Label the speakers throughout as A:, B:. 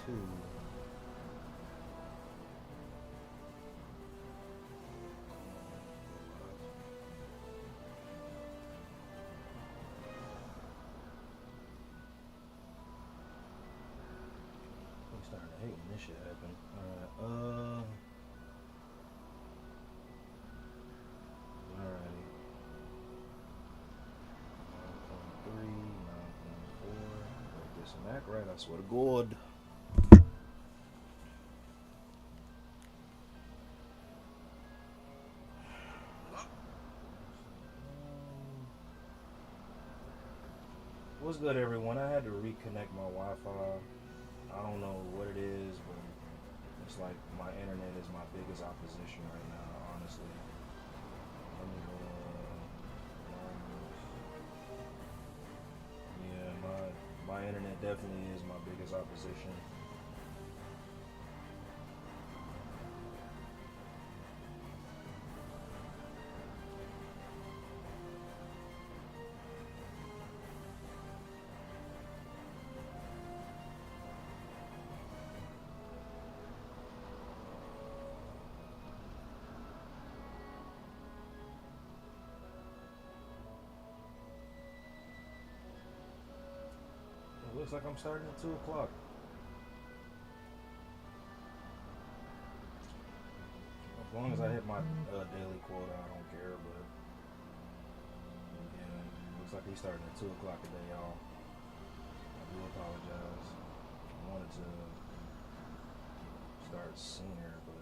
A: I'm starting to hate when this shit happen. Alrighty. 9.3, 9.4. Break this Mac right, I swear to God. What's good, everyone? I had to reconnect my Wi-Fi. I don't know what it is, but it's like my internet is my biggest opposition right now, honestly. Let me go yeah, my internet definitely is my biggest opposition. It looks like I'm starting at 2 o'clock. As long as I hit my daily quota, I don't care, but yeah, looks like he's starting at 2 o'clock today, y'all. I do apologize. I wanted to start sooner, but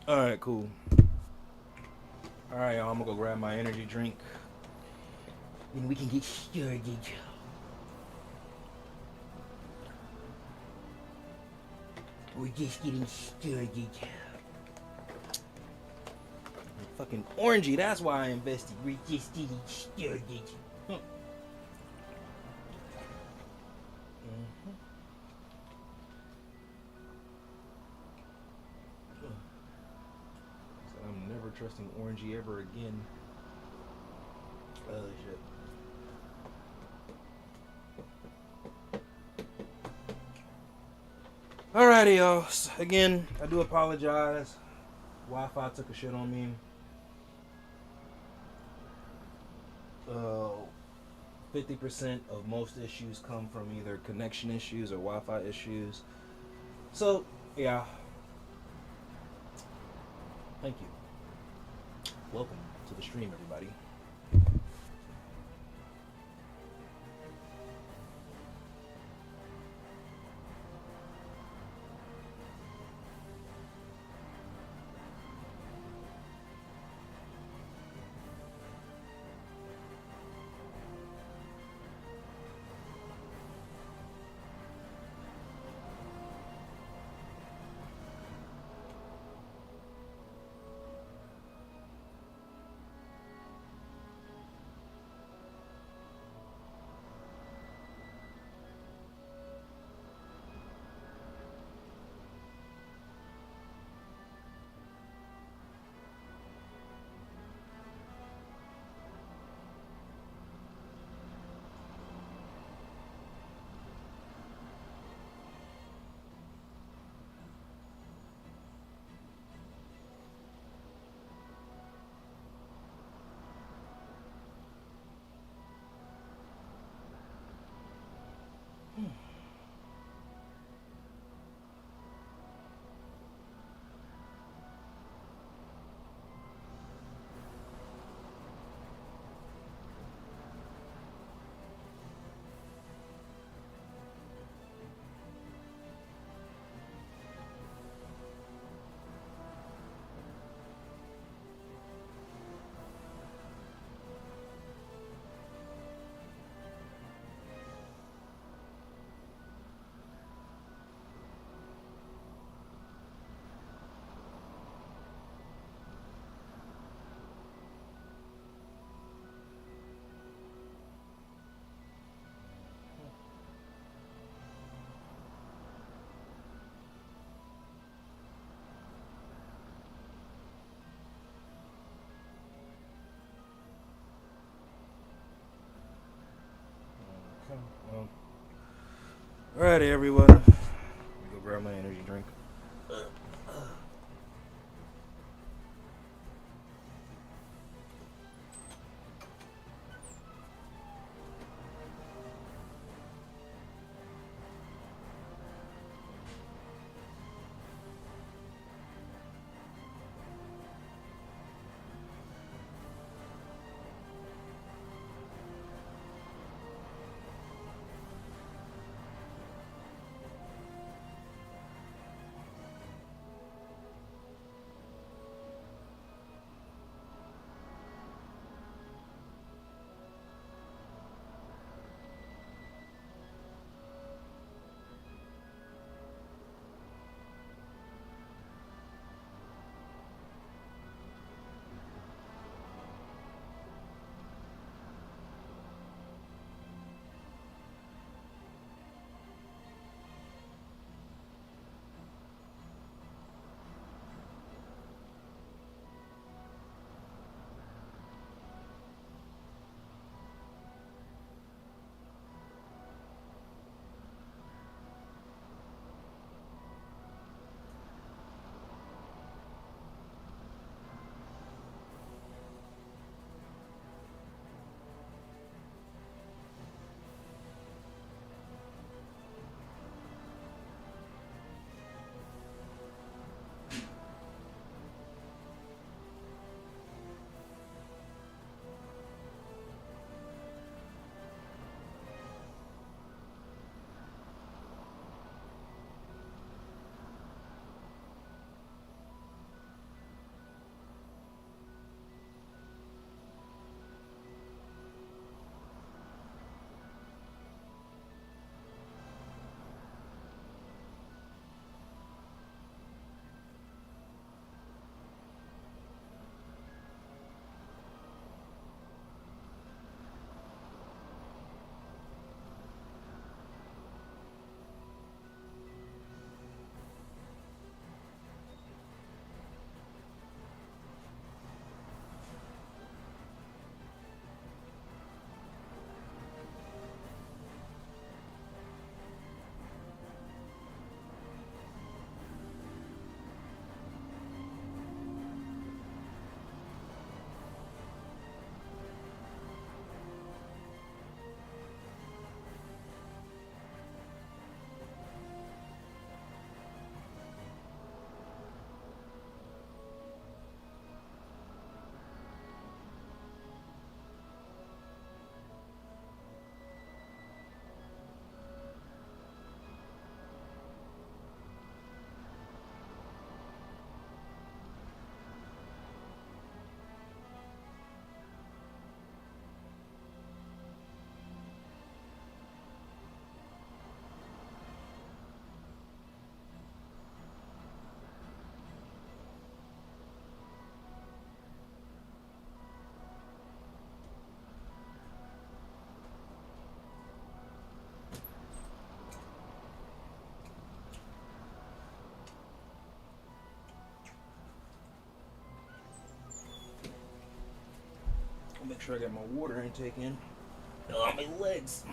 A: alright, cool. Alright, y'all, I'm gonna go grab my energy drink. Then we can get started. We're just getting started. Fucking orangey, that's why I invested. We're just getting started. So I'm never trusting orangey ever again. Oh shit. Alrighty, y'all. Again, I do apologize. Wi-Fi took a shit on me. 50% of most issues come from either connection issues or Wi-Fi issues. So, yeah. Thank you. Welcome to the stream, everybody. Okay. Well, alrighty, everyone. Let me go grab my energy drink. I'll make sure I get my water intake in. Oh, my legs.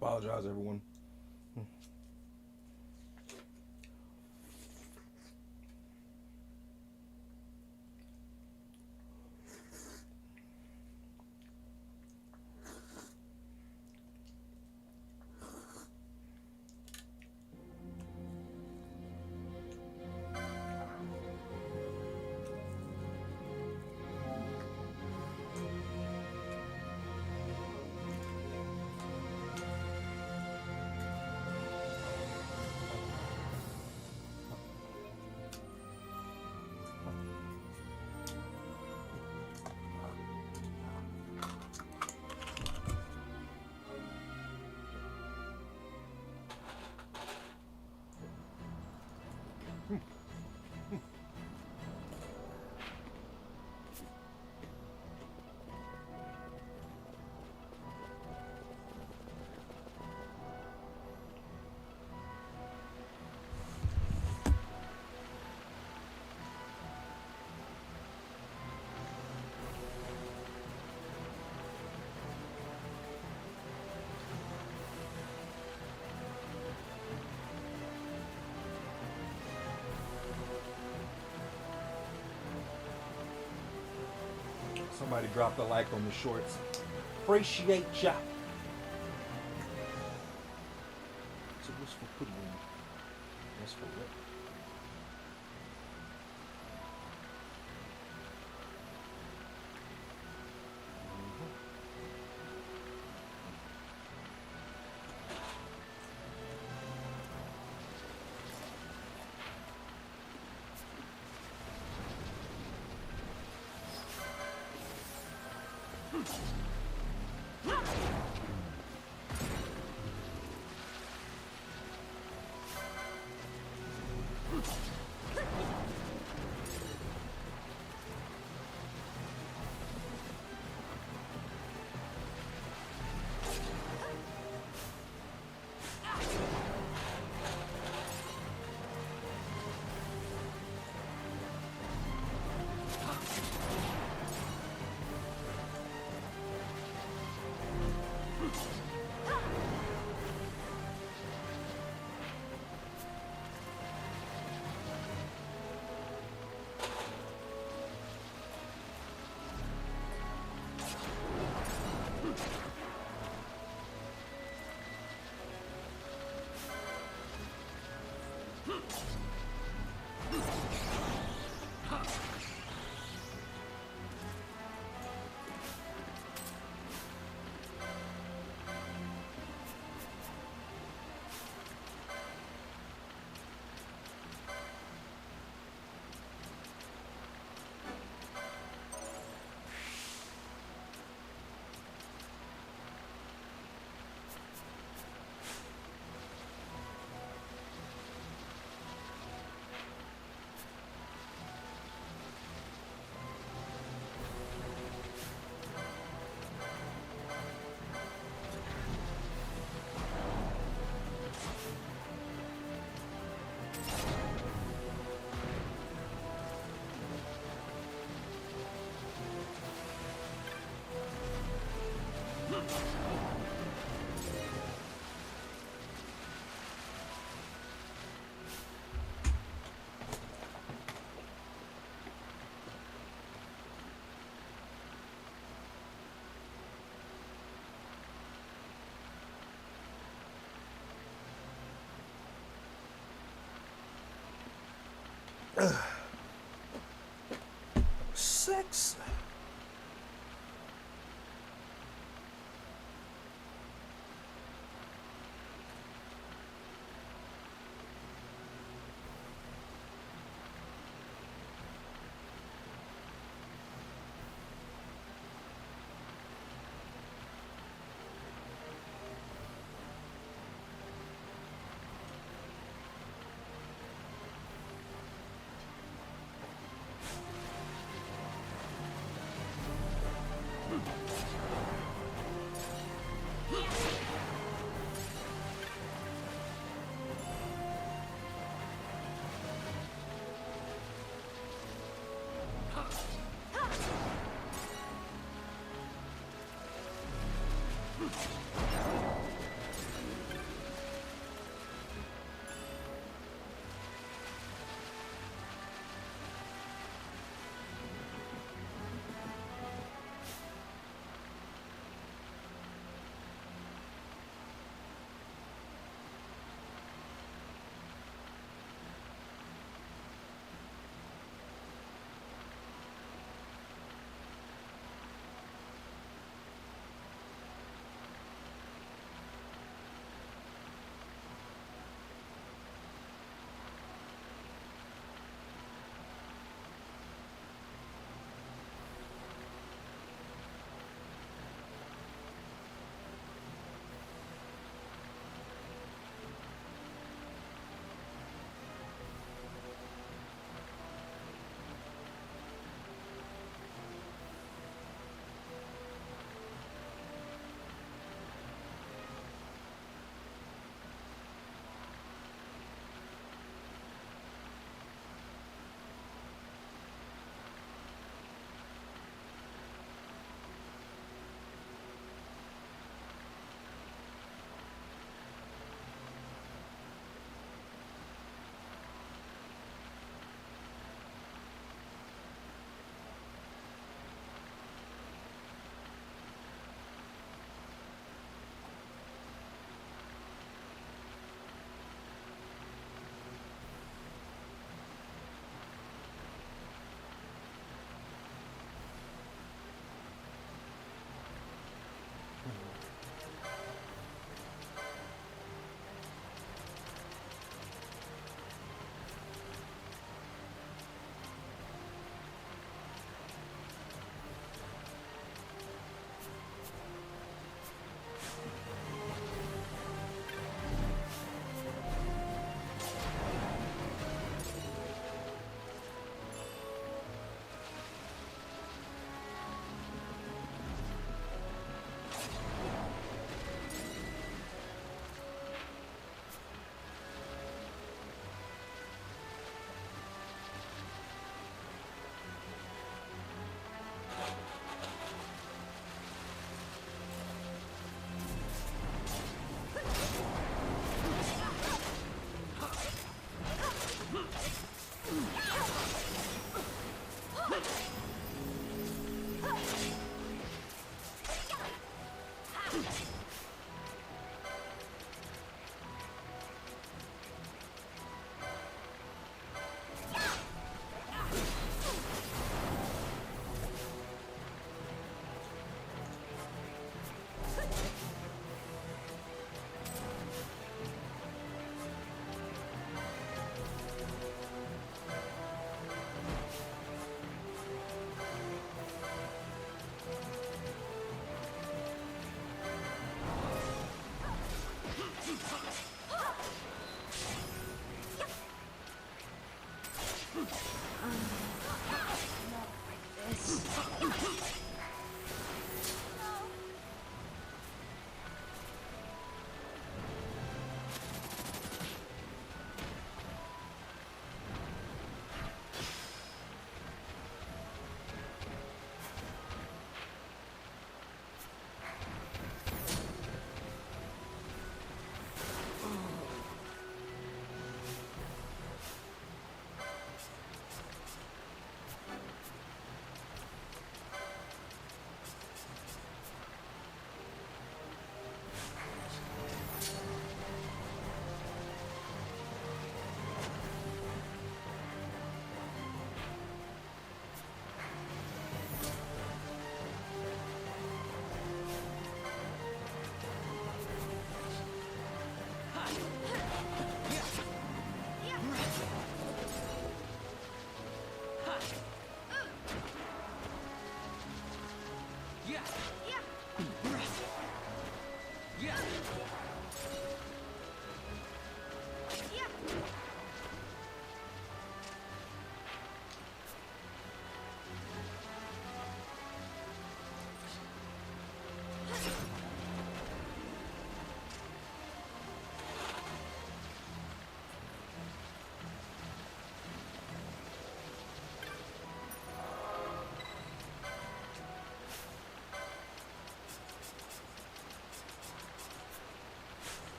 A: apologize, everyone. Somebody dropped a like on the shorts. Appreciate ya. So what's for pudding? What's for what? Sex.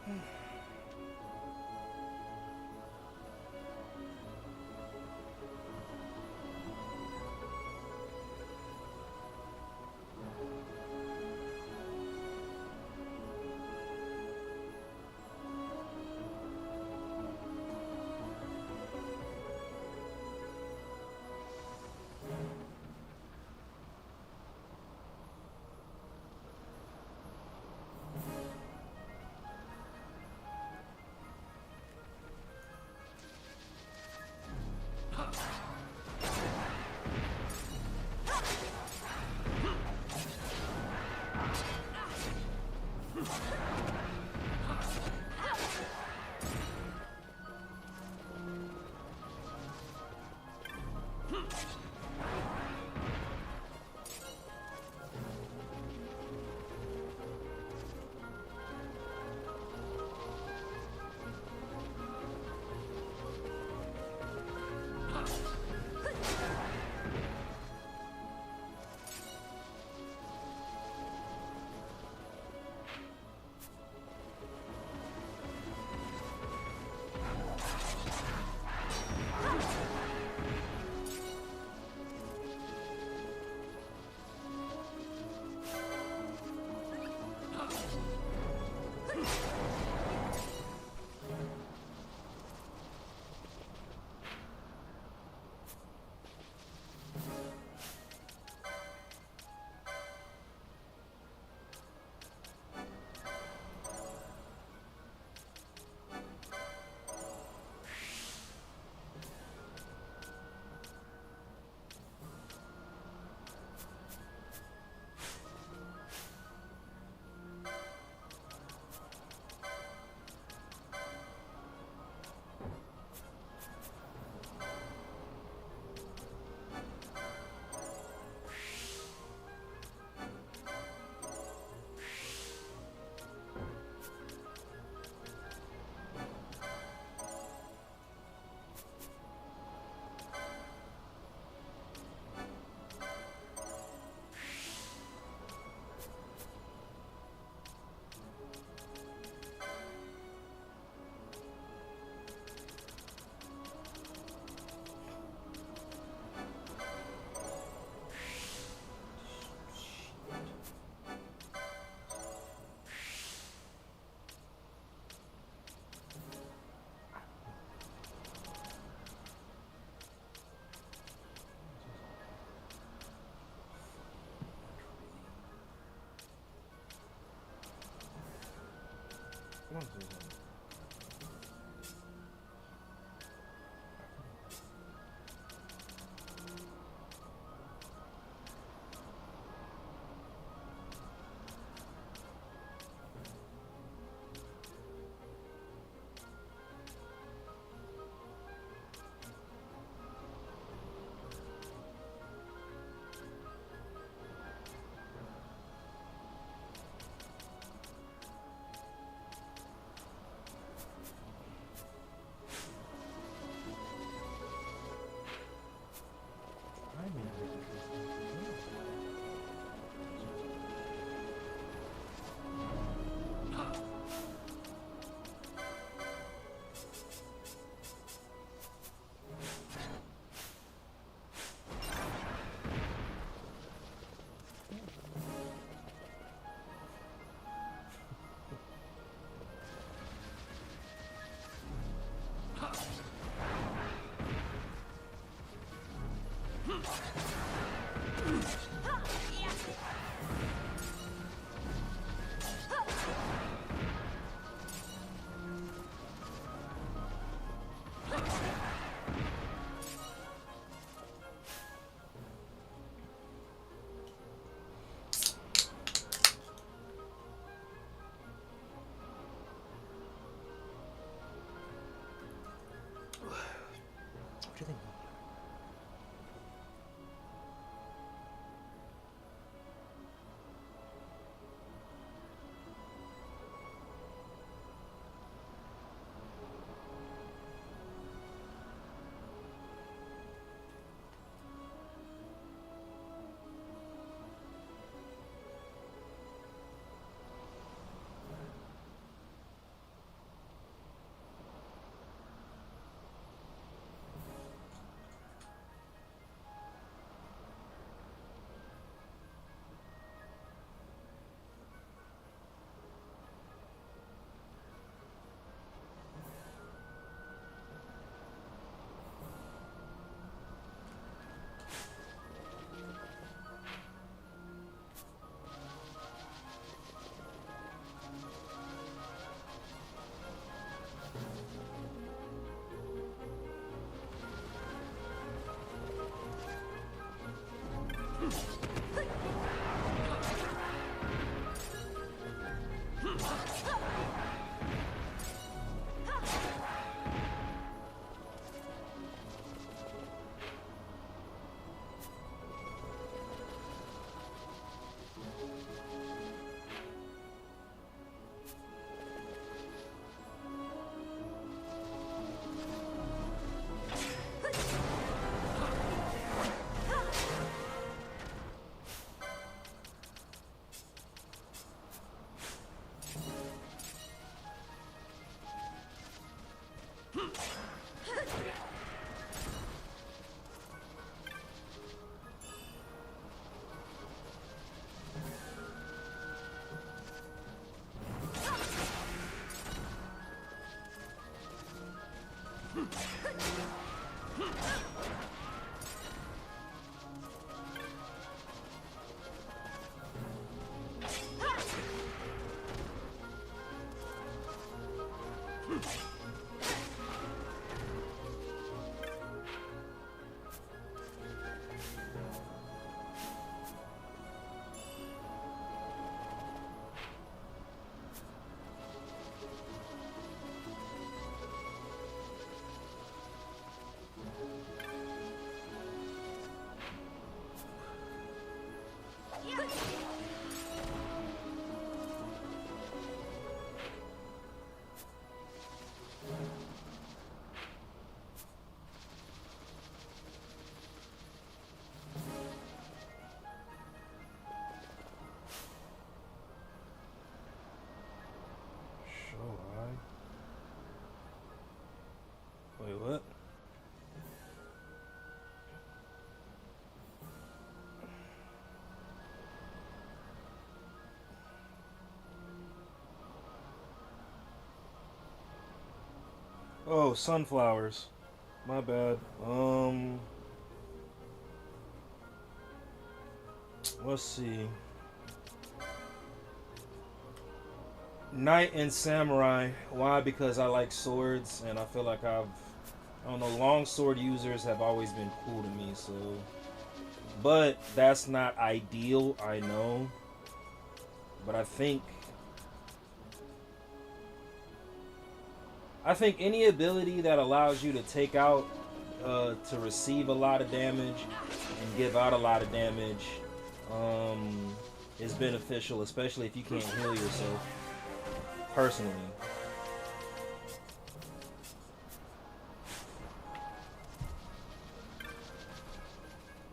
A: Come on, Susan. Wait, what? Oh, sunflowers. My bad. Let's see. Knight and samurai. Why? Because I like swords, and I feel like I don't know, long sword users have always been cool to me, so. But that's not ideal, I know. But I think any ability that allows you to take out, to receive a lot of damage and give out a lot of damage, is beneficial, especially if you can't heal yourself. Personally.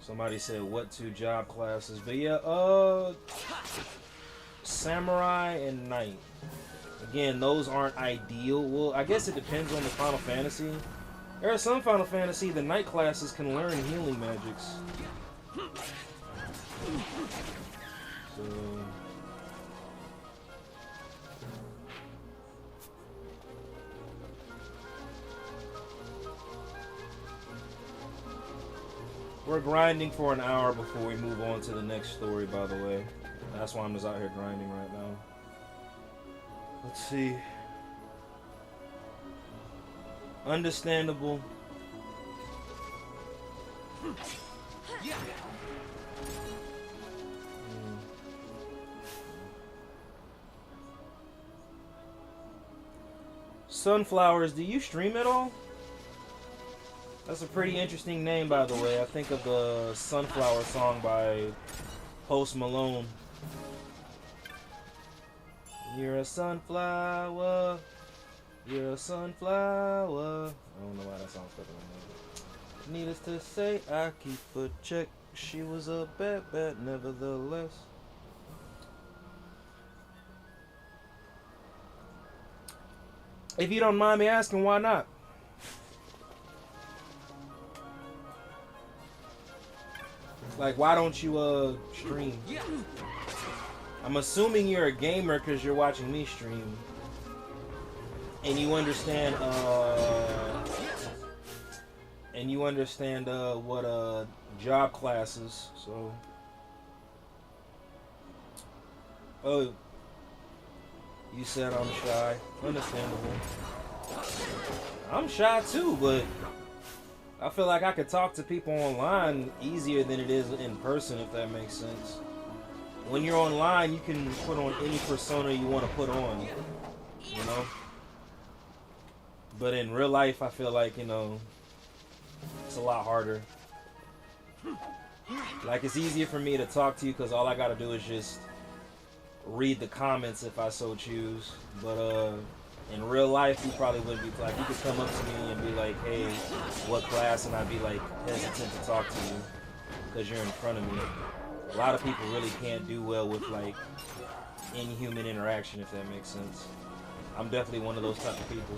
A: Somebody said what two job classes, but yeah, samurai and knight. Again, those aren't ideal. Well, I guess it depends on the Final Fantasy. There are some Final Fantasy the knight classes can learn healing magics. So we're grinding for an hour before we move on to the next story, by the way. That's why I'm just out here grinding right now. Let's see. Understandable. Sunflowers, do you stream at all? That's a pretty interesting name, by the way. I think of the Sunflower song by Post Malone. You're a sunflower. You're a sunflower. I don't know why that song's stuck in my head. Needless to say, I keep a check. She was a bad, nevertheless. If you don't mind me asking, why not? Like, why don't you stream? I'm assuming you're a gamer because you're watching me stream, and you understand what job classes. So, oh, you said I'm shy. Understandable. I'm shy too, but I feel like I could talk to people online easier than it is in person, if that makes sense. When you're online, you can put on any persona you want to put on, you know? But in real life, I feel like, you know, it's a lot harder. Like, it's easier for me to talk to you because all I gotta do is just read the comments if I so choose. But, in real life, you probably wouldn't be like, you could come up to me and be like, hey, what class? And I'd be like hesitant to talk to you because you're in front of me. A lot of people really can't do well with like inhuman interaction, if that makes sense. I'm definitely one of those type of people.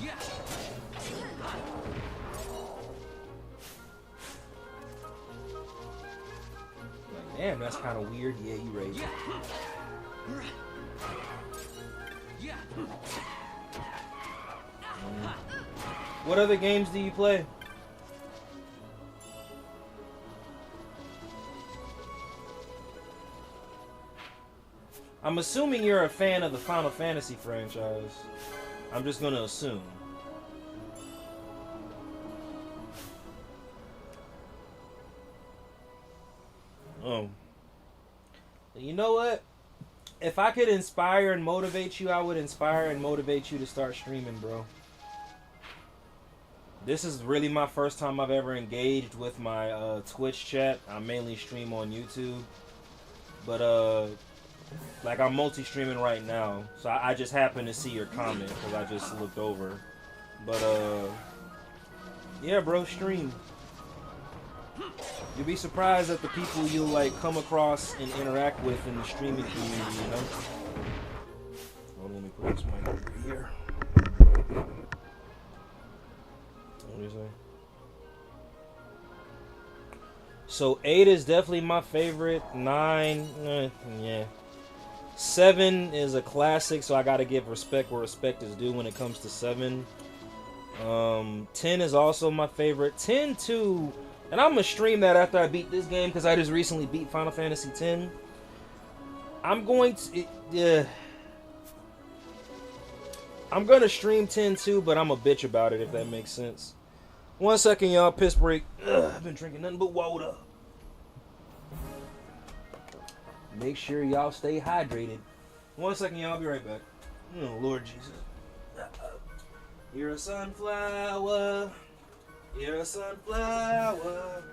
A: Like, damn, that's kind of weird. Yeah, you raised it. What other games do you play? I'm assuming you're a fan of the Final Fantasy franchise. I'm just gonna assume. Oh. You know what? If I could inspire and motivate you, I would inspire and motivate you to start streaming, bro. This is really my first time I've ever engaged with my Twitch chat. I mainly stream on YouTube. But, like, I'm multi-streaming right now. So I just happened to see your comment because I just looked over. But, yeah, bro, stream. You'll be surprised at the people you'll, like, come across and interact with in the streaming community, you know? Hold on, let me put this mic over here. What do you say? So 8 is definitely my favorite. 9, yeah. 7 is a classic, so I gotta give respect where respect is due when it comes to 7. 10 is also my favorite. 10 too, and I'm gonna stream that after I beat this game because I just recently beat Final Fantasy X. I'm going to, I'm gonna stream 10 too, but I'm a bitch about it if that makes sense. 1 second, y'all. Piss break. I've been drinking nothing but water. Make sure y'all stay hydrated. 1 second, y'all. I'll be right back. Oh, Lord Jesus. You're a sunflower. You're a sunflower.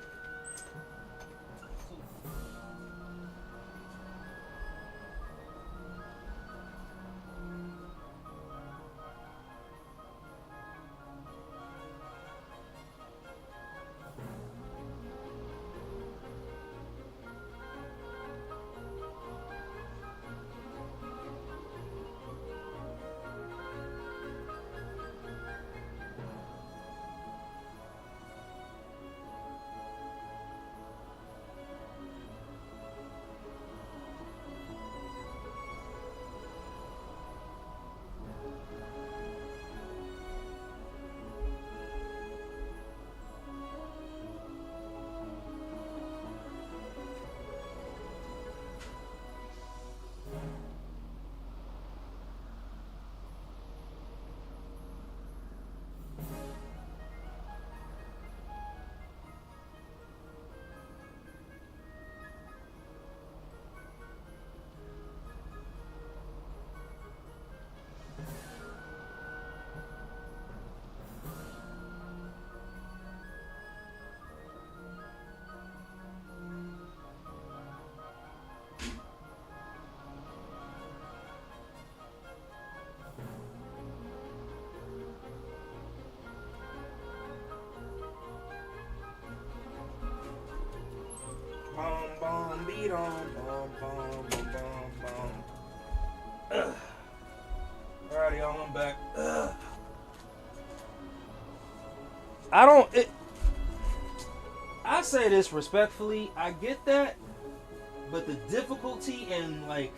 A: Bom, beat on, bom, bom, bom, bom, bom. Alrighty, y'all, I'm back. I say this respectfully, I get that, but the difficulty and, like,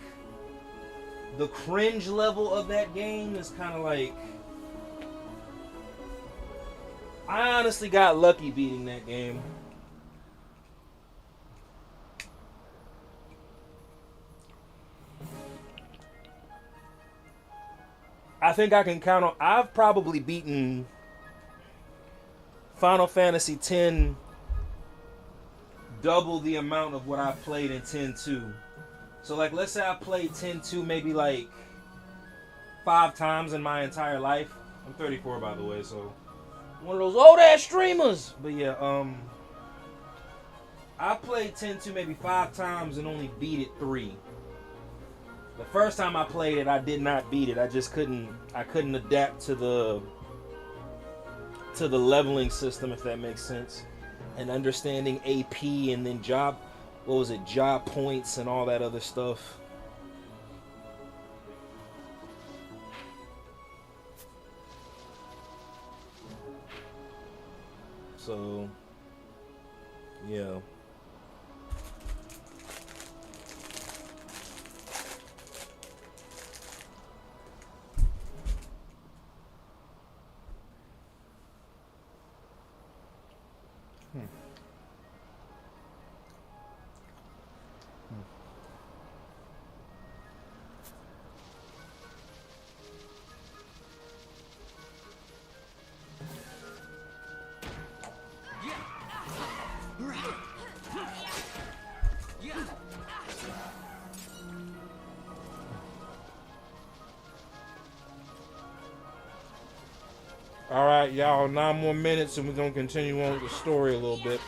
A: the cringe level of that game is kind of like, I honestly got lucky beating that game. I think I can count on, I've probably beaten Final Fantasy X double the amount of what I played in 10-2. So, like, let's say I played 10-2 maybe like 5 times in my entire life. I'm 34, by the way, so one of those old ass streamers. But yeah, I played 10-2 maybe 5 times and only beat it 3. The first time I played it, I did not beat it. I just couldn't adapt to the leveling system, if that makes sense, and understanding AP and then job points and all that other stuff. So, yeah. Hmm. All right, y'all, 9 more minutes and we're going to continue on with the story a little bit.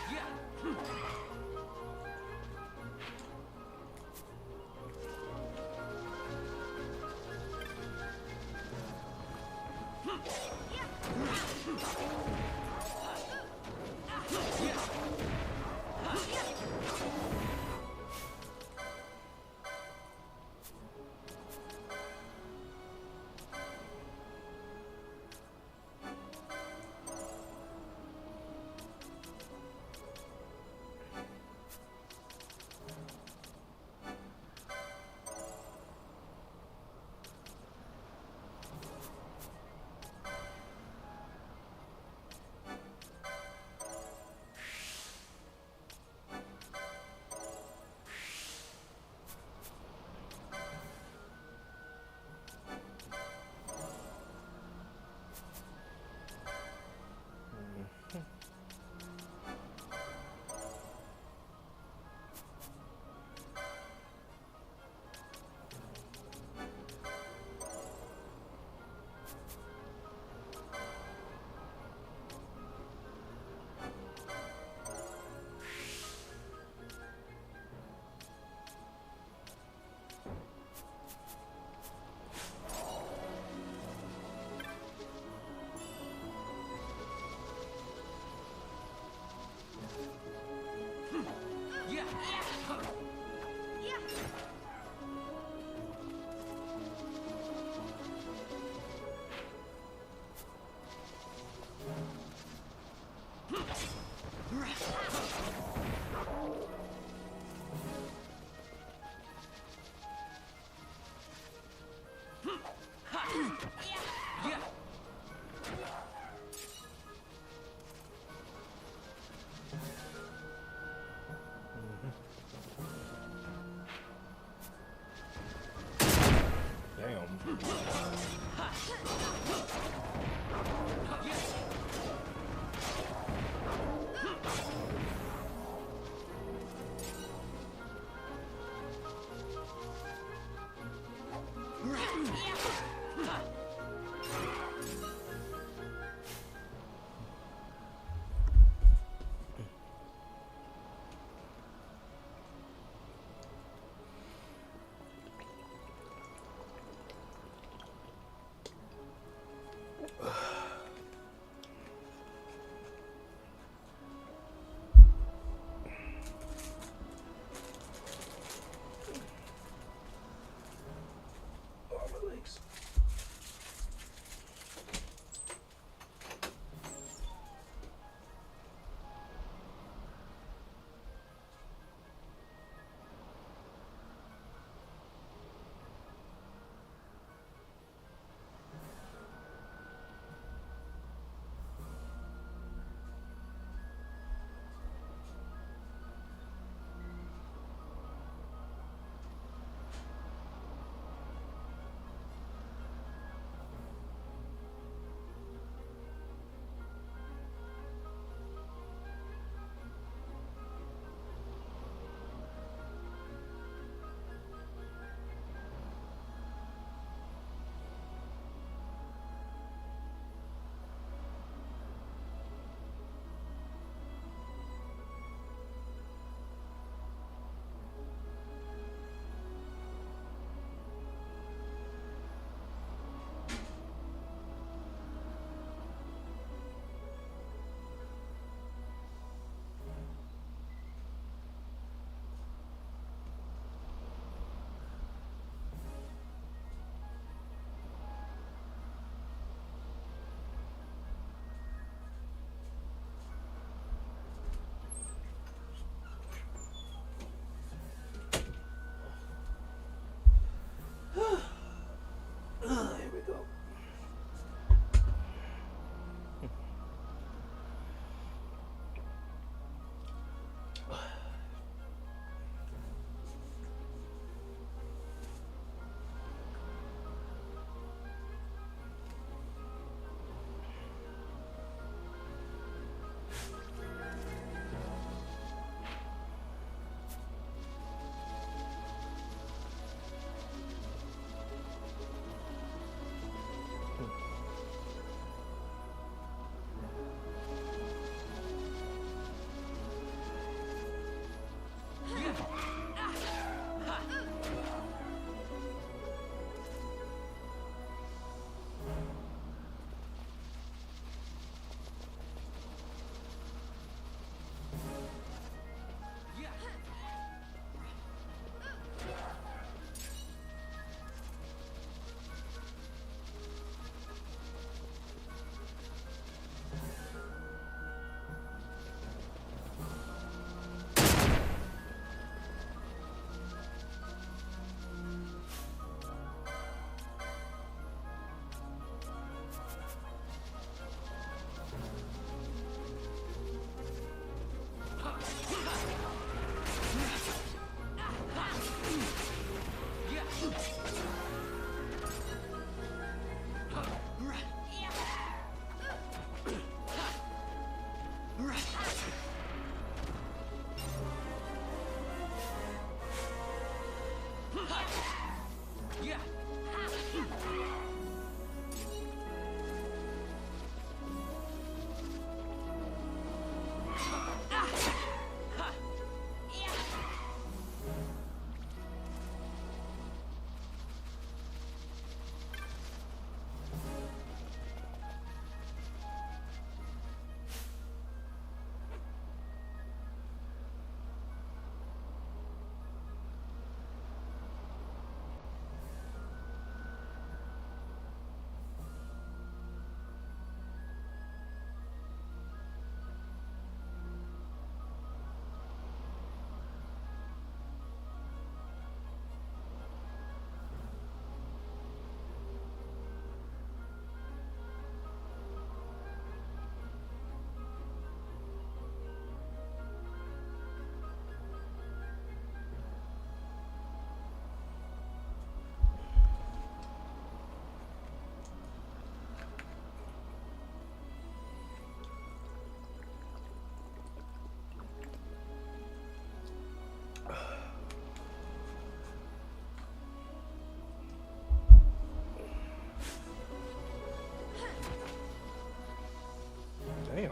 A: Damn.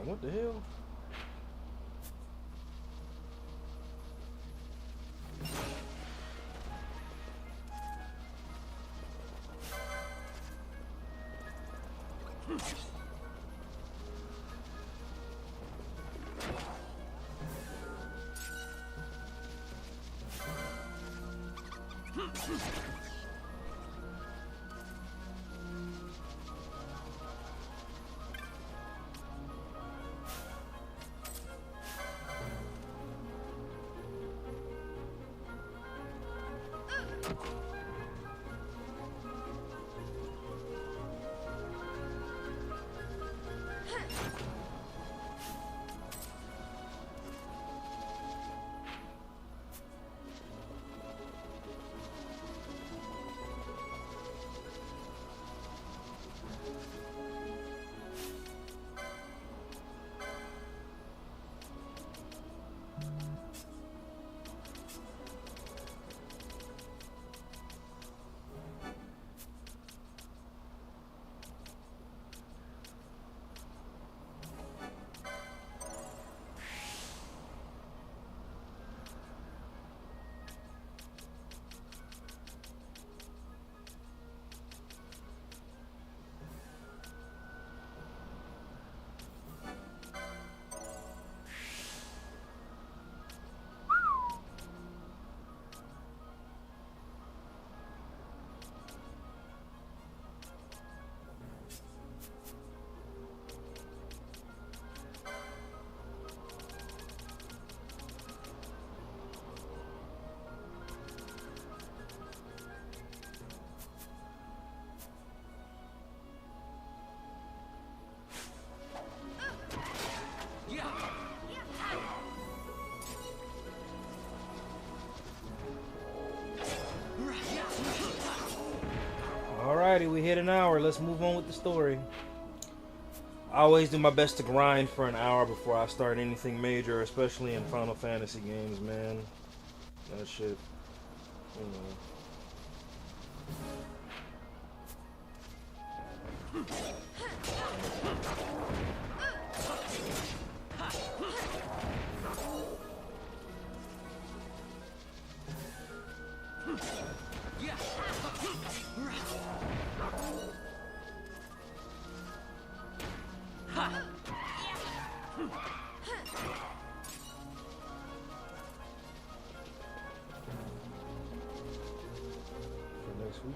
A: Like, what the hell? Alrighty, we hit an hour. Let's move on with the story. I always do my best to grind for an hour before I start anything major, especially in Final Fantasy games, man. That shit, you know. For next week.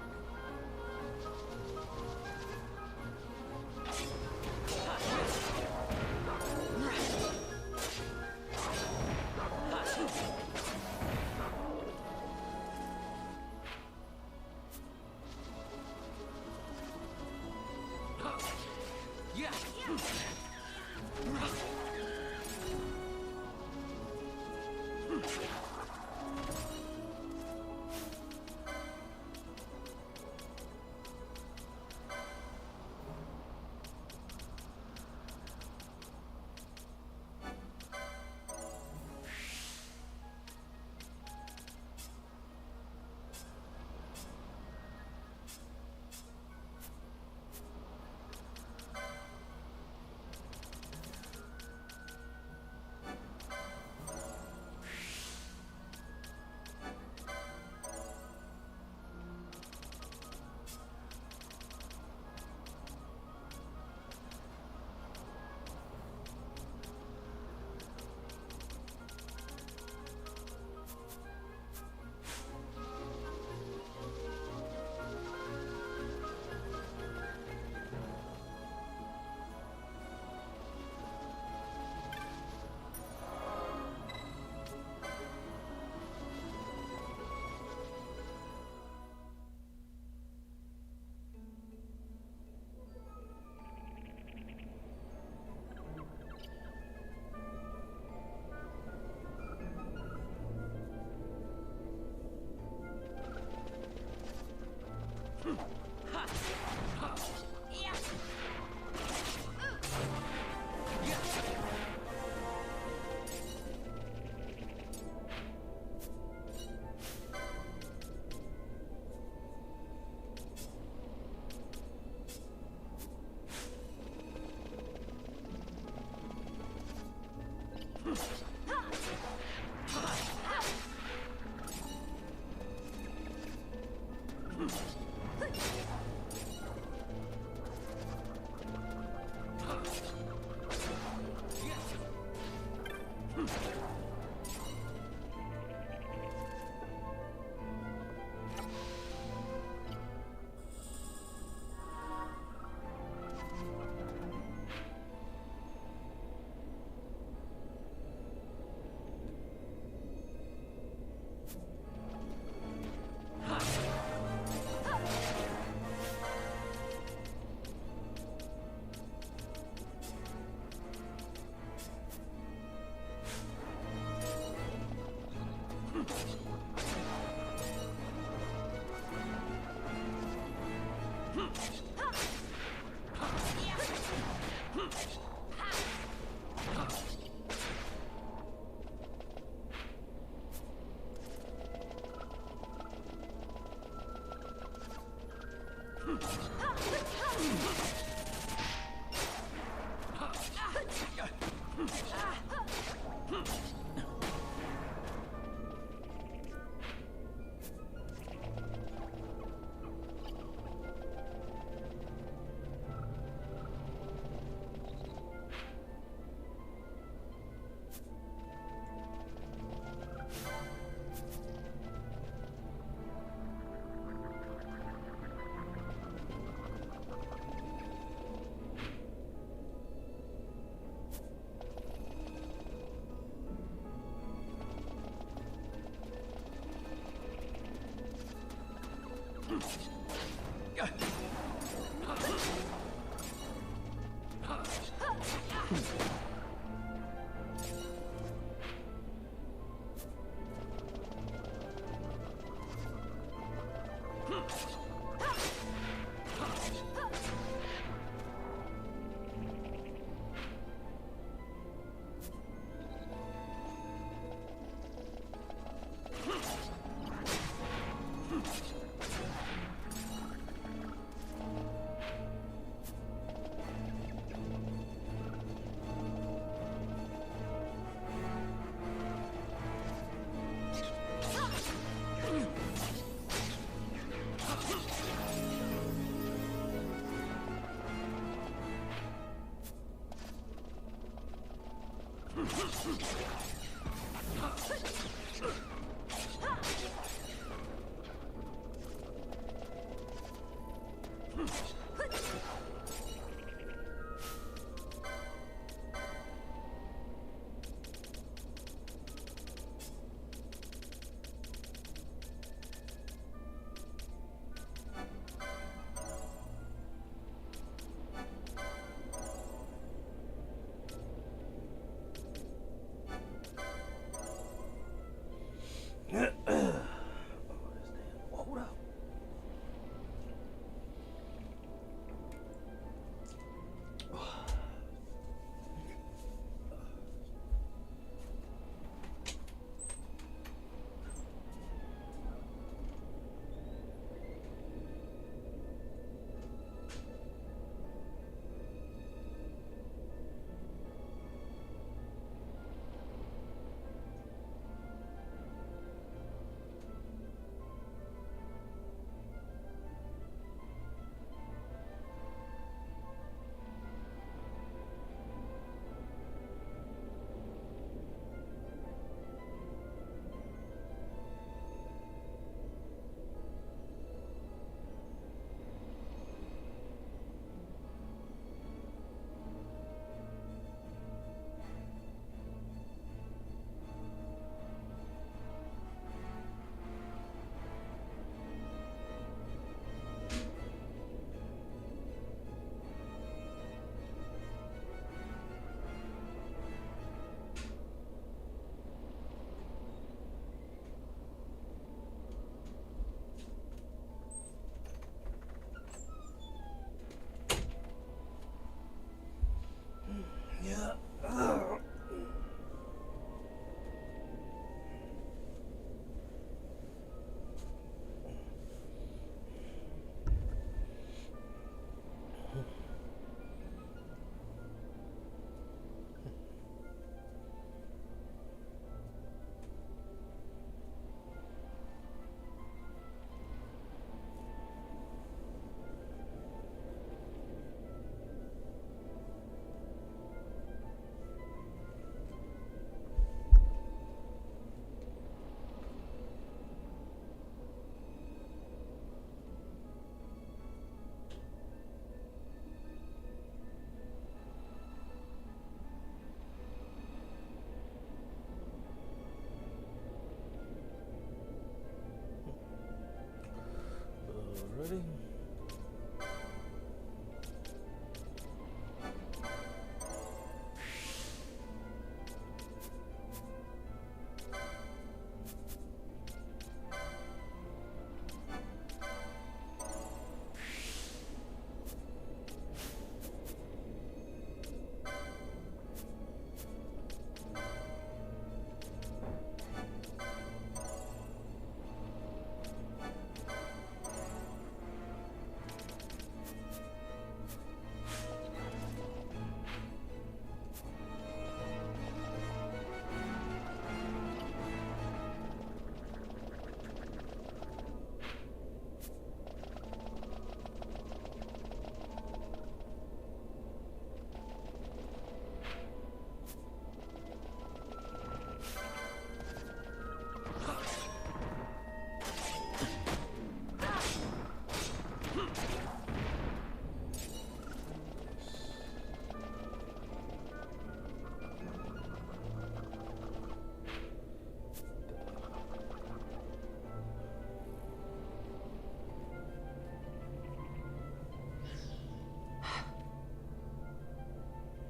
A: Ready?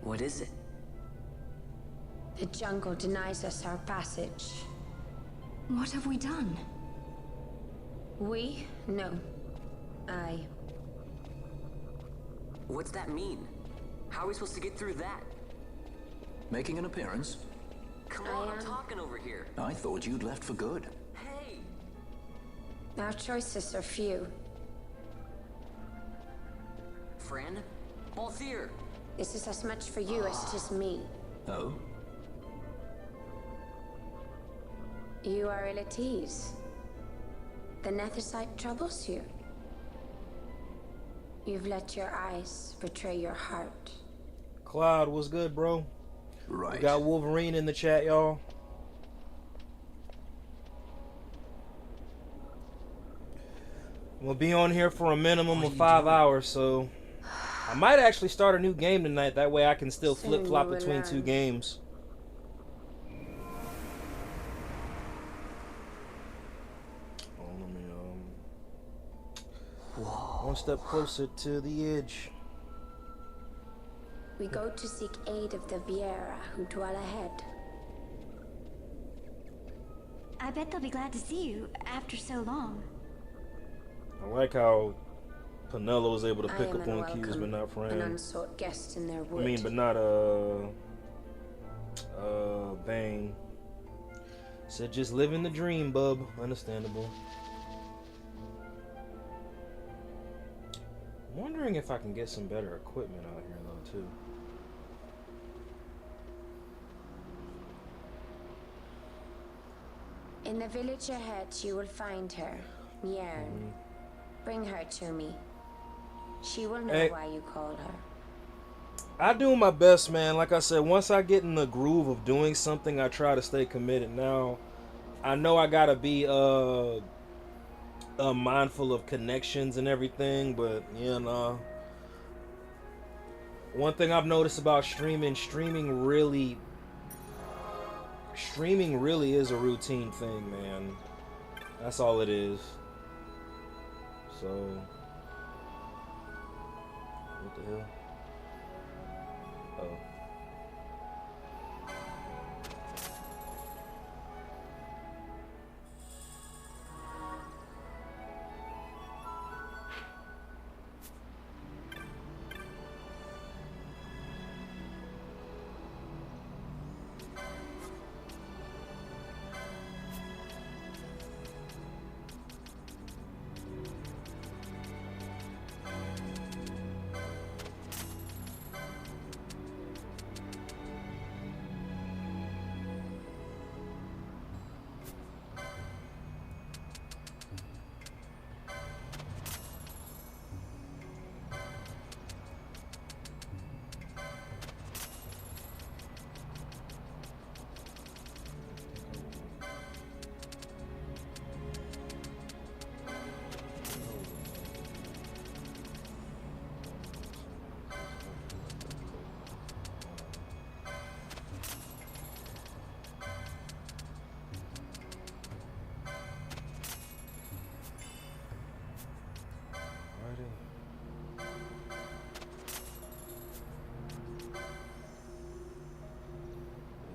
B: What is it?
C: The jungle denies us our passage.
D: What have we done?
C: We? No. I.
B: What's that mean? How are we supposed to get through that?
E: Making an appearance?
B: Come on, I'm talking over here.
E: I thought you'd left for good.
B: Hey!
C: Our choices are few.
B: Fran? Balthier!
C: This is as much for you as it is me.
E: Oh?
C: You are ill at ease. The Netherite troubles you. You've let your eyes betray your heart.
A: Cloud, what's good, bro?
E: Right.
A: We got Wolverine in the chat, y'all. We'll be on here for a minimum of 5 hours, so I might actually start a new game tonight. That way I can still flip-flop between 2 games. Let me, one step closer to the edge.
C: We go to seek aid of the Viera who dwell ahead.
D: I bet they'll be glad to see you after so long.
A: I like how Penelo was able to
C: I
A: pick
C: am
A: up on
C: unwelcome,
A: cues, but not
C: an
A: Fran.
C: unsought guest in their wood.
A: I mean, but not Bane. Said just living the dream, bub. Understandable. I'm wondering if I can get some better equipment out here though too.
C: In the village ahead, you will find her, Mjern. Bring her to me. She will know why you called her.
A: I do my best, man. Like I said, once I get in the groove of doing something, I try to stay committed. Now, I know I gotta be mindful of connections and everything, but you know, one thing I've noticed about streaming really is a routine thing, man. That's all it is. So, what the hell? Oh.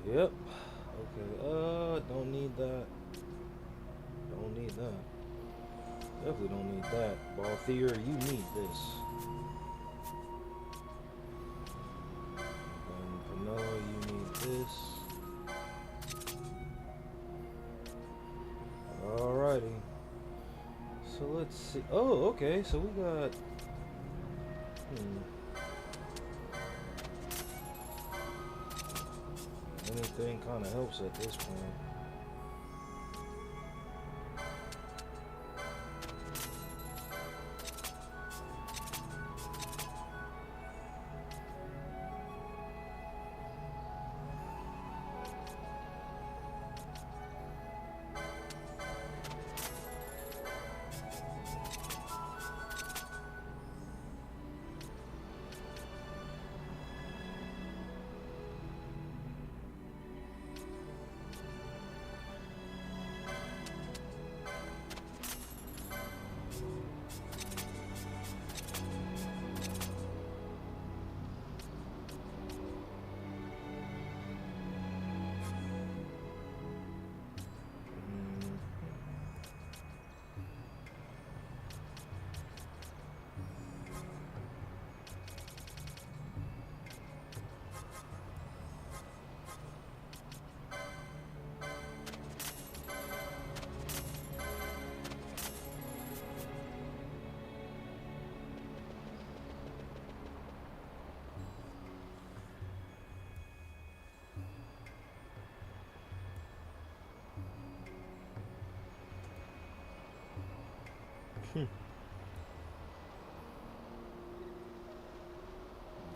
A: Yep. Okay. Don't need that. Don't need that. Definitely don't need that. Balthier, you need this. And Penelo, you need this. Alrighty. So let's see. Oh, okay. So we got. Anything kind of helps at this point.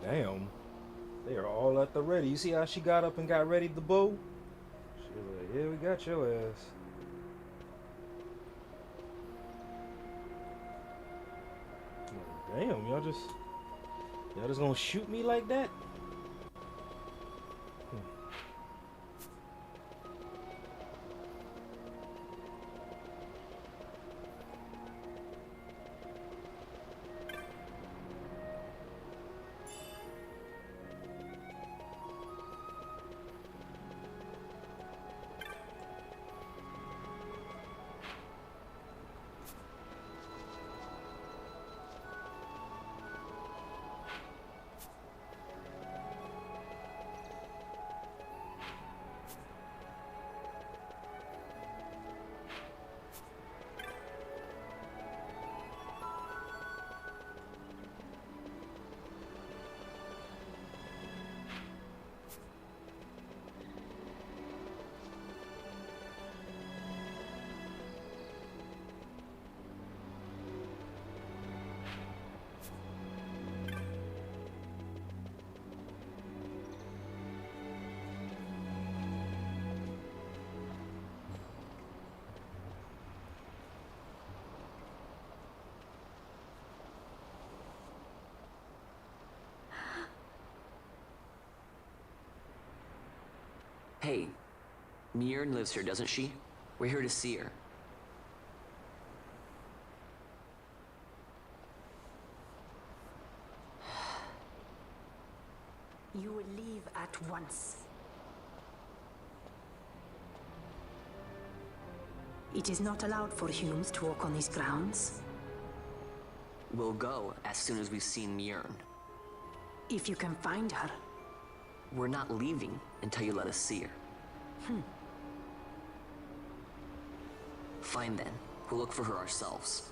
A: Damn. They are all at the ready. You see how she got up and got ready to bow? She was like, yeah, we got your ass. Damn, y'all just gonna shoot me like that?
B: Hey, Mjern lives here, doesn't she? We're here to see her.
F: You will leave at once. It is not allowed for humans to walk on these grounds.
B: We'll go as soon as we've seen Mjern.
F: If you can find her.
B: We're not leaving until you let us see her. Fine then. We'll look for her ourselves.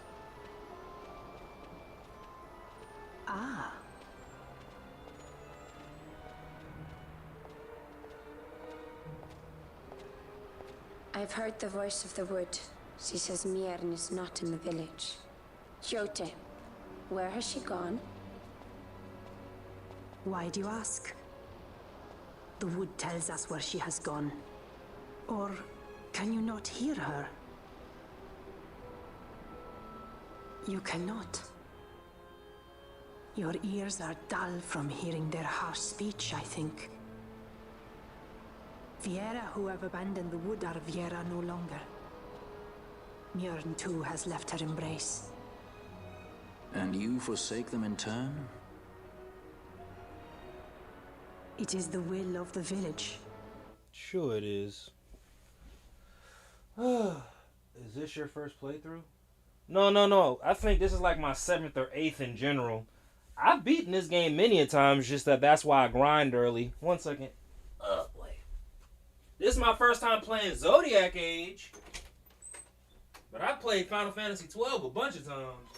F: Ah.
C: I've heard the voice of the wood. She says Mjern is not in the village. Jote, where has she gone?
F: Why do you ask? The wood tells us where she has gone. Or can you not hear her? You cannot. Your ears are dull from hearing their harsh speech, I think. Viera who have abandoned the wood are Viera no longer. Mjern too has left her embrace.
E: And you forsake them in turn?
F: It is the will of the village.
A: Sure it is. Is this your first playthrough? No. I think this is like my 7th or 8th in general. I've beaten this game many a times, just that's why I grind early. 1 second. Wait. This is my first time playing Zodiac Age. But I played Final Fantasy XII a bunch of times.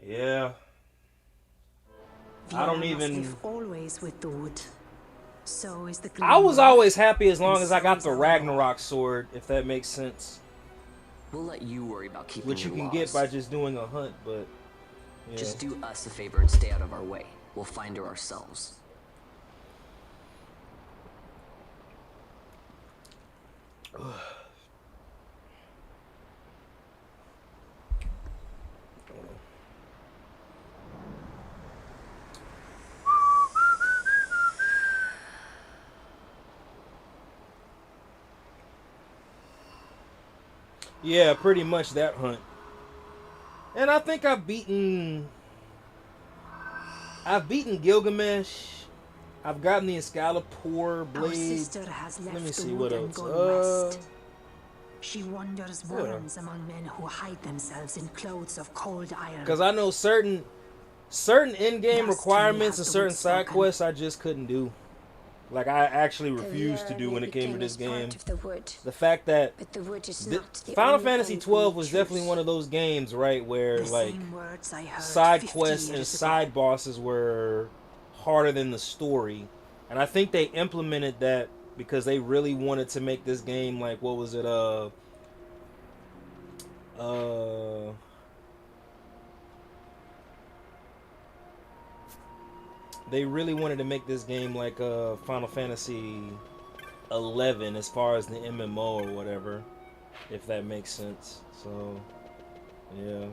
A: Yeah. I don't even.
F: Live always with the wood. So is the.
A: I was always happy as long as I got the Ragnarok sword, if that makes sense.
B: We'll let you worry about keeping
A: Which you
B: your
A: can
B: laws.
A: get by just doing a hunt, but Yeah.
B: Just do us a favor and stay out of our way. We'll find her ourselves.
A: Yeah, pretty much that hunt. And I think I've beaten Gilgamesh. I've gotten the Excalibur
F: Our
A: blade.
F: sister has
A: Let me
F: left the
A: see
F: wood
A: what
F: and
A: else.
F: gone west. She wanders
A: Yeah.
F: worms among men who hide themselves in clothes of cold iron.
A: Because I know certain in-game
F: Thus,
A: requirements
F: to me
A: and
F: has the
A: certain
F: wood
A: side
F: spoken.
A: quests I just couldn't do. Like I actually
C: The
A: refused to do when it came to this
C: Verne
A: game.
C: is part of the wood,
A: The fact that
C: but the wood is
A: the,
C: not the
A: Final
C: only
A: Fantasy
C: end
A: XII
C: we
A: was
C: choose.
A: definitely one of those games, right, where
F: The
A: like
F: same words I heard
A: side
F: 50
A: quests and
F: years
A: side
F: ago.
A: bosses were harder than the story. And I think they implemented that because they really wanted to make this game like, what was it, they really wanted to make this game like Final Fantasy 11 as far as the MMO or whatever, if that makes sense. So, yeah.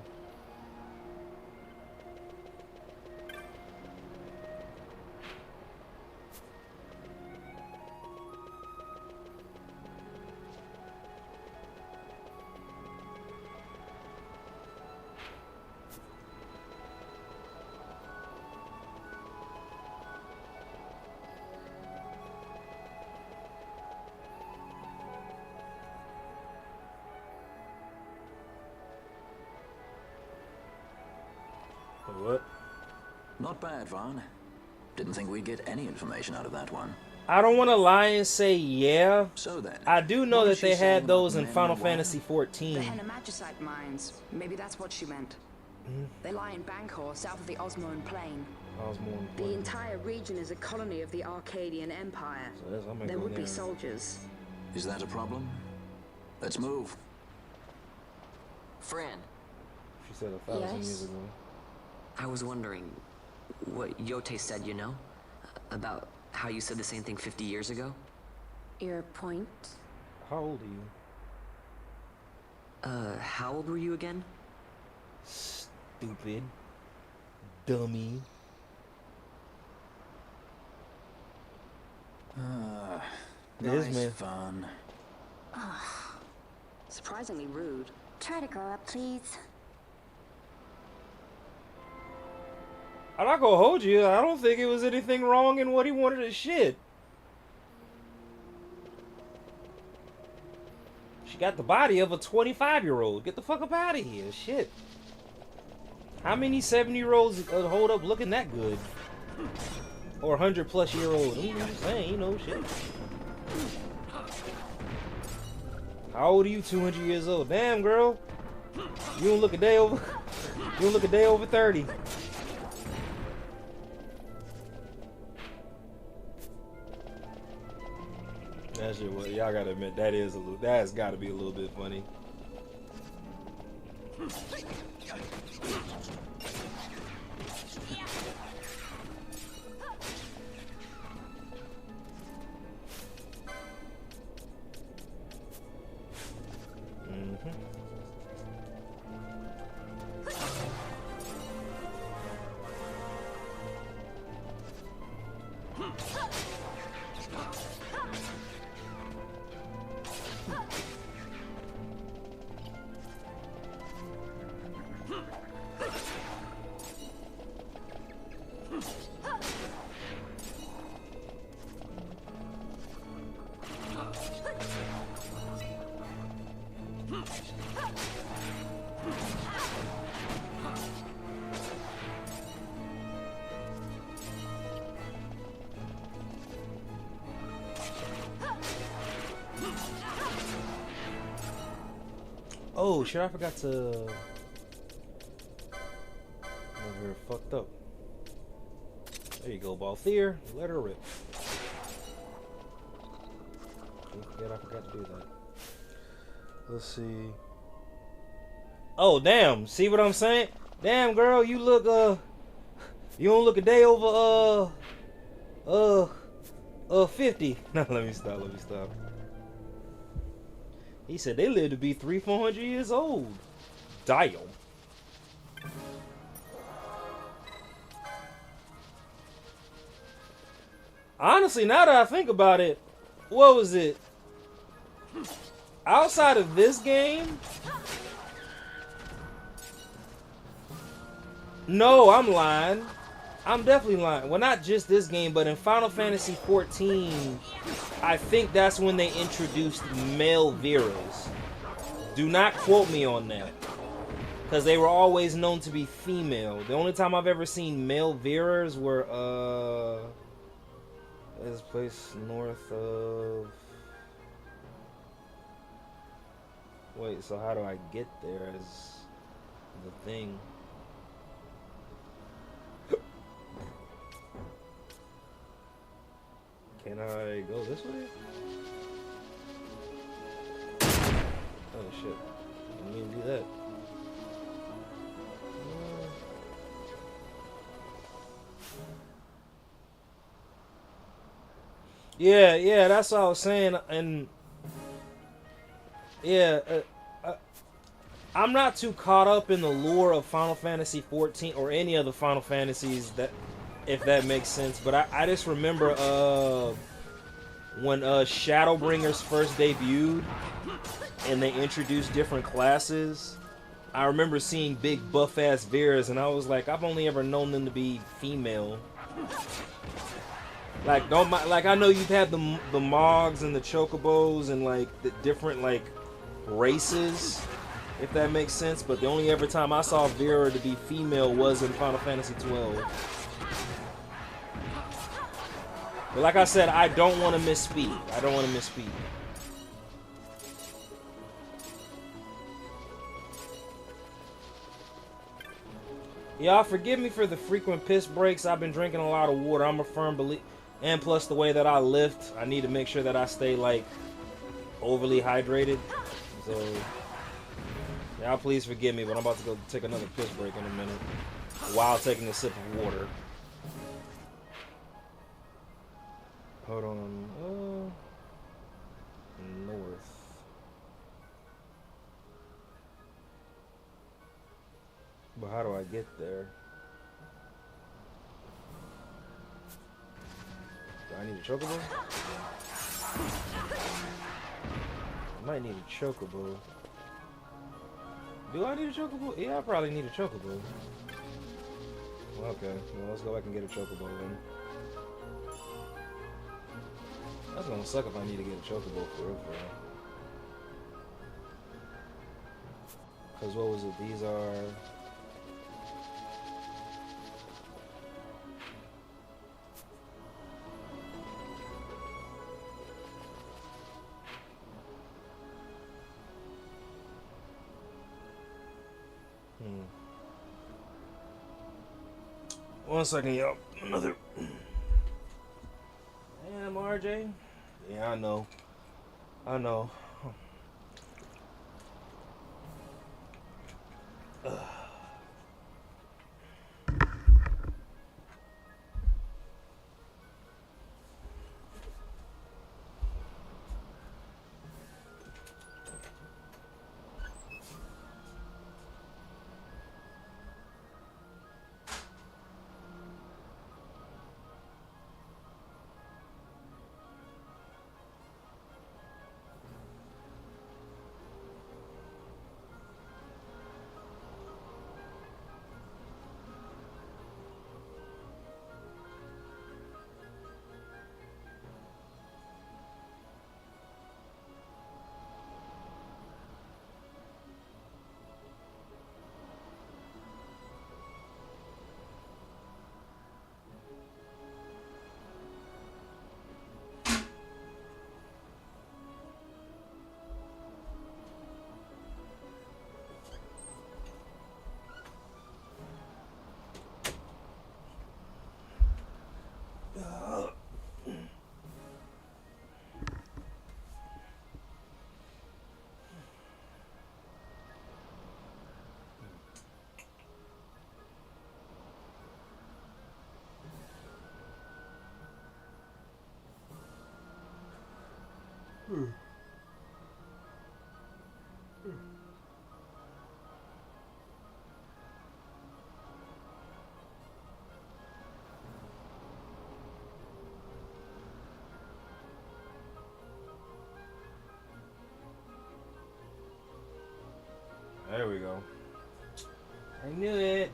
A: What?
E: Not bad, Vaughn. Didn't think we'd get any information out of that one.
A: I don't want to lie and say yeah.
E: So then,
A: I do know
E: what
A: that
E: is she
A: they
E: saying
A: had
E: about
A: those in
E: men
A: Final
E: and women?
A: Fantasy
G: The
A: XIV.
G: Hennemagicite mines. Maybe that's what she meant. They lie in Bangkor, south of the Osmoan Plain.
A: I was more
G: The
A: important.
G: entire region is a colony of the Arcadian Empire.
A: So that's- I'm gonna
G: There
A: go
G: would be
A: there.
G: soldiers.
E: Is that a problem? Let's move.
B: Fran,
A: She said 1,000 years
C: Yes.
A: ago.
B: I was wondering what Yote said, you know? About how you said the same thing 50 years ago?
C: Your point?
A: How old are you?
B: How old were you again?
A: Stupid. Dummy. This
E: Nice
A: man.
E: fun.
G: Surprisingly rude.
D: Try to grow up, please.
A: I'm not gonna hold you. I don't think it was anything wrong in what he wanted to shit. She got the body of a 25-year-old. Get the fuck up out of here. Shit. How many 70-year-olds hold up looking that good? Or 100-plus-year-old? I'm just saying, you know, shit. How old are you? 200 years old. Damn, girl. You don't look a day over. You don't look a day over 30. That shit, well, y'all gotta admit that is a little. That's got to be a little bit funny. Oh shit! I forgot to. I'm over here fucked up. There you go, Balthier. Let her rip. Don't forget, I forgot to do that. Let's see. Oh damn! See what I'm saying? Damn, girl, you look you don't look a day over 50. No, let me stop. He said they live to be 300-400 years old. Damn. Honestly, now that I think about it, what was it? Outside of this game? No, I'm lying. I'm definitely lying. Well, not just this game, but in Final Fantasy XIV, I think that's when they introduced male Veras. Do not quote me on that. Because they were always known to be female. The only time I've ever seen male Veras were, this place north of... Wait, so how do I get there as the thing? Can I go this way? Oh shit. I didn't mean to do that. Yeah, that's what I was saying. And yeah, I'm not too caught up in the lore of Final Fantasy XIV or any of the Final Fantasies, that, if that makes sense. But I just remember when Shadowbringers first debuted and they introduced different classes. I remember seeing big buff ass Veras, and I was like, I've only ever known them to be female. Like, don't mind, like, I know you've had the Mogs and the Chocobos and like the different like races, if that makes sense. But the only ever time I saw Vera to be female was in Final Fantasy XII. But like I said, I don't want to misspeak. Y'all forgive me for the frequent piss breaks. I've been drinking a lot of water. I'm a firm believer. And plus the way that I lift, I need to make sure that I stay like overly hydrated. So y'all please forgive me, but I'm about to go take another piss break in a minute while taking a sip of water. Hold on. North. But how do I get there? Do I need a chocobo? I might need a chocobo. Do I need a chocobo? Yeah, I probably need a chocobo. Okay, well, let's go back and get a chocobo then. That's gonna suck if I need to get a chocobo for real. Cause what was it? These are... One second, y'all. Another... Damn, RJ. Yeah, I know. There we go. I knew it.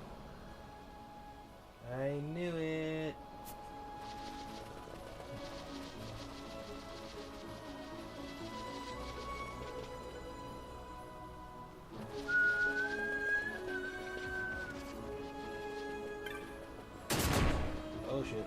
A: I knew it. Oh shit.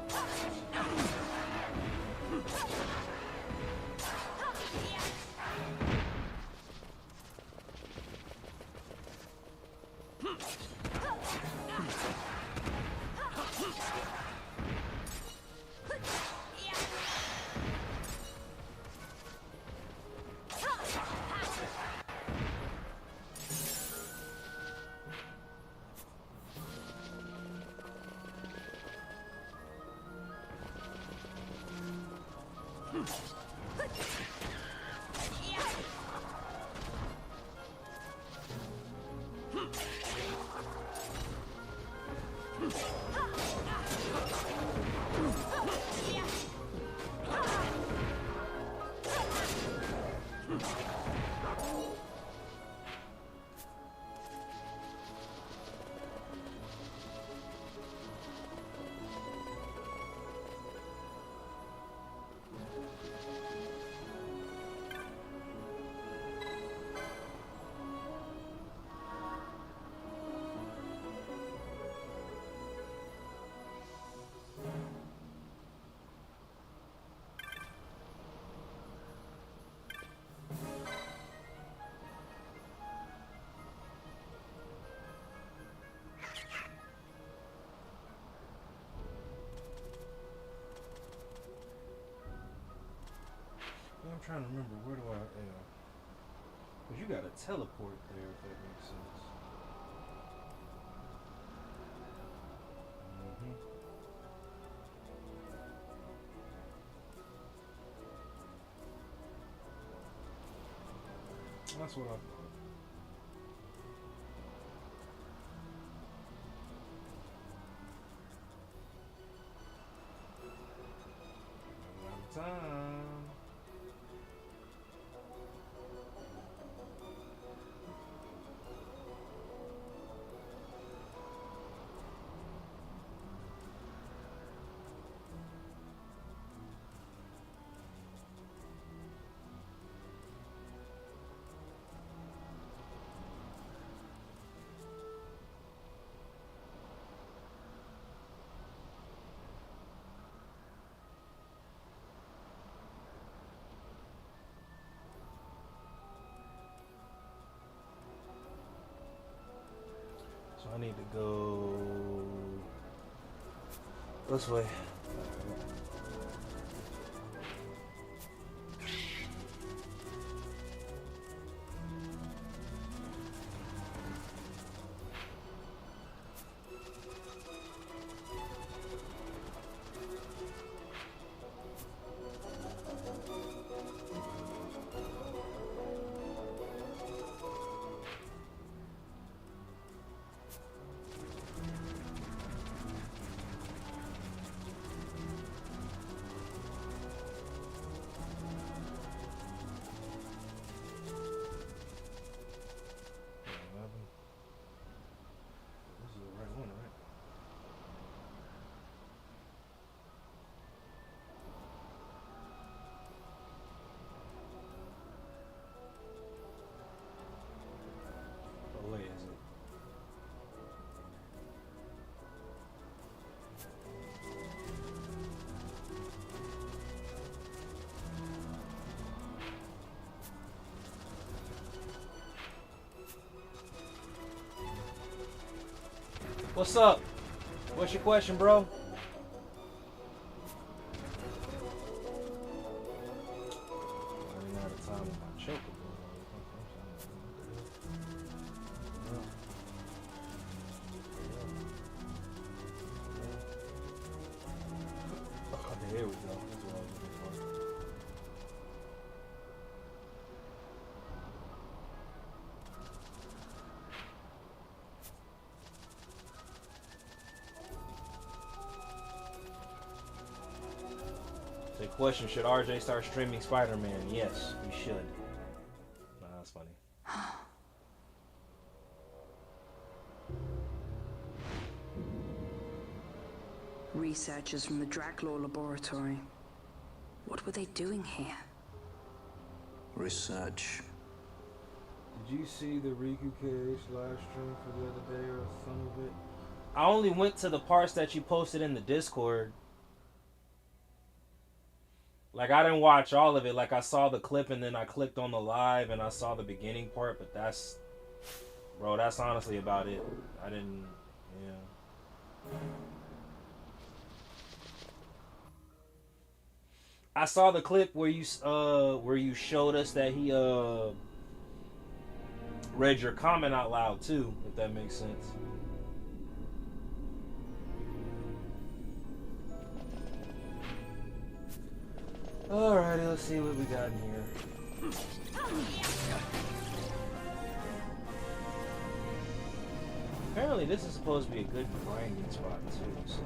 A: I'm trying to remember, where do I, because you gotta teleport there, if that makes sense. That's what I thought. Time. So I need to go this way. What's up? What's your question, bro? Running out of time with my choker, bro. There we go. That's what I was looking for. Question: should RJ start streaming Spider-Man? Yes, we should. Nah, that's funny.
G: Researchers from the Draculaur laboratory. What were they doing here?
E: Research.
A: Did you see the Riku Cage live stream for the other day or some of it? I only went to the parts that you posted in the Discord. Like, I didn't watch all of it. Like, I saw the clip and then I clicked on the live and I saw the beginning part, but that's... Bro, that's honestly about it. I didn't... Yeah. I saw the clip where you showed us that he read your comment out loud too, if that makes sense. Alrighty, let's see what we got in here. Apparently this is supposed to be a good grinding spot too, so.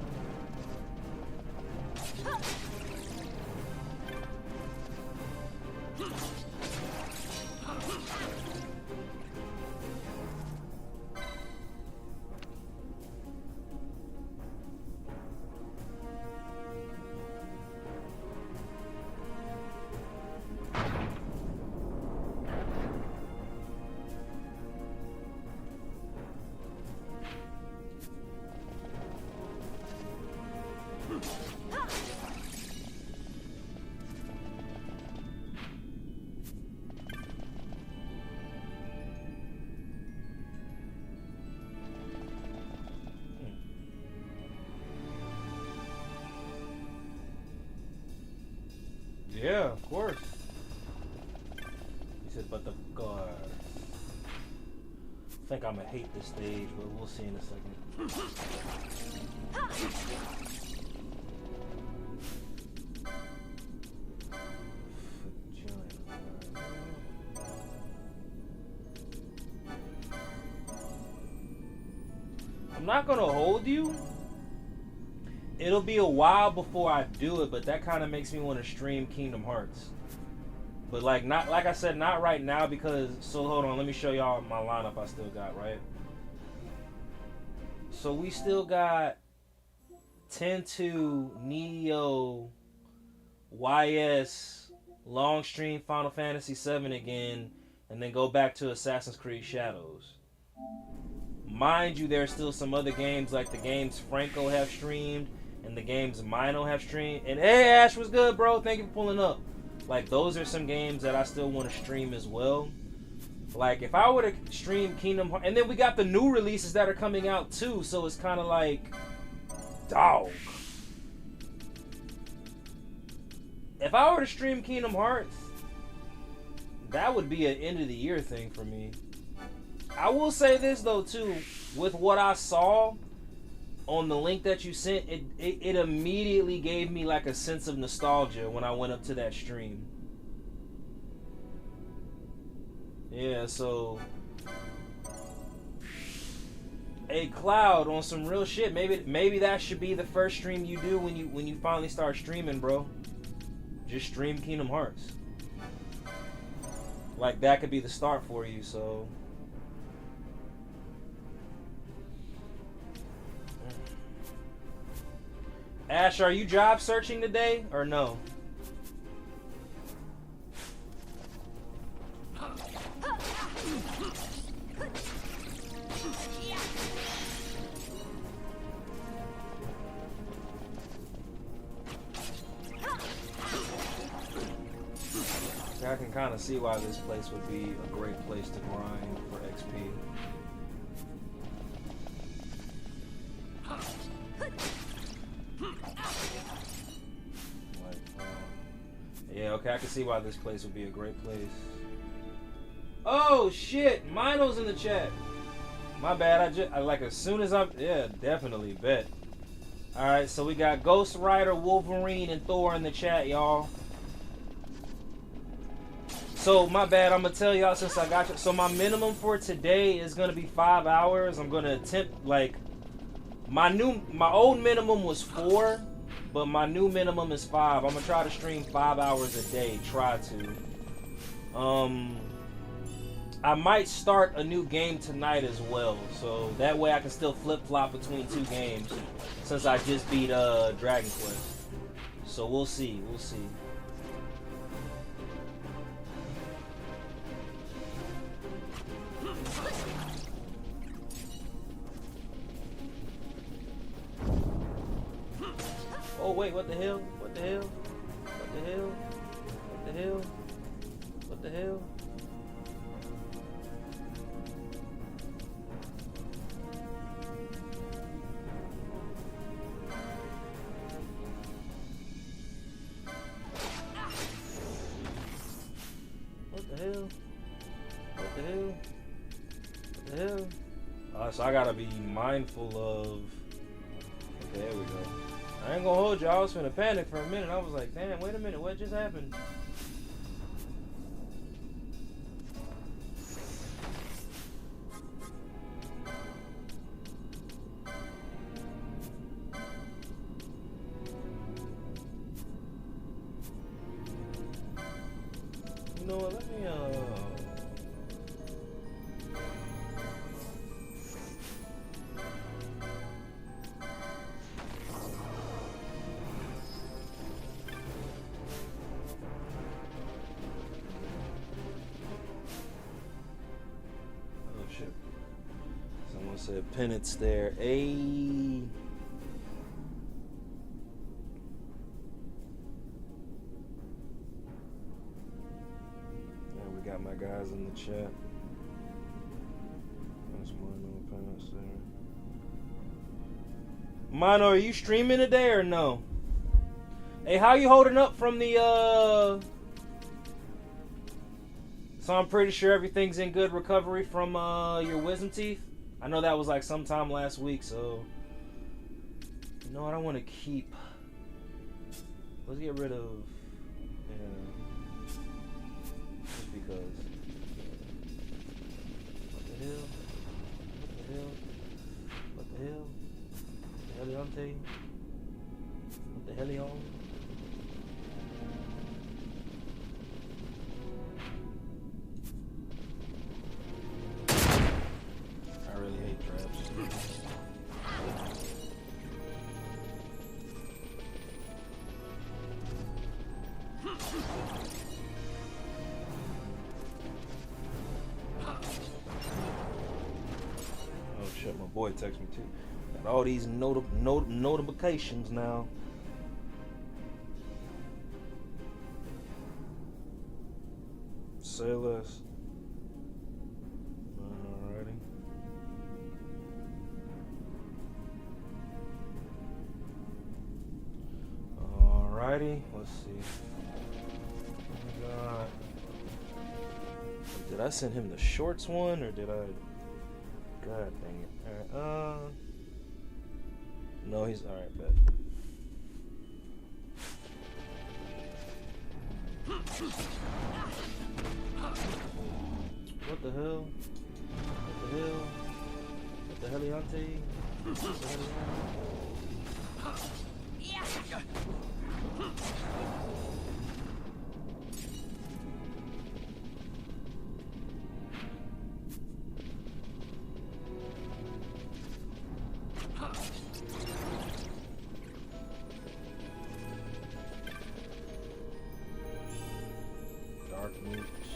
A: Yeah, of course. He said, but the guard. I think I'm gonna hate this stage, but we'll see in a second. I'm not gonna hold you. It'll be a while before I do it, but that kind of makes me want to stream Kingdom Hearts. But like I said, not right now because, so hold on, let me show y'all my lineup I still got, right? So we still got 10-2, Neo, YS, long stream Final Fantasy VII again, and then go back to Assassin's Creed Shadows. Mind you, there's still some other games like the games Franco have streamed and the games Mino have streamed. And hey, Ash, was good, bro? Thank you for pulling up. Like, those are some games that I still want to stream as well. Like, if I were to stream Kingdom Hearts, and then we got the new releases that are coming out too, so it's kind of like, dog. If I were to stream Kingdom Hearts, that would be an end of the year thing for me. I will say this though too, with what I saw on the link that you sent, it immediately gave me like a sense of nostalgia when I went up to that stream. Yeah, so a Cloud on some real shit. Maybe that should be the first stream you do when you finally start streaming, bro. Just stream Kingdom Hearts. Like, that could be the start for you, so. Ash, are you job searching today or no? I can kind of see why this place would be a great place to grind for XP. Yeah, okay, I can see why this place would be a great place. Oh shit, Mino's in the chat. My bad, I like as soon as yeah, definitely, bet. Alright, so we got Ghost Rider, Wolverine, and Thor in the chat, y'all. So, my bad, I'm gonna tell y'all since I got you. So, my minimum for today is gonna be 5 hours. I'm gonna attempt, like, my old minimum was 4. but my new minimum is 5. I'm gonna try to stream 5 hours a day. Try to. I might start a new game tonight as well, so that way I can still flip-flop between 2 games, since I just beat Dragon Quest. So we'll see. Oh wait, what the hell? What the hell? What the hell? What the hell? What the hell? What the hell? What the hell? What the hell? So I gotta be mindful of. Okay, there we go. I ain't gonna hold you. I was finna panic for a minute. I was like, damn, wait a minute, what just happened? You know what, let me, oh shit. Someone said penance there. Ayy. Got my guys in the chat. That's Mono, Mono, are you streaming today or no? Hey, how you holding up from the So I'm pretty sure everything's in good recovery from your wisdom teeth. I know that was like sometime last week, so you know what, I want to keep. Let's get rid of. Just because. What the hell? What the hell? What the hell? What the hell, Heliante? What the hell, I really hate traps. Oh shit, my boy texted me too. Got all these notifications now. Say less. Alrighty. Alrighty, let's see. God. Did I send him the shorts one or did I? God dang it. Alright, no, he's alright, bet. What the hell? What the hell? What the heliante? What the heliante? Dark Moots.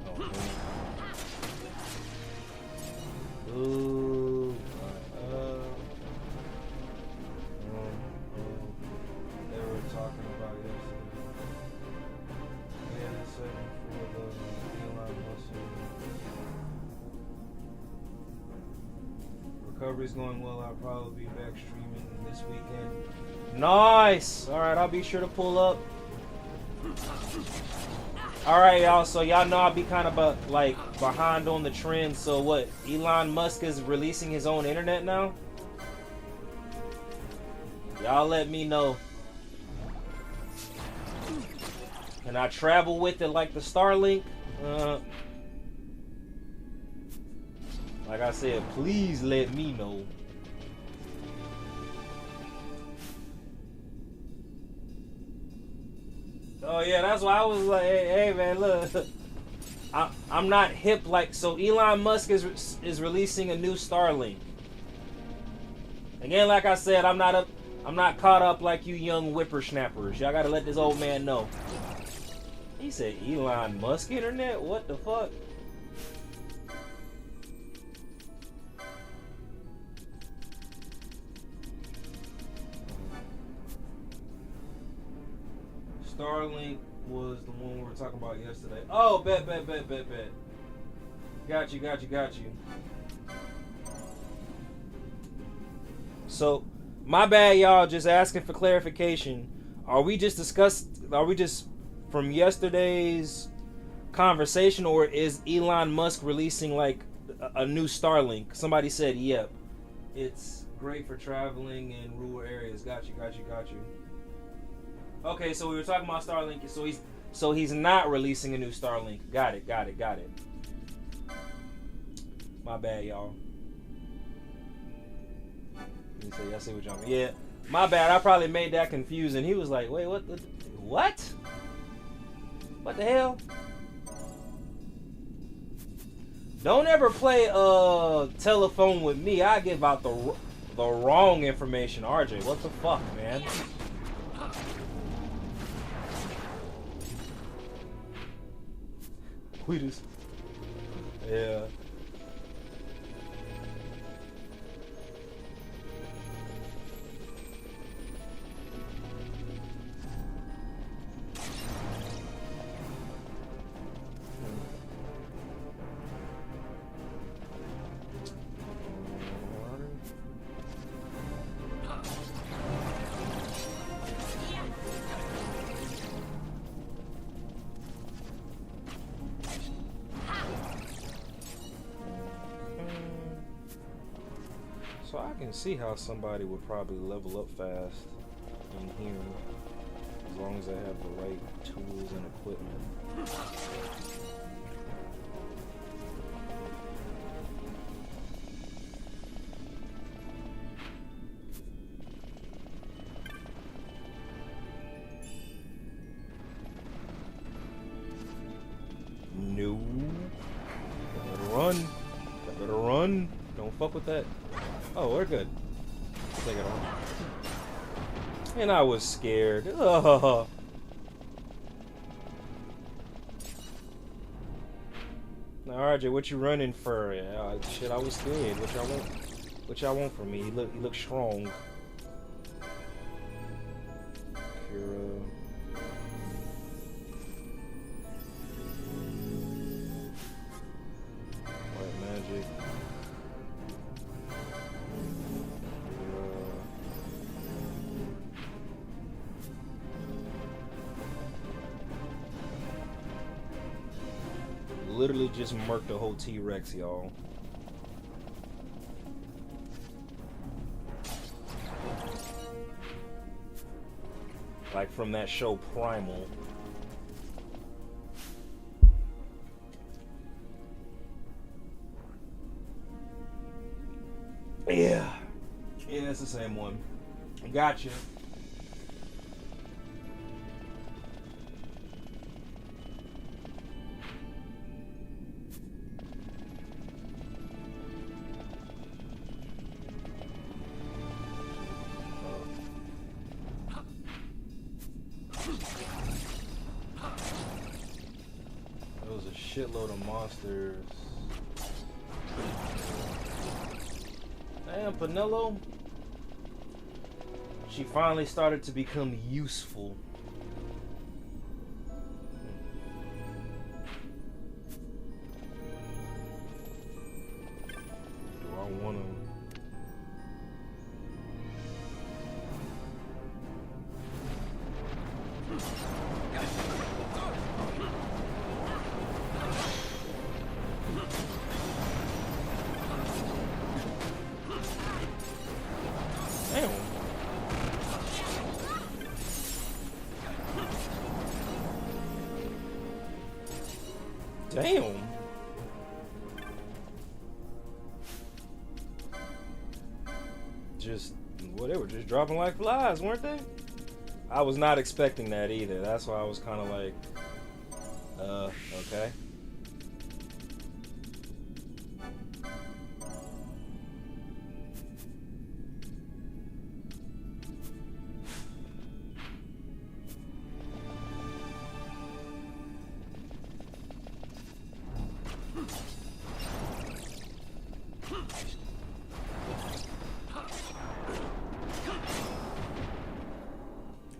A: Oh, man. Ooh. They were talking about yesterday. Yeah, they said for the Elon Musk. Recovery's going well. I'll probably be back streaming this weekend. Nice! Alright, I'll be sure to pull up. Alright, y'all, so y'all know I'll be kind of like behind on the trend. So what, Elon Musk is releasing his own internet now? Y'all let me know. Can I travel with it like the Starlink? Like I said, please let me know. Oh yeah, that's why I was like, hey man, look, I'm not hip like. So Elon Musk is releasing a new Starlink. Again, like I said, I'm not caught up like you young whippersnappers. Y'all gotta let this old man know. He said Elon Musk internet? What the fuck? Starlink was the one we were talking about yesterday. Oh, bet. Got you. So, my bad, y'all. Just asking for clarification. Are we just from yesterday's conversation, or is Elon Musk releasing like a new Starlink? Somebody said, yep. It's great for traveling in rural areas. Got you. Okay, so we were talking about Starlink. So he's not releasing a new Starlink. Got it. My bad, y'all. I see what y'all mean. Yeah, my bad. I probably made that confusing. He was like, wait, what? What the hell? Don't ever play telephone with me. I give out the wrong information. RJ, what the fuck, man? We just... Yeah. So I can see how somebody would probably level up fast in here, as long as they have the right tools and equipment. No. Better run. Don't fuck with that. Oh, we're good. Take it on. And I was scared. Oh. Now, RJ, what you running for? Yeah, shit, I was scared. What y'all want from me? You look strong. Kira. White magic. Literally just murked the whole T-Rex, y'all. Like from that show Primal. Yeah, it's the same one. Gotcha. There was a shitload of monsters. Damn, Penelo. She finally started to become useful. Do I want to... Damn. Just, well, they were just dropping like flies, weren't they? I was not expecting that either. That's why I was kind of like, okay.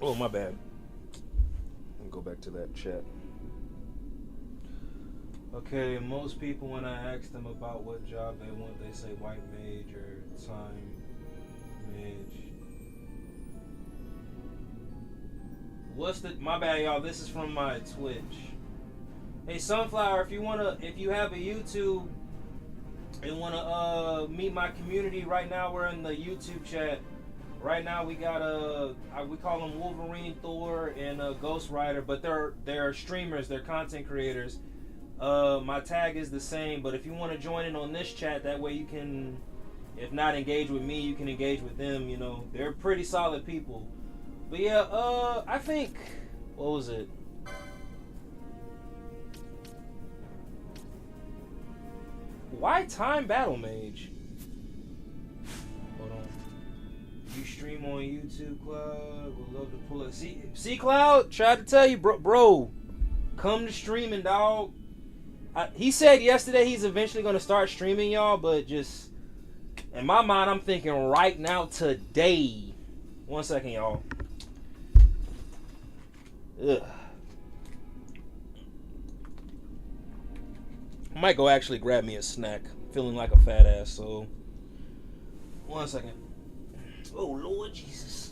A: Oh, my bad. Let me go back to that chat. Okay, most people, when I ask them about what job they want, they say white mage or time mage. What's the... My bad, y'all. This is from my Twitch. Hey, Sunflower, if you have a YouTube and wanna meet my community, right now we're in the YouTube chat. Right now we got we call them Wolverine, Thor, and Ghost Rider, but they're streamers, they're content creators. My tag is the same, but if you want to join in on this chat, that way you can, if not engage with me, you can engage with them. You know, they're pretty solid people. But yeah, I think, what was it? Why Time Battle Mage? Hold on. You stream on YouTube, Cloud. Would love to pull it. See, Cloud. Tried to tell you, bro. Come to streaming, dog. He said yesterday he's eventually gonna start streaming, y'all. But just in my mind, I'm thinking right now, today. 1 second, y'all. Ugh. I might go actually grab me a snack. Feeling like a fat ass. So 1 second. Oh, Lord Jesus.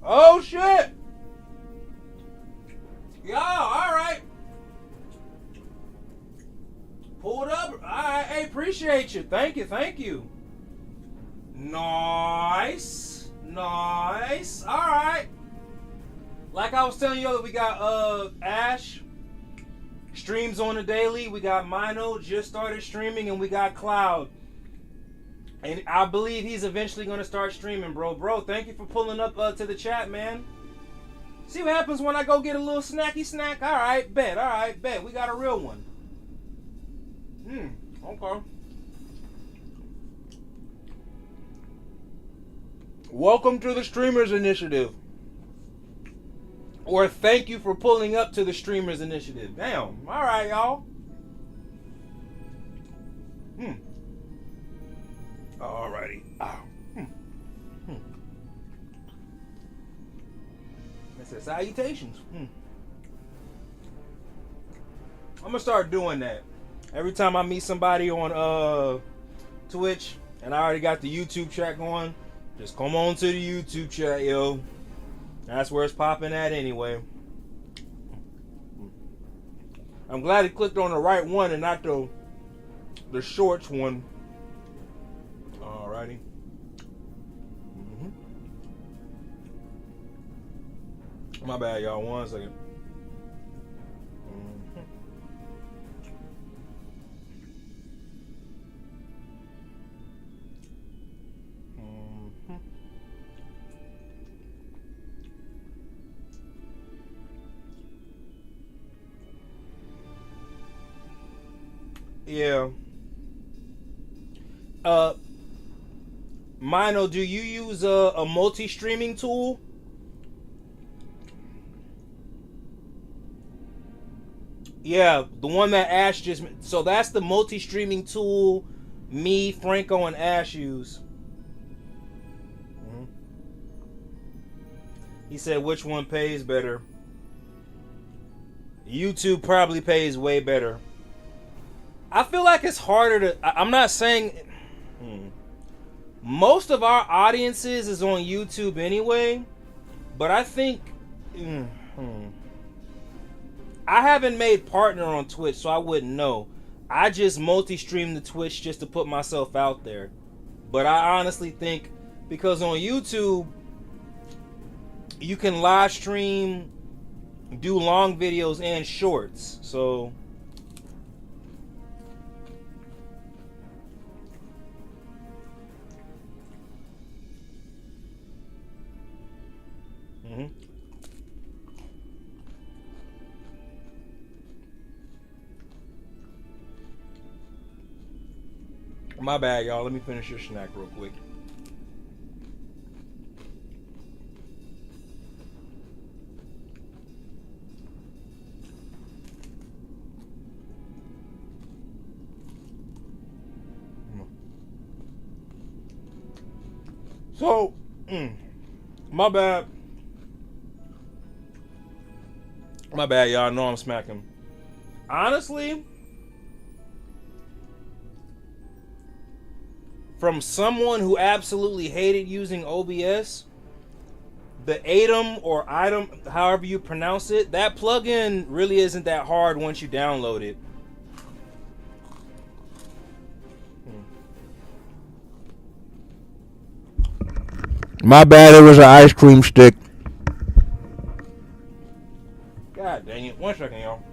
A: Oh shit! Yeah, alright. Pulled up. Alright, hey, appreciate you. Thank you. Nice. Alright. Like I was telling you, we got Ash streams on the daily. We got Mino just started streaming, and we got Cloud. And I believe he's eventually going to start streaming, bro. Bro, thank you for pulling up to the chat, man. See what happens when I go get a little snacky snack? All right, bet. We got a real one. Okay. Welcome to the Streamers Initiative. Or thank you for pulling up to the Streamers Initiative. Damn. All right, y'all. Alrighty. That says salutations. I'm gonna start doing that. Every time I meet somebody on Twitch and I already got the YouTube chat going, Just come on to the YouTube chat, yo. That's where it's popping at anyway. I'm glad he clicked on the right one and not the shorts one. Alrighty. My bad, y'all. 1 second. Yeah. Mino, do you use a multi-streaming tool? Yeah, the one that Ash just... So that's the multi-streaming tool me, Franco, and Ash use. He said, which one pays better? YouTube probably pays way better. I feel like it's harder to... I'm not saying... Most of our audiences is on YouTube anyway. But I think... I haven't made partner on Twitch, so I wouldn't know. I just multi-stream the Twitch just to put myself out there. But I honestly think... Because on YouTube... You can live stream... Do long videos and shorts. So... My bad, y'all. Let me finish your snack real quick. So, my bad. My bad, y'all. I know I'm smacking. Honestly, from someone who absolutely hated using OBS, the ATEM or item, however you pronounce it, that plugin really isn't that hard once you download it. My bad, it was an ice cream stick. God dang it. 1 second, y'all.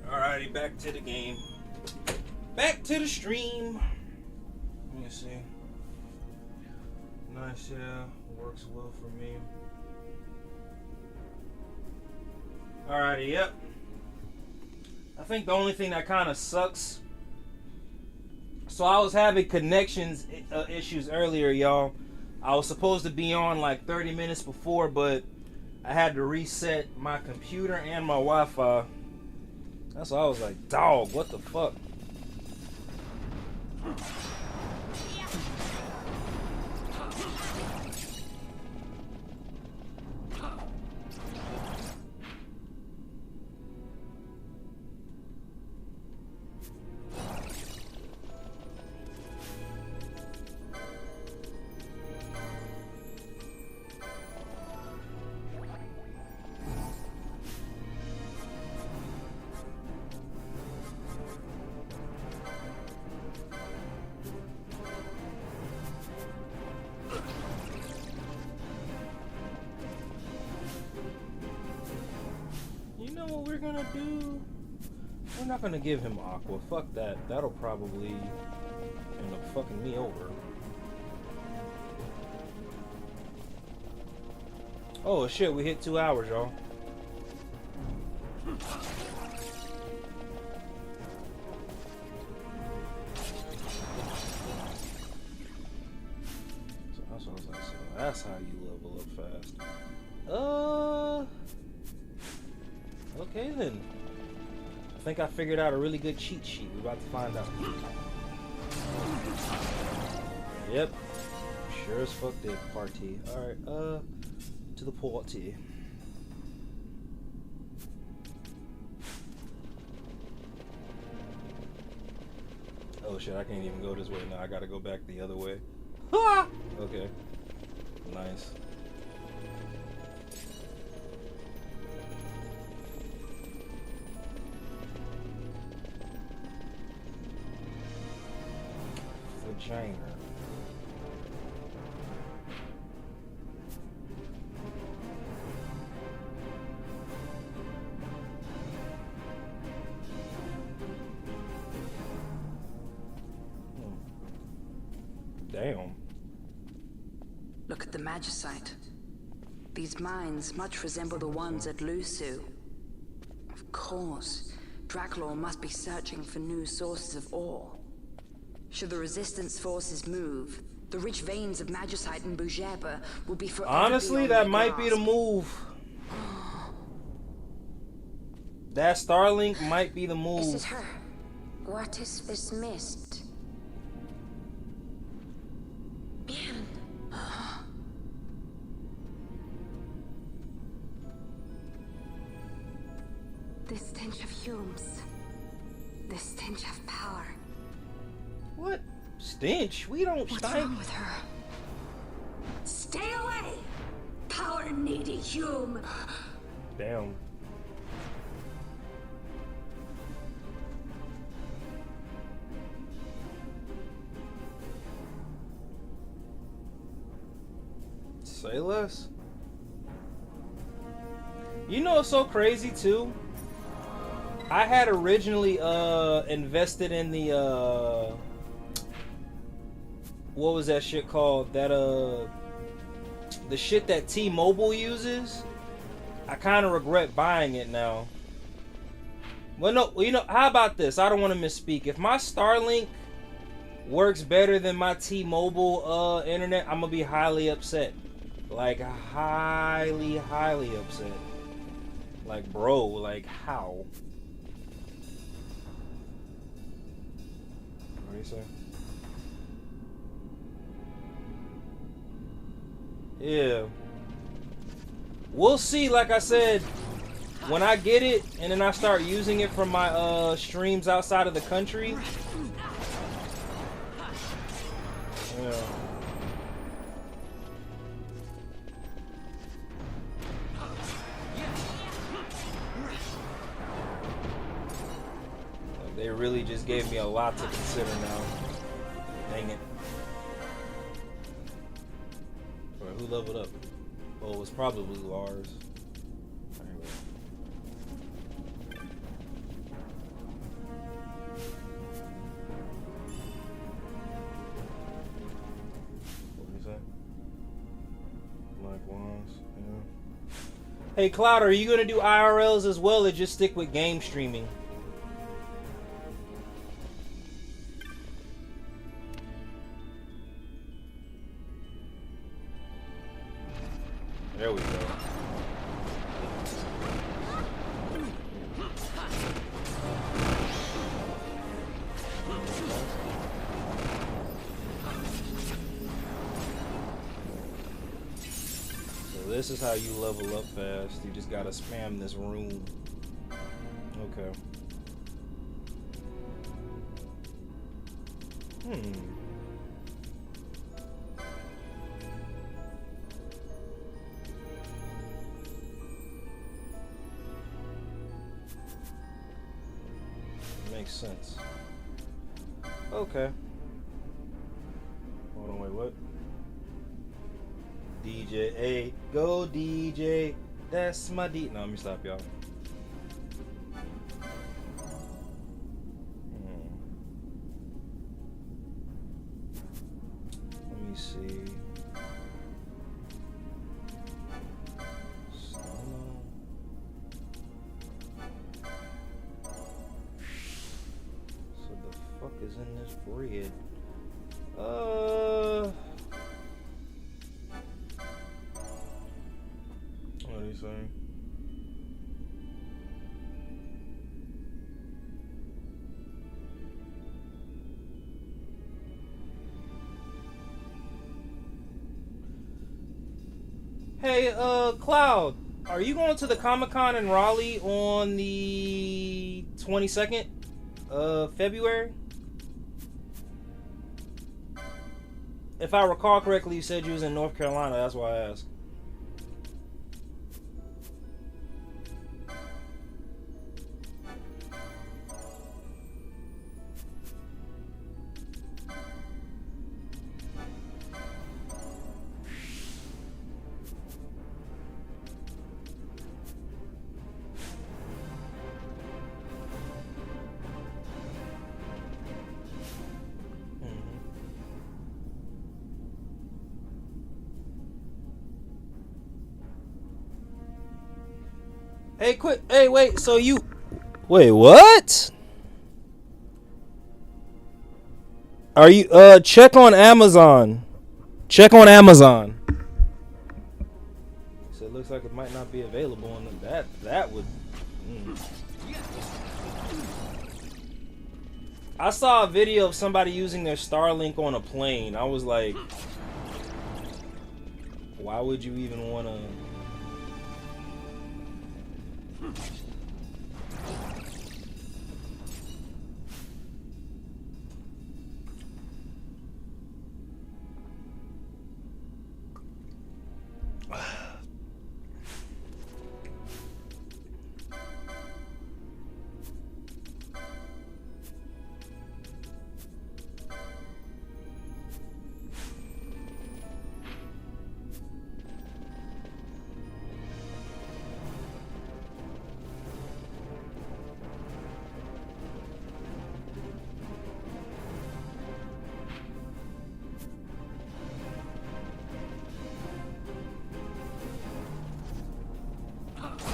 A: Alrighty, back to the game. Back to the stream. Let me see. Nice, yeah. Works well for me. Alrighty, yep. I think the only thing that kind of sucks. So I was having connections issues earlier, y'all. I was supposed to be on like 30 minutes before, but I had to reset my computer and my Wi-Fi. That's why I was like, dog, what the fuck? we're gonna do... We're not gonna give him Aqua. Fuck that. That'll probably end up fucking me over. Oh shit, we hit 2 hours, y'all. So that's how you level up fast. Okay then. I think I figured out a really good cheat sheet. We're about to find out. Yep. Sure as fuck did. Party. Alright, to the party. Oh shit, I can't even go this way now. I gotta go back the other way. Okay. Nice. Vagina. Damn.
G: Look at the Magicite. These mines much resemble the ones at Lusu. Of course, Draculaur must be searching for new sources of ore. Should the Resistance forces move, the rich veins of Magicite and Bujeba will be forever.
A: Honestly, that might be the move. That Starlink might be the move.
C: Is it her? What is this mist? Man.
F: The stench of fumes. The stench of power.
A: What? Stench? We don't
F: What's
A: stink.
F: wrong with her? Stay away! Power needy Hume!
A: Damn. Say less. You know what's so crazy too? I had originally invested in the what was that shit called? That the shit that T-Mobile uses. I kind of regret buying it now. Well, no, you know, how about this? I don't want to misspeak. If my Starlink works better than my T-Mobile internet, I'm gonna be highly upset. Like highly upset. Like, bro, like how? What do you say? Yeah. We'll see, like I said, when I get it and then I start using it from my streams outside of the country. Yeah. They really just gave me a lot to consider now. Dang it. Alright, who leveled up? Oh, it was probably Lars. Anyway. What did he say? Black Wands, yeah. Hey, Cloud, are you gonna do IRLs as well or just stick with game streaming? There we go. So this is how you level up fast. You just gotta spam this room. Okay. Makes sense. Okay. Hold on, wait, what? DJ, hey, go DJ. That's my D. No, let me stop, y'all. see. Stono. So the fuck is in this bread? What are you saying? Hey, Cloud, are you going to the Comic-Con in Raleigh on the 22nd of February? If I recall correctly, you said you was in North Carolina. That's why I asked. Hey, quick. Hey, wait. So you... Wait, what? Are you... check on Amazon. Check on Amazon. So it looks like it might not be available on the... That would... I saw a video of somebody using their Starlink on a plane. I was like... Why would you even want to...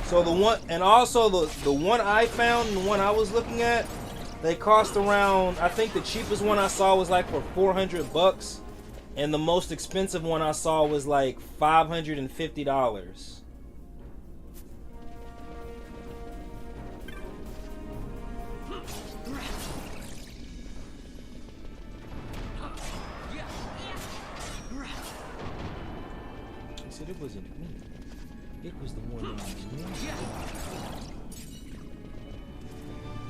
A: So the one, and also the one I found, and the one I was looking at, they cost around, I think the cheapest one I saw was like for $400, and the most expensive one I saw was like $550. I said it wasn't me. It was the one on me.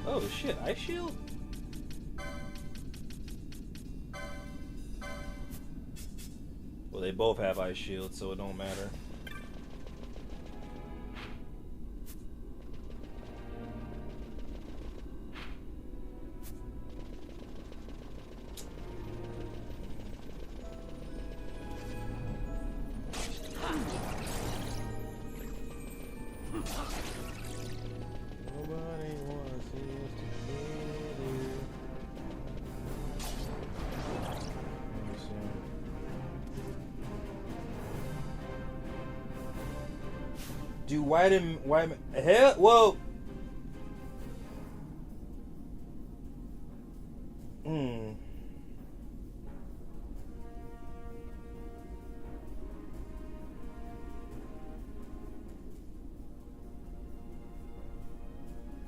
A: Oh shit, ice shield? Well, they both have ice shields, so it don't matter. Nobody wants us together. Let me see. Do white hell? Whoa.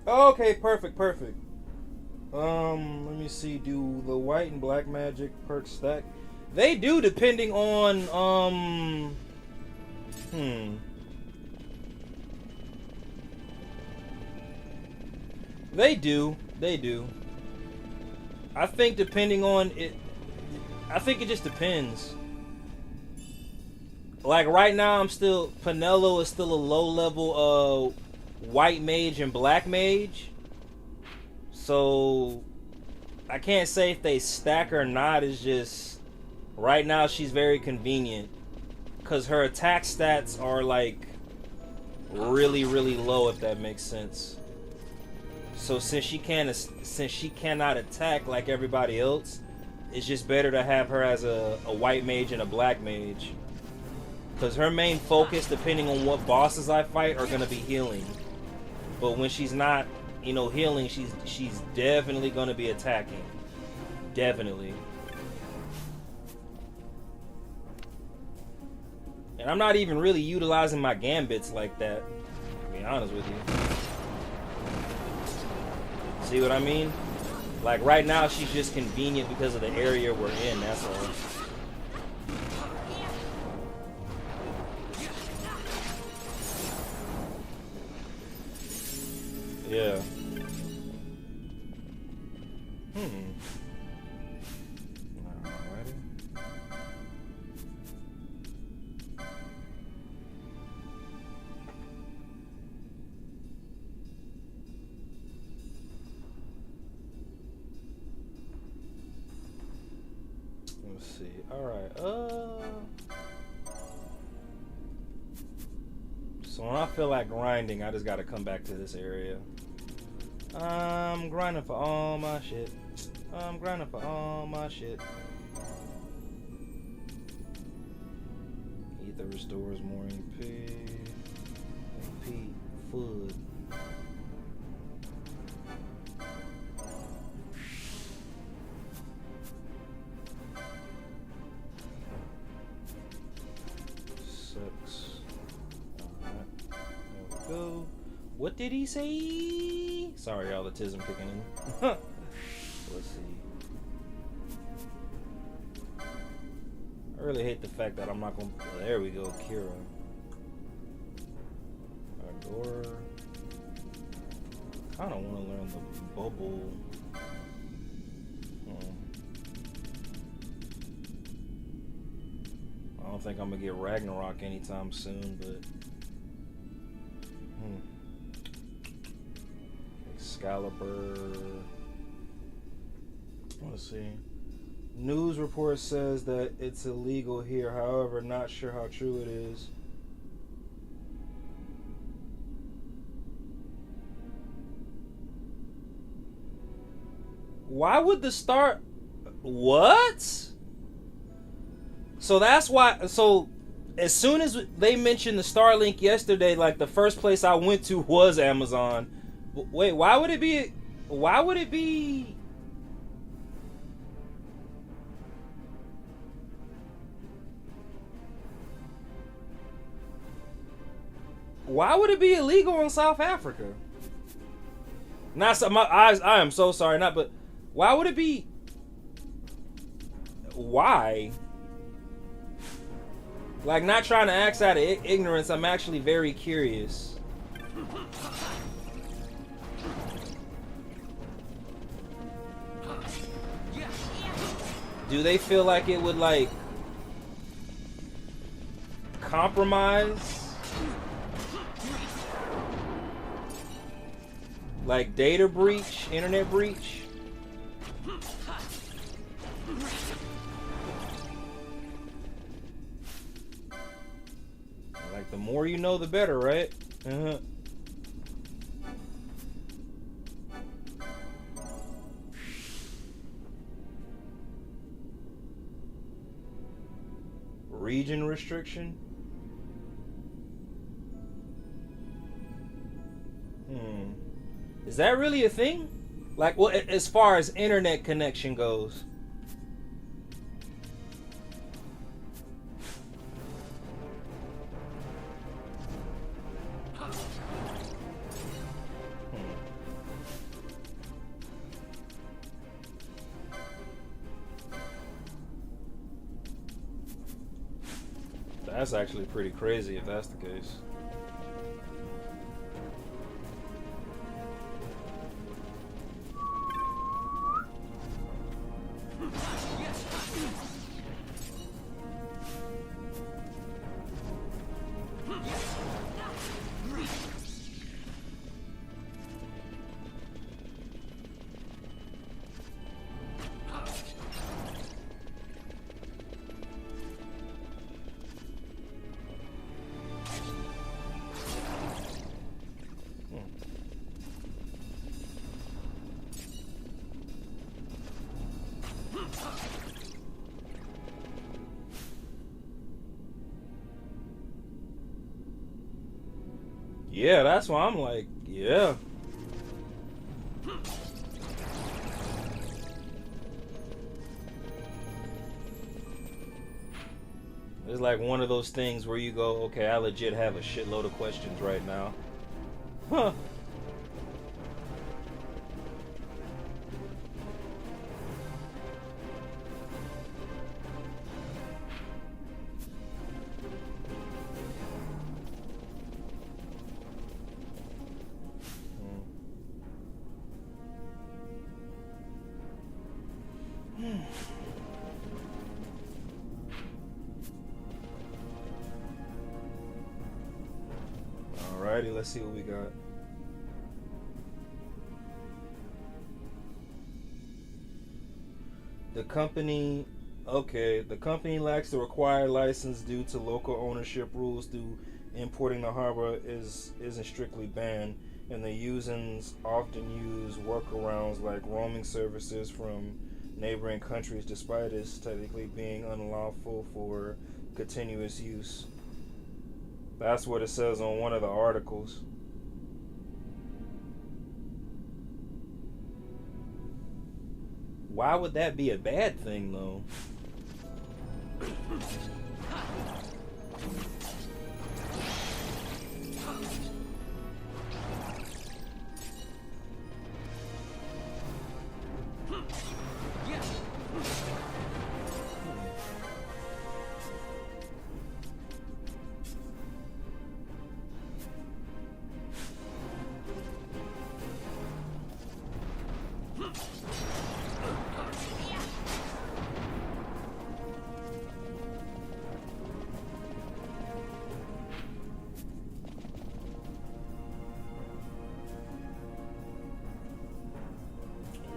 A: Okay, perfect. Let me see. Do the white and black magic perks stack? They do, depending on They do. I think depending on it, I think it just depends. Like right now, Pinello is still a low level white mage and black mage. So I can't say if they stack or not. It's just right now she's very convenient because her attack stats are like really low, if that makes sense. So since she cannot attack like everybody else, it's just better to have her as a white mage and a black mage. Because her main focus, depending on what bosses I fight, are going to be healing. But when she's not, you know, healing, she's definitely going to be attacking. Definitely. And I'm not even really utilizing my gambits like that, to be honest with you. See what I mean? Like right now, she's just convenient because of the area we're in, that's all. Yeah. Alrighty. Let's see. Alright, so when I feel like grinding, I just gotta come back to this area. I'm grinding for all my shit. I'm grinding for all my shit. Ether restores more EP. Food. Go. What did he say? Sorry, y'all, the tism kicking in. Let's see. I really hate the fact that I'm not gonna. There we go, Kira. Agora. I don't want to learn the bubble. I don't think I'm gonna get Ragnarok anytime soon, but. Excalibur. Let's see. News report says that it's illegal here. However, not sure how true it is. Why would the star... What? So that's why... So as soon as they mentioned the Starlink yesterday, like the first place I went to was Amazon. Wait, why would it be... Why would it be... Why would it be illegal in South Africa? Not so, my eyes. I am so sorry. Not, but why would it be? Why? Like, not trying to act out of ignorance. I'm actually very curious. Do they feel like it would like compromise? Like data breach, internet breach? Like the more you know, the better, right? Uh-huh. Region restriction? Is that really a thing? Like, well, as far as internet connection goes. That's actually pretty crazy if that's the case. Yeah, that's why I'm like, yeah. It's like one of those things where you go, okay, I legit have a shitload of questions right now. Huh. Alrighty, let's see what we got. The company lacks the required license due to local ownership rules through importing the harbor isn't strictly banned, and the users often use workarounds like roaming services from neighboring countries despite it technically being unlawful for continuous use. That's what it says on one of the articles. Why would that be a bad thing, though?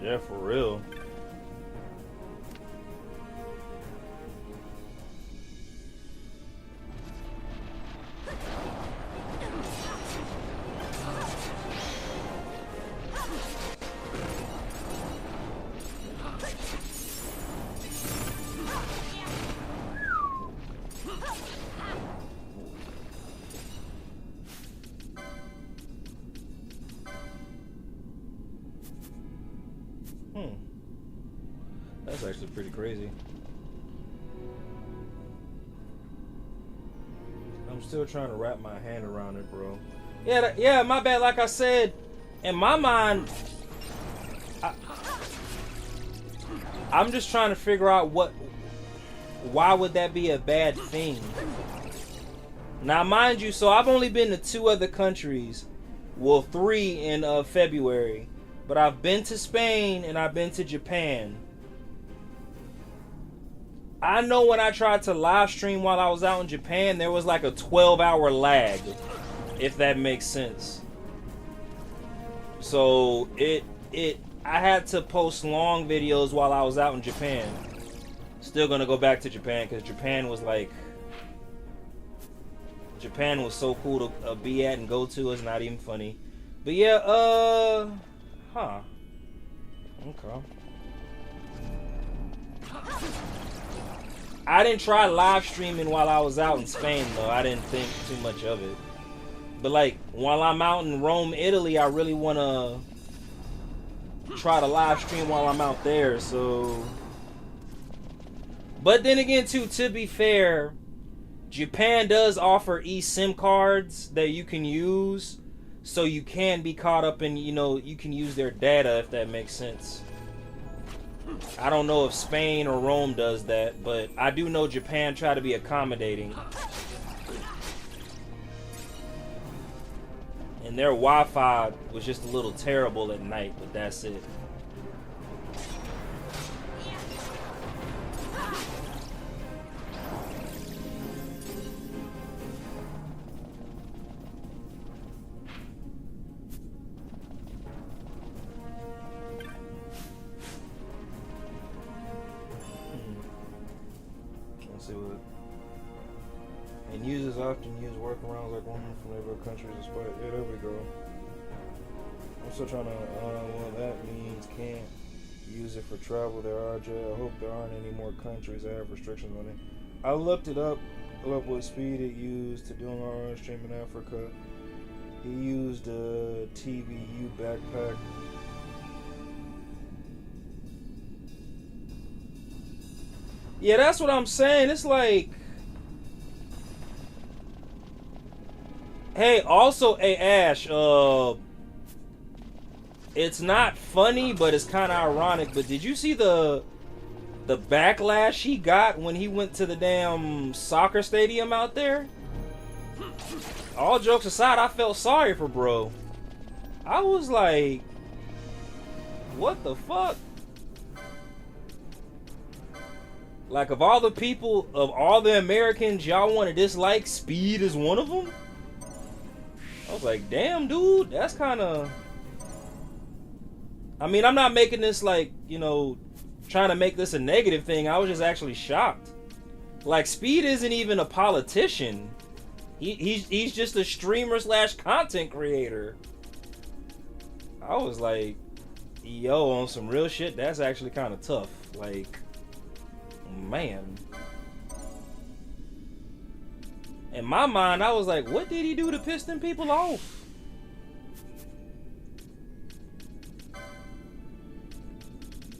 A: Yeah, for real. That's actually pretty crazy. I'm still trying to wrap my hand around it, bro. Yeah, my bad. Like I said, in my mind, I'm just trying to figure out why would that be a bad thing? Now, mind you, so I've only been to 2 other countries. Well, 3 in February. But I've been to Spain and I've been to Japan. I know when I tried to live stream while I was out in Japan, there was like a 12-hour lag, if that makes sense. So I had to post long videos while I was out in Japan. Still gonna go back to Japan because Japan was so cool to be at and go to. It's not even funny. But yeah, okay. I didn't try live streaming while I was out in Spain, though. I didn't think too much of it. But, like, while I'm out in Rome, Italy, I really want to try to live stream while I'm out there, so... But then again, too, to be fair, Japan does offer eSIM cards that you can use, so you can be caught up in, you can use their data, if that makes sense. I don't know if Spain or Rome does that, but I do know Japan try to be accommodating. And their Wi-Fi was just a little terrible at night, but that's it. And users often use workarounds like roaming from neighboring countries despite... Yeah, there we go. I'm still trying to... well, that means can't use it for travel. There are, I hope there aren't any more countries that have restrictions on it. I looked it up. What speed it used to do an online stream in Africa. He used a TVU backpack. Yeah, that's what I'm saying. It's like, hey, also, hey Ash, it's not funny, but it's kind of ironic. But did you see the backlash he got when he went to the damn soccer stadium out there? All jokes aside, I felt sorry for bro. I was like, what the fuck? Like, of all the people, of all the Americans y'all want to dislike, Speed is one of them? I was like, damn, dude, that's kind of... I mean, I'm not making this like, you know, trying to make this a negative thing. I was just actually shocked. Like, Speed isn't even a politician. He's just a streamer / content creator. I was like, yo, on some real shit, that's actually kind of tough. Like, man. In my mind, I was like, what did he do to piss them people off?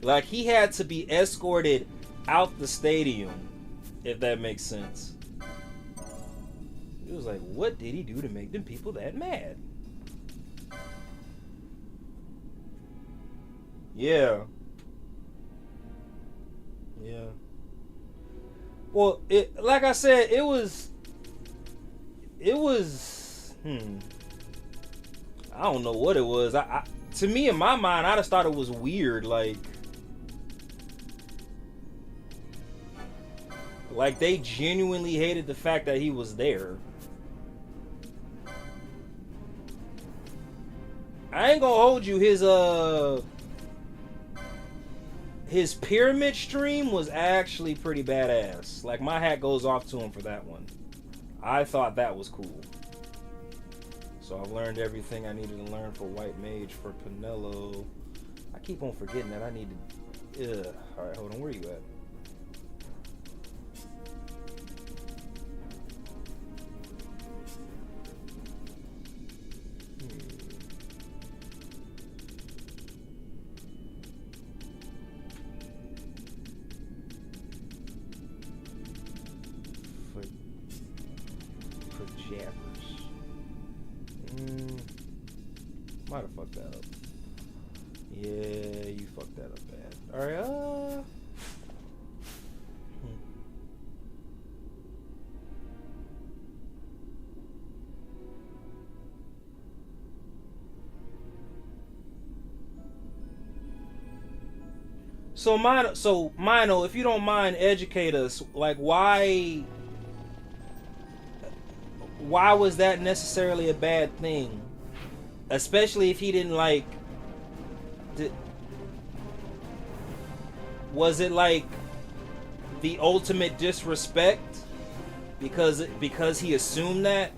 A: Like, he had to be escorted out the stadium, if that makes sense. It was like, what did he do to make them people that mad? Yeah. Yeah. Well, like I said, it was I don't know what it was. To me, in my mind, I just thought it was weird, like they genuinely hated the fact that he was there. I ain't gonna hold you, his pyramid stream was actually pretty badass. Like, my hat goes off to him for that one. I thought that was cool. So I've learned everything I needed to learn for White Mage for Pinello. I keep on forgetting that I need to... Alright, hold on, where you at? Might have fucked that up. Yeah, you fucked that up bad. Alright, So Mino, if you don't mind, educate us. Like, why was that necessarily a bad thing? Especially if he didn't like... Was it like the ultimate disrespect? Because he assumed that?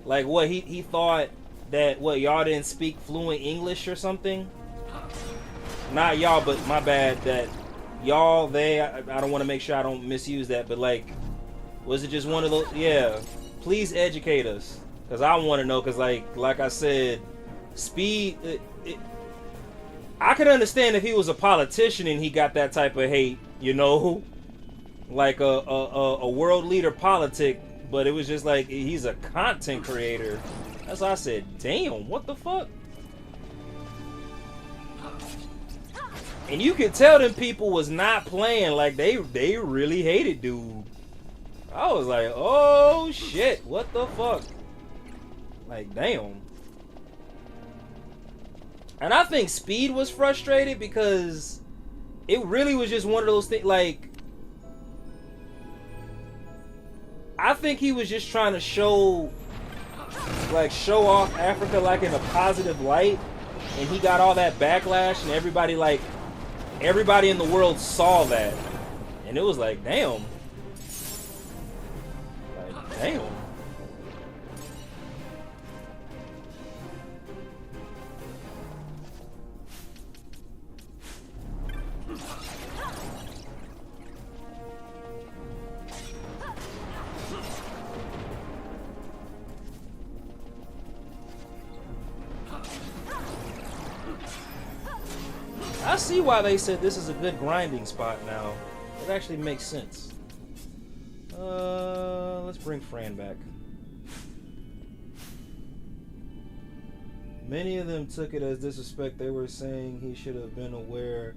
A: Like, what, he thought that, what, y'all didn't speak fluent English or something? Not y'all, but my bad, that y'all, I don't want to make sure I don't misuse that, but like, was it just one of those? Yeah, please educate us, because I want to know, because like I said, Speed, I could understand if he was a politician and he got that type of hate, you know, like a world leader politic, but it was just like, he's a content creator. That's why I said, damn, what the fuck? And you could tell them people was not playing, like they really hated dude. I was like, oh shit, what the fuck? Like, damn. And I think Speed was frustrated because it really was just one of those things, like, I think he was just trying to show off Africa like in a positive light, and he got all that backlash, and everybody in the world saw that, and it was like, damn. Like, damn. I see why they said this is a good grinding spot now. It actually makes sense. Let's bring Fran back. Many of them took it as disrespect. They were saying he should have been aware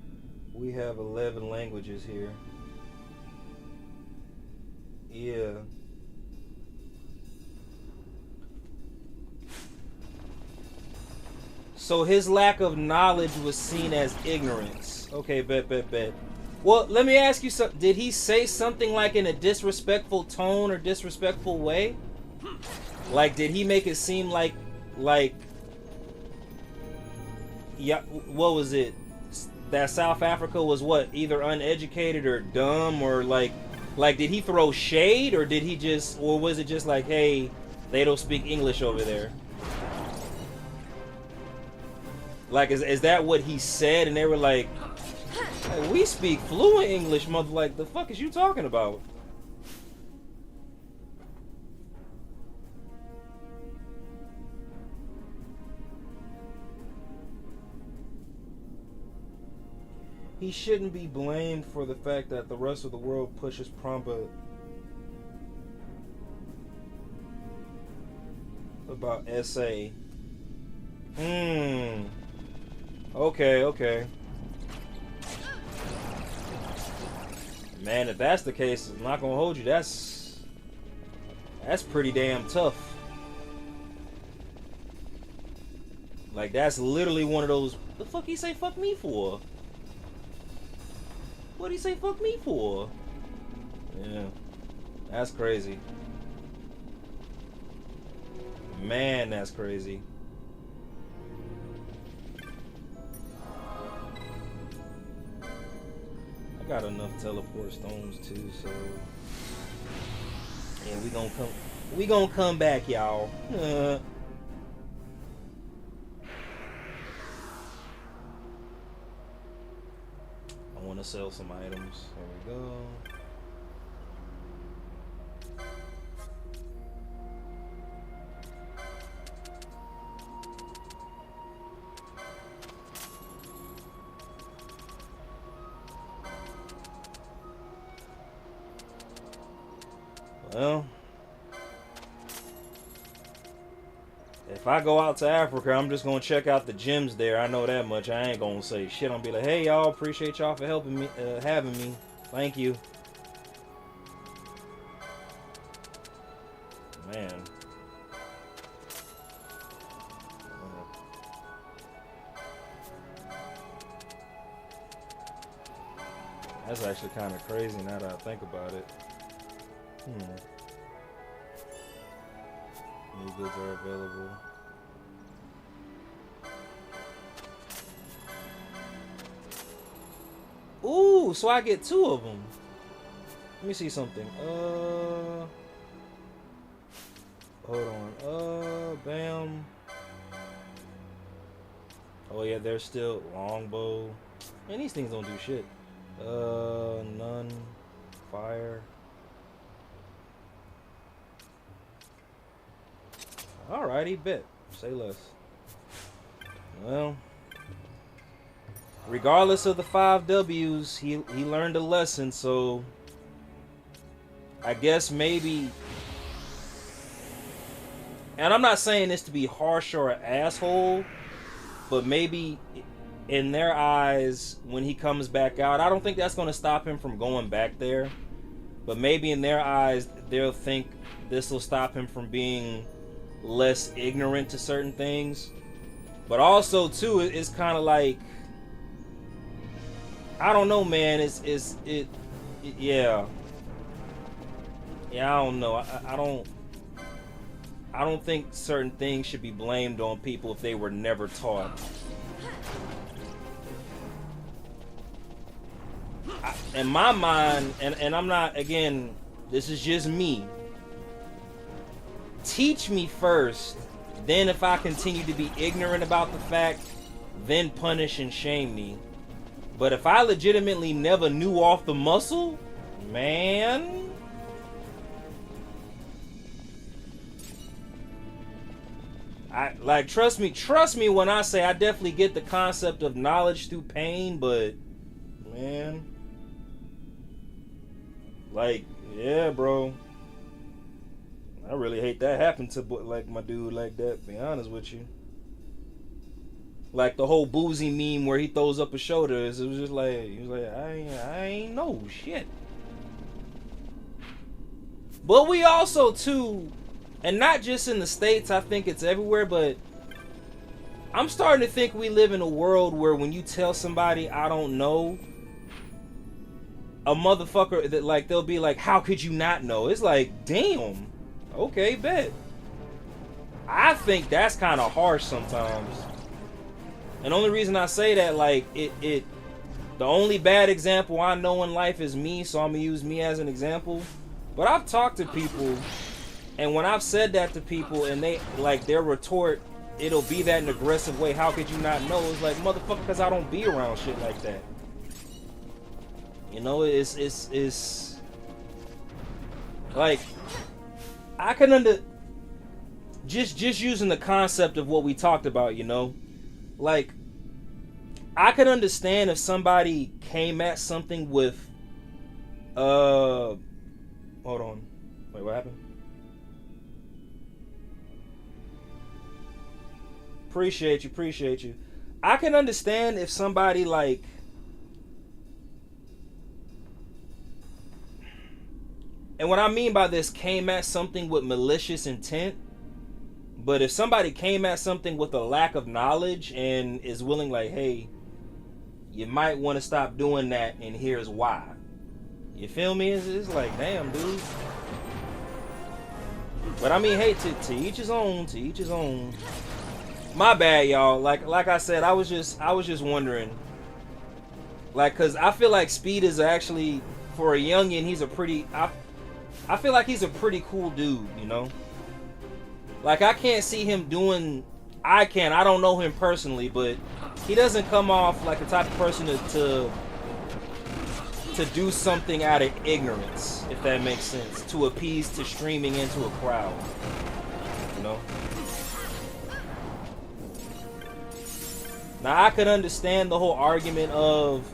A: we have 11 languages here. Yeah. So his lack of knowledge was seen as ignorance. Okay, bet. Well, let me ask you something. Did he say something like in a disrespectful tone or disrespectful way? Like, did he make it seem like, yeah, what was it? That South Africa was what? Either uneducated or dumb, or like did he throw shade, or did he just, or was it just like, hey, they don't speak English over there? Like, is that what he said? And they were like, hey, we speak fluent English, mother. Like, the fuck is you talking about? He shouldn't be blamed for the fact that the rest of the world pushes Pramba about SA. Okay. Man, if that's the case, I'm not gonna hold you. That's pretty damn tough. Like, that's literally one of those. The fuck he say fuck me for? What'd he say fuck me for? Yeah, that's crazy. Man, that's crazy. I got enough teleport stones too, so yeah, we gonna come back, y'all. I want to sell some items. There we go. Well, if I go out to Africa, I'm just gonna check out the gyms there. I know that much. I ain't gonna say shit. I'm gonna be like, hey y'all, appreciate y'all for helping me, having me. Thank you. Man. That's actually kind of crazy now that I think about it. New goods are available. Ooh, so I get 2 of them. Let me see something. Hold on. Bam. Oh yeah, there's still longbow. Man, these things don't do shit. None. Fire. Alrighty, bet. Say less. Well, regardless of the 5 W's, he learned a lesson, so I guess maybe, and I'm not saying this to be harsh or an asshole, but maybe in their eyes, when he comes back out, I don't think that's going to stop him from going back there, but maybe in their eyes, they'll think this will stop him from being less ignorant to certain things. But also too, it's kind of like, I don't know, man. Yeah, I don't know. I don't think certain things should be blamed on people if they were never taught. In my mind, and I'm not, again, this is just me. Teach me first, then if I continue to be ignorant about the fact, then punish and shame me. But if I legitimately never knew off the muscle, man, I like trust me when I say I definitely get the concept of knowledge through pain, but man, like yeah, bro, I really hate that happened to like my dude like that. To be honest with you, like the whole boozy meme where he throws up his shoulders. It was just like he was like I ain't know shit. But we also too, and not just in the States. I think it's everywhere, but I'm starting to think we live in a world where when you tell somebody I don't know, a motherfucker that like they'll be like, how could you not know? It's like, damn, okay, bet. I think that's kind of harsh sometimes. And the only reason I say that, like, the only bad example I know in life is me, so I'm gonna use me as an example. But I've talked to people, and when I've said that to people, and they like their retort, it'll be that in an aggressive way. How could you not know? It's like, motherfucker, because I don't be around shit like that. You know, it's like I can just using the concept of what we talked about. You know, like I could understand if somebody came at something with hold on, wait, what happened? Appreciate you. I can understand if somebody like and what I mean by this came at something with malicious intent. But if somebody came at something with a lack of knowledge and is willing like, hey, you might want to stop doing that and here's why. You feel me? It's like, damn, dude. But I mean, hey, to each his own, to each his own. My bad, y'all. Like I said, I was just wondering. Like, cause I feel like Speed is actually, for a youngin', he's a pretty I feel like he's a pretty cool dude, you know? Like, I can't see him doing... I don't know him personally, but he doesn't come off like the type of person to do something out of ignorance, if that makes sense. To appease to streaming into a crowd. You know? Now, I could understand the whole argument of,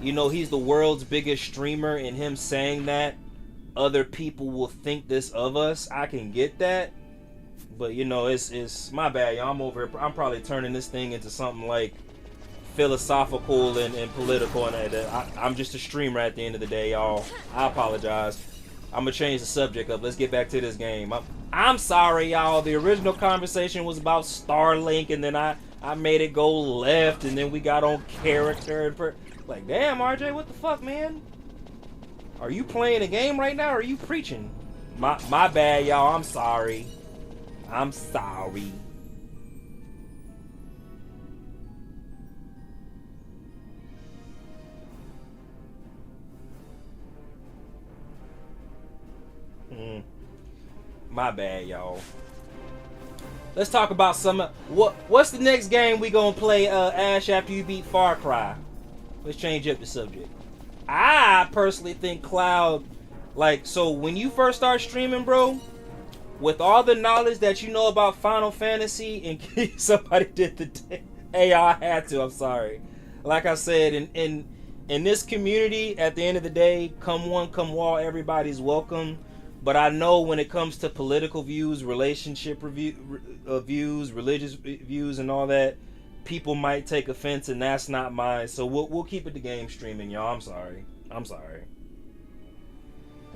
A: you know, he's the world's biggest streamer, and him saying that other people will think this of us. I can get that. But, you know, it's my bad, y'all. I'm probably turning this thing into something like philosophical and political. And I'm just a streamer at the end of the day, y'all. I apologize. I'm going to change the subject up. Let's get back to this game. I'm sorry, y'all. The original conversation was about Starlink, and then I made it go left, and then we got on character. And like, damn, RJ, what the fuck, man? Are you playing a game right now, or are you preaching? My bad, y'all. I'm sorry. I'm sorry. My bad, y'all. Let's talk about what's the next game we gonna play, Ash, after you beat Far Cry? Let's change up the subject. I personally think Cloud, like, so when you first start streaming, bro, with all the knowledge that you know about Final Fantasy, and somebody did the hey, I had to, I'm sorry. Like I said, in this community, at the end of the day, come one, come all, everybody's welcome. But I know when it comes to political views, relationship views, religious views, and all that, people might take offense, and that's not mine. So we'll keep it to game streaming, y'all. I'm sorry.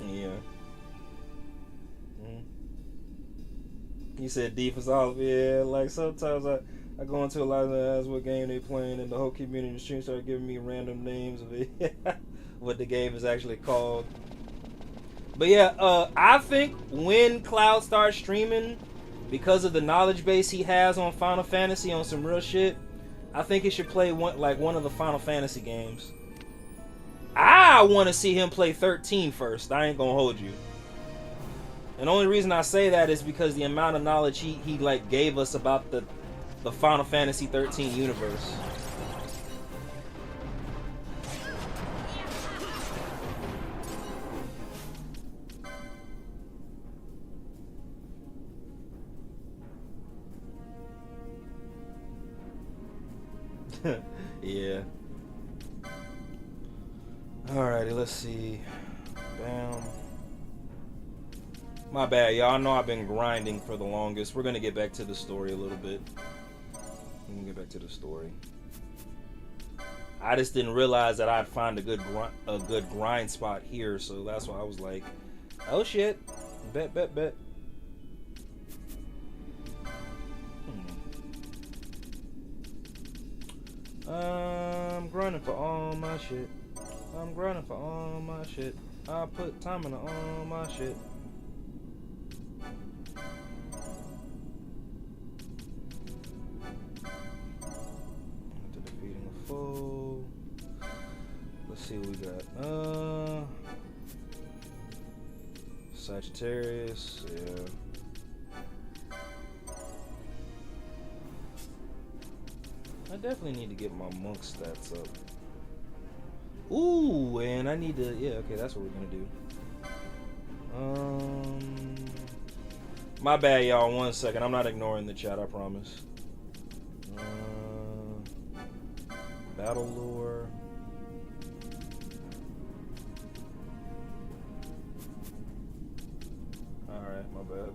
A: Yeah. He said defense off. Yeah, like sometimes I go into a lot of the ask what game they playing, and the whole community in the stream start giving me random names of it, what the game is actually called. But yeah, I think when Cloud starts streaming, because of the knowledge base he has on Final Fantasy, on some real shit, I think he should play one of the Final Fantasy games. I want to see him play 13 first. I ain't gonna hold you. And the only reason I say that is because the amount of knowledge he like gave us about the Final Fantasy 13 universe. Yeah. Alrighty, let's see. Bam. My bad, y'all. I know I've been grinding for the longest. We're gonna get back to the story a little bit. We're gonna get back to the story. I just didn't realize that I'd find a good grind spot here, so that's why I was like, "Oh shit, bet." I'm grinding for all my shit. I'm grinding for all my shit. I put time into all my shit. After defeating a foe. Let's see what we got. Sagittarius, yeah. I definitely need to get my monk stats up. Ooh, and I need to, yeah, okay, that's what we're gonna do. My bad, y'all, 1 second. I'm not ignoring the chat, I promise. Battle lore. Alright, my bad.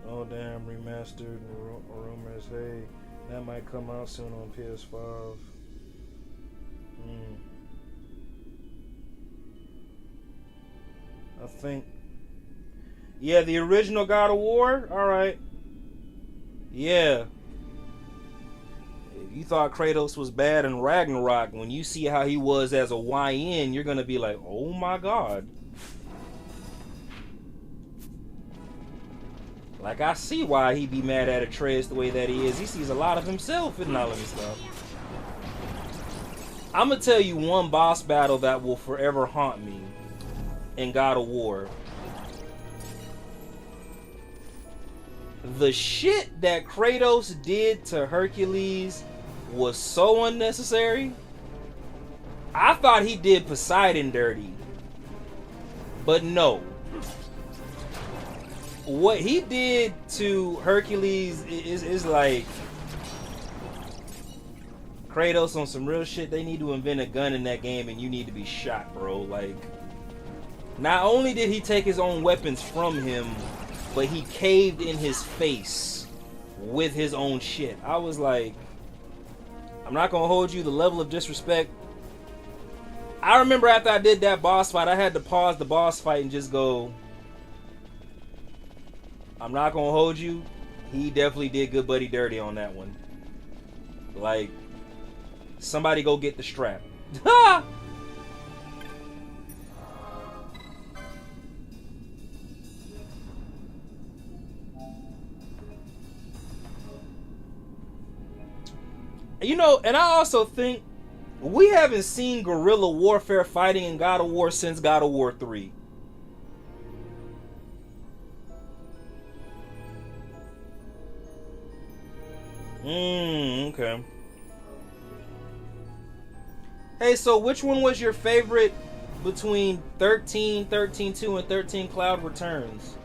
A: Oh damn, remastered rumors. Hey, that might come out soon on PS5. I think. Yeah, the original God of War. All right. Yeah. If you thought Kratos was bad in Ragnarok, when you see how he was as a YN, you're gonna be like, oh my god. Like, I see why he be mad at Atreus the way that he is. He sees a lot of himself in all of this stuff. I'm gonna tell you one boss battle that will forever haunt me in God of War. The shit that Kratos did to Hercules was so unnecessary. I thought he did Poseidon dirty. But no. What he did to Hercules is like Kratos on some real shit. They need to invent a gun in that game and you need to be shot, bro. Like, not only did he take his own weapons from him, but he caved in his face with his own shit. I was like, I'm not gonna hold you, the level of disrespect. I remember after I did that boss fight, I had to pause the boss fight and just go, I'm not gonna hold you. He definitely did good buddy dirty on that one. Like, somebody go get the strap. You know, and I also think we haven't seen guerrilla warfare fighting in God of War since God of War 3. Okay. Hey, so which one was your favorite between 13, 13-2, and 13 Cloud Returns?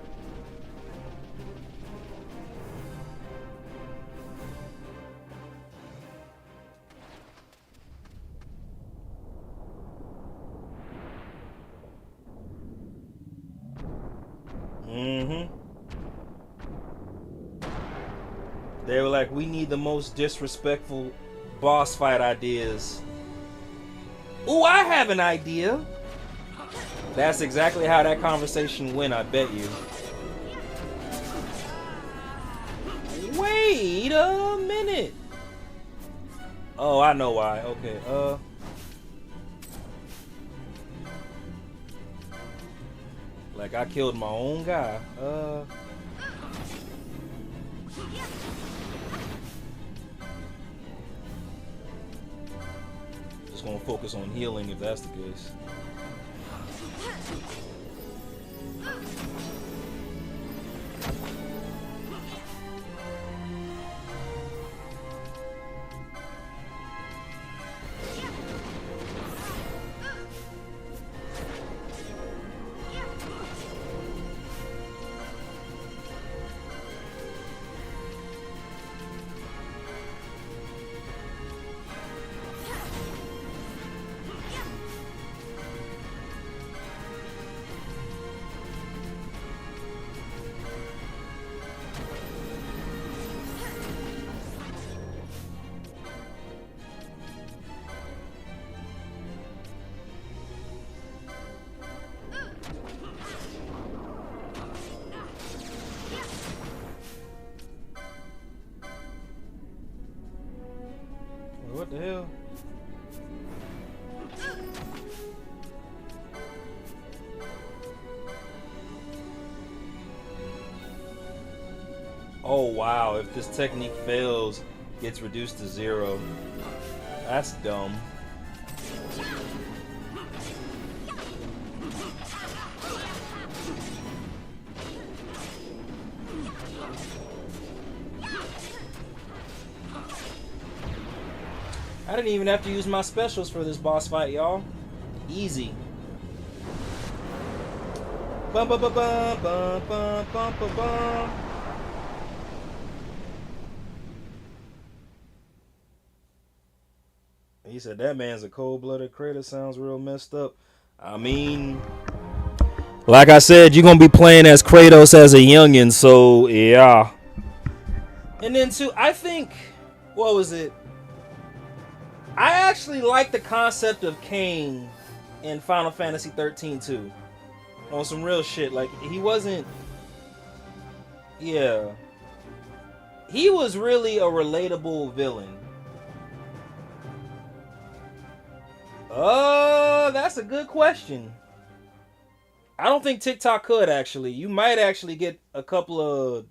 A: They were like, we need the most disrespectful boss fight ideas. Ooh, I have an idea. That's exactly how that conversation went, I bet you. Wait a minute. Oh, I know why. Okay, like I killed my own guy. Just gonna focus on healing if that's the case. What the hell? Oh wow, if this technique fails, gets reduced to 0. That's dumb. I didn't even have to use my specials for this boss fight, y'all. Easy. Bum bum bum bum bum bum bum bum bum. He said that man's a cold-blooded critter. Sounds real messed up. I mean, like I said, you're gonna be playing as Kratos as a youngin', so yeah. And then too, I think, what was it? I actually like the concept of Cain in Final Fantasy XIII too. On some real shit. Like, he wasn't... Yeah. He was really a relatable villain. That's a good question. I don't think TikTok could, actually. You might actually get a couple of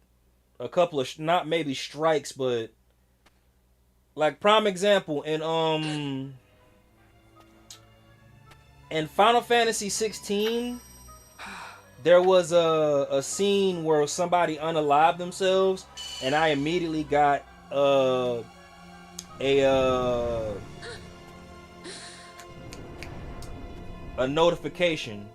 A: not maybe strikes, but like, prime example, in Final Fantasy XVI, there was a scene where somebody unalived themselves, and I immediately got a notification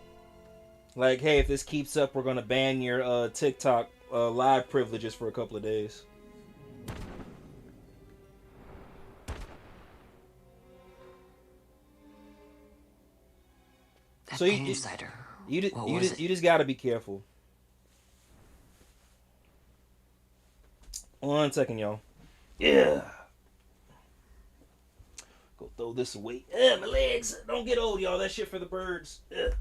A: like, hey, if this keeps up, we're gonna ban your TikTok live privileges for a couple of days.
B: That
A: So
B: pain cider.
A: You
B: What was it?
A: just gotta be careful. 1 second, y'all. Yeah. Go throw this away. My legs. Don't get old, y'all. That shit for the birds. Ugh.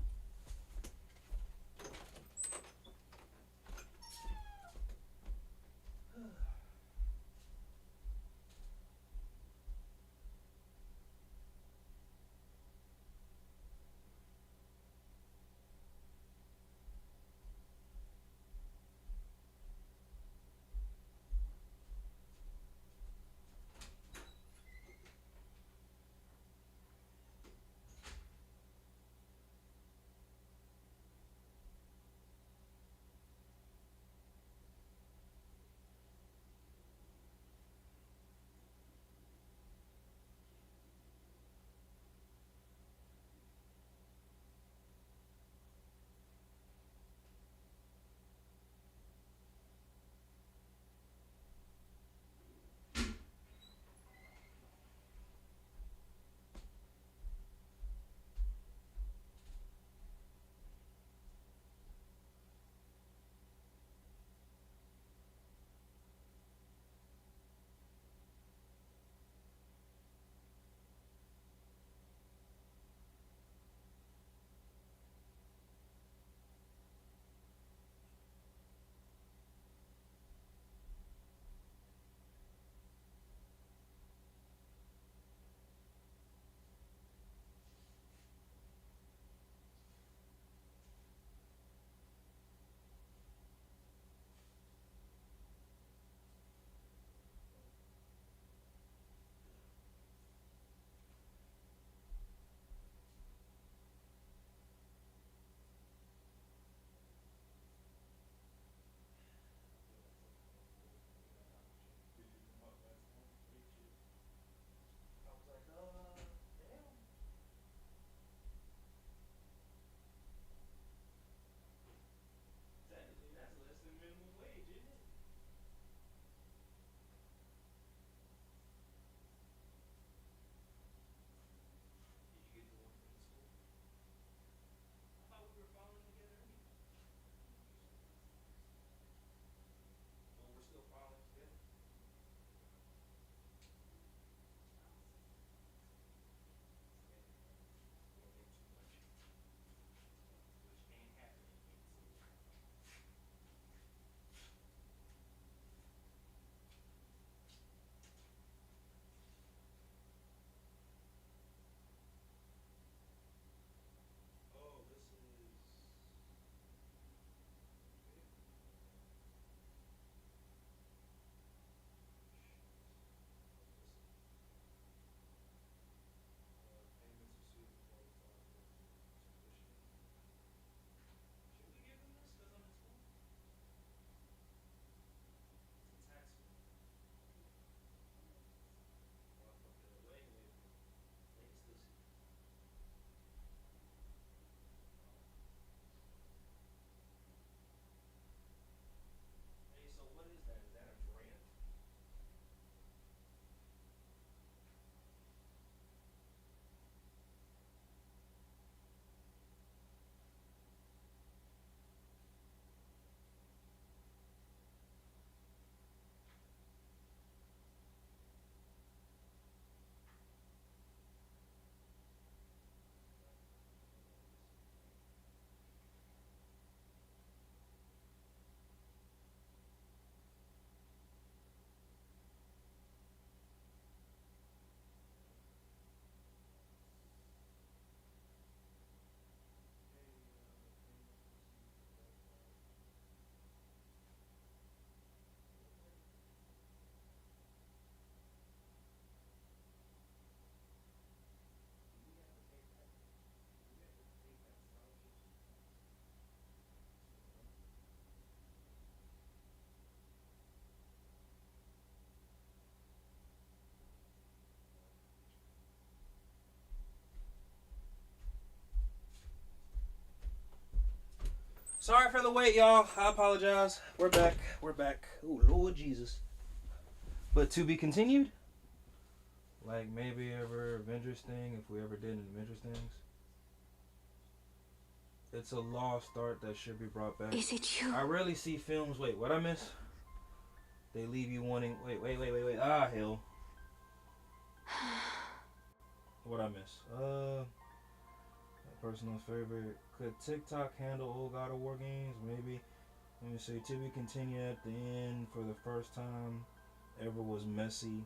A: Sorry for the wait, y'all. I apologize. We're back. We're back. Oh, Lord Jesus. But to be continued? Like maybe ever Avengers thing, if we ever did an Avengers things. It's a lost art that should be brought back.
D: Is it you?
A: I rarely see films. Wait, what I miss? They leave you wanting. Wait. Ah, hell. What I miss? My personal favorite. Could TikTok handle old God of War games? Maybe. Let me say, to be continued at the end for the first time ever was messy.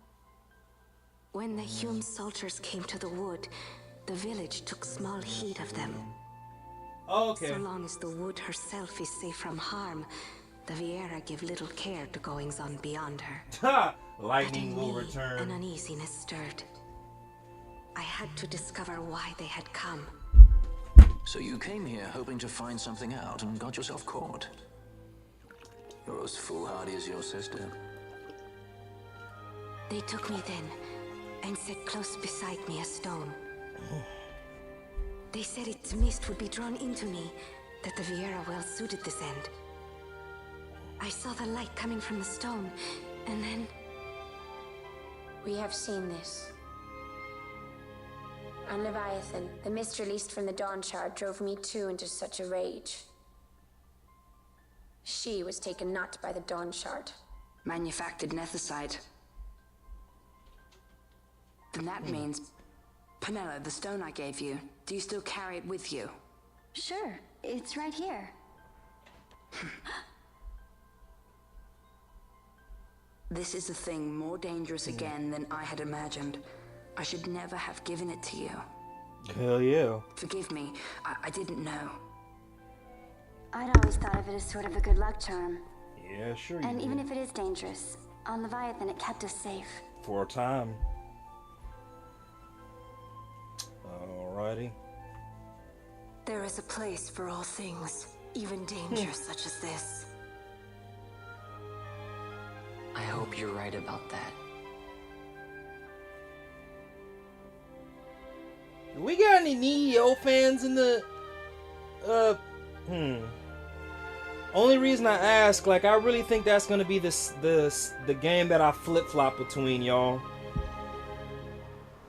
F: When the Hume soldiers came to the wood, the village took small heed of them.
A: Oh, okay.
F: So long as the wood herself is safe from harm, the Viera give little care to goings on beyond her.
A: Ha!
F: But
A: Lightning
F: in
A: will
F: me,
A: return.
F: an uneasiness stirred. I had to discover why they had come.
E: So you came here hoping to find something out and got yourself caught. You're as foolhardy as your sister.
F: They took me then and set close beside me a stone. They said its mist would be drawn into me, that the Viera well suited this end. I saw the light coming from the stone, and then...
C: We have seen this. On Leviathan, the mist released from the Dawn Shard drove me too into such a rage. She was taken not by the Dawn Shard.
G: Manufactured nethicite. Then that means... Penella, the stone I gave you, do you still carry it with you?
D: Sure, it's right here.
G: This is a thing more dangerous again than I had imagined. I should never have given it to you.
A: Hell yeah.
G: Forgive me, I didn't know.
D: I'd always thought of it as sort of a good luck charm.
A: Yeah, sure you
D: And even
A: did.
D: if it is dangerous, on Leviathan it kept us safe.
A: For a time. Alrighty.
F: There is a place for all things, even danger such as this.
B: I hope you're right about that.
A: We got any Neo fans in the only reason I ask, like, I really think that's gonna be the game that I flip-flop between, y'all.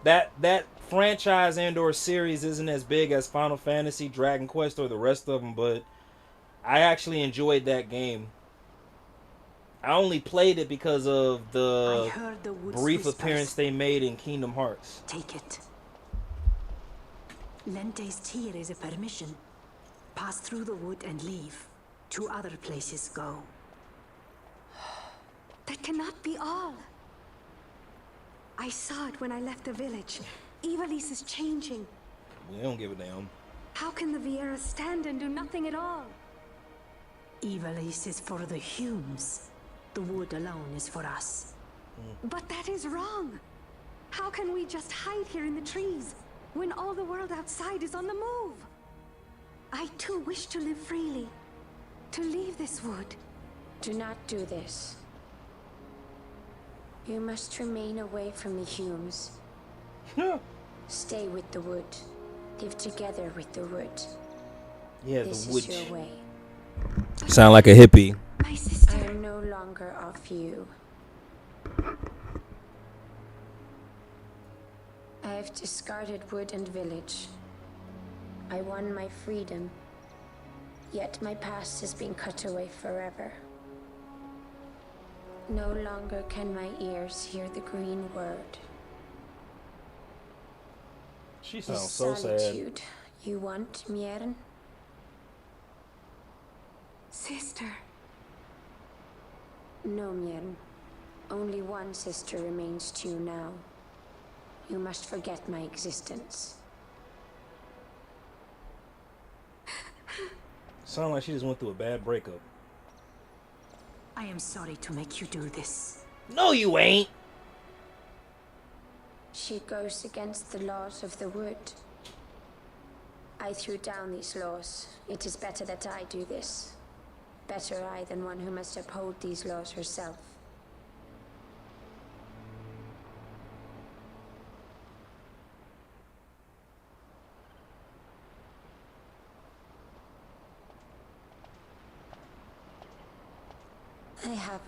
A: That franchise and/or series isn't as big as Final Fantasy, Dragon Quest, or the rest of them, but I actually enjoyed that game. I only played it because of
F: I
A: the
F: heard the woods
A: brief
F: whispers.
A: appearance they made in Kingdom Hearts.
F: Take it. Lente's tear is a permission. Pass through the wood and leave. To other places go. That cannot be all. I saw it when I left the village. Ivalice is changing.
A: We don't give a damn.
F: How can the Viera stand and do nothing at all? Ivalice is for the Humes. The wood alone is for us. But that is wrong. How can we just hide here in the trees when all the world outside is on the move? I too wish to live freely. To leave this wood.
C: Do not do this. You must remain away from the Humes. Stay with the wood. Live together with the wood.
A: Yeah,
C: This
A: the
C: is
A: witch.
C: your way.
A: Sound like a hippie.
F: My sister.
C: I am no longer of you. I have discarded wood and village. I won my freedom. Yet my past has been cut away forever. No longer can my ears hear the green word.
A: She
C: This
A: sounds so sad.
C: solitude you want, Miern?
F: Sister.
C: No, Miern. Only one sister remains to you now. You must forget my existence.
A: Sound like she just went through a bad breakup.
F: I am sorry to make you do this.
A: No, you ain't.
C: She goes against the laws of the wood. I threw down these laws. It is better that I do this. Better I than one who must uphold these laws herself.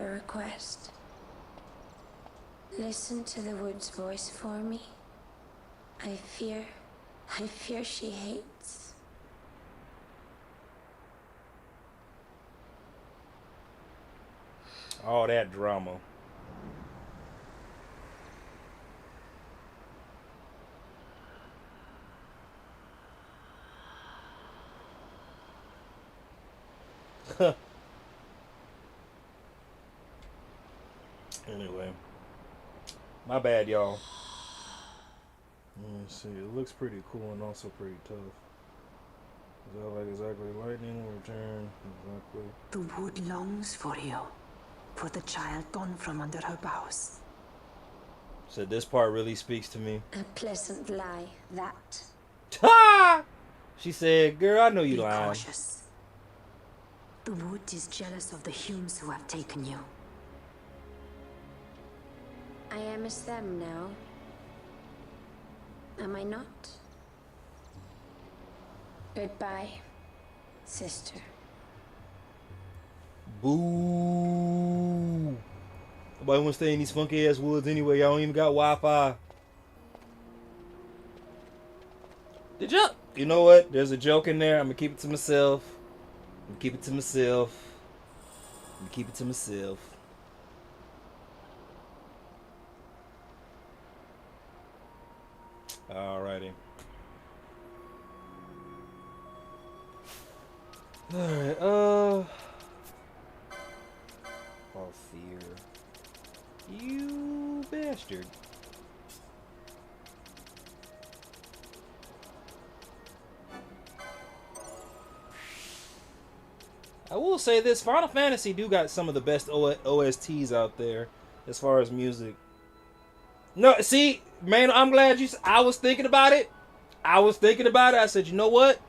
C: a request. Listen to the wood's voice for me. I fear she hates.
A: All that drama. Anyway, my bad, y'all. Let's see. It looks pretty cool and also pretty tough. Is that like exactly lightning will return? Exactly.
F: The wood longs for you, for the child gone from under her boughs.
A: So this part really speaks to me.
C: A pleasant lie, that.
A: Ha! She said, "Girl, I know you
F: Be
A: lying."
F: cautious. The wood is jealous of the Humes who have taken you.
C: I am as them now. Am I not? Goodbye, sister.
A: Boo! Nobody want to stay in these funky ass woods anyway. Y'all don't even got Wi-Fi. Did you? You know what? There's a joke in there. I'm gonna keep it to myself. I'm gonna keep it to myself. I'm gonna keep it to myself. Alrighty. Alright, oh, fear. You bastard. I will say this, Final Fantasy do got some of the best OSTs out there as far as music. No, see, man, I'm glad you... I was thinking about it. I said, you know what?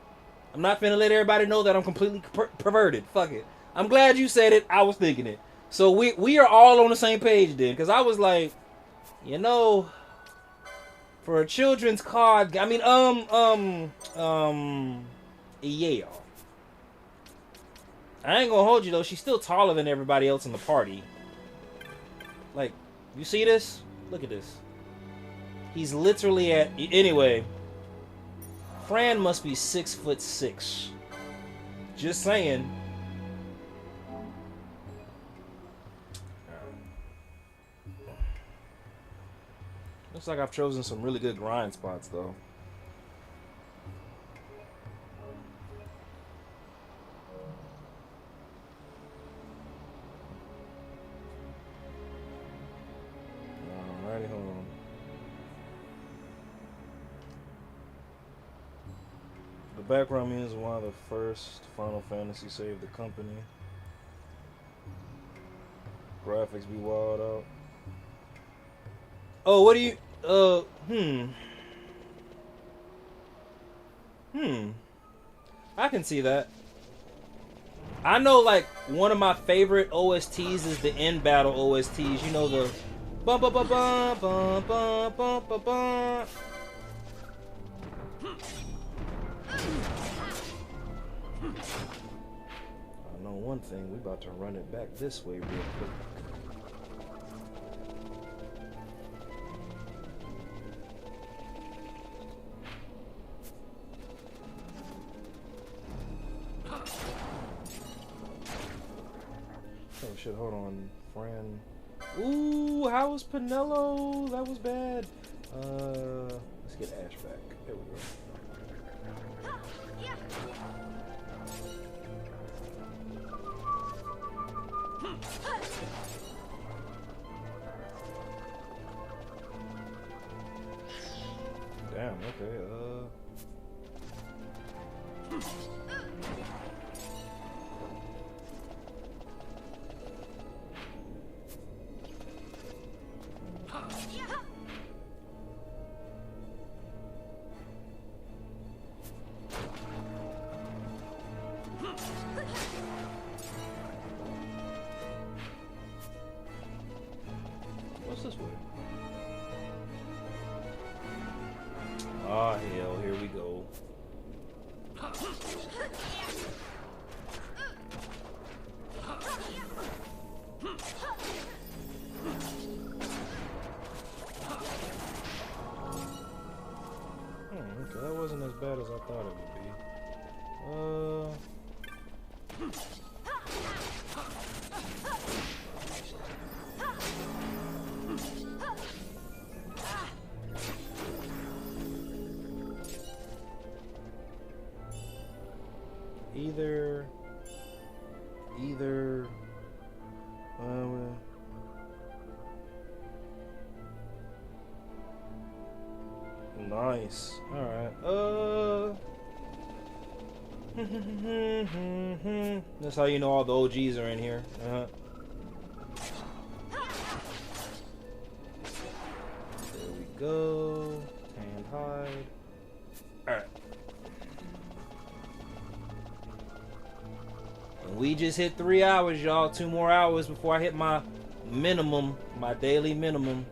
A: I'm not finna let everybody know that I'm completely perverted. Fuck it. I'm glad you said it. I was thinking it. So we are all on the same page then. Because I was like, you know, for a children's card... I mean, yeah. I ain't gonna hold you though. She's still taller than everybody else in the party. Like, you see this? Look at this. He's literally at... Anyway. Fran must be 6'6". Just saying. Looks like I've chosen some really good grind spots though. Alrighty, hold on. The background means why the first Final Fantasy saved the company. Graphics be wild out. Oh, what do you... I can see that. I know, like, one of my favorite OSTs is the end battle OSTs. You know, the... Bum, bum, bum, bum, bum, bum, bum, bum, bum. I know one thing. We about to run it back this way real quick. Oh shit, hold on, Fran. Ooh, how was Pinello? That was bad. Let's get Ash back. There we go. Damn, okay, what's this way? Ah, hell, here we go. bad as I thought it would be. Either nice. All right. That's how you know all the OGs are in here. There we go. And hide. All right. And we just hit 3 hours, y'all. 2 more hours before I hit my minimum, my daily minimum.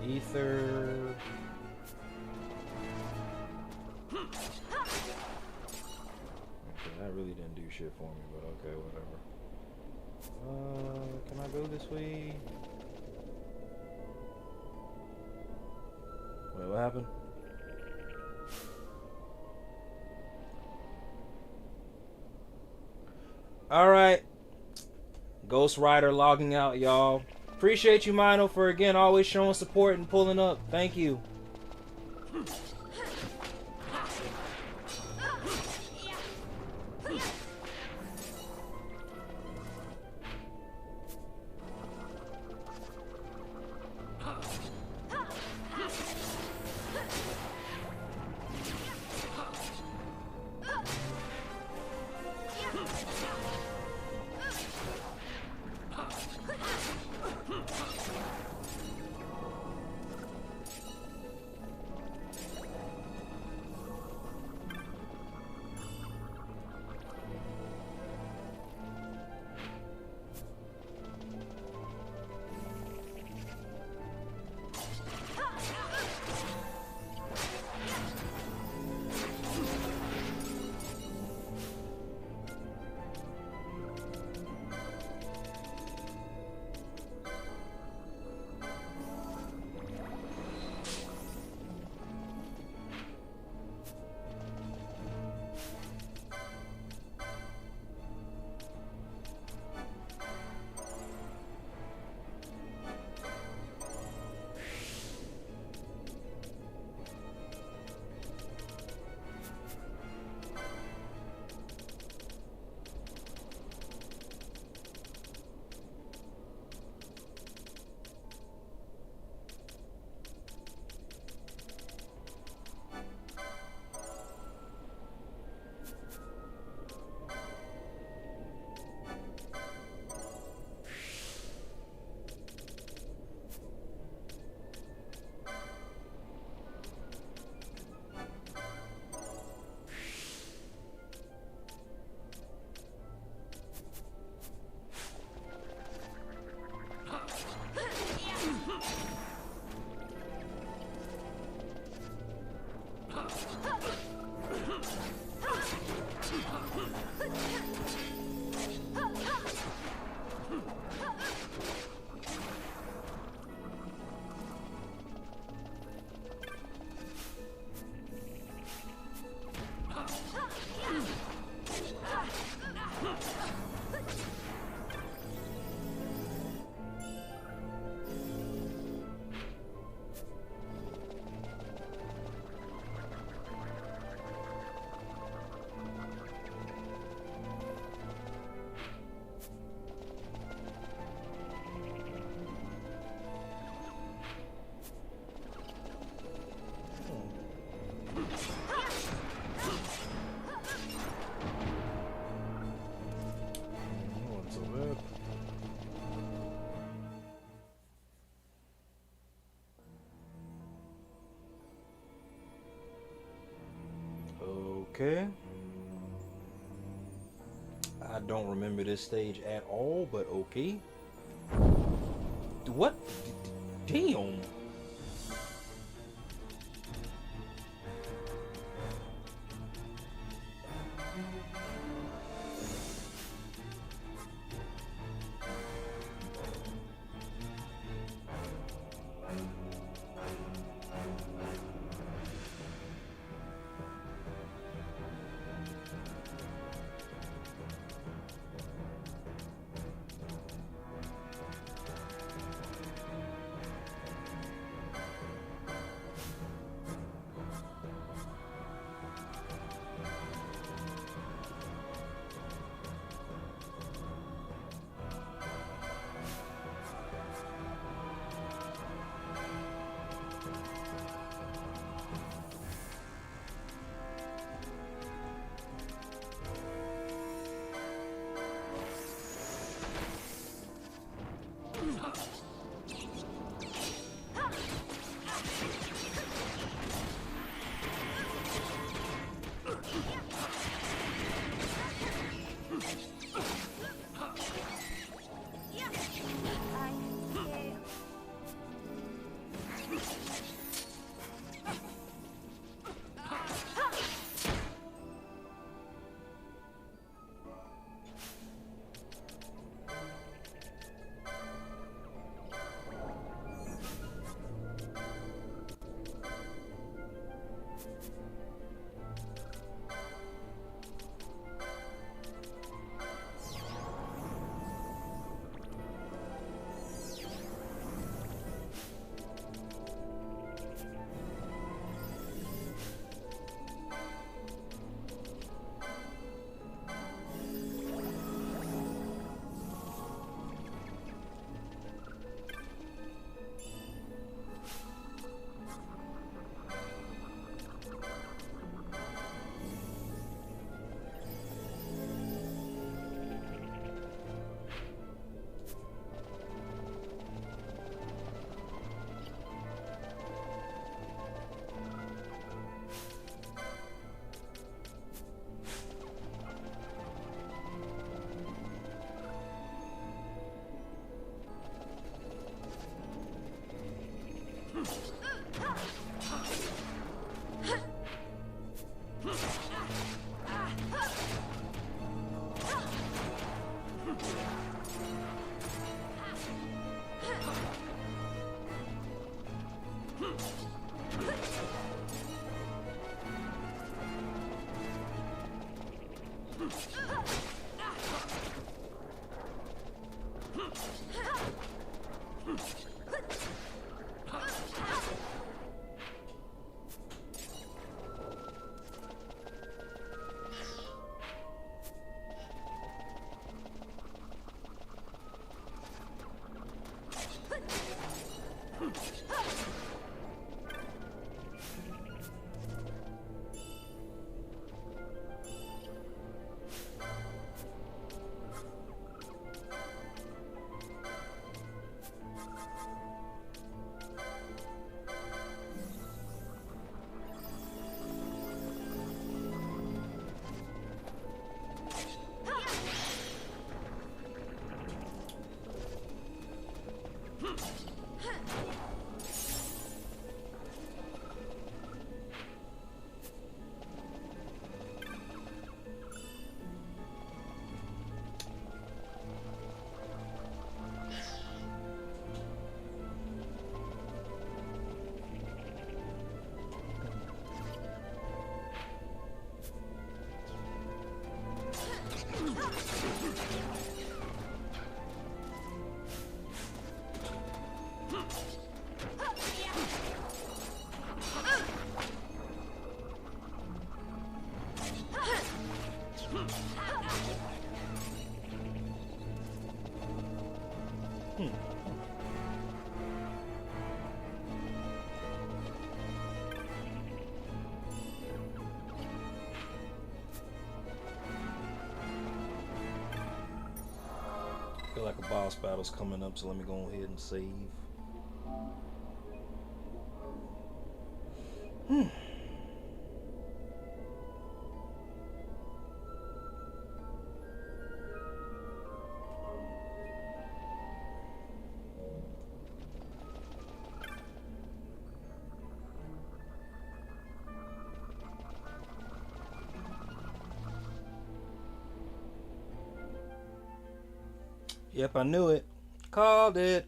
A: Ether. Okay, that really didn't do shit for me, but okay, whatever. Can I go this way? Wait, what happened? Alright. Ghost Rider logging out, y'all. Appreciate you, Mino, for again always showing support and pulling up. Thank you. Okay. I don't remember this stage at all, but okay. What? Damn. Feel like a boss battle's coming up, so let me go ahead and save. Yep, I knew it. Called it.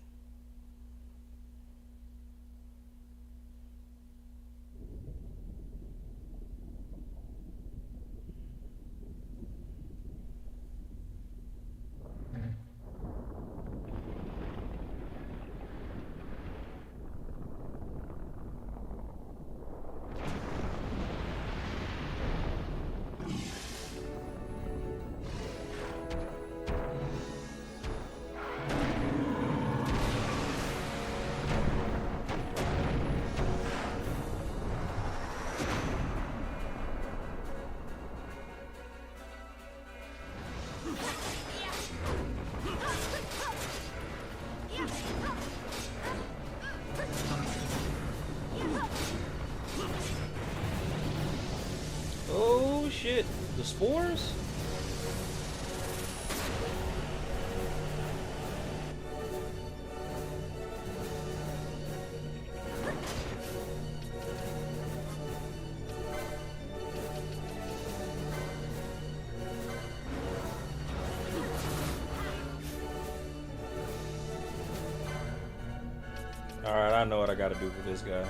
A: Oh shit. The spores? Alright, I know what I gotta do for this guy.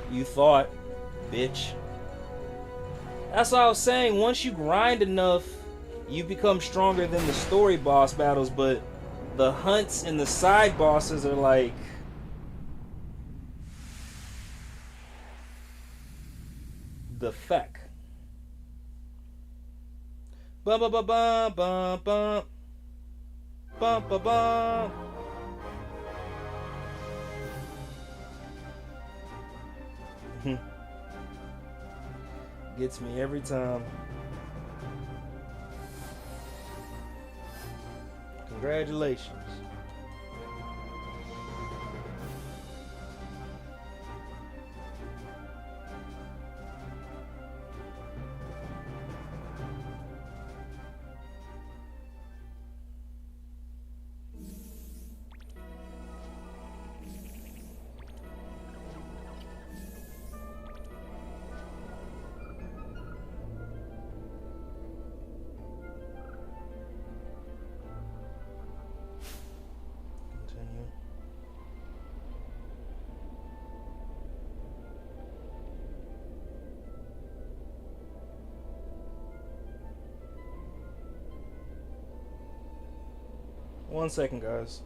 A: You thought, bitch. That's what I was saying. Once you grind enough, you become stronger than the story boss battles, but the hunts and the side bosses are like... the feck. Bum bum bum bum bum bum. Bum bum bum. Gets me every time. Congratulations. Continue. One second, guys.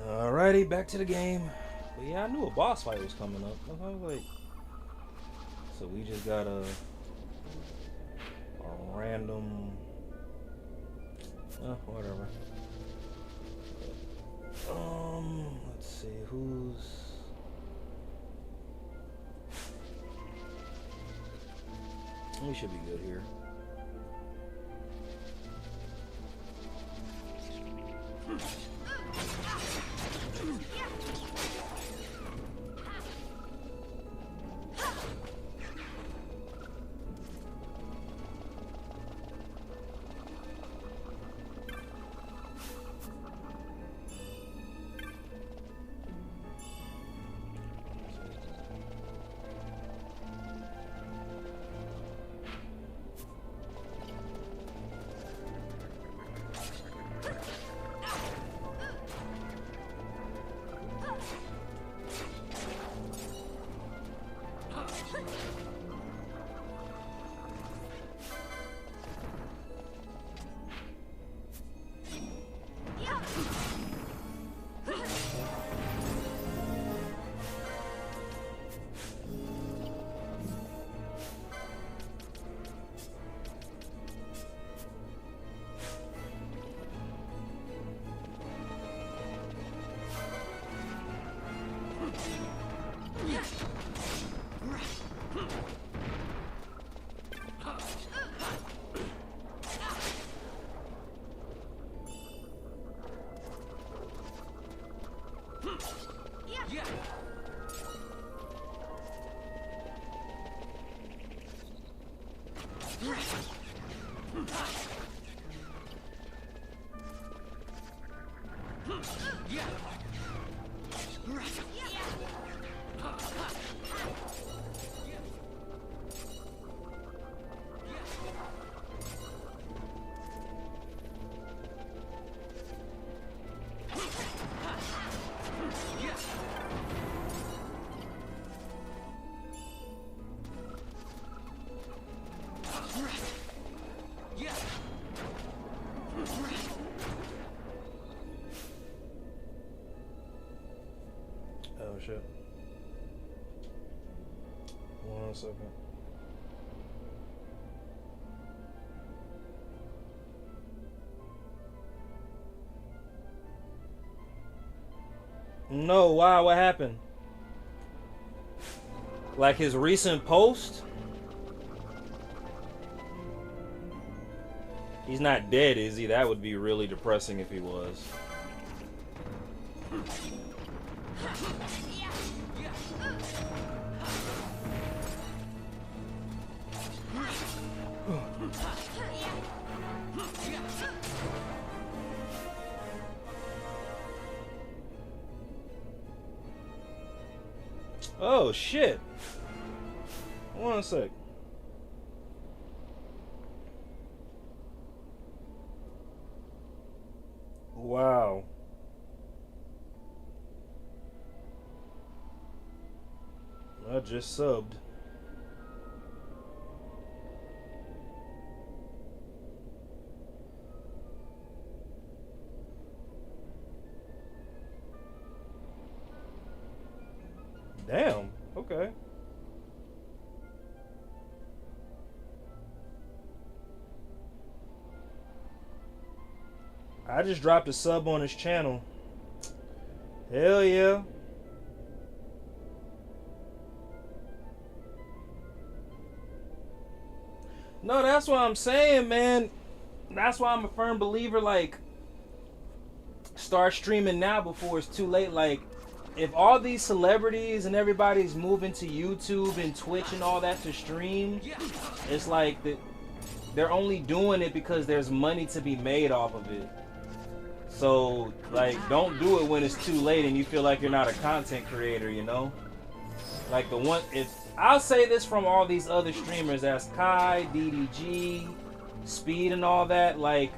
A: Alrighty, back to the game. But yeah, I knew a boss fight was coming up. I was like, so we just got a random, whatever. Let's We should be good here. Oh shit. 1 second. No, wow, what happened? Like his recent post? He's not dead, is he? That would be really depressing if he was. Oh shit. 1 sec. Wow. I just subbed. Damn. Okay. I just dropped a sub on his channel. Hell yeah. No, that's what I'm saying, man. That's why I'm a firm believer, like, start streaming now before it's too late. Like, if all these celebrities and everybody's moving to YouTube and Twitch and all that to stream, it's like they're only doing it because there's money to be made off of it. So, like, don't do it when it's too late and you feel like you're not a content creator, you know? Like, I'll say this from all these other streamers, as Kai, DDG, Speed and all that, like,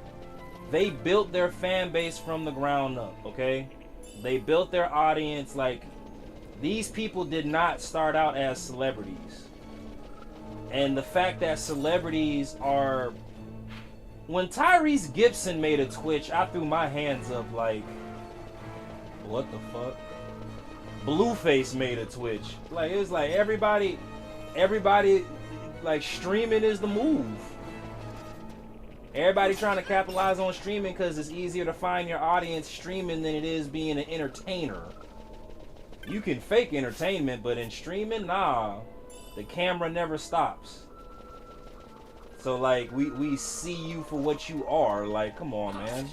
A: they built their fan base from the ground up, okay? They built their audience. Like, these people did not start out as celebrities. And the fact that celebrities are... When Tyrese Gibson made a Twitch, I threw my hands up like, what the fuck? Blueface made a Twitch. Like, it was like everybody, like, streaming is the move. Everybody trying to capitalize on streaming because it's easier to find your audience streaming than it is being an entertainer. You can fake entertainment, but in streaming, nah. The camera never stops. So like we see you for what you are. Like, come on, man.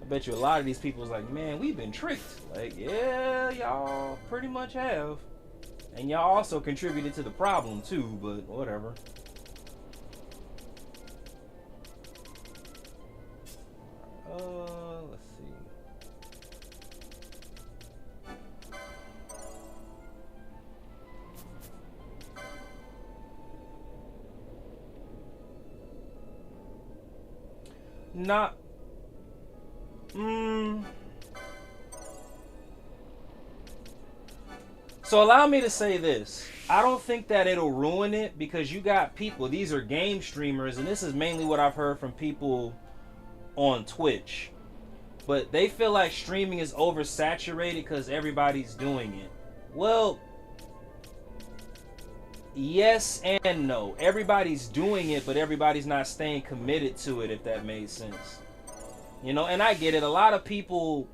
A: I bet you a lot of these people is like, man, we've been tricked. Like, yeah, y'all pretty much have. And y'all also contributed to the problem too, but whatever. Let's see. Not. So allow me to say this. I don't think that it'll ruin it because you got people, these are game streamers, and this is mainly what I've heard from people on Twitch. But they feel like streaming is oversaturated because everybody's doing it. Well, yes and no. Everybody's doing it, but everybody's not staying committed to it, if that made sense. You know, and I get it. A lot of people,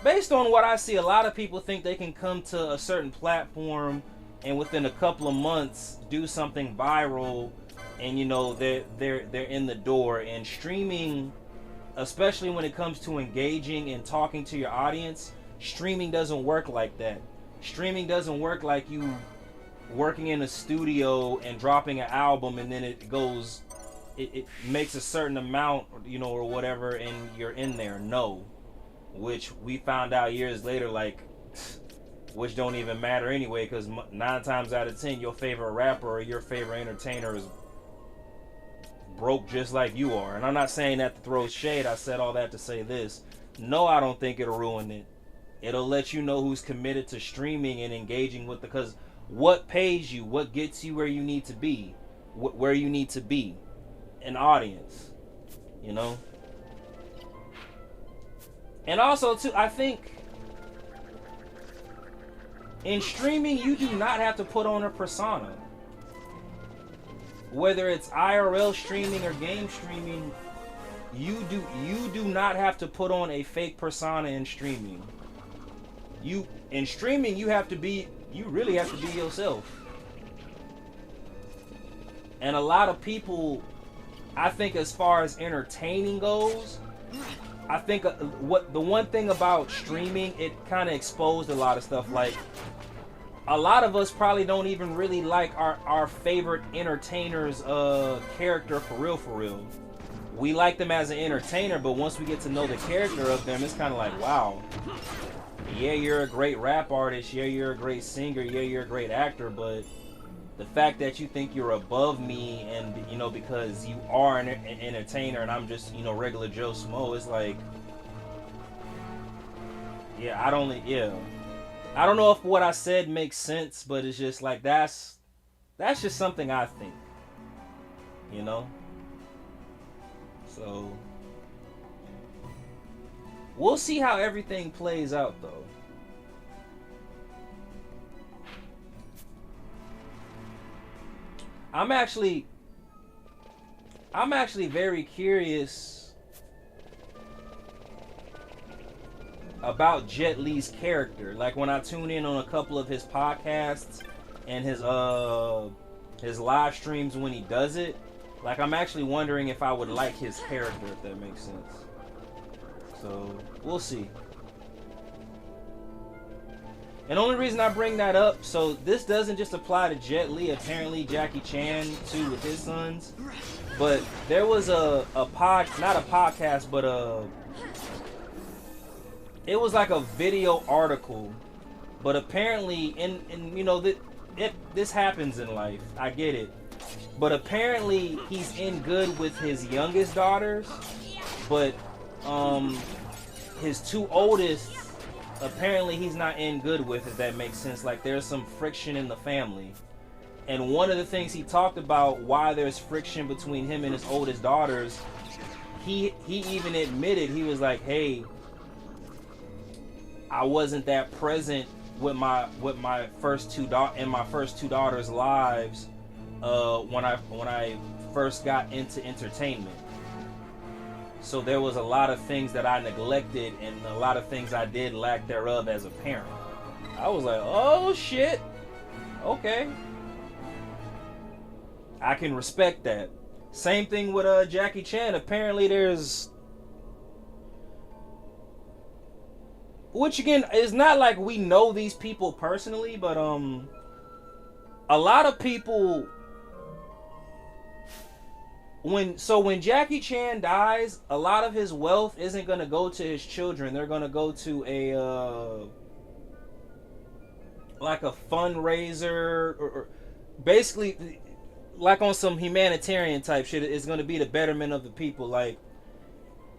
A: based on what I see, a lot of people think they can come to a certain platform and within a couple of months do something viral, and you know they're in the door. And streaming, especially when it comes to engaging and talking to your audience, streaming doesn't work like that. Streaming doesn't work like you working in a studio and dropping an album and then it goes, it makes a certain amount, you know, or whatever, and you're in there. No. Which we found out years later, like, which don't even matter anyway, because 9 times out of 10, your favorite rapper or your favorite entertainer is broke just like you are. And I'm not saying that to throw shade. I said all that to say this. No, I don't think it'll ruin it. It'll let you know who's committed to streaming and engaging with the, because what pays you, what gets you where you need to be, where you need to be, an audience, you know. And also, too, I think in streaming, you do not have to put on a persona. Whether it's IRL streaming or game streaming, you do not have to put on a fake persona in streaming. In streaming, you really have to be yourself. And a lot of people, I think, as far as entertaining goes, I think what the one thing about streaming, it kind of exposed a lot of stuff. Like, a lot of us probably don't even really like our favorite entertainer's character for real. We like them as an entertainer, but once we get to know the character of them, it's kind of like, wow, yeah, you're a great rap artist, yeah, you're a great singer, yeah, you're a great actor, but the fact that you think you're above me, and you know, because you are an entertainer and I'm just, you know, regular Joe Smo, it's like, yeah, I don't know if what I said makes sense, but it's just like, that's just something I think, you know. So we'll see how everything plays out, though. I'm actually very curious about Jet Li's character. Like, when I tune in on a couple of his podcasts and his live streams when he does it, like, I'm actually wondering if I would like his character, if that makes sense. So we'll see. And the only reason I bring that up, so this doesn't just apply to Jet Li, apparently Jackie Chan too with his sons. But there was not a podcast, but it was like a video article. But apparently, in you know, this happens in life, I get it. But apparently he's in good with his youngest daughters, but his 2 oldest, apparently he's not in good with, if that makes sense. Like, there's some friction in the family. And one of the things he talked about why there's friction between him and his oldest daughters, he even admitted, he was like, hey, I wasn't that present with my first two daughters' lives when I first got into entertainment. So there was a lot of things that I neglected and a lot of things I did lack thereof as a parent. I was like, oh shit. Okay. I can respect that. Same thing with Jackie Chan. Apparently there's, which again is not like we know these people personally, but a lot of people, when Jackie Chan dies, a lot of his wealth isn't gonna go to his children. They're gonna go to a like a fundraiser, or basically like on some humanitarian type shit. It's gonna be the betterment of the people. Like,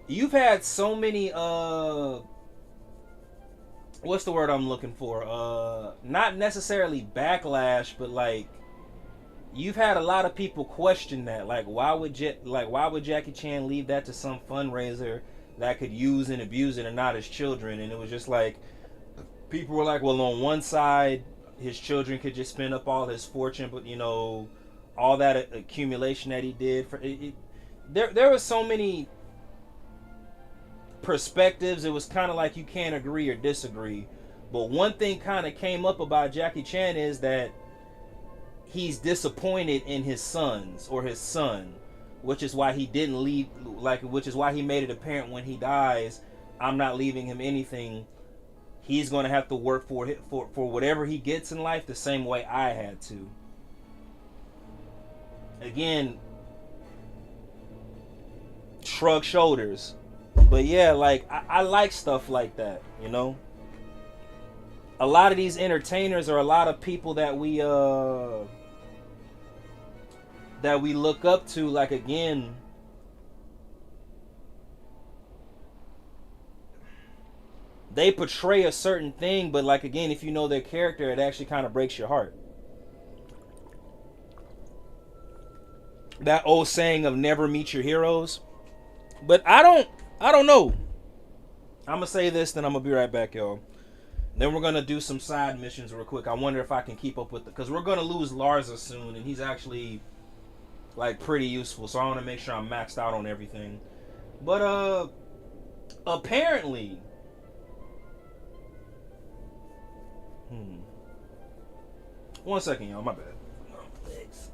A: you've had so many what's the word I'm looking for? Not necessarily backlash, but like, you've had a lot of people question that. Like, why would Jackie Chan leave that to some fundraiser that could use and abuse it and not his children? And it was just like, people were like, well, on one side, his children could just spend up all his fortune, but all that accumulation that he did for it, there was so many perspectives. It was kind of like you can't agree or disagree. But one thing kind of came up about Jackie Chan is that he's disappointed in his sons, or his son, which is why he didn't leave, which is why he made it apparent when he dies, I'm not leaving him anything. He's going to have to work for whatever he gets in life the same way I had to. Again, shrug shoulders. But yeah, like, I like stuff like that, A lot of these entertainers are a lot of people that we look up to. Like, again, they portray a certain thing, but like, again, if you know their character, it actually kind of breaks your heart. That old saying of never meet your heroes. But I don't know. I'm gonna say this, then I'm gonna be right back, y'all. Then we're gonna do some side missions real quick. I wonder if I can keep up with it, because we're gonna lose Larza soon, and he's actually like pretty useful. So I want to make sure I'm maxed out on everything. But apparently, one second, y'all. My bad. Thanks.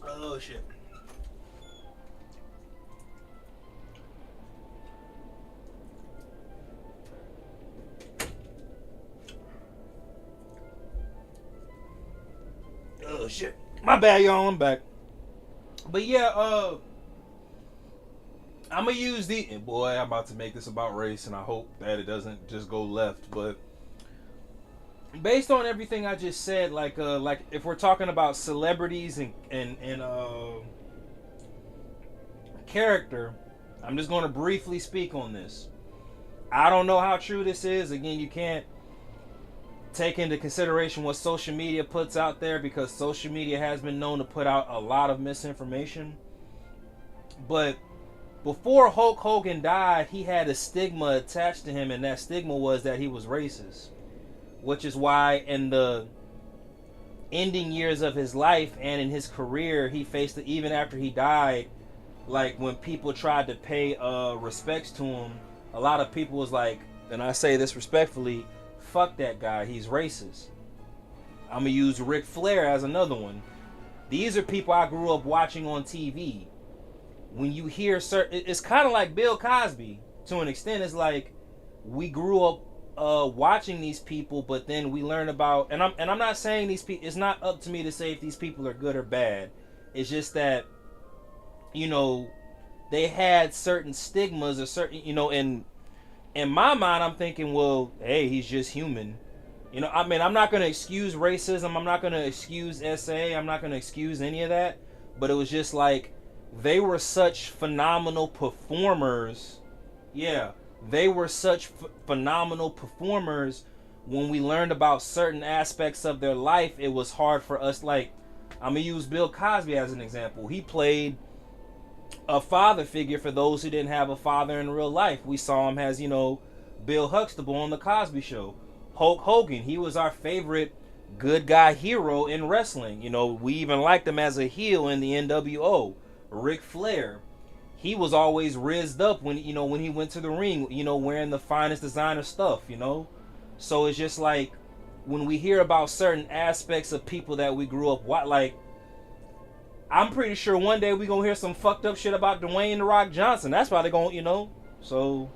A: Oh shit. Oh shit. My bad, y'all. I'm back. But yeah, I'm gonna use the, and boy, I'm about to make this about race, and I hope that it doesn't just go left. But based on everything I just said, like if we're talking about celebrities and character, I'm just gonna briefly speak on this. I don't know how true this is. Again, you can't take into consideration what social media puts out there, because social media has been known to put out a lot of misinformation. But before Hulk Hogan died, he had a stigma attached to him, and that stigma was that he was racist. Which is why in the ending years of his life and in his career, he faced it even after he died. Like when people tried to pay respects to him, a lot of people was like, and I say this respectfully, fuck that guy, he's racist. I'm gonna use Ric Flair as another one. These are people I grew up watching on TV. When you hear certain, it's kind of like Bill Cosby to an extent. It's like we grew up watching these people, but then we learn about, and I'm not saying these people, it's not up to me to say if these people are good or bad. It's just that, you know, they had certain stigmas or certain, you know, in my mind I'm thinking, well, hey, he's just human. You know, I mean, I'm not going to excuse racism, I'm not going to excuse SA, I'm not going to excuse any of that, but it was just like they were such phenomenal performers. Yeah, they were such phenomenal performers. When we learned about certain aspects of their life, it was hard for us. Like, I'm gonna use Bill Cosby as an example. He played a father figure for those who didn't have a father in real life. We saw him as, you know, Bill Huxtable on the Cosby Show. Hulk Hogan, he was our favorite good guy hero in wrestling. You know, we even liked him as a heel in the NWO. Ric Flair, he was always rizzed up when, you know, when he went to the ring, you know, wearing the finest designer stuff, you know. So it's just like when we hear about certain aspects of people that we grew up, like, I'm pretty sure one day we gonna hear some fucked up shit about Dwayne "The Rock" Johnson. That's why they gonna, you know. So,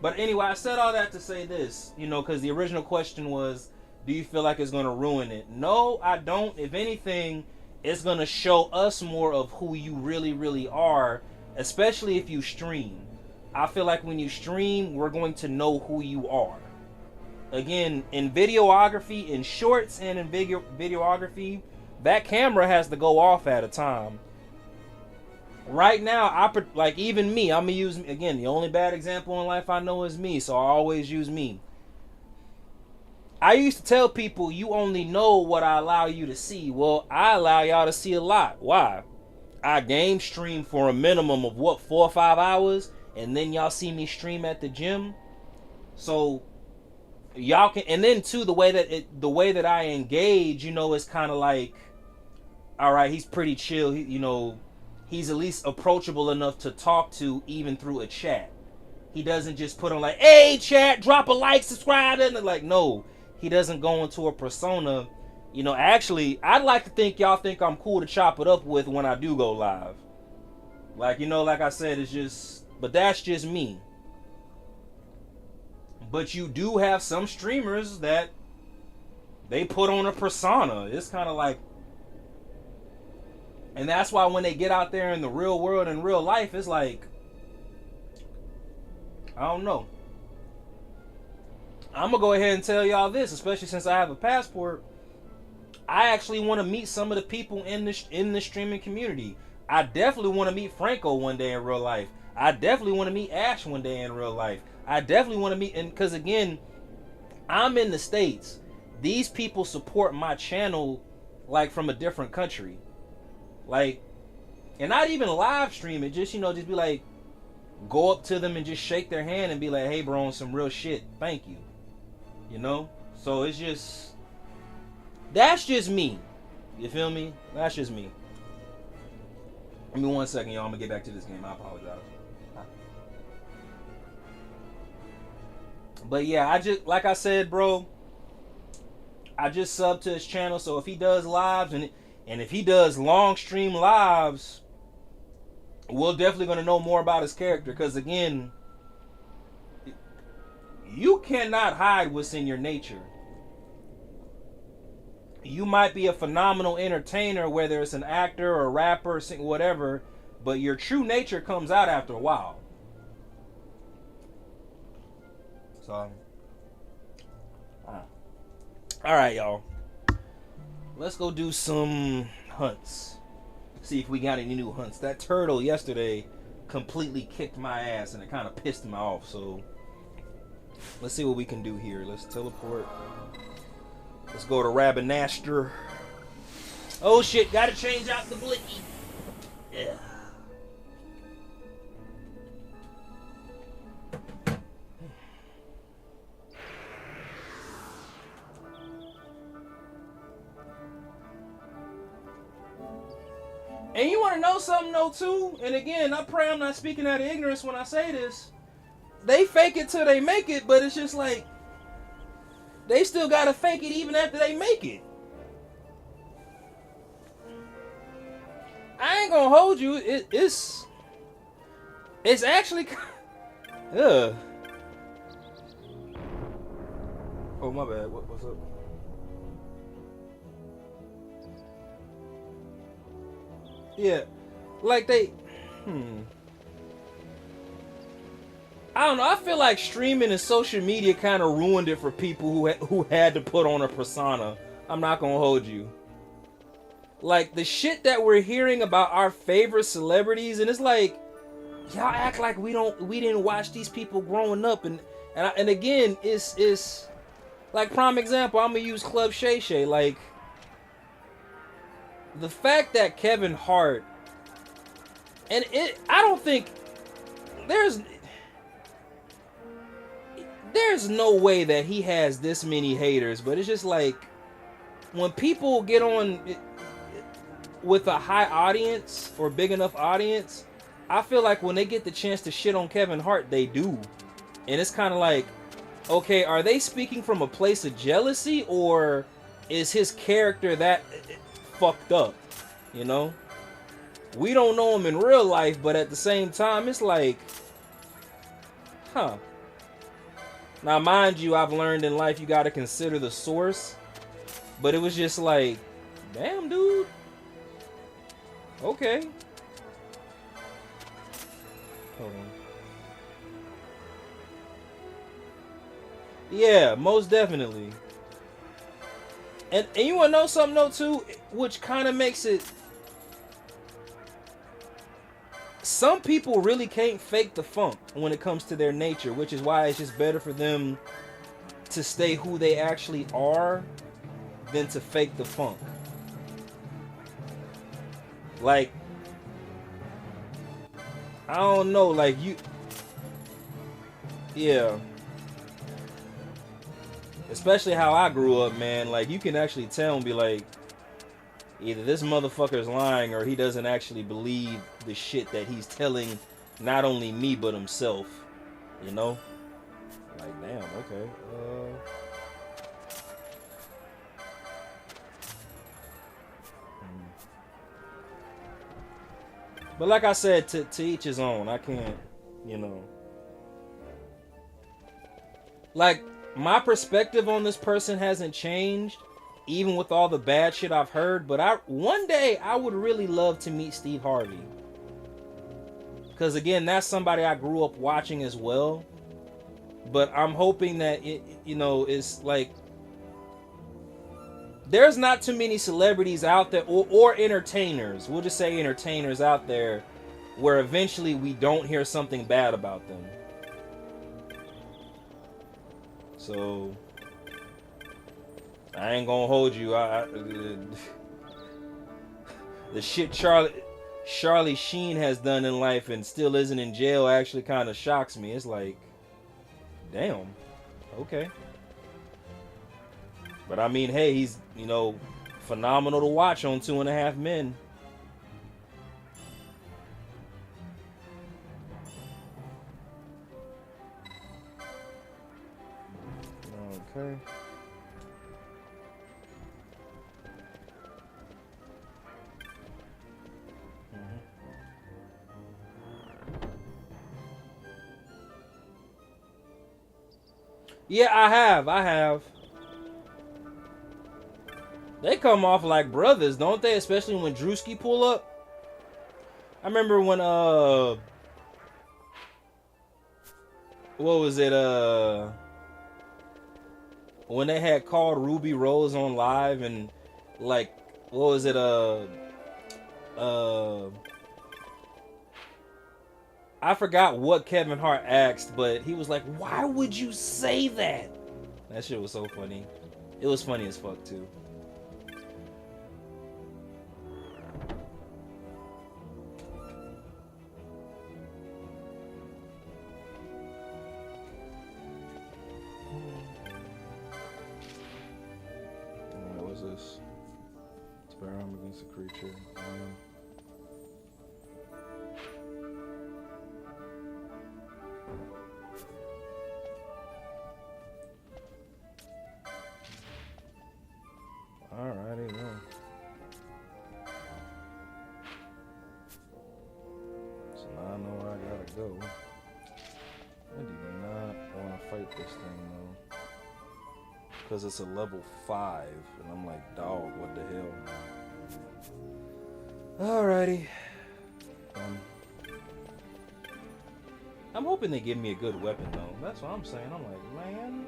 A: but anyway, I said all that to say this, you know, because the original question was, do you feel like it's gonna ruin it? No, I don't. If anything, it's gonna show us more of who you really, really are, especially if you stream. I feel like when you stream, we're going to know who you are. Again, in videography, in shorts and in videography, that camera has to go off at a time. Right now, like even me, I'm gonna use, again, the only bad example in life I know is me, so I always use me. I used to tell people, you only know what I allow you to see. Well, I allow y'all to see a lot. Why? I game stream for a minimum of 4 or 5 hours, and then y'all see me stream at the gym. So y'all can, and then too, the way that I engage, you know, it's kind of like, all right, he's pretty chill. You know, he's at least approachable enough to talk to even through a chat. He doesn't just put on like, hey chat, drop a like, subscribe, and like, no. He doesn't go into a persona. You know, actually, I'd like to think y'all think I'm cool to chop it up with when I do go live. Like, you know, like I said, it's just, but that's just me. But you do have some streamers that they put on a persona. It's kind of like, and that's why when they get out there in the real world, in real life, it's like, I don't know. I'm gonna go ahead and tell y'all this, especially since I have a passport. I actually want to meet some of the people in the streaming community. I definitely want to meet Franco one day in real life. I definitely want to meet Ash one day in real life. I definitely want to meet, and because again, I'm in the States. These people support my channel like from a different country. Like, and not even live stream it, just, you know, just be like, go up to them and just shake their hand and be like, hey bro, on some real shit, thank you. You know? So it's just, that's just me. You feel me? That's just me. Give me 1 second, y'all. I'm gonna get back to this game. I apologize. But yeah, I just, like I said, bro, I just subbed to his channel. So if he does lives and if he does long stream lives, we're definitely gonna know more about his character. Because again, you cannot hide what's in your nature. You might be a phenomenal entertainer, whether it's an actor or a rapper or whatever, but your true nature comes out after a while. So, all right, y'all. Let's go do some hunts. See if we got any new hunts. That turtle yesterday completely kicked my ass and it kind of pissed me off. So, let's see what we can do here. Let's teleport. Let's go to Rabinaster. Oh shit, gotta change out the blicky. Yeah. And you want to know something though too? And again, I pray I'm not speaking out of ignorance when I say this. They fake it till they make it, but it's just like they still gotta fake it even after they make it. I ain't gonna hold you. It's actually. Ugh. Oh my bad. What's up? Yeah, like they. I don't know. I feel like streaming and social media kind of ruined it for people who had to put on a persona. I'm not gonna hold you. Like the shit that we're hearing about our favorite celebrities, and it's like y'all act like we didn't watch these people growing up, and again, it's like prime example. I'm gonna use Club Shay Shay. Like the fact that Kevin Hart, and I don't think there's no way that he has this many haters, but it's just like when people get on with a high audience or big enough audience, I feel like when they get the chance to shit on Kevin Hart, they do. And it's kind of like, okay, are they speaking from a place of jealousy, or is his character that fucked up? You know? We don't know him in real life, but at the same time, it's like, huh. Now, mind you, I've learned in life you gotta consider the source. But it was just like, damn, dude. Okay. Hold on. Yeah, most definitely. And you wanna know something though too, which kind of makes it. Some people really can't fake the funk when it comes to their nature, which is why it's just better for them to stay who they actually are than to fake the funk. Like, I don't know, like you, yeah. Especially how I grew up, man. Like, you can actually tell and be like, either this motherfucker's lying or he doesn't actually believe the shit that he's telling not only me but himself. You know? Like, damn, okay. But like I said, to each his own. I can't, you know. Like, my perspective on this person hasn't changed, even with all the bad shit I've heard. But one day I would really love to meet Steve Harvey, because again, that's somebody I grew up watching as well. But I'm hoping that it, you know, is like, there's not too many celebrities out there, or entertainers. We'll just say entertainers out there, where eventually we don't hear something bad about them. So I ain't gonna hold you. The shit Charlie Sheen has done in life and still isn't in jail actually kind of shocks me. It's like, damn, okay. But I mean, hey, he's, you know, phenomenal to watch on 2.5 Men. Okay. Yeah, I have. They come off like brothers, don't they? Especially when Drewski pull up. I remember when what was it? When they had called Ruby Rose on live, and like, what was it? I forgot what Kevin Hart asked, but he was like, "Why would you say that?" That shit was so funny. It was funny as fuck too. What was this? Spare arm against a creature. Alrighty, well. So now I know where I gotta go. I do not want to fight this thing though. Because it's a level 5. And I'm like, dog, what the hell? Alrighty. I'm hoping they give me a good weapon though. That's what I'm saying. I'm like, man.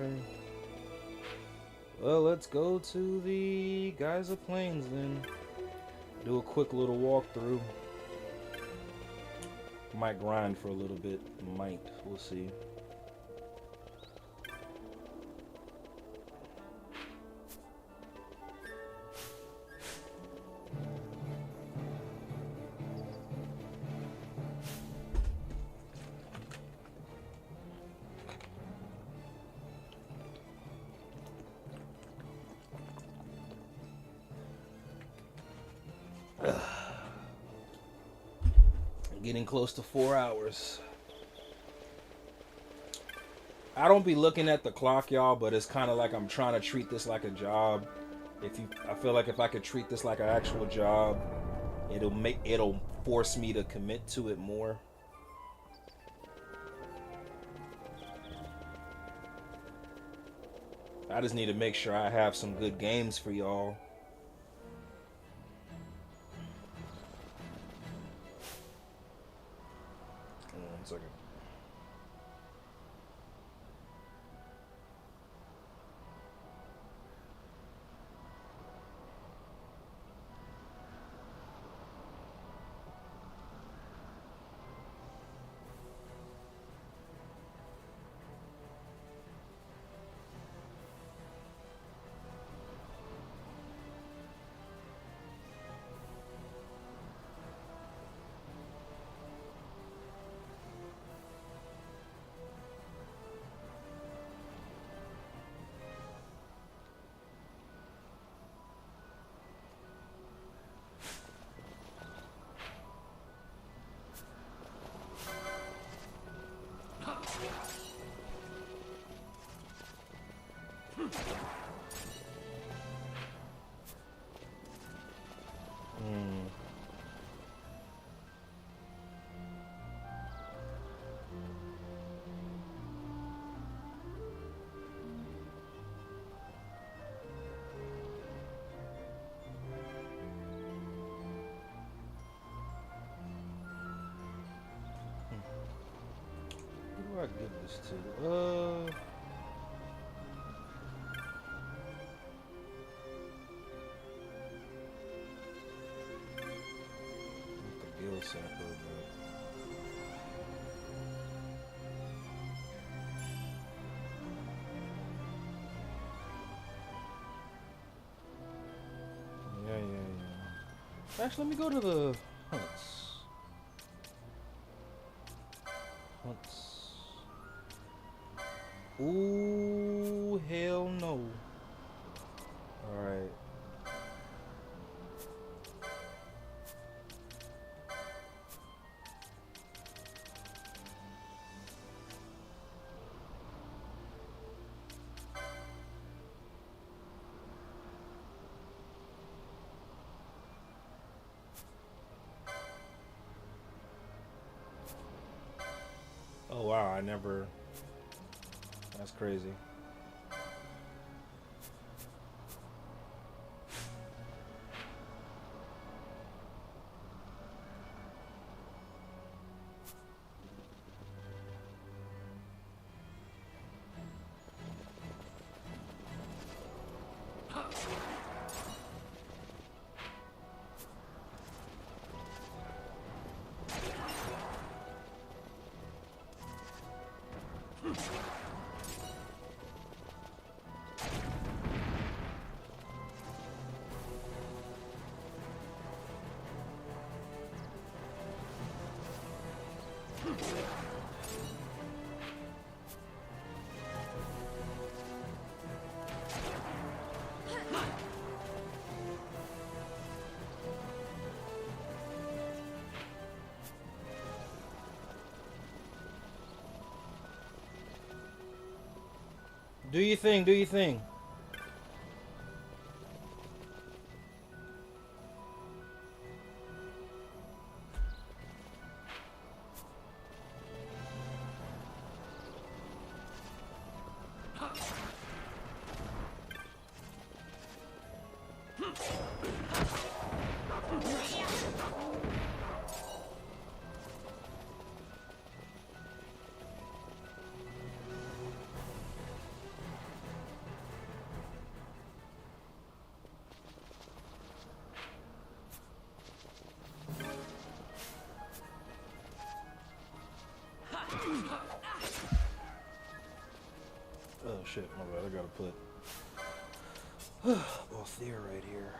A: Okay. Well, let's go to the Geyser Plains then. Do a quick little walkthrough. Might grind for a little bit. Might. We'll see. Getting close to 4 hours. I don't be looking at the clock, y'all, but it's kind of like I'm trying to treat this like a job. I feel like if I could treat this like an actual job, it'll force me to commit to it more. I just need to make sure I have some good games for y'all. One second. Who do I give this to? The Gill Sapper, yeah. Actually, let me go to the hunts. Ooh, hell no. Alright. Oh wow, I never... That's crazy. Do your thing, do your thing. Oh shit, my bad. I gotta put Althea right here.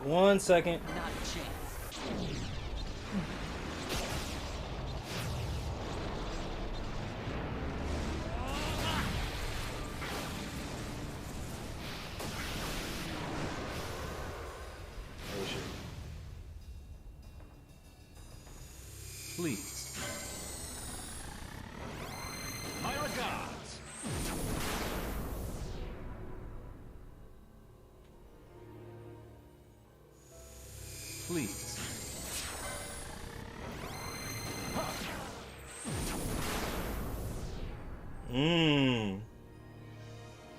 A: 1 second.
B: Not a chance.
A: Oh shit.
H: Please. My regards. Please.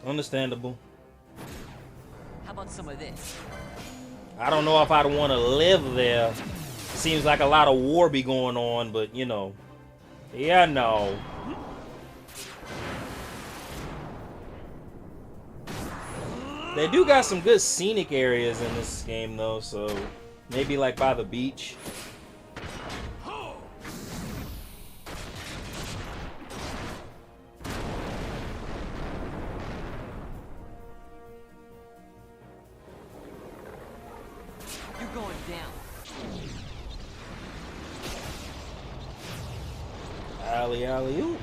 A: Understandable.
B: How about some of this?
A: I don't know if I'd want to live there. Seems like a lot of war be going on, but you know. Yeah, no. They do got some good scenic areas in this game though, so maybe like by the beach.
B: You're going down.
A: Alley oop.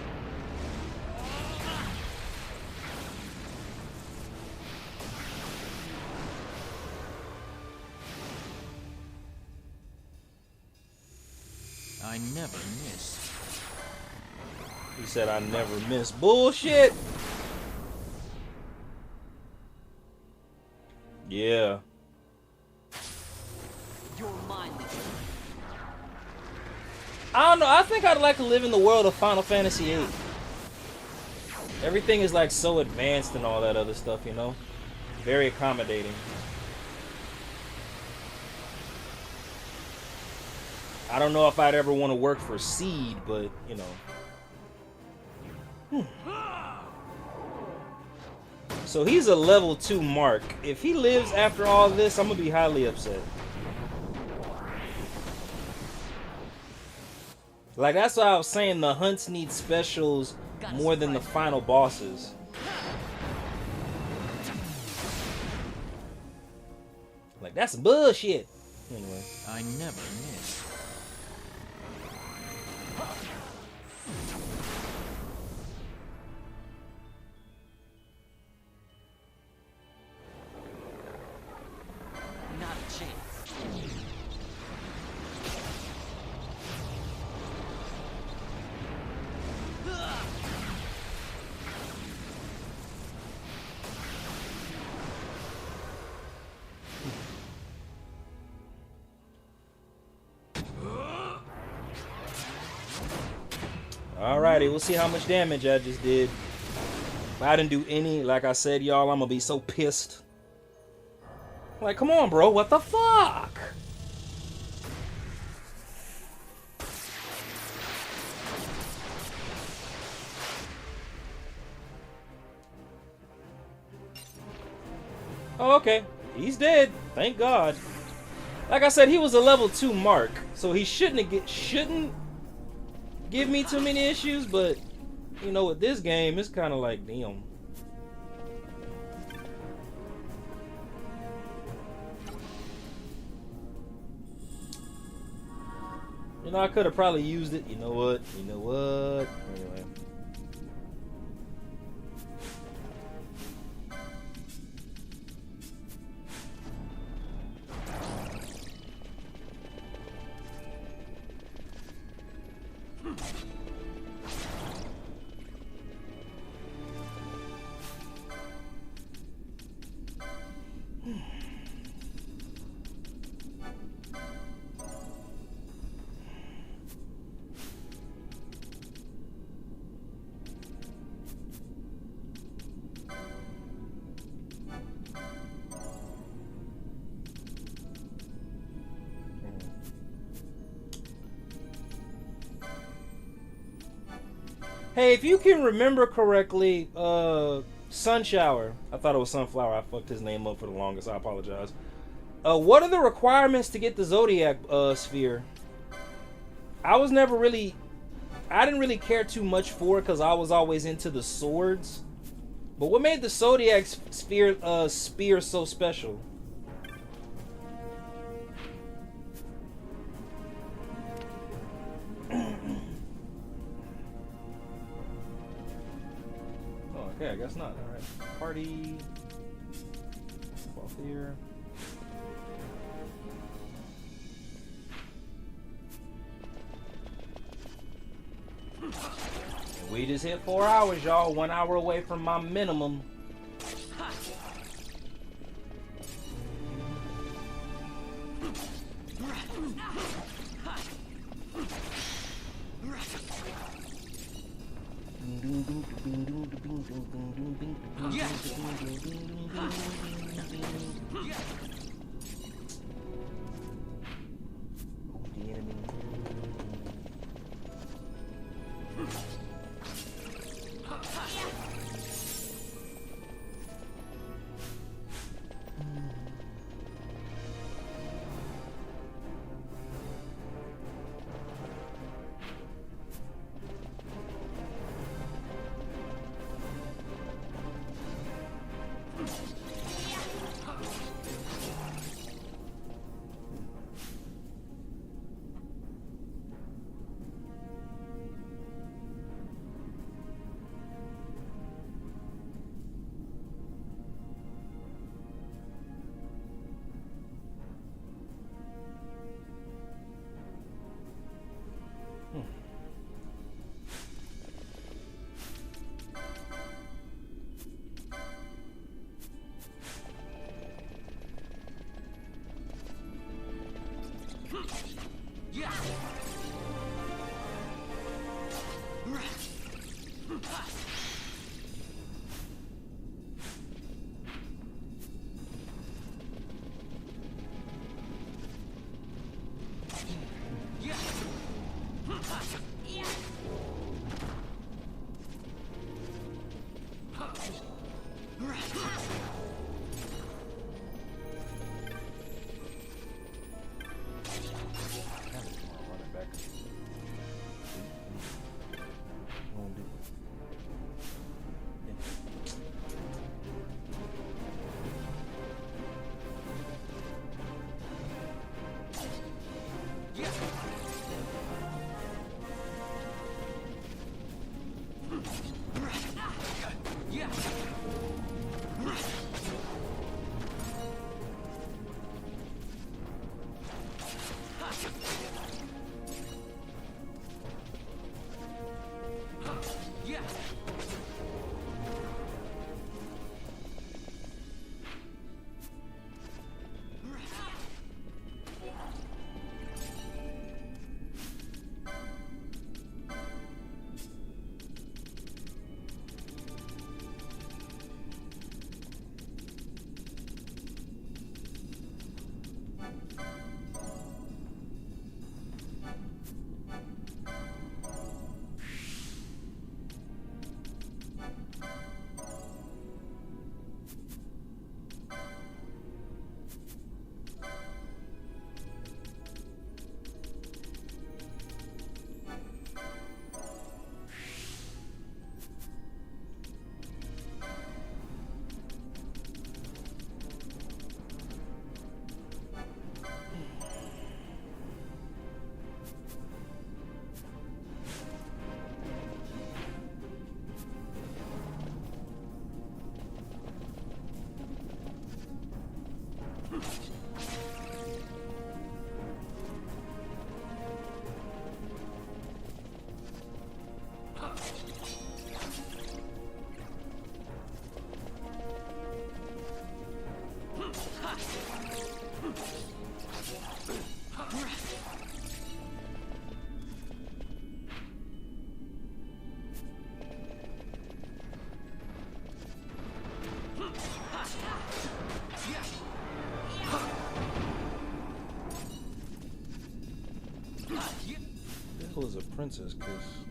H: I never miss.
A: He said I never miss. Bullshit. Yeah.
B: You're mine.
A: I don't know. I think I'd like to live in the world of Final Fantasy VIII. Everything is like so advanced and all that other stuff, you know? Very accommodating. I don't know if I'd ever want to work for Seed, but, you know. So he's a level 2 mark. If he lives after all this, I'm going to be highly upset. Like, that's why I was saying the hunts need specials more than the final bosses. Like, that's bullshit. Anyway.
H: I never miss.
B: Not a chance.
A: Alrighty, we'll see how much damage I just did. If I didn't do any, like I said, y'all, I'm gonna be so pissed. Like, come on, bro, what the fuck? Oh, okay. He's dead. Thank God. Like I said, he was a level 2 mark, so he shouldn't give me too many issues, but you know, with this game, it's kind of like, damn. You know, I could have probably used it. You know what? You know what? Anyway. Hey, if you can remember correctly, Sunshower. I thought it was Sunflower. I fucked his name up for the longest. I apologize. What are the requirements to get the Zodiac Sphere? I didn't really care too much for it because I was always into the swords. But what made the Zodiac spear so special? Okay, I guess not. Alright. Party. Off here. We just hit 4 hours, y'all. 1 hour away from my minimum. hell is a princess? Cause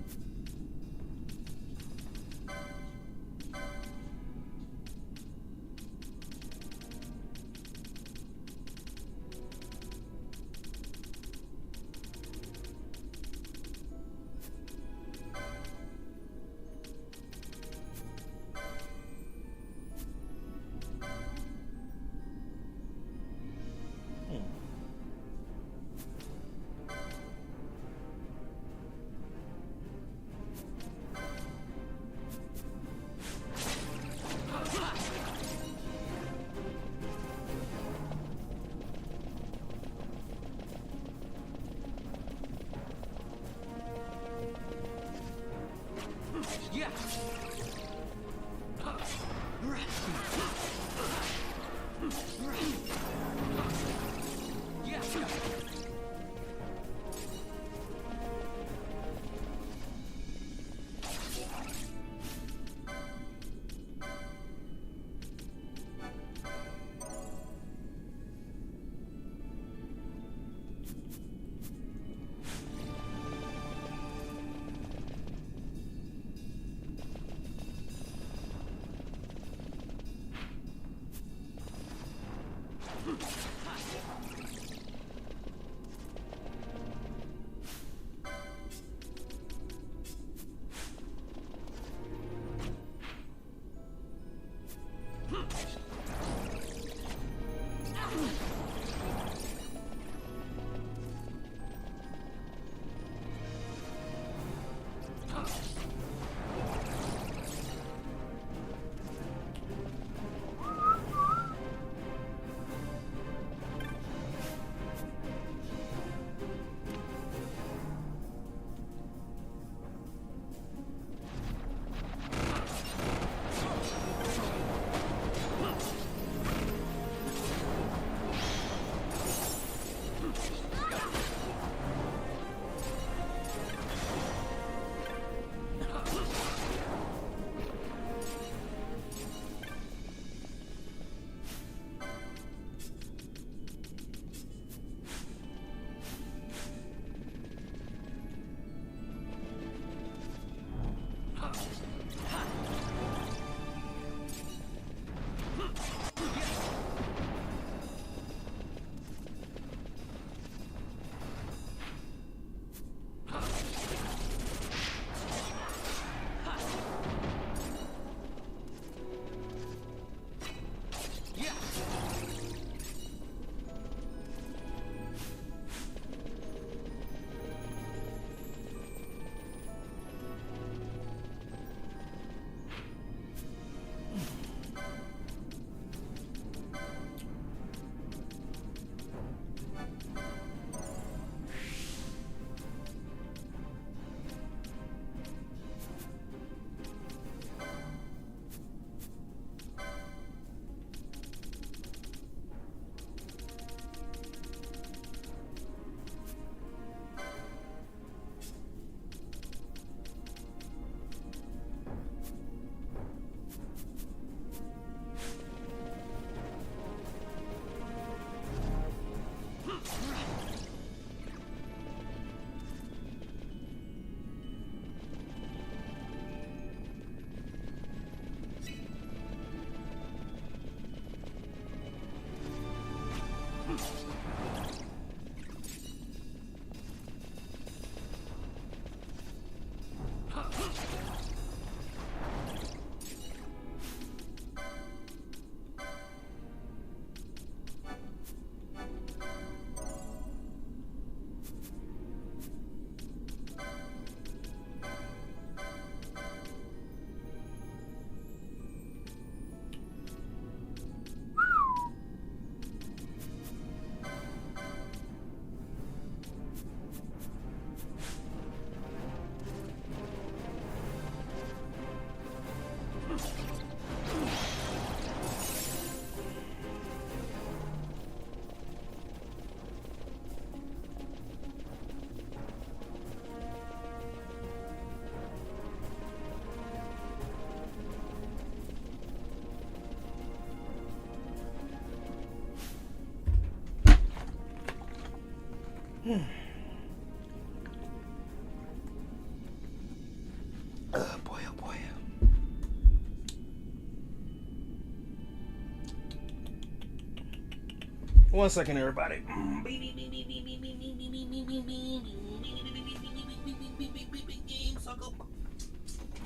A: 1 second, everybody.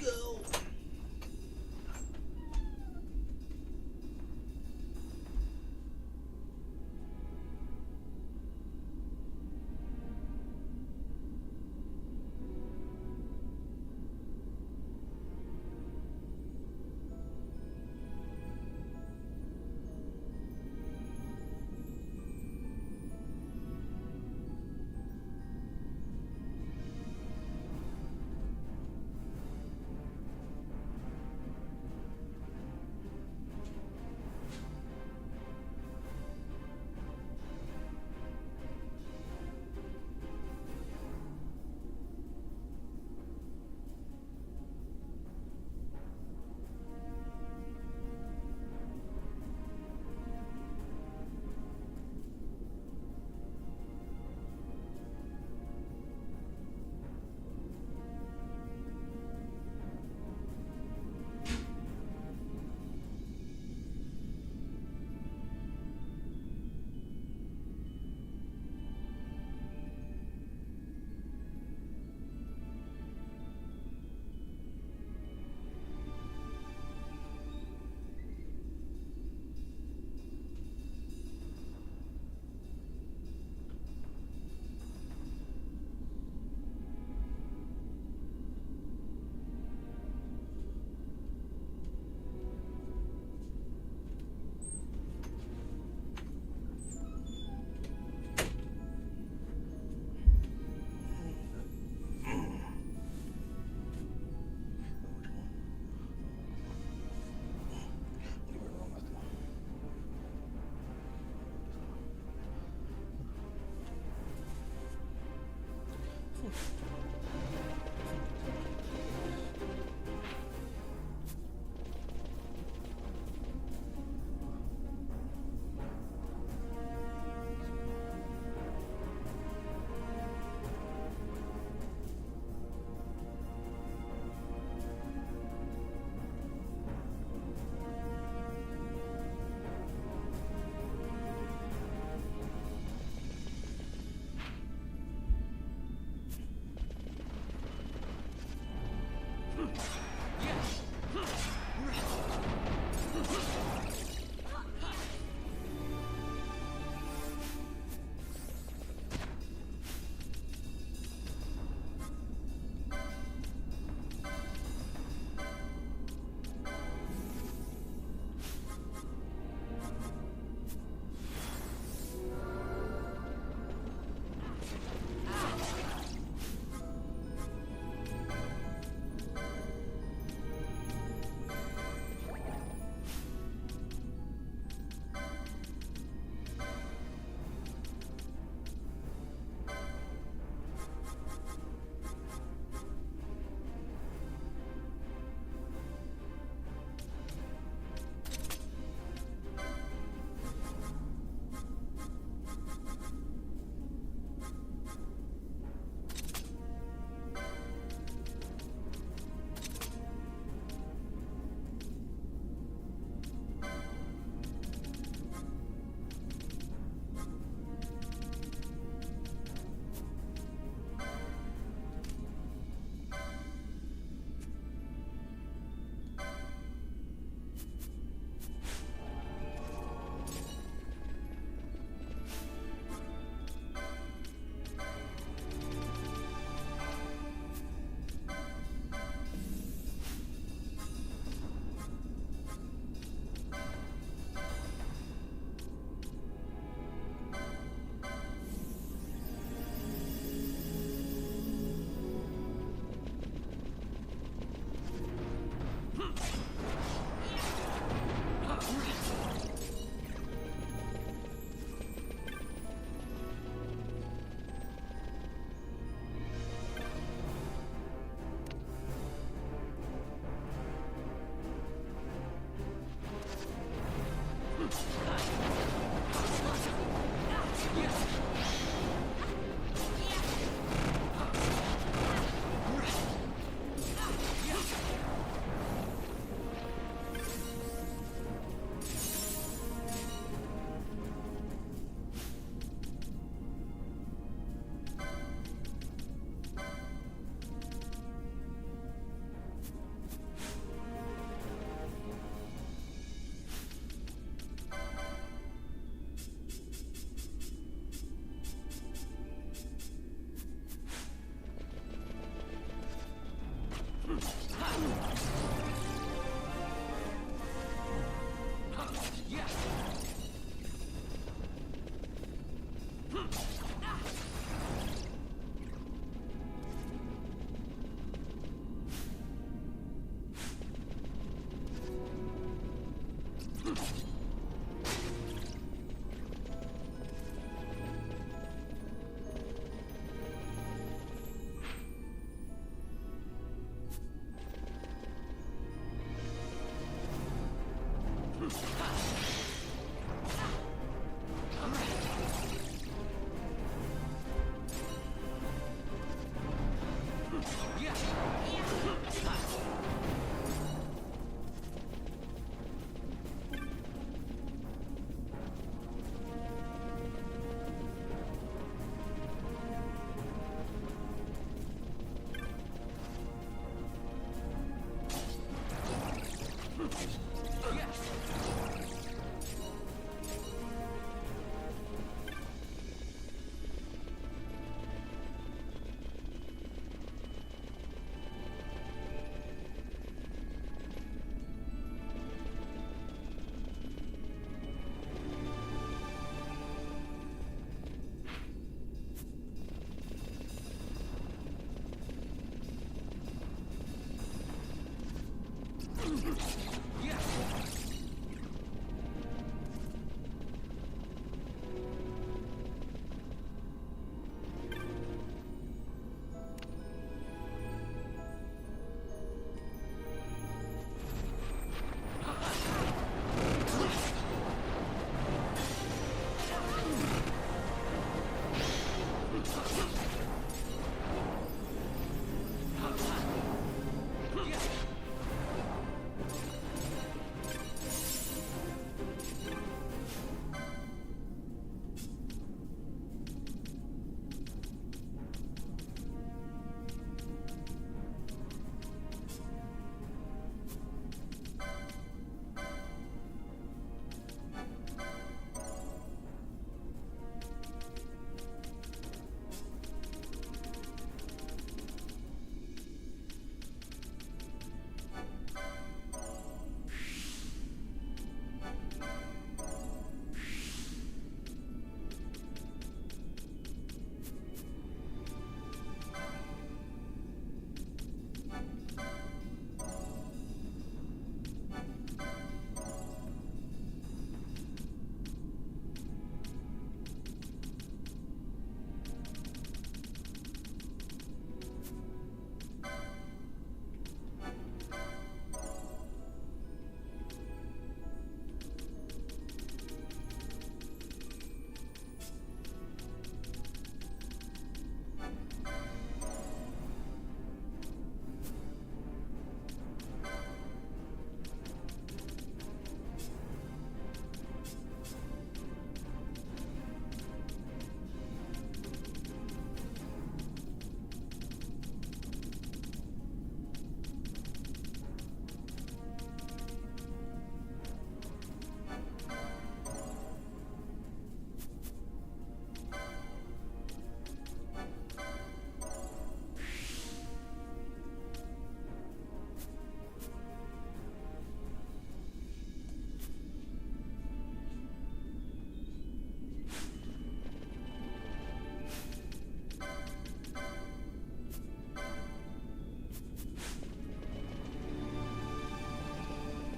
A: Go.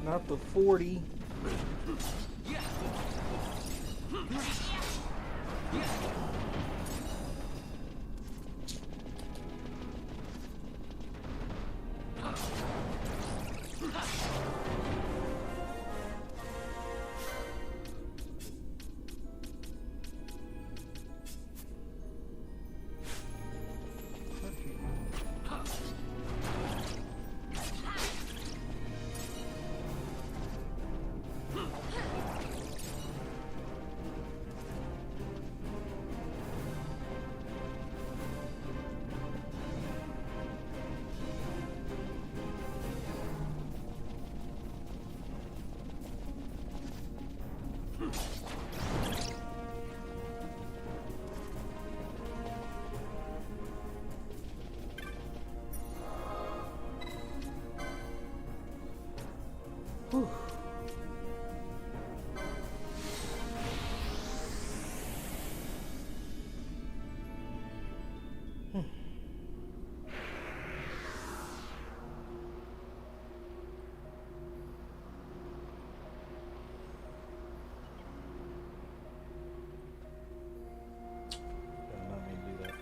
A: Not the 40. Whew. Not me do that.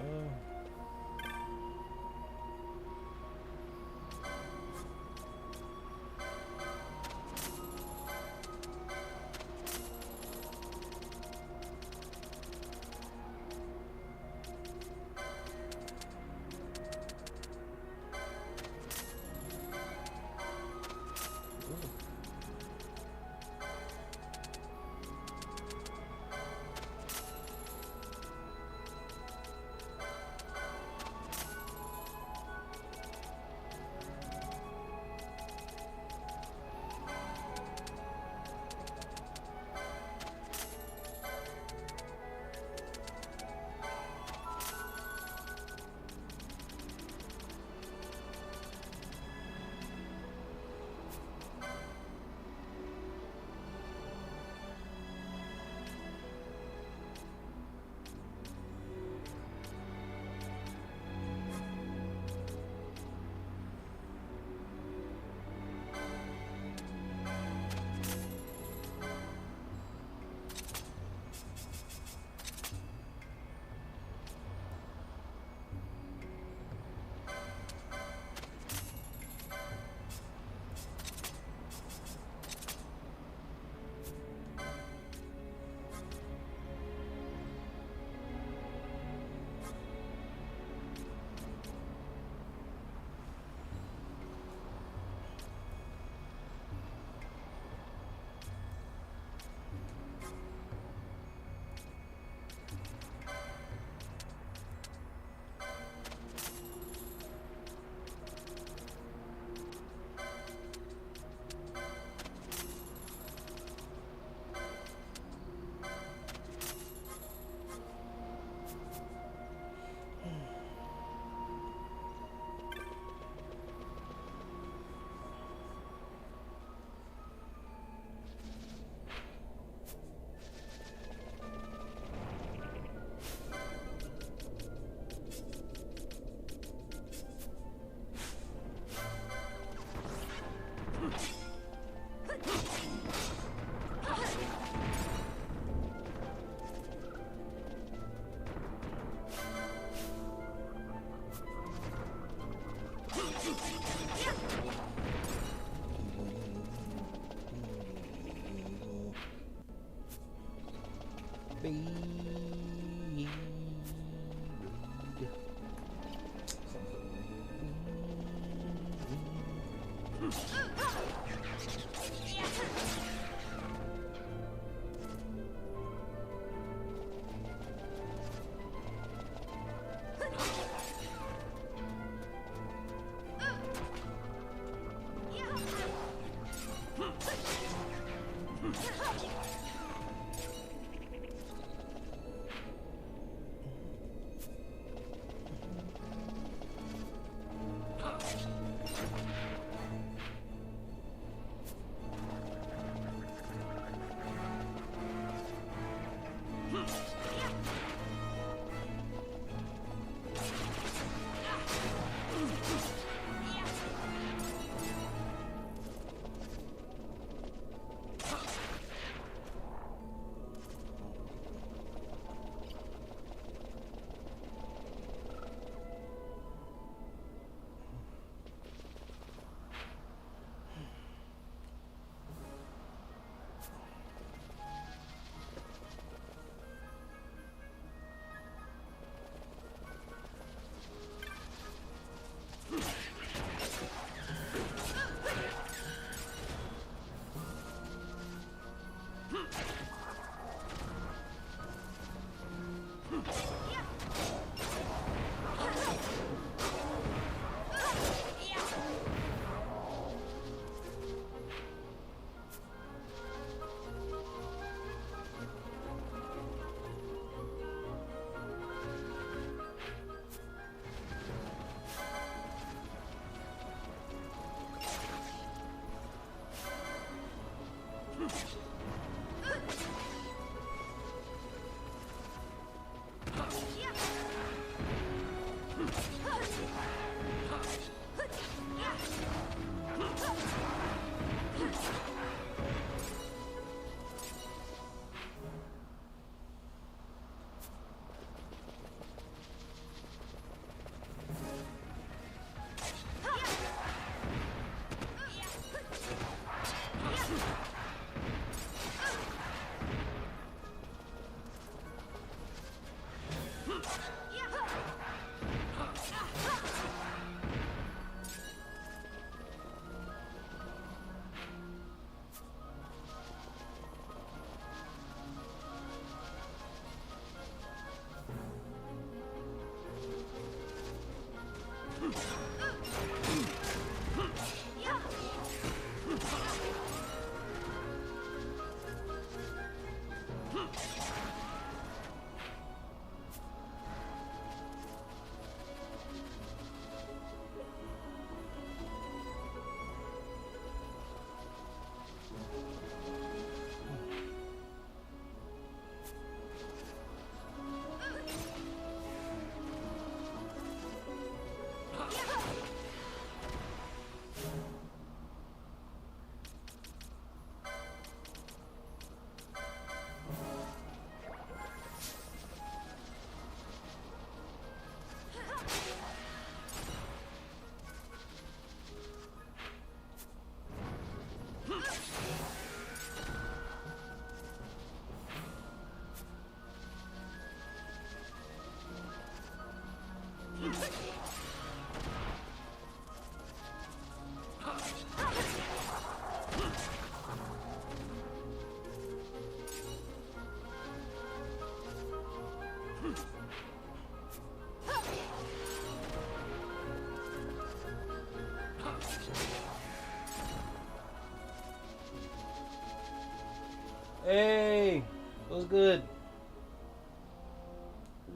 A: Hey, what's good?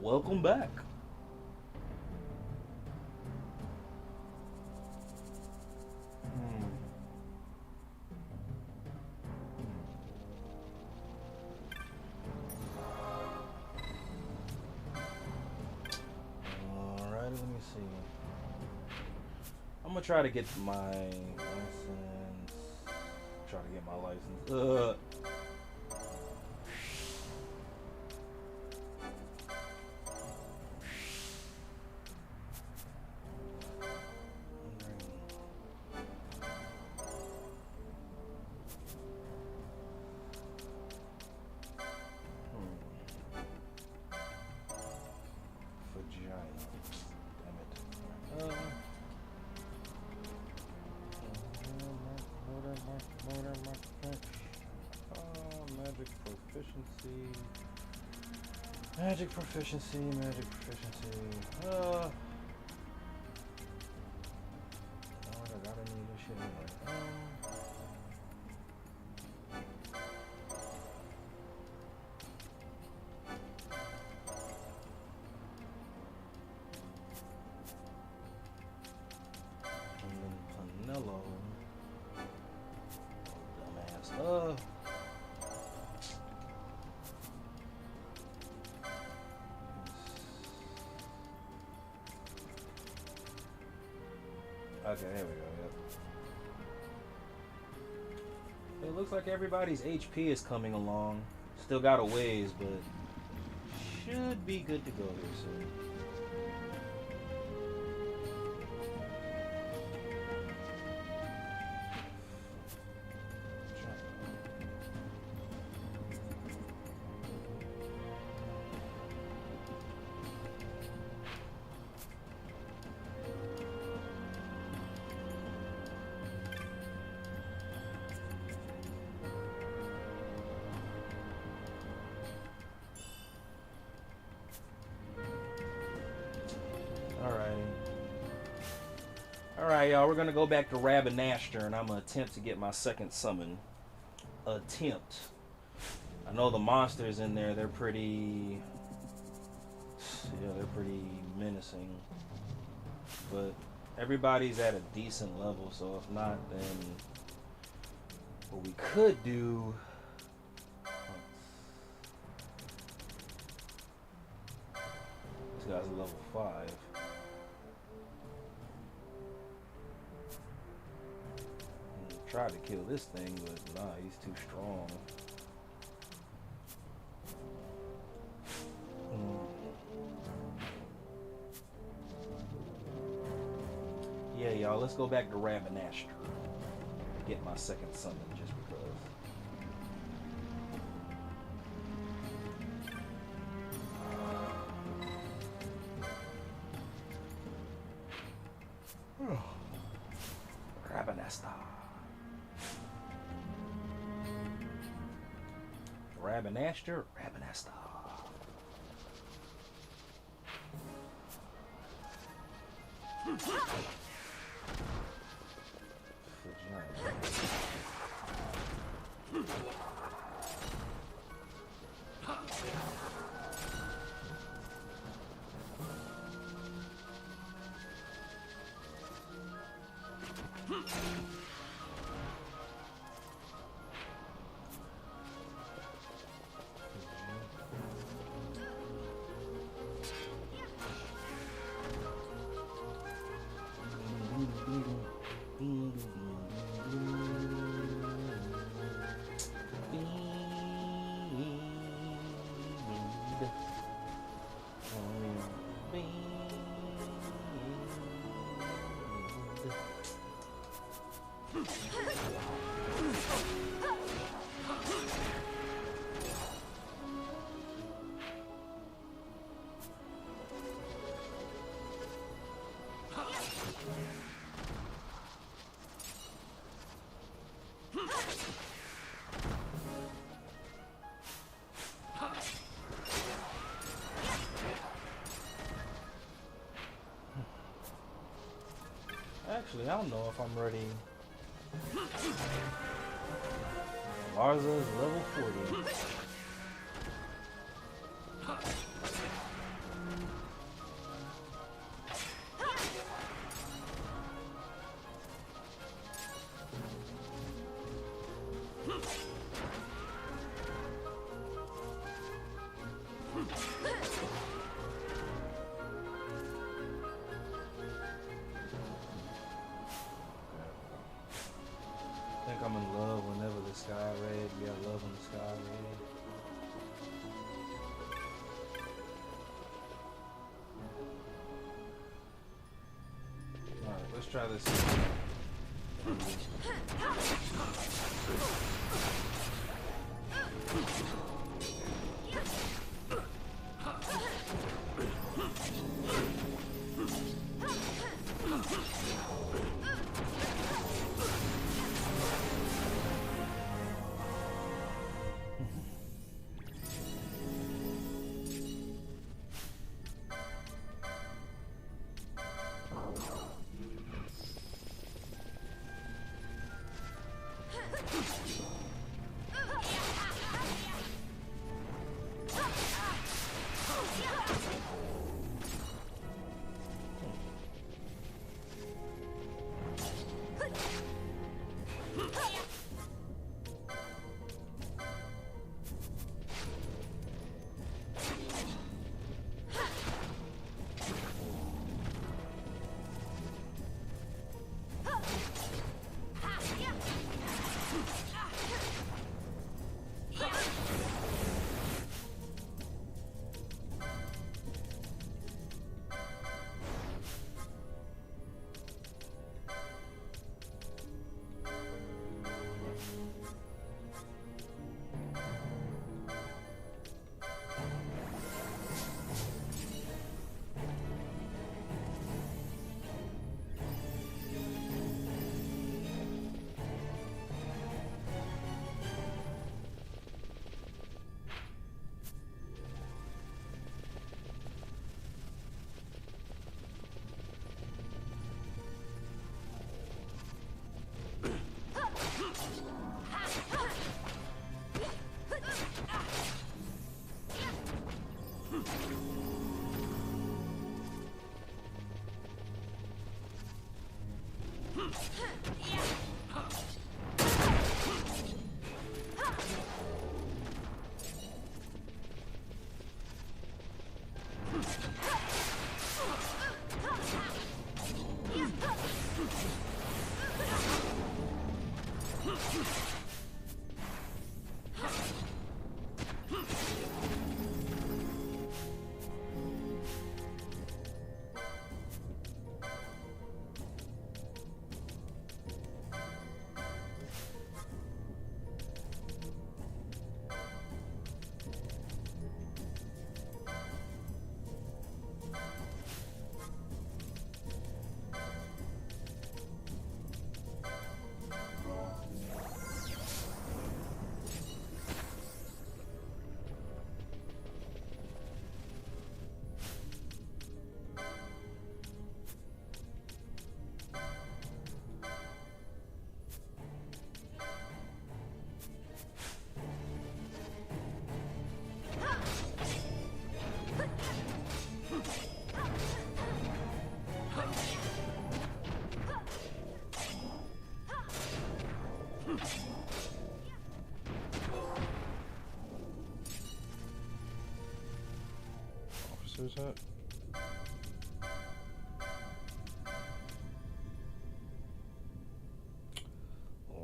A: Welcome back. Alright, let me see. I'm gonna try to get my license. Try to get my license. Magic proficiency, magic proficiency. Oh, I gotta need this shit anyway. And then Panello. Dumbass. Okay, here we go, yep. It looks like everybody's HP is coming along. Still got a ways, but should be good to go here soon. Alright, y'all, we're gonna go back to Rabinaster, and I'm gonna attempt to get my second summon. Attempt. I know the monsters in there, they're pretty menacing. But everybody's at a decent level, so if not, then what we could do. This guy's a level 5. Tried to kill this thing, but nah, he's too strong. Yeah, y'all, let's go back to Rabinaster. Get my second summon just because. Rabinaster. Rabinaster. Actually, I don't know if I'm ready. Larza is level 40. I think I'm in love whenever the sky red. Yeah, love when the sky red. Alright, let's try this. sorcerer's hat?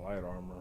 A: Light armor.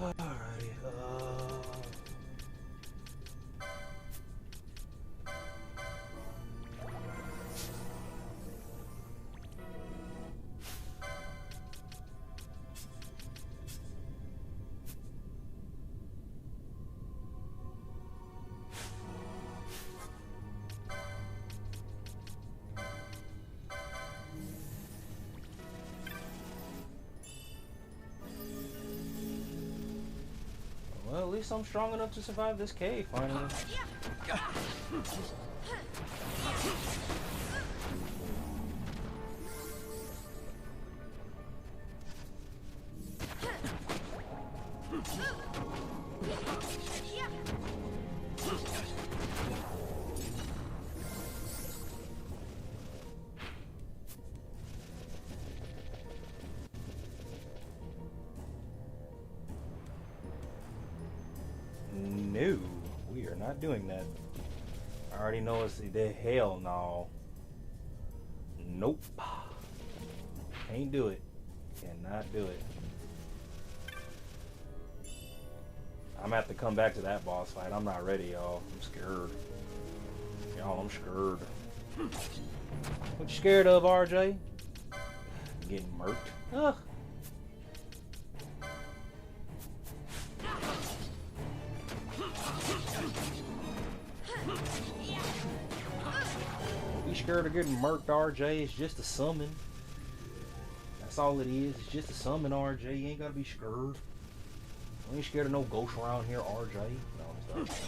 A: Alrighty, well, at least I'm strong enough to survive this cave, finally. No, we are not doing that. I already know it's the hell no. Nope. Can't do it. Cannot do it. I'm gonna have to come back to that boss fight. I'm not ready, y'all. I'm scared. Y'all, I'm scared. What you scared of, RJ? Getting murked. Ugh. You scared of getting murked, RJ? It's just a summon. That's all it is. It's just a summon, RJ. You ain't gotta be scared. You ain't scared of no ghosts around here, RJ. No, I'm sorry.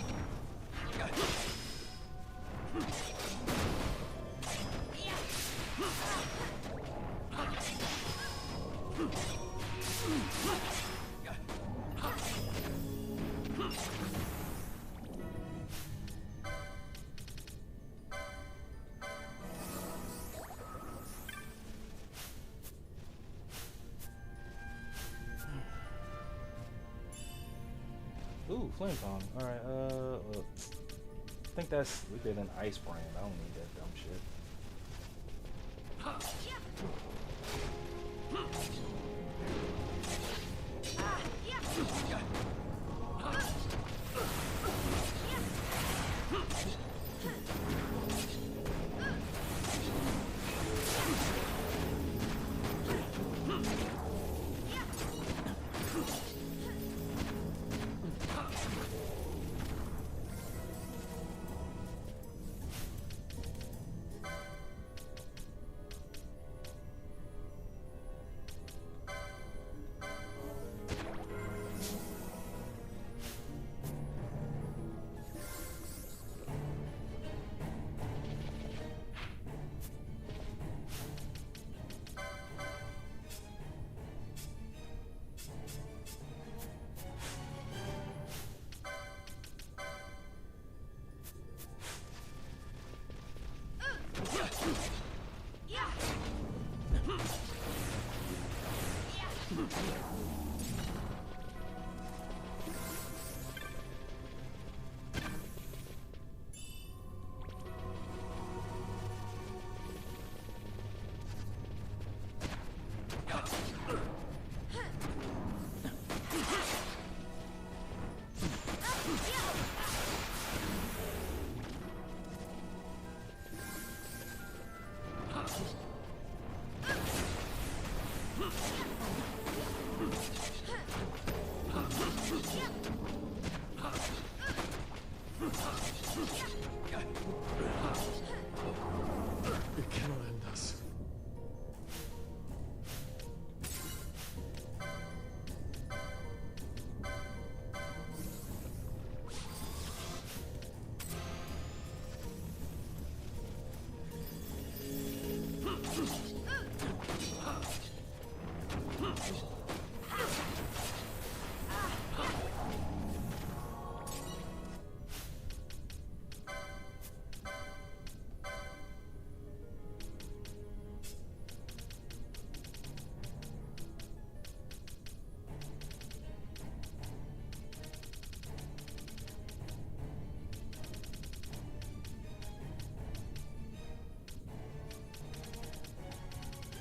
A: Ooh, flame tongue. Alright, I think that's weaker than ice brand. I don't need that dumb shit.
I: It cannot end us.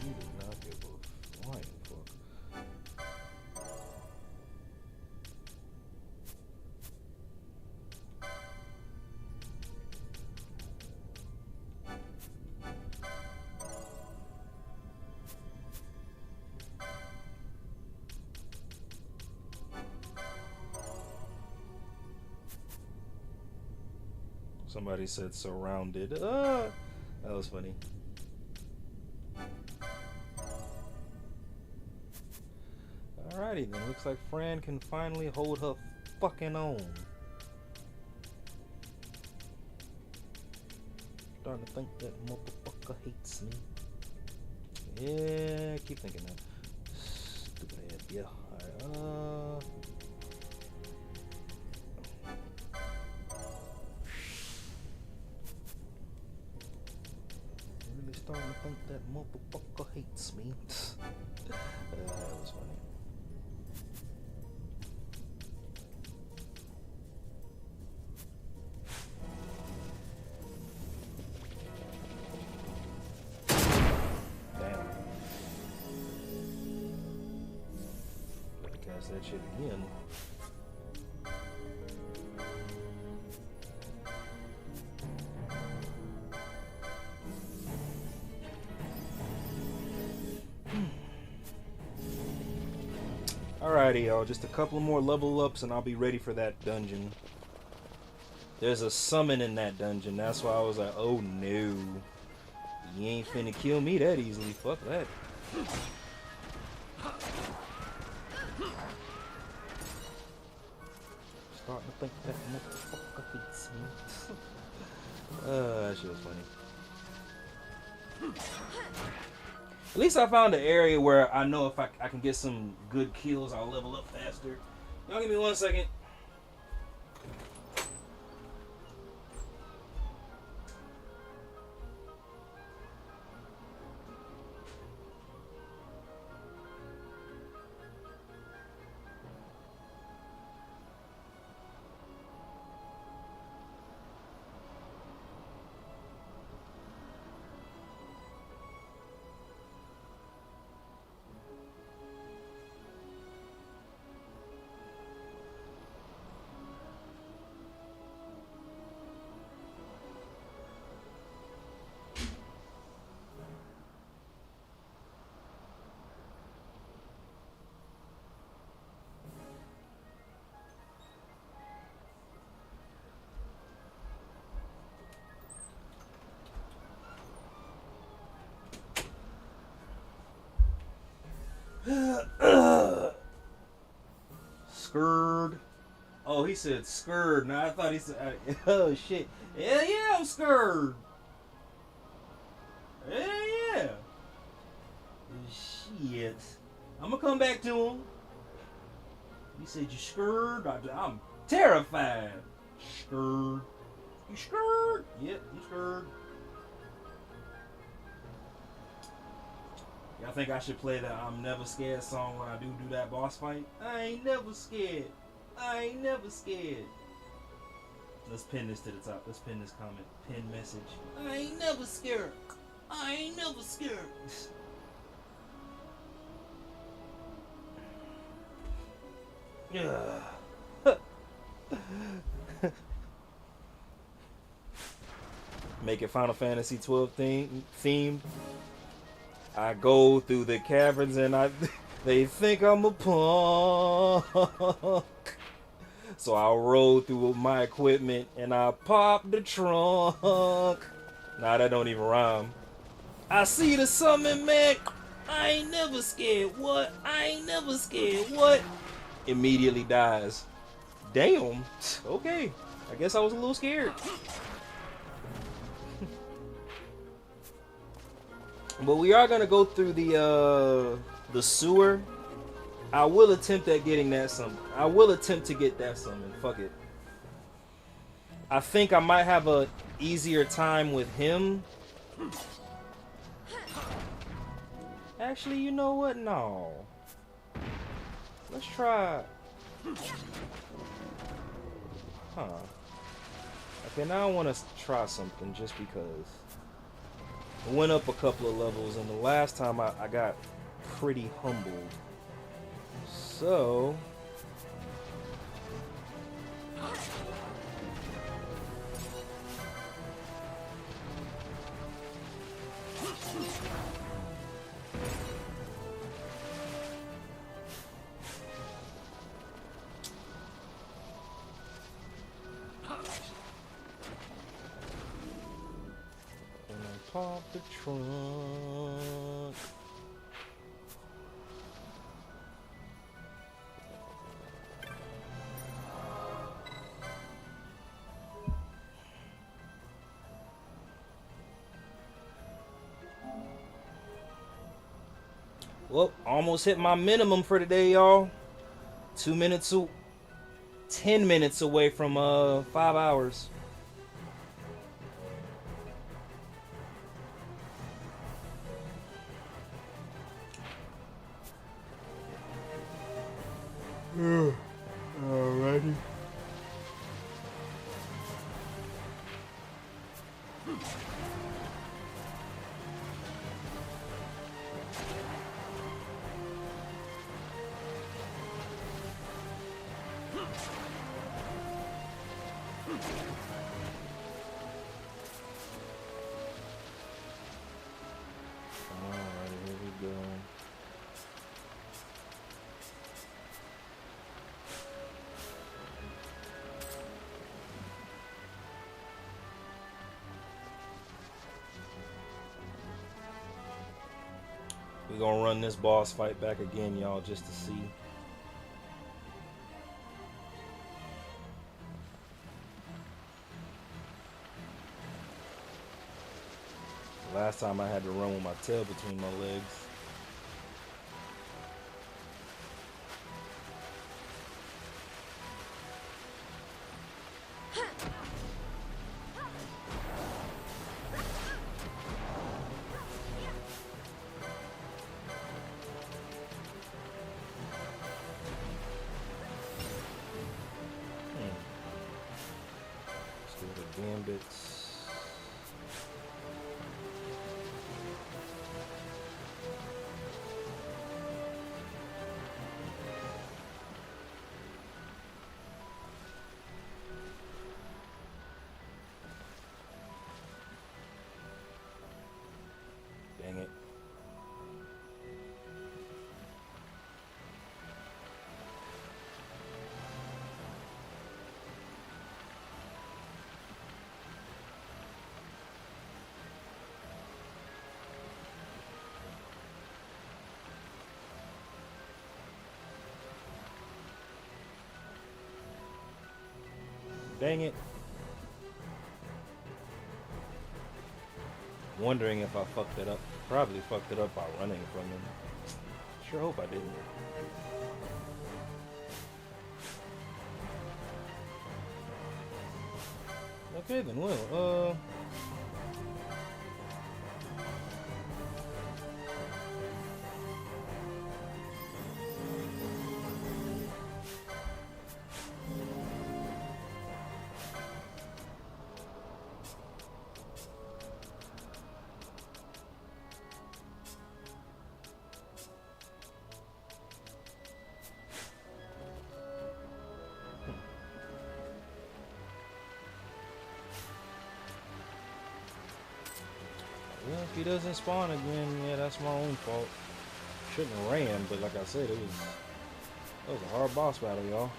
A: He did not give a flying fuck. Somebody said surrounded. That was funny. Alrighty then, looks like Fran can finally hold her fucking own. Starting to think that motherfucker hates me. Yeah, keep thinking that. Stupid ass, yeah. Alright, really starting to think that motherfucker hates me. That was funny. That shit again. Alrighty, y'all. Just a couple more level ups and I'll be ready for that dungeon. There's a summon in that dungeon. That's why I was like, oh no. You ain't finna kill me that easily. Fuck that. Starting to think that motherfucker hates me. That shit was funny. At least I found an area where I know if I can get some good kills, I'll level up faster. Y'all give me 1 second. Scared. Oh, he said scared. Now I thought he said, oh shit. Hell yeah, I'm scared. Hell yeah. Shit. I'm gonna come back to him. He said you scared. I'm terrified. Scared. You scared? Yep, I'm scared. Y'all think I should play the I'm Never Scared song when I do that boss fight? I ain't never scared. I ain't never scared. Let's pin this to the top. Let's pin this comment. Pin message. I ain't never scared. I ain't never scared. Yeah. Make it Final Fantasy XII themed. I go through the caverns and they think I'm a punk. So I rode through with my equipment and I popped the trunk. Nah, that don't even rhyme. I see the summon, man. I ain't never scared. What? I ain't never scared. What? Immediately dies. Damn. Okay. I guess I was a little scared. But we are gonna go through the sewer. I will attempt at getting that summon. I will attempt to get that summon. Fuck it. I think I might have a easier time with him. Actually, you know what? No. Let's try. Huh. Okay, now I want to try something just because. I went up a couple of levels, and the last time I got pretty humbled. So. Pop the trunk. Well, almost hit my minimum for today, y'all. 2 minutes to 10 minutes away from 5 hours. Alrighty. Alright, here we go. We're gonna run this boss fight back again, y'all, just to see. Last time I had to run with my tail between my legs. Let's do the gambits. Dang it. Dang it. Wondering if I fucked it up. Probably fucked it up by running from him. Sure hope I didn't. Okay then, well, well, if he doesn't spawn again, yeah, that's my own fault. Shouldn't have ran, but like I said, that was a hard boss battle, y'all.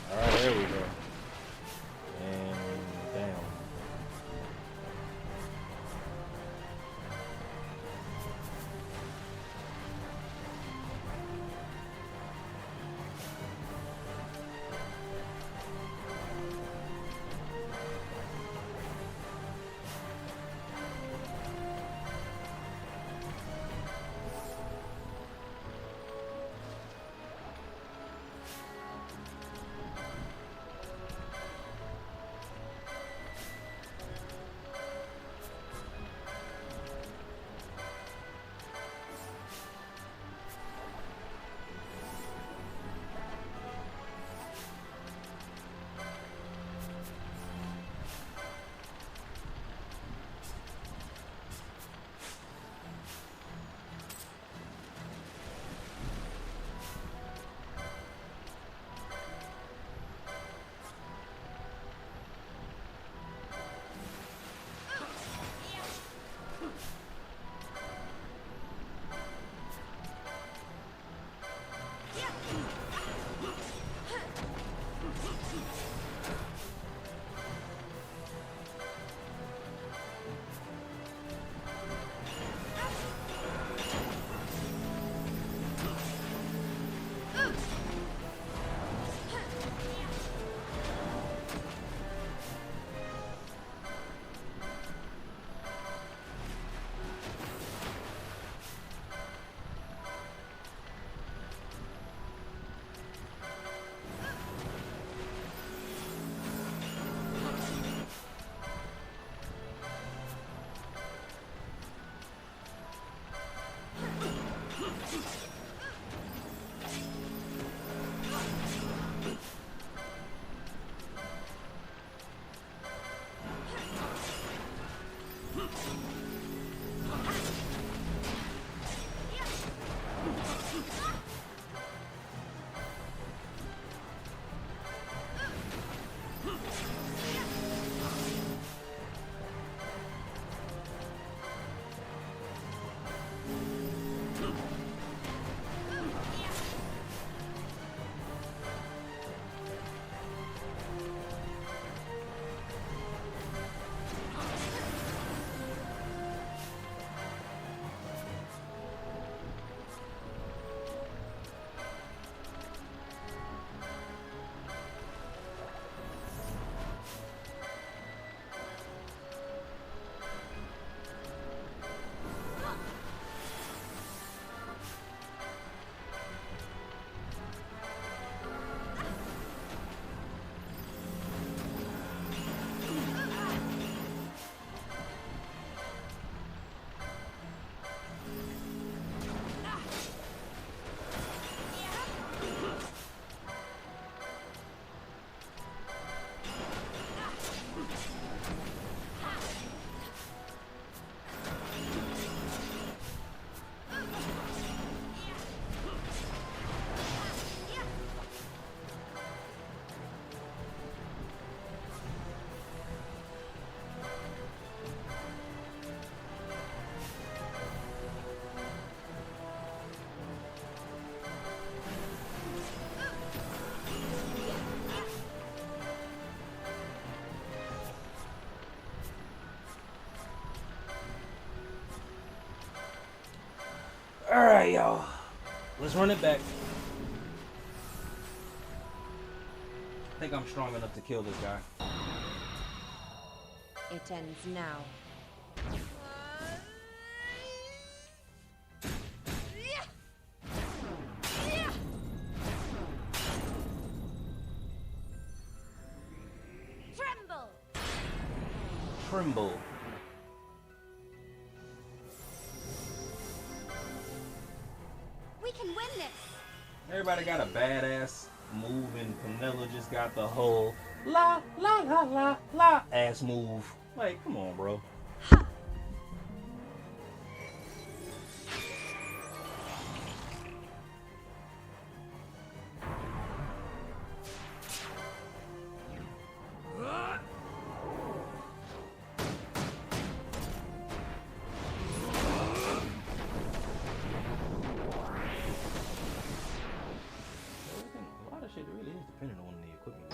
A: Alright, there we go. And down. y'all. Let's run it back. I think I'm strong enough to kill this guy.
J: It ends now.
D: Tremble!
A: Tremble.
D: We can win this!
A: Everybody got a badass move, and Penelo just got the whole la la la la la ass move. Like, come on, bro. A lot of shit really is dependent on the equipment.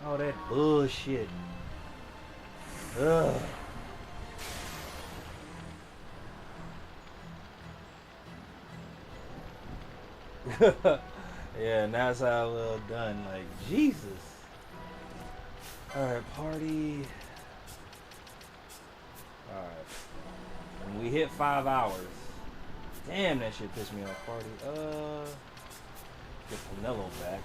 A: Oh, that bullshit. Ugh. Yeah, and that's how well done. Like, Jesus. Alright, party. Alright. When we hit 5 hours. Damn, that shit pissed me off. Party. Get Penelo back.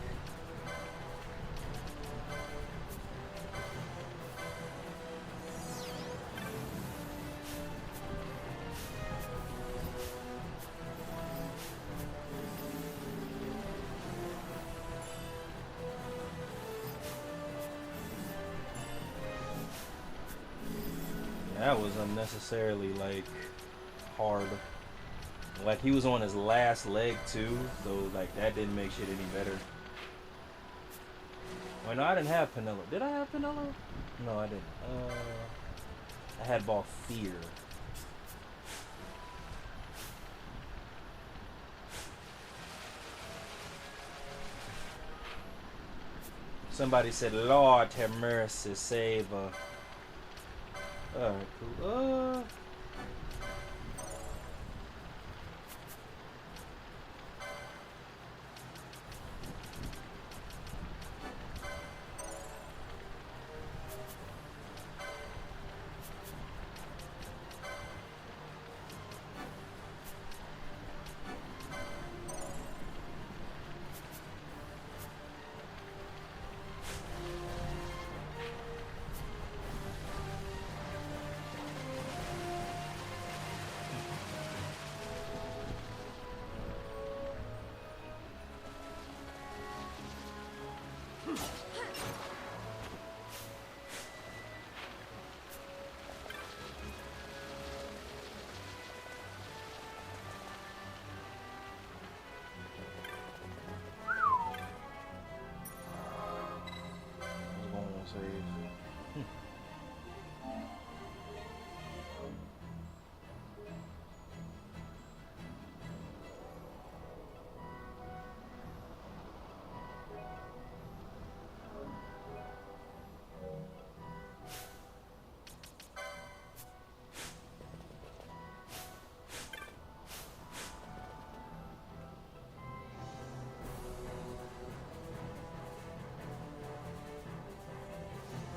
A: That was unnecessarily, like, hard. Like, he was on his last leg, too, so, like, that didn't make shit any better. Wait, no, I didn't have Penelo. Did I have Penelo? No, I didn't. I had Ball Fear. Somebody said, Lord have mercy, save her. Alright, cool.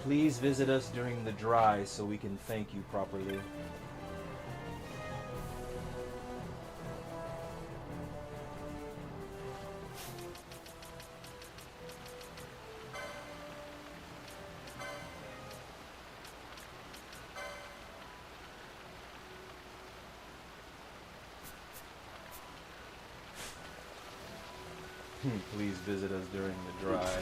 A: Please visit us during the dry so we can thank you properly. Please visit us during the dry.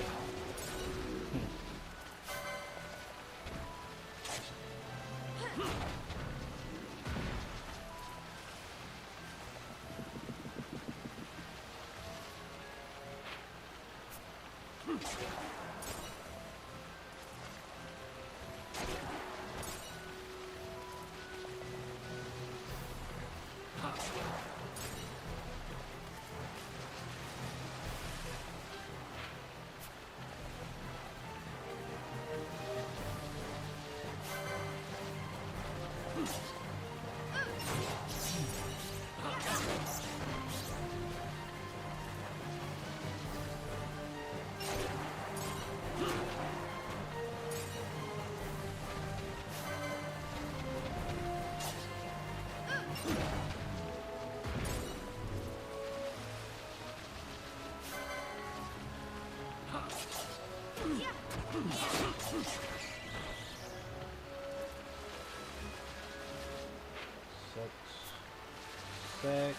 A: Six.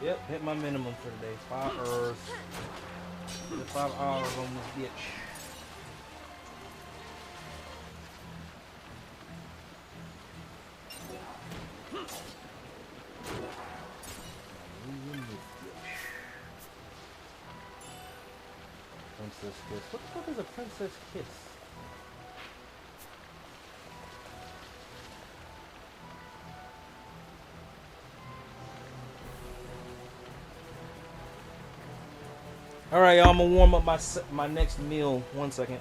A: Yep, hit my minimum for today. 5 Earths. 5 hours on this bitch. Princess Kiss. What the fuck is a Princess Kiss? All right, y'all. I'm gonna warm up my next meal. 1 second.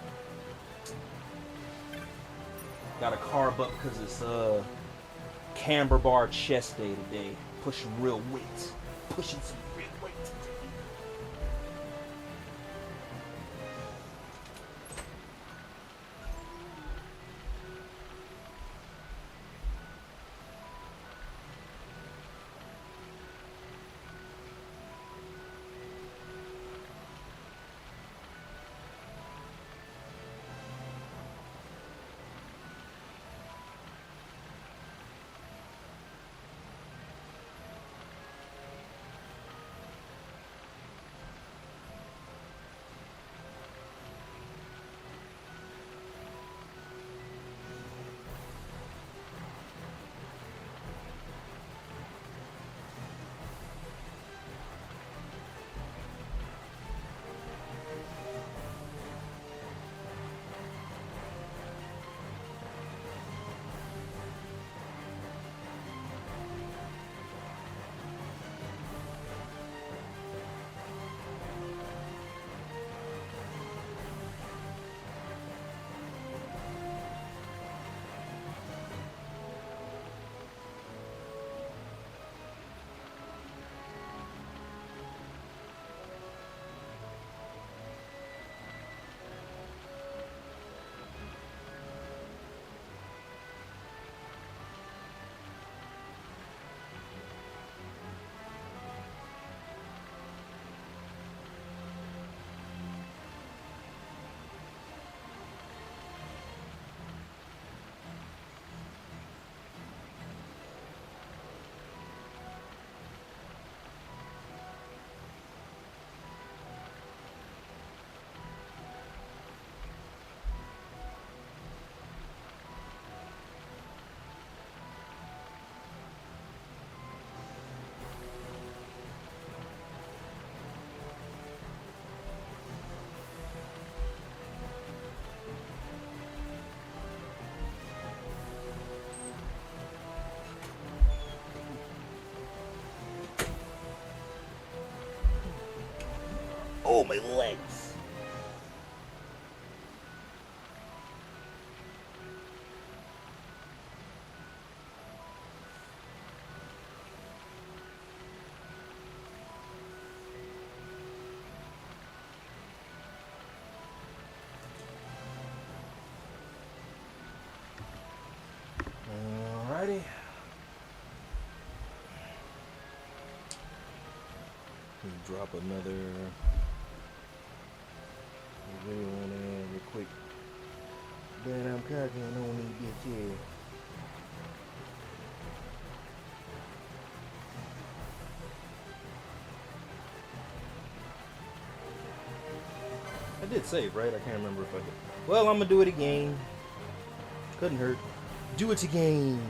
A: Got a carb up because it's Camber Bar chest day today. Pushing real weight. Pushing some real weight. Oh, my legs. Drop another video on there real quick. Then I'm cracking on these bitches. I did save, right? I can't remember if I did. Well, I'm gonna do it again. Couldn't hurt. Do it again.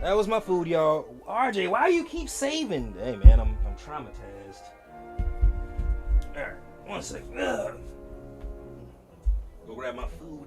A: That was my food, y'all. RJ, why you keep saving? Hey, man, I'm traumatized. All right, one second. Ugh. Go grab my food.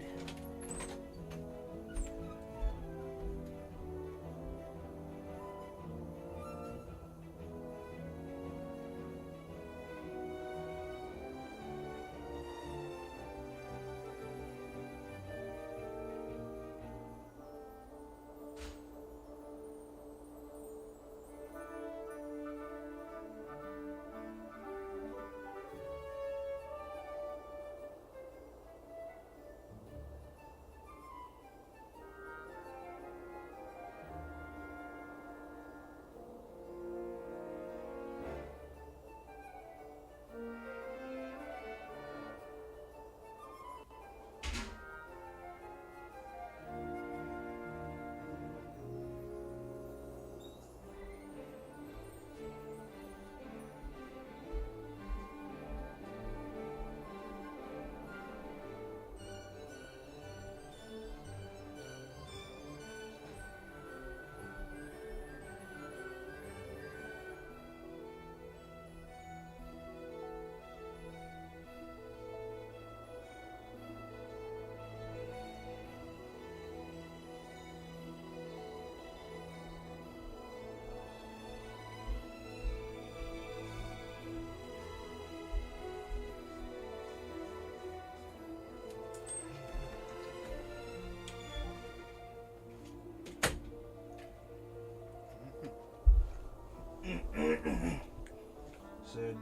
A: Said,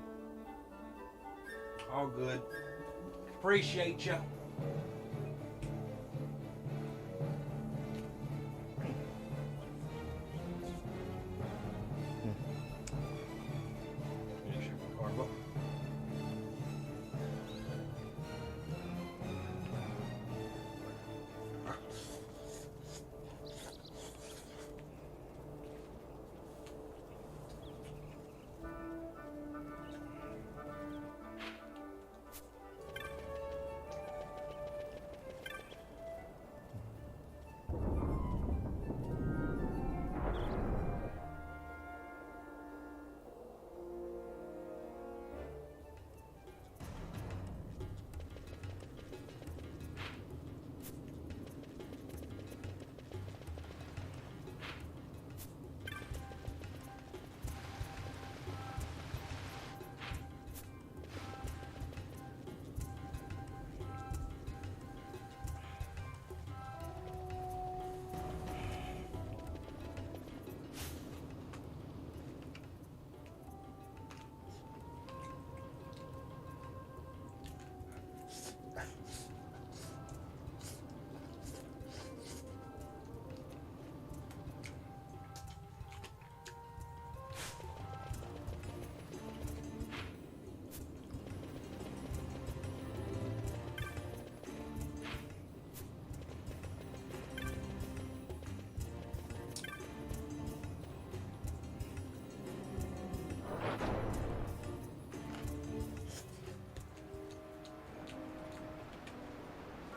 A: all good. Appreciate you.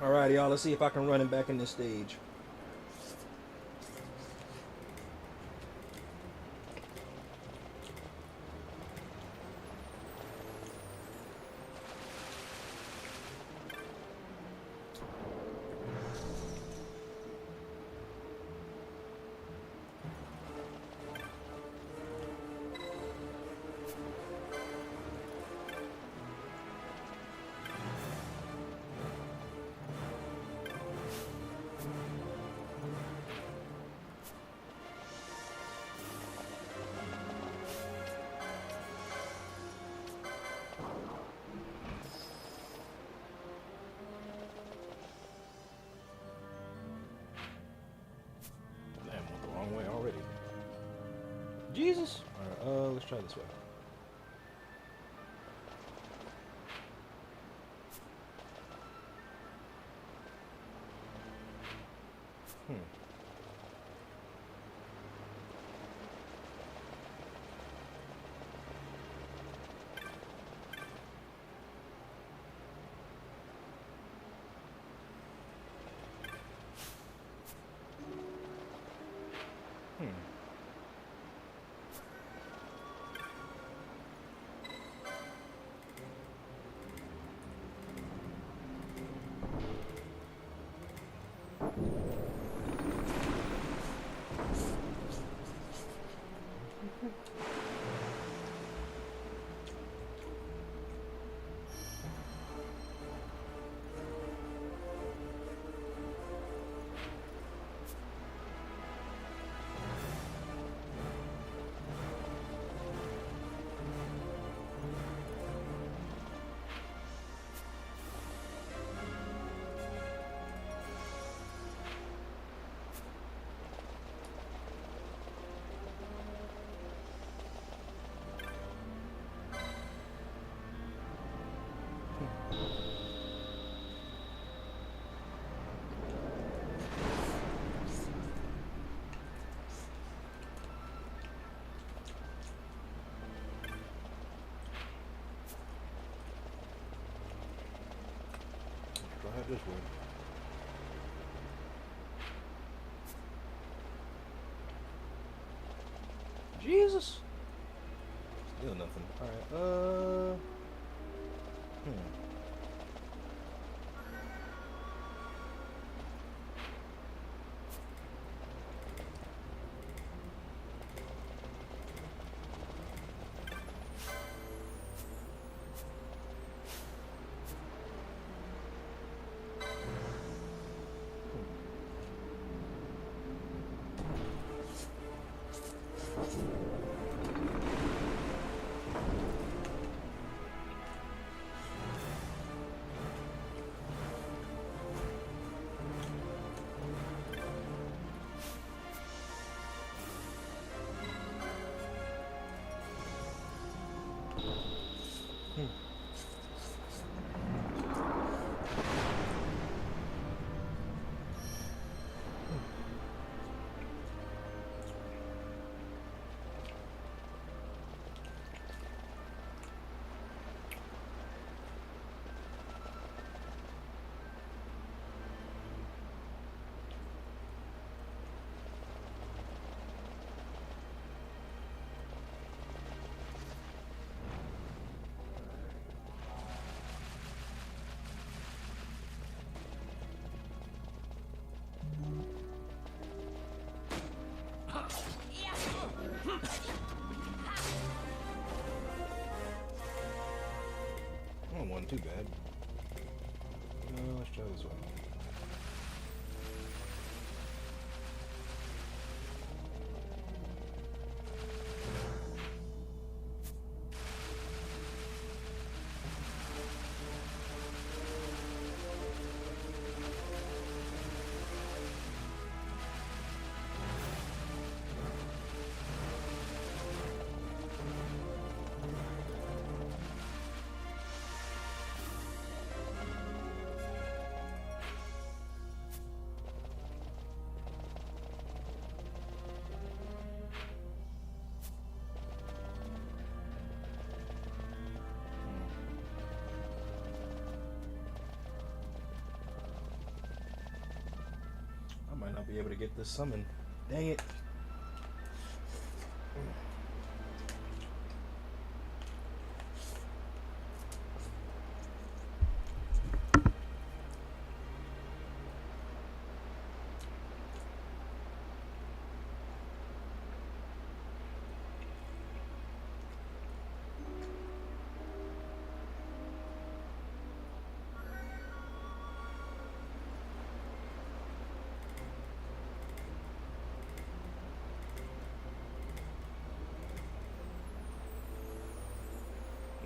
A: Alright, y'all. Let's see if I can run him back in this stage. Way already. Jesus. All right, let's try this way. Try it this way. Jesus. Still nothing. Alright, that wasn't too bad. Let's try this one. Might not be able to get this summon. Dang it.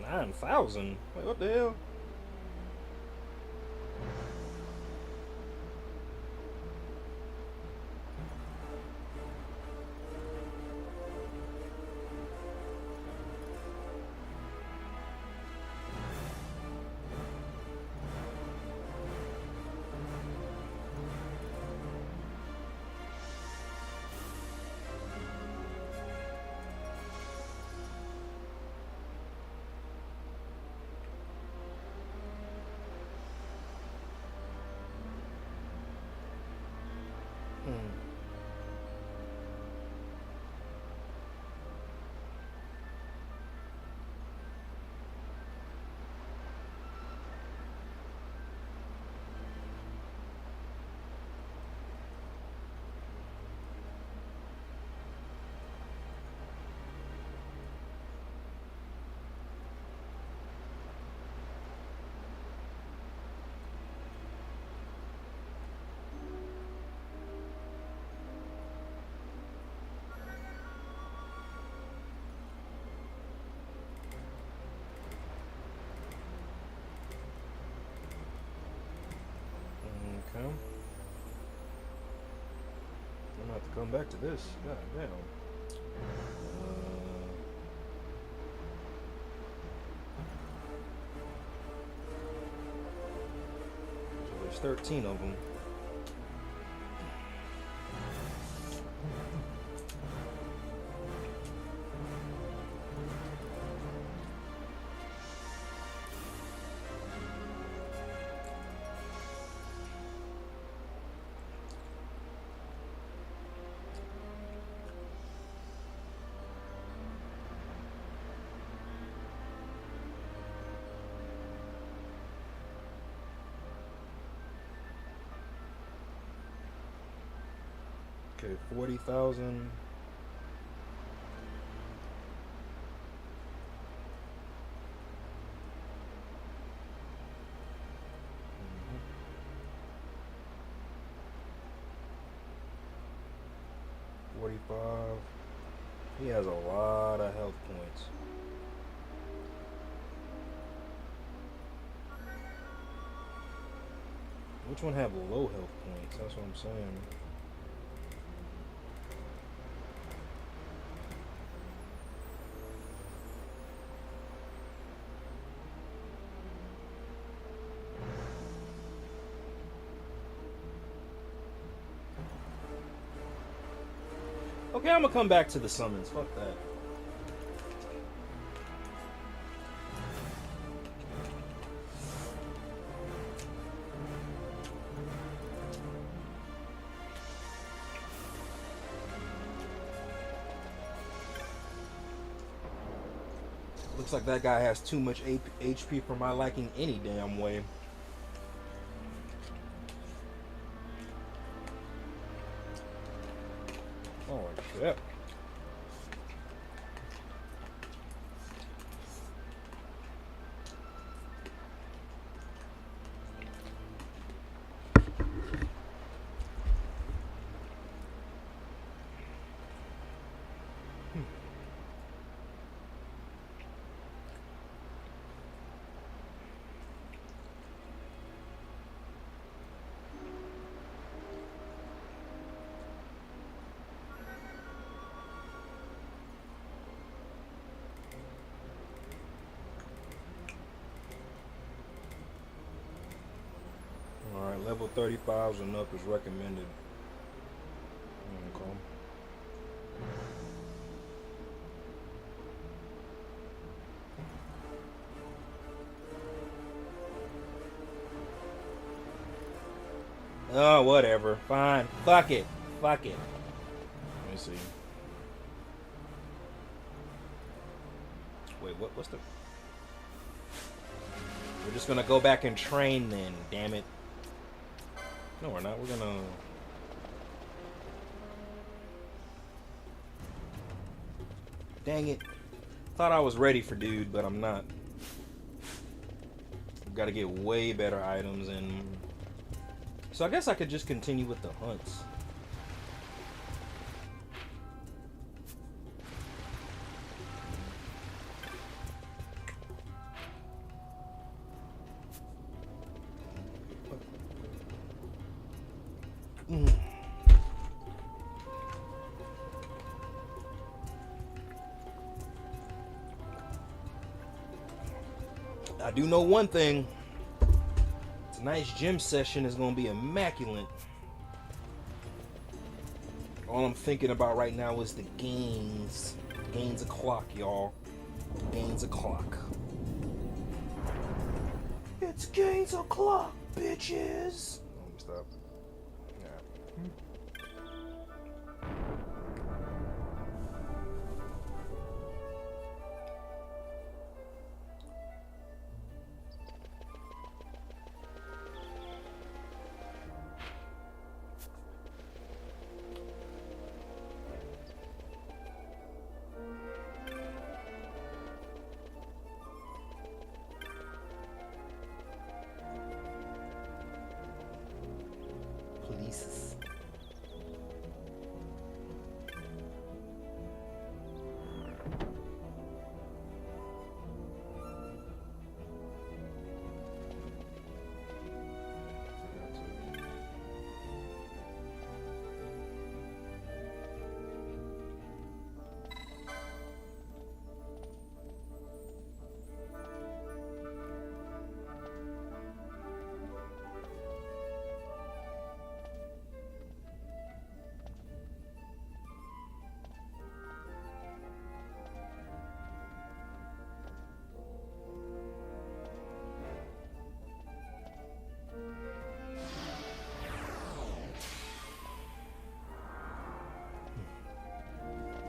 A: $9,000? Wait, what the hell? Okay. I'm gonna have to come back to this. God damn. So there's 13 of them. Okay, 40,000. Mm-hmm. 45. He has a lot of health points. Which one have low health points? That's what I'm saying. Okay, I'm gonna come back to the summons. Fuck that. Looks like that guy has too much HP for my liking any damn way. Oh shit. Alright, level 35s and up is recommended. Okay. Oh, whatever. Fine. Fuck it. Fuck it. Let me see. Wait, what's the... We're just gonna go back and train then, damn it. No, we're not. We're gonna... Dang it. Thought I was ready for dude, but I'm not. Gotta get way better items, and... So I guess I could just continue with the hunts. I do know one thing. Tonight's gym session is gonna be immaculate. All I'm thinking about right now is the gains. Gains o'clock, y'all. Gains o'clock. It's gains o'clock, bitches. Let me stop. Yeah. Police.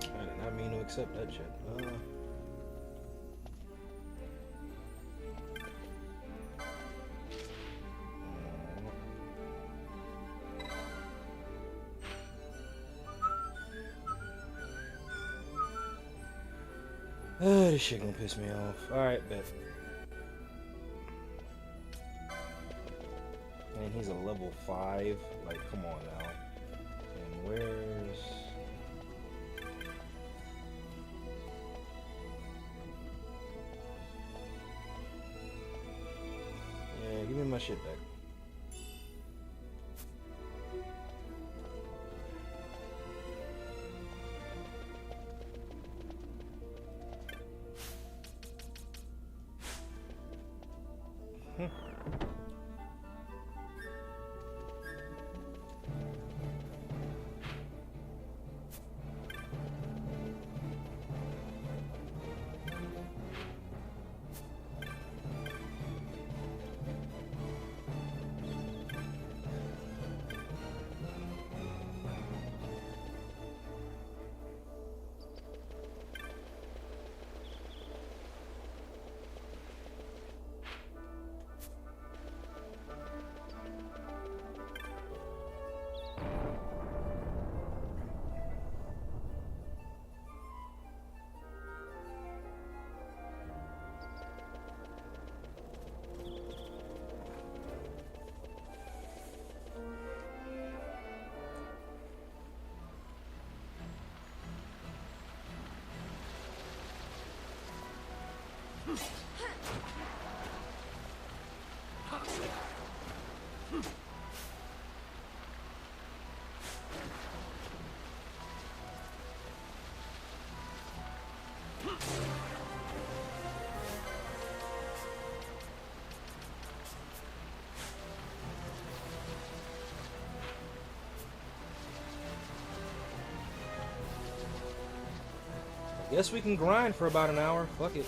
A: I did not mean to accept that shit. This shit gonna piss me off. Alright, bet. Man, he's a level 5. Like, come on now. And where's... Yeah, give me my shit back. Guess we can grind for about an hour. Fuck it.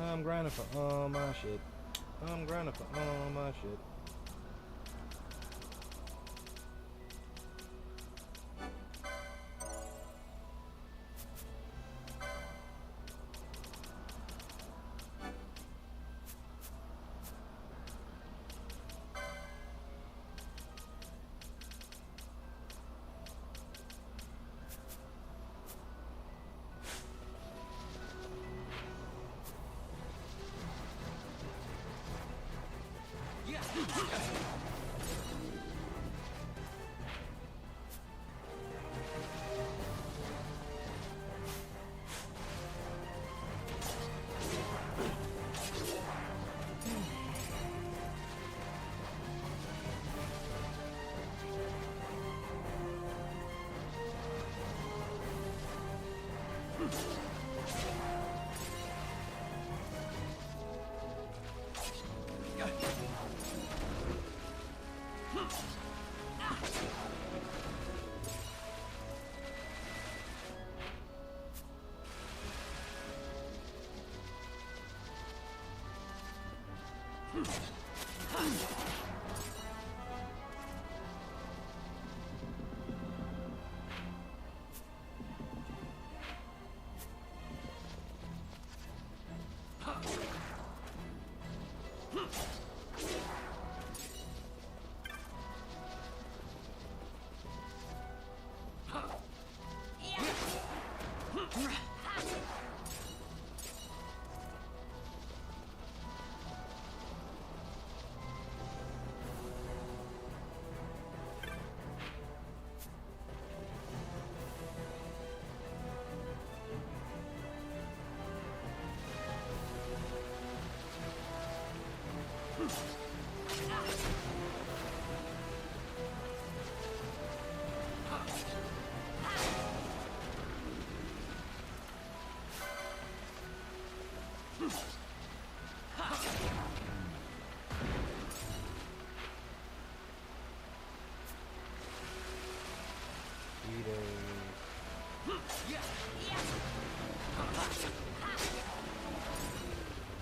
A: I'm grinding for all my shit. I'm grinding for all my shit.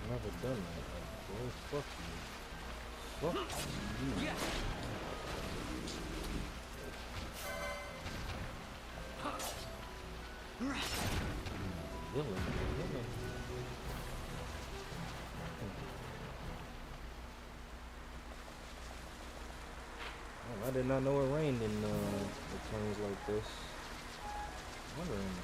A: Never done that, boy. Fuck you. Fuck you. Villain. Oh, I did not know it rained in turns like this. Wondering.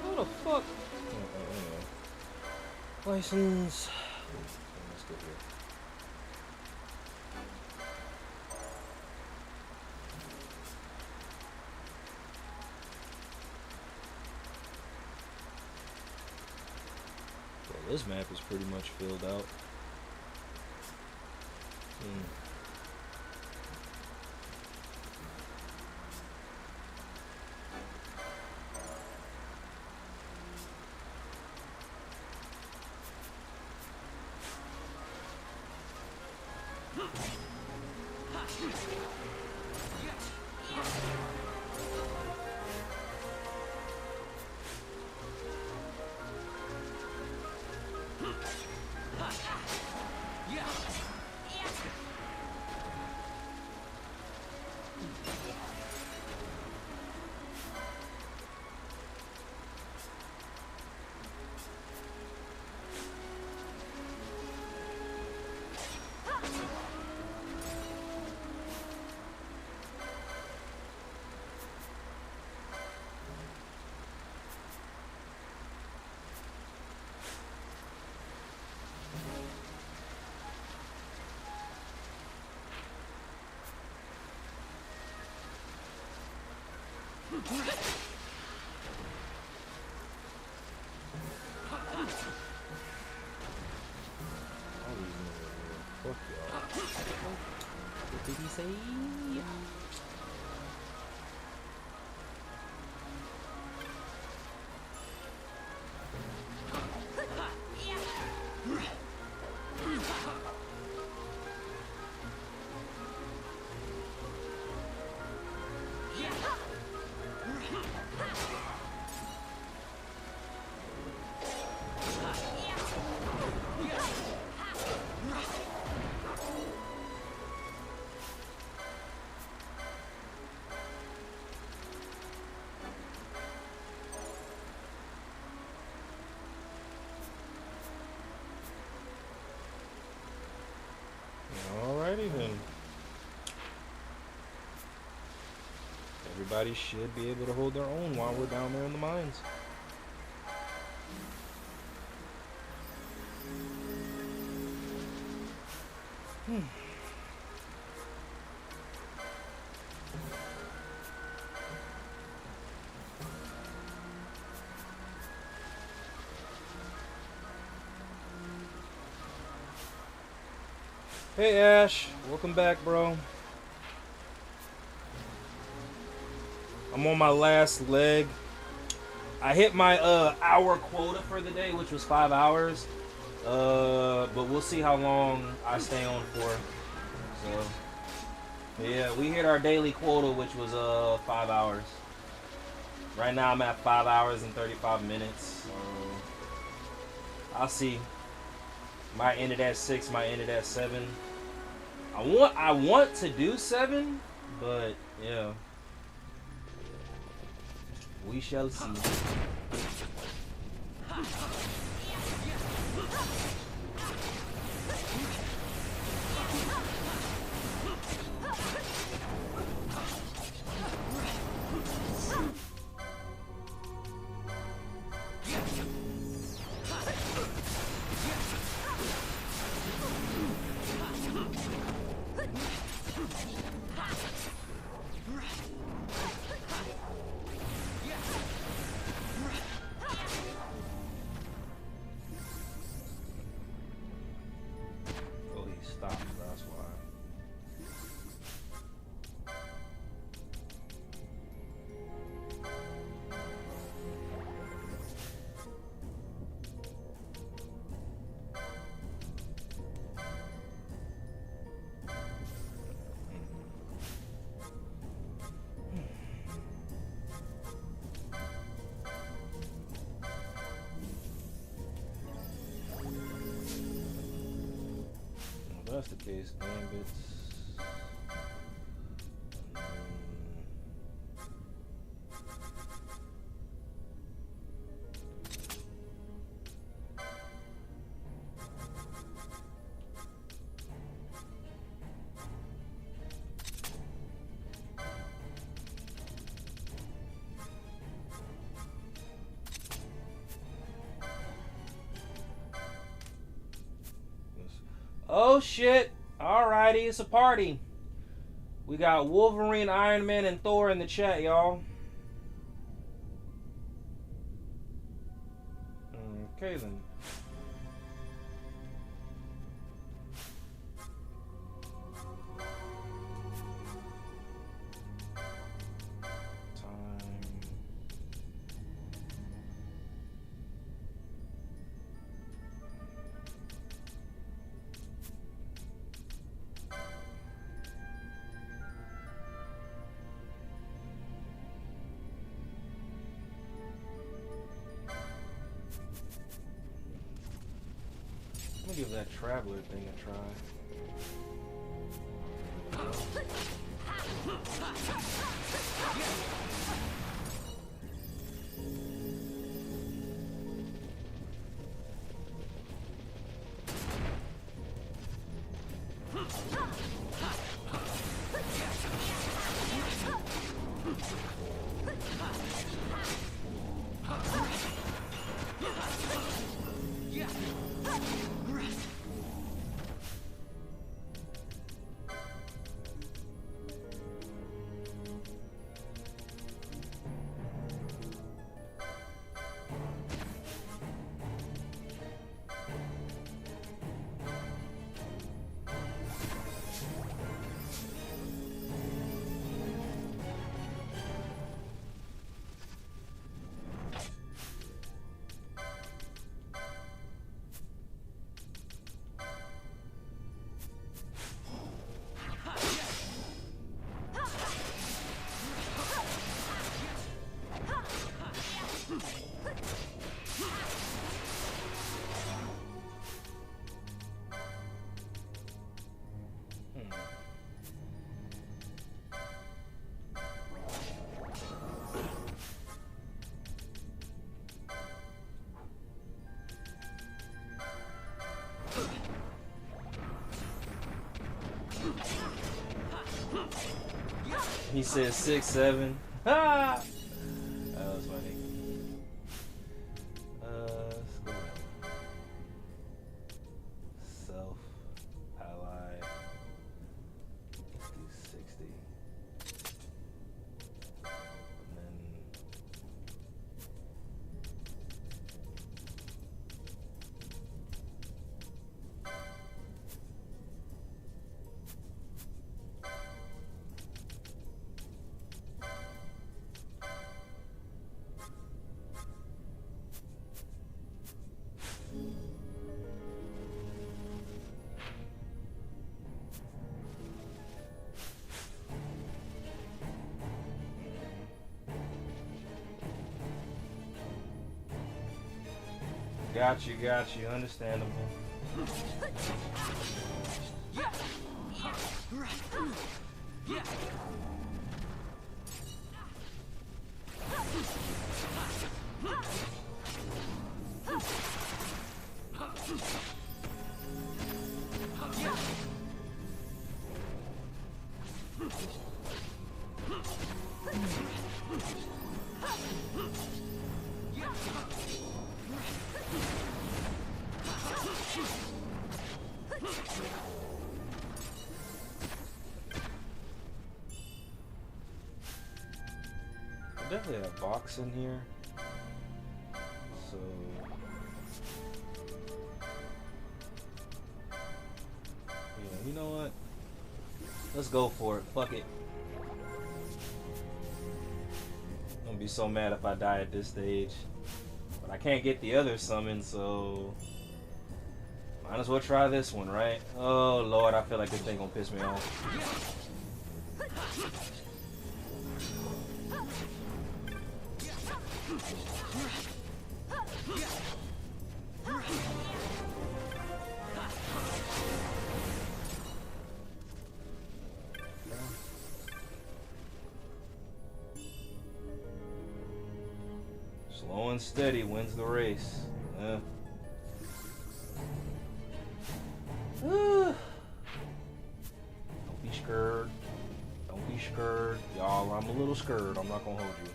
A: What the fuck? Anyway. License. Let's get here. Well, this map is pretty much filled out. All these niggas here. Fuck y'all.
H: What did he say?
A: Alrighty then. Everybody should be able to hold their own while we're down there in the mines. Hey Ash, welcome back, bro. I'm on my last leg. I hit my hour quota for the day, which was 5 hours. But we'll see how long I stay on for. So yeah, we hit our daily quota, which was 5 hours. Right now I'm at 5 hours and 35 minutes. So I'll see. Might end it at 6, might end it at 7. I want to do 7, but yeah. We shall see. If that's the case, Gambits. Oh shit! Alrighty, it's a party. We got Wolverine, Iron Man, and Thor in the chat, y'all. Okay then. I'm gonna give that Traveler thing a try. He said 6'7". Ha! That was funny. Let's go. Self, ally. Let's do 60. And then got you, understandable. Definitely a box in here. So yeah, you know what? Let's go for it. Fuck it. I'm gonna be so mad if I die at this stage. But I can't get the other summon, so might as well try this one, right? Oh Lord, I feel like this thing gonna piss me off. Slow and steady wins the race. Don't be scared. Don't be scared. Y'all, I'm a little scared. I'm not gonna hold you.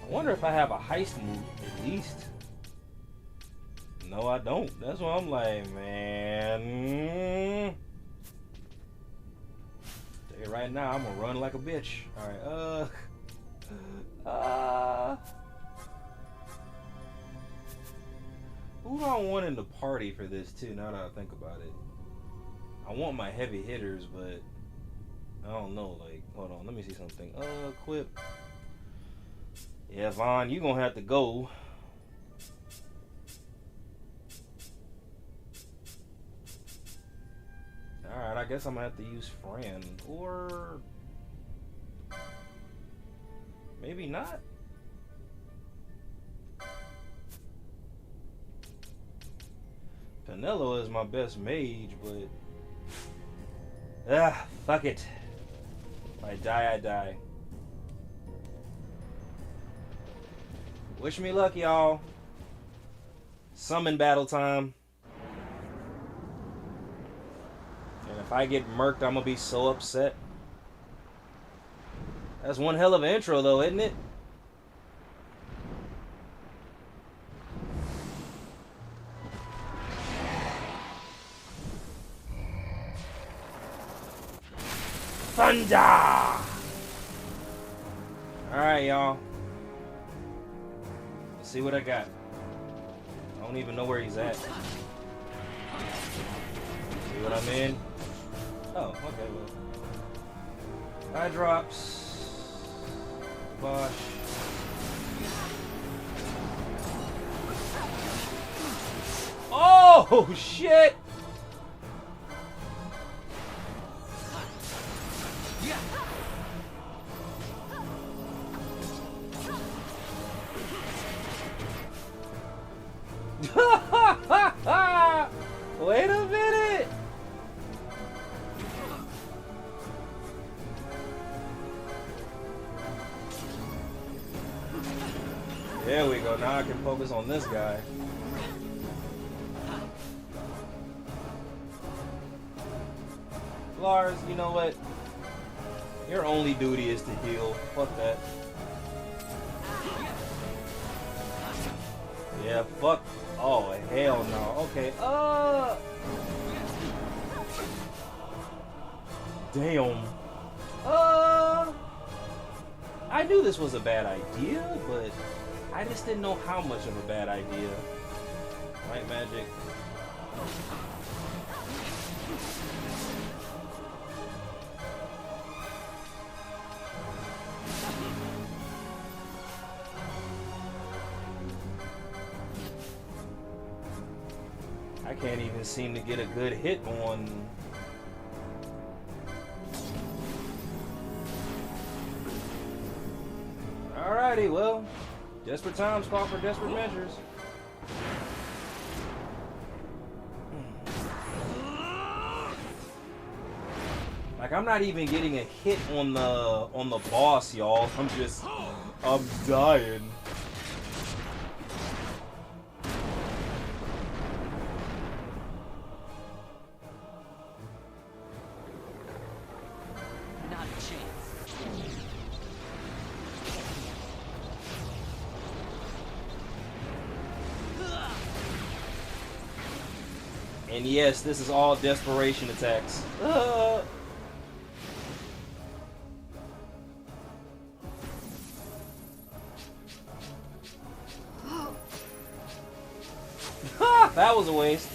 A: I wonder if I have a heist move, at least. No, I don't. That's why I'm like, man. Tell you right now, I'm gonna run like a bitch. Alright, who do I want in the party for this too, now that I think about it? I want my heavy hitters, but I don't know, like, hold on, let me see something. Equip. Yeah, Vaughn, you gonna have to go. Alright, I guess I'm gonna have to use Fran. Or maybe not. Canelo is my best mage, but fuck it. If I die, I die. Wish me luck, y'all. Summon battle time. And if I get murked, I'm gonna be so upset. That's one hell of an intro, though, isn't it? Thunder! Alright, y'all. Let's see what I got. I don't even know where he's at. See what I'm in? Oh, okay, well. Eye drops. Bosh. Oh, shit! Wait a minute! There we go. Now I can focus on this guy. Lars, you know what? Your only duty is to heal. Fuck that. Yeah, fuck. Oh, hell no. Okay, damn. I knew this was a bad idea, but I just didn't know how much of a bad idea. Light magic. I can't even seem to get a good hit on. Alrighty, well, desperate times call for desperate measures. Like, I'm not even getting a hit on the boss, y'all. I'm dying.
H: Not a chance.
A: And yes, this is all desperation attacks. That was a waste.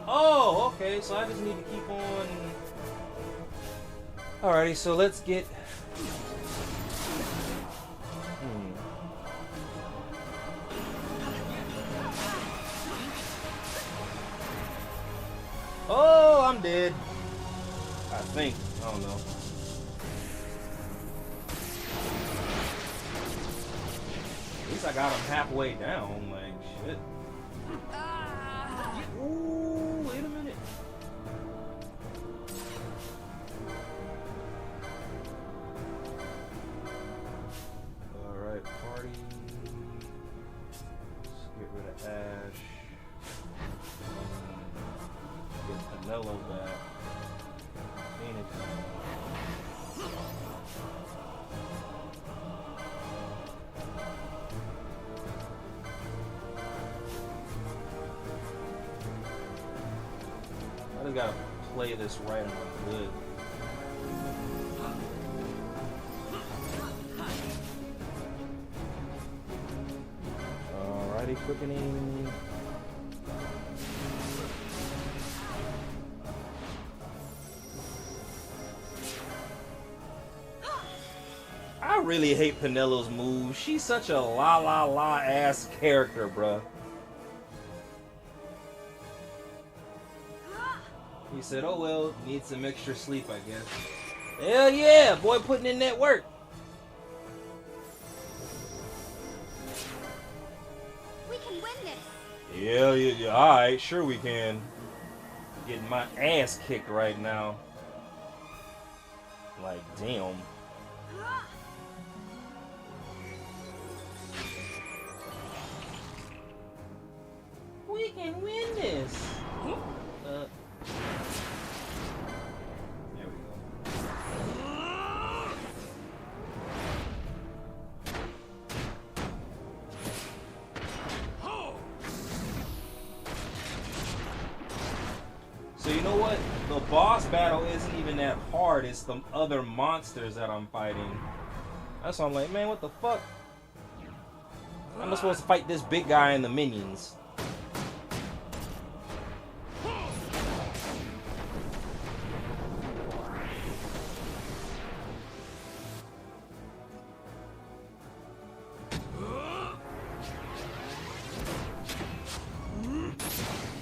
A: Oh, okay, so I just need to keep on. Alrighty, so let's get. Oh, I'm dead. I think. I don't know. At least I got him halfway down. Like, shit. Ooh, wait a minute. Alright, party. Let's get rid of Ash. Get Canelo back. Phoenix. I just gotta play this right and I'm good. Alrighty, quickening. I really hate Penelo's moves. She's such a la la la ass character, bruh. He said, oh well, need some extra sleep, I guess. Hell yeah, boy putting in that work.
D: We can win this.
A: Yeah, alright, sure we can. Getting my ass kicked right now. Like, damn. We can win this. There we go. So you know what? The boss battle isn't even that hard. It's the other monsters that I'm fighting. That's why I'm like, man, what the fuck? I'm not supposed to fight this big guy and the minions.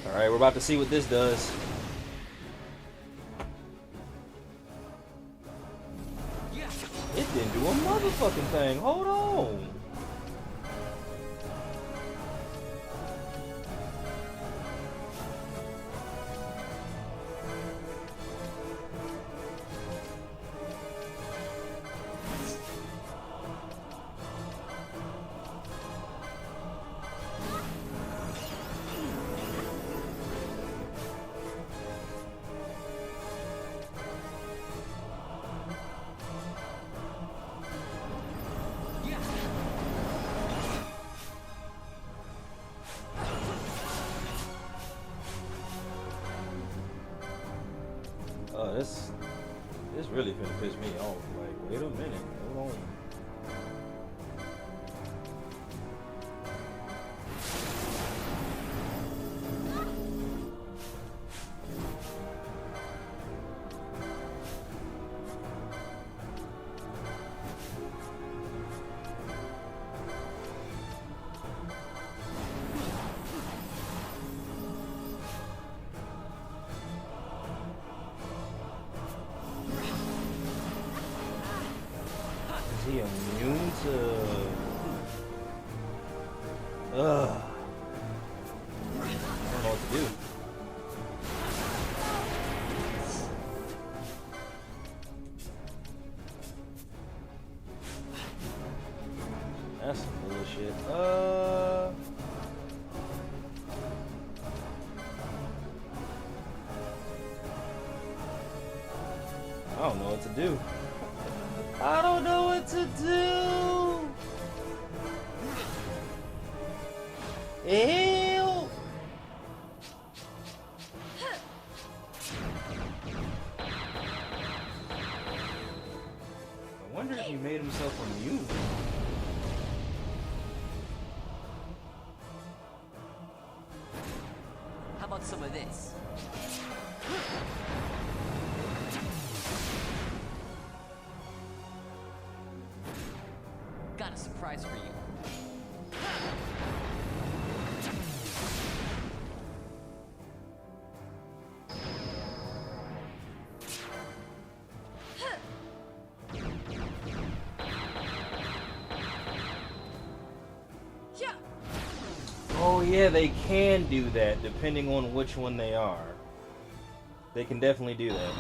A: Alright, we're about to see what this does. It didn't do a motherfucking thing. Hold on. really finna piss me off. Like, wait a minute, hold on. Is he immune to... Ugh. I don't know what to do. That's some bullshit. I don't know what to do. I don't know what to do. Ew. I wonder if he made himself immune.
H: How about some of this? Got a surprise for you.
A: Oh yeah, they can do that depending on which one they are. They can definitely do that.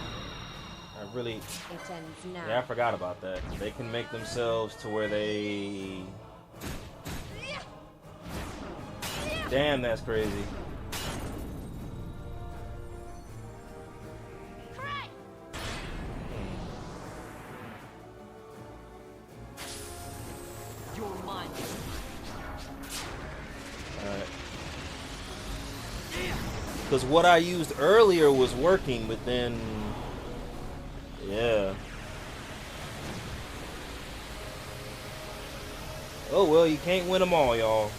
A: I really...
C: It ends now.
A: Yeah, I forgot about that. They can make themselves to where they... Damn, that's crazy.
H: You're mine.
A: Alright. Because what I used earlier was working, but then... Yeah. Oh well, you can't win them all, y'all.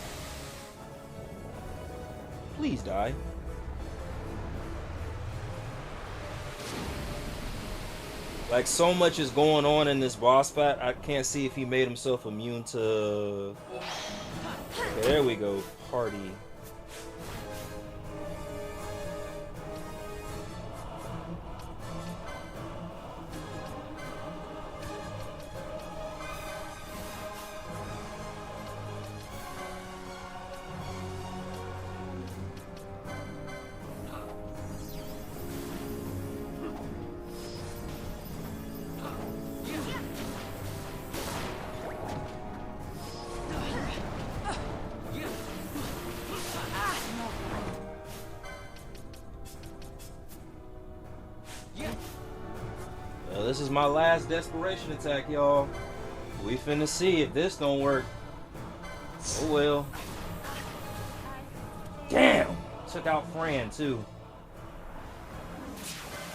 A: Please die. Like, so much is going on in this boss fight, I can't see if he made himself immune to... Okay, there we go. Party. Well, this is my last desperation attack, y'all. We finna see if this don't work. Oh well. Damn! Took out Fran too.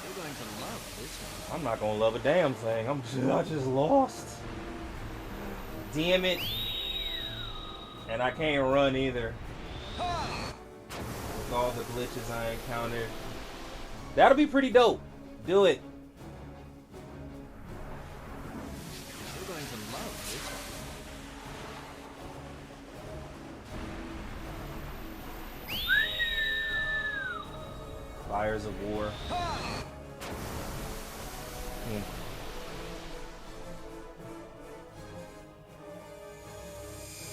H: You're going to love this one.
A: I'm not gonna love a damn thing. I just lost. Damn it. And I can't run either. With all the glitches I encountered. That'll be pretty dope. Do it.
H: You're going to love this one.
A: Fires of War.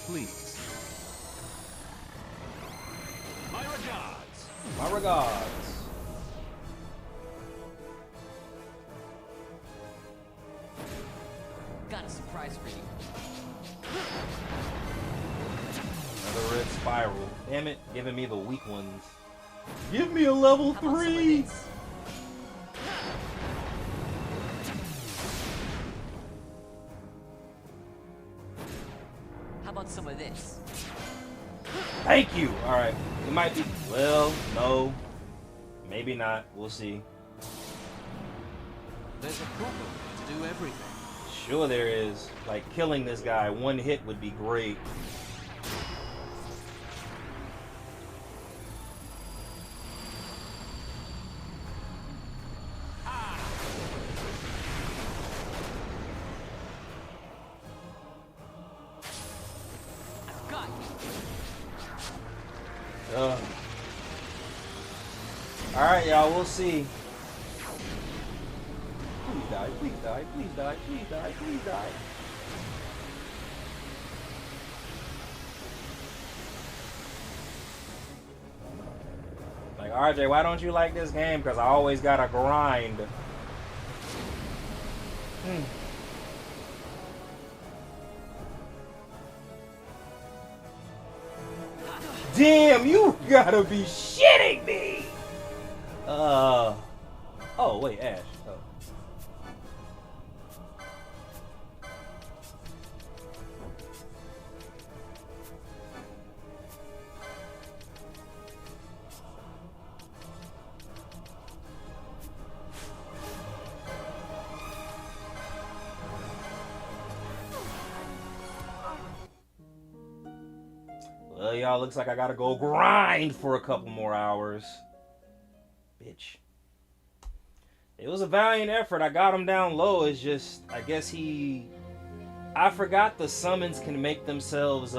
E: Please.
H: My regards.
A: My regards.
H: Got a surprise for you.
A: Another red spiral. Damn it, giving me the weak ones. Give me a level
H: How about some of
A: 3!
H: this? How about some of this?
A: Thank you! Alright, it might be... Well, no. Maybe not. We'll see.
H: There's a proper way to do everything.
A: Sure there is. Like, killing this guy, one hit would be great.
H: Got
A: Alright, y'all, we'll see. Please die, please die, please die, please die, please die. Like, RJ, why don't you like this game? Because I always gotta grind. Damn, you gotta be shitting me! Oh, wait, Ash. Oh. Well, y'all, looks like I gotta go grind for a couple more hours. Bitch. It was a valiant effort. I got him down low. It's just, I guess I forgot the summons can make themselves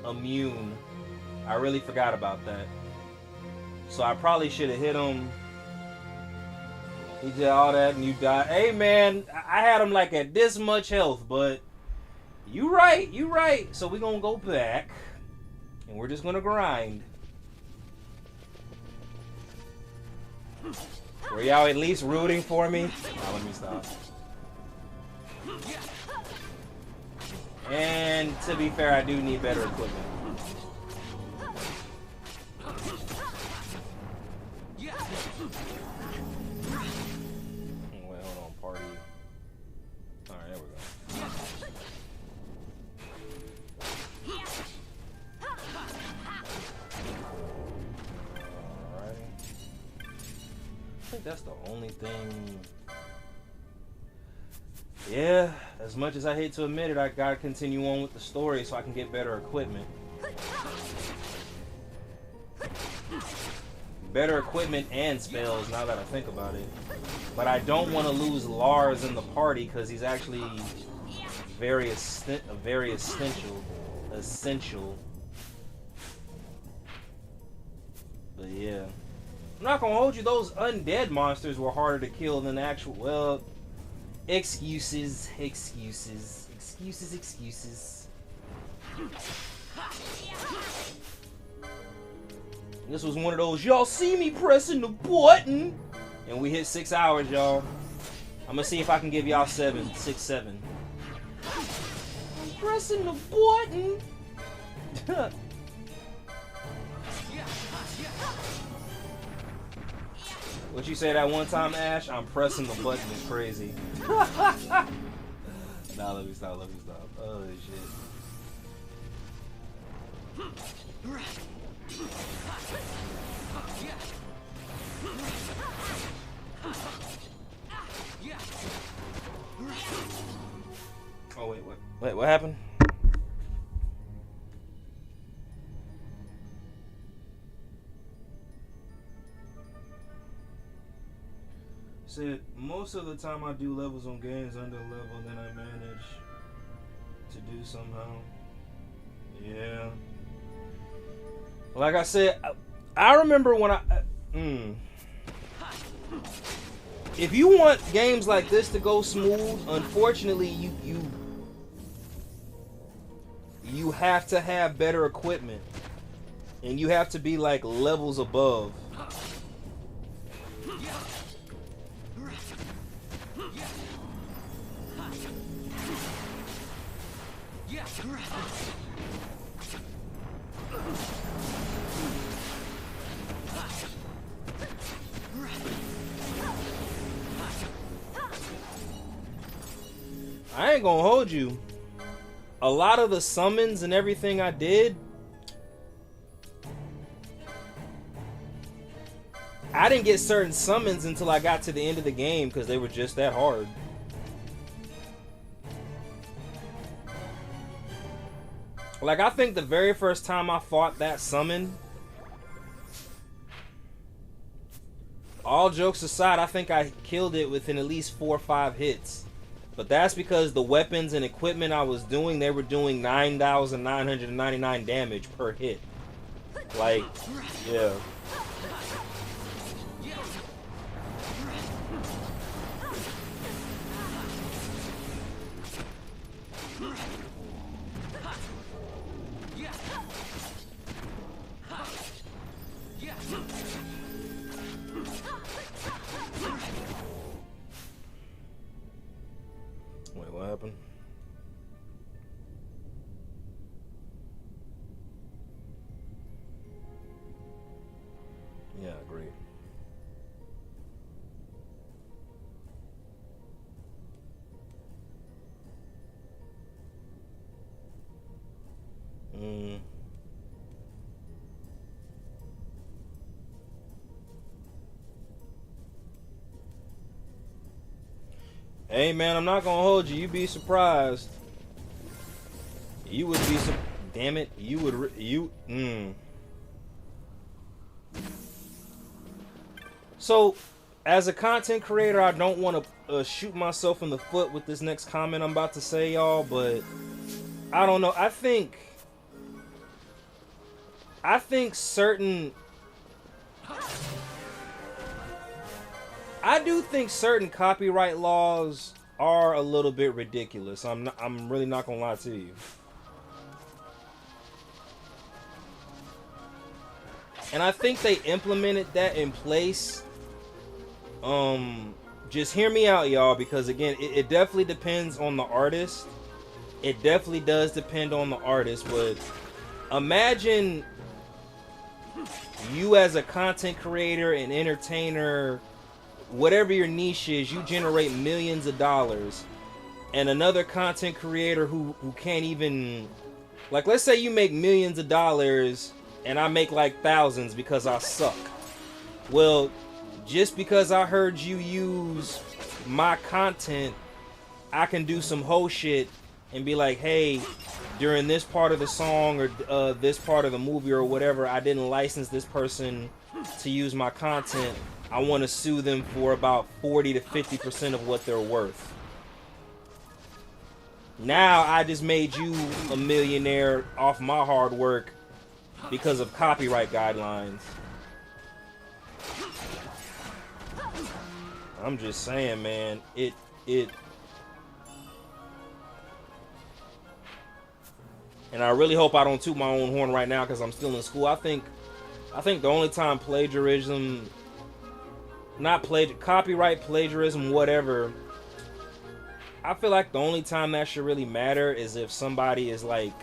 A: immune. I really forgot about that. So I probably should have hit him. He did all that and you died. Hey man, I had him like at this much health, but you right. So we're gonna go back and we're just gonna grind. Were y'all at least rooting for me? Now let me stop. And to be fair, I do need better equipment. Wait, hold on, party. Alright, there we go. I think that's the only thing. Yeah, as much as I hate to admit it, I gotta continue on with the story so I can get better equipment. Better equipment and spells, now that I think about it. But I don't want to lose Lars in the party because he's actually very essential. But yeah. I'm not gonna hold you, those undead monsters were harder to kill than the actual, well, excuses. This was one of those, y'all see me pressing the button, and we hit 6 hours, y'all. I'm gonna see if I can give y'all 7. I'm pressing the button. What you say that one time, Ash? I'm pressing the button is crazy. Nah, let me stop. Oh, shit. Oh, wait, what happened? Said most of the time I do levels on games under level, then I manage to do somehow. Yeah. Like I said, I remember when if you want games like this to go smooth, unfortunately you have to have better equipment. And you have to be like levels above. I ain't gonna hold you. A lot of the summons and everything I did, I didn't get certain summons until I got to the end of the game because they were just that hard. Like, I think the very first time I fought that summon, all jokes aside, I think I killed it within at least 4 or 5 hits. But that's because the weapons and equipment I was doing, they were doing 9,999 damage per hit. Like, yeah. Wait, what happened? Yeah, agreed. Hey man, I'm not gonna hold you. You'd be surprised. You would be damn it. You would So, as a content creator, I don't want to shoot myself in the foot with this next comment I'm about to say, y'all, but I don't know. I think certain I do think certain copyright laws are a little bit ridiculous. I'm really not gonna lie to you. And I think they implemented that in place. Just hear me out, y'all, because again, it definitely depends on the artist. It definitely does depend on the artist, but imagine you as a content creator and entertainer, whatever your niche is, you generate millions of dollars, and another content creator who can't even, like, let's say you make millions of dollars and I make like thousands because I suck. Well, just because I heard you use my content, I can do some whole shit and be like, hey, during this part of the song or this part of the movie or whatever, I didn't license this person to use my content. I want to sue them for about 40 to 50% of what they're worth. Now I just made you a millionaire off my hard work because of copyright guidelines. I'm just saying, man, it and I really hope I don't toot my own horn right now because I'm still in school. I think the only time plagiarism, copyright, plagiarism, whatever, I feel like the only time that should really matter is if somebody is like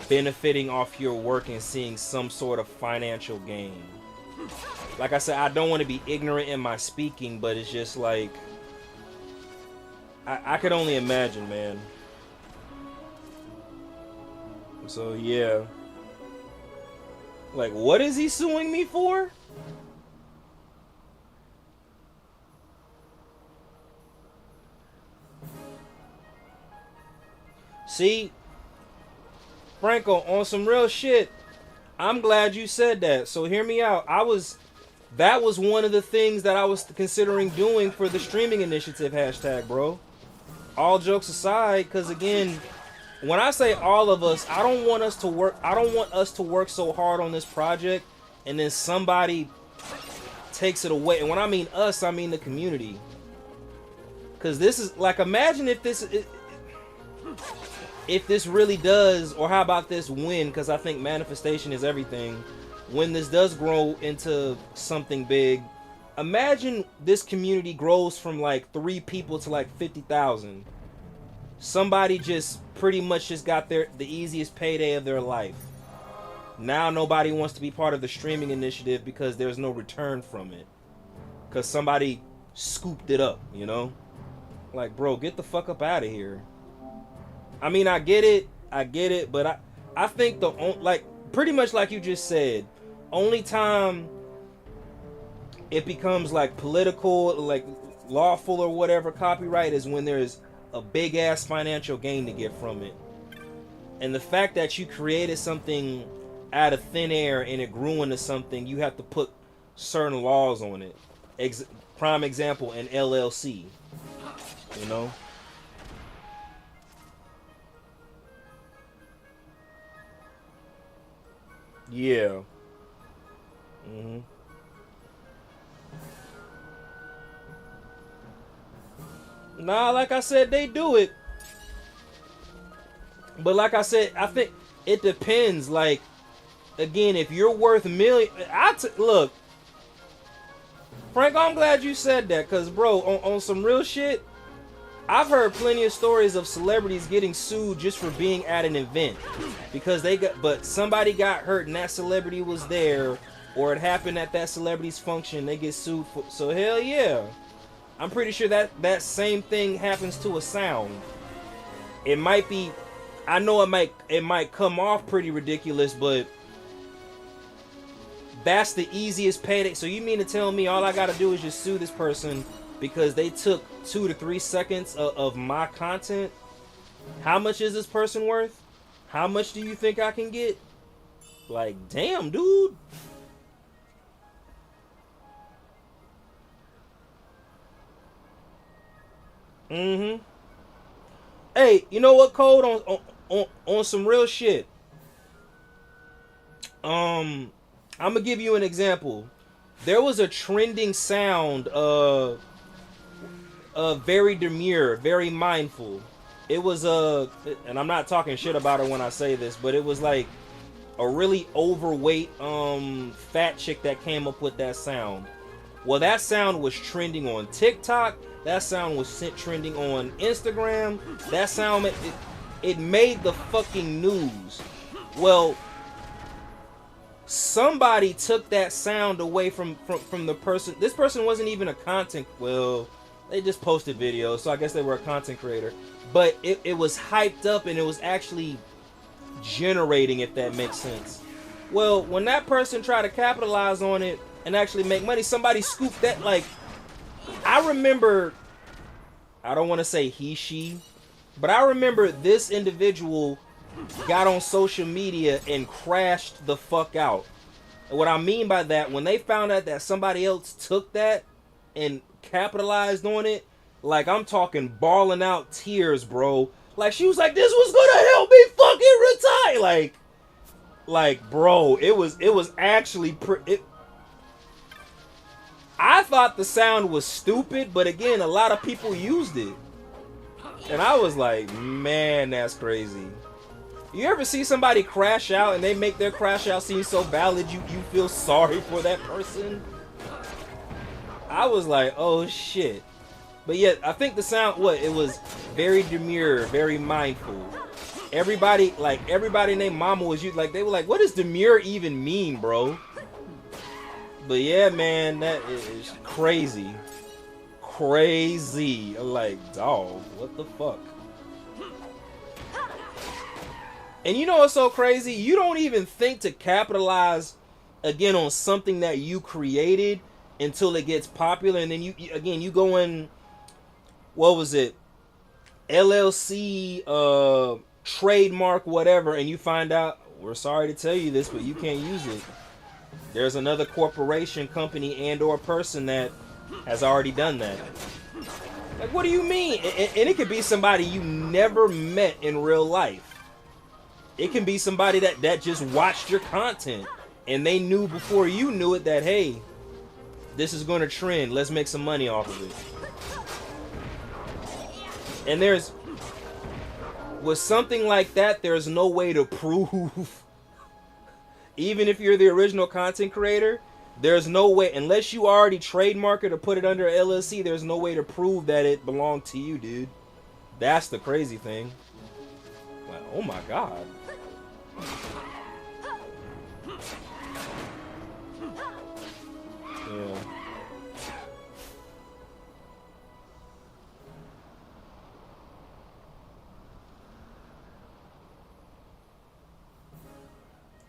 A: benefiting off your work and seeing some sort of financial gain. Like I said, I don't want to be ignorant in my speaking, but it's just like I could only imagine, man. So yeah, like, what is he suing me for? See, Franco, on some real shit, I'm glad you said that. So hear me out. That was one of the things that I was considering doing for the streaming initiative hashtag, bro. All jokes aside, because again, when I say all of us, I don't want us to work so hard on this project and then somebody takes it away. And when I mean us, I mean the community. Because this is like, imagine if this really does, or how about this when, because I think manifestation is everything, when this does grow into something big, imagine this community grows from like 3 people to like 50,000. Somebody just pretty much just got the easiest payday of their life. Now nobody wants to be part of the streaming initiative because there's no return from it. Because somebody scooped it up, you know? Like, bro, get the fuck up out of here. I mean, I get it, but I think like, pretty much like you just said, only time it becomes like political, like lawful or whatever copyright is when there's a big ass financial gain to get from it. And the fact that you created something out of thin air and it grew into something, you have to put certain laws on it. Prime example, an LLC. You know? Yeah. Mm-hmm. Nah, like I said, they do it. But like I said, I think it depends. Like, again, if you're worth million, look, Frank, I'm glad you said that, cause bro, on some real shit, I've heard plenty of stories of celebrities getting sued just for being at an event because but somebody got hurt and that celebrity was there, or it happened at that celebrity's function. They get sued for. So hell yeah, I'm pretty sure that same thing happens to a sound. It might be. I know it might come off pretty ridiculous, but that's the easiest payday. So you mean to tell me all I gotta do is just sue this person because they took 2 to 3 seconds of my content? How much is this person worth? How much do you think I can get? Like, damn, dude. Mm-hmm. Hey, you know what, Code? On some real shit. I'm gonna give you an example. There was a trending sound, very demure, very mindful. It was and I'm not talking shit about her when I say this, but it was like a really overweight, fat chick that came up with that sound. Well, that sound was trending on TikTok. That sound was trending on Instagram. That sound, it made the fucking news. Well, somebody took that sound away from the person. This person wasn't even a content. Well, they just posted videos, so I guess they were a content creator. But it was hyped up and it was actually generating, if that makes sense. Well, when that person tried to capitalize on it and actually make money, somebody scooped that. Like, I remember, I don't want to say he, she, but I remember this individual got on social media and crashed the fuck out. And what I mean by that, when they found out that somebody else took that and capitalized on it, like, I'm talking bawling out tears, bro. Like, she was like, this was gonna help me fucking retire. Like, bro, it was actually I thought the sound was stupid, but again, a lot of people used it. And I was like, man, that's crazy. You ever see somebody crash out and they make their crash out seem so valid you feel sorry for that person? I was like, oh shit. But yet, I think the sound, it was very demure, very mindful. Everybody and their mama was like, they were like, what does demure even mean, bro? But yeah, man, that is crazy. Crazy. I'm like, dog, what the fuck? And you know what's so crazy? You don't even think to capitalize again on something that you created until it gets popular, and then you go in, what was it? LLC, trademark, whatever, and you find out, we're sorry to tell you this, but you can't use it. There's another corporation, company, and or person that has already done that. Like, what do you mean? And it could be somebody you never met in real life. It can be somebody that just watched your content and they knew before you knew it that, hey, this is going to trend. Let's make some money off of it. And with something like that, there's no way to prove. Even if you're the original content creator, there's no way, unless you already trademark it or put it under LLC, there's no way to prove that it belonged to you, dude. That's the crazy thing. Like, oh my god. Yeah.